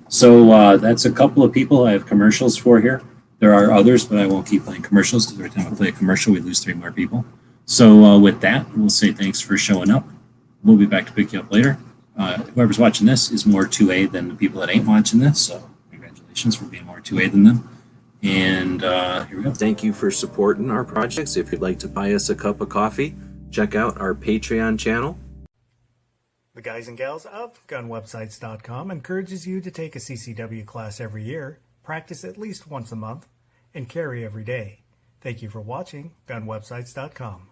So that's a couple of people I have commercials for here. There are others, but I won't keep playing commercials because every time I play a commercial, we lose 3 more people. So with that, we'll say thanks for showing up. We'll be back to pick you up later. Whoever's watching this is more 2A than the people that ain't watching this, so congratulations for being more 2A than them. And here we go. Thank you for supporting our projects. If you'd like to buy us a cup of coffee, check out our Patreon channel. The guys and gals of GunWebsites.com encourages you to take a CCW class every year, practice at least once a month, and carry every day. Thank you for watching GunWebsites.com.